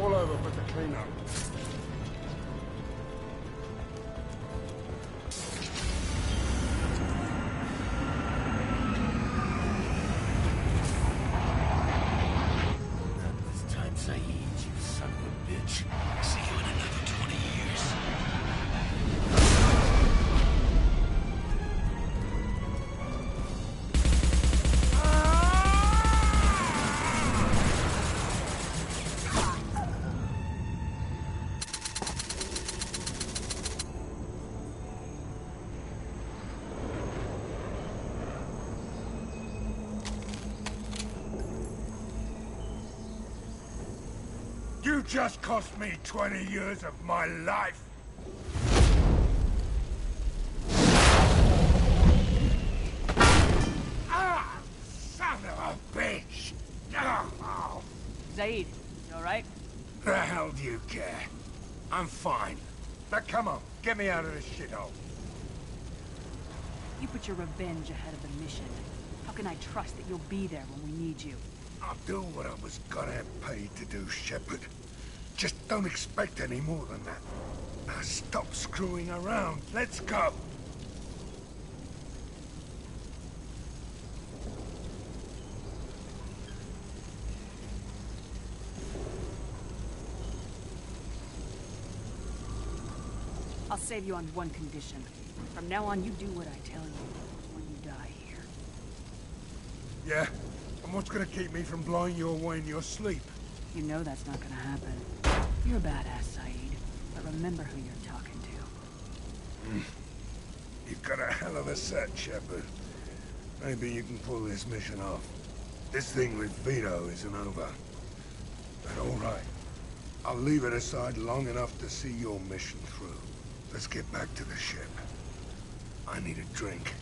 [SPEAKER 1] pull over for the cleanup.
[SPEAKER 15] This time, Saeed, you son of a bitch. See you in another 20 years.
[SPEAKER 1] You just cost me 20 years of my life. Ah, son of a bitch! Oh.
[SPEAKER 12] Zaid, you alright?
[SPEAKER 1] The hell do you care? I'm fine. Now come on, get me out of this shithole.
[SPEAKER 12] You put your revenge ahead of the mission. How can I trust that you'll be there when we need you?
[SPEAKER 1] I'll do what I was gonna have paid to do, Shepard. Just don't expect any more than that. Now stop screwing around. Let's go.
[SPEAKER 12] I'll save you on one condition. From now on, you do what I tell you when you die here.
[SPEAKER 1] Yeah? And what's gonna keep me from blowing you away in your sleep?
[SPEAKER 12] You know that's not gonna happen. You're a badass, Saeed. But remember who you're talking to.
[SPEAKER 1] You've got a hell of a set, Shepard. Maybe you can pull this mission off. This thing with Vito isn't over. But all right. I'll leave it aside long enough to see your mission through. Let's get back to the ship. I need a drink.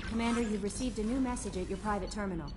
[SPEAKER 21] Commander, you've received a new message at your private terminal.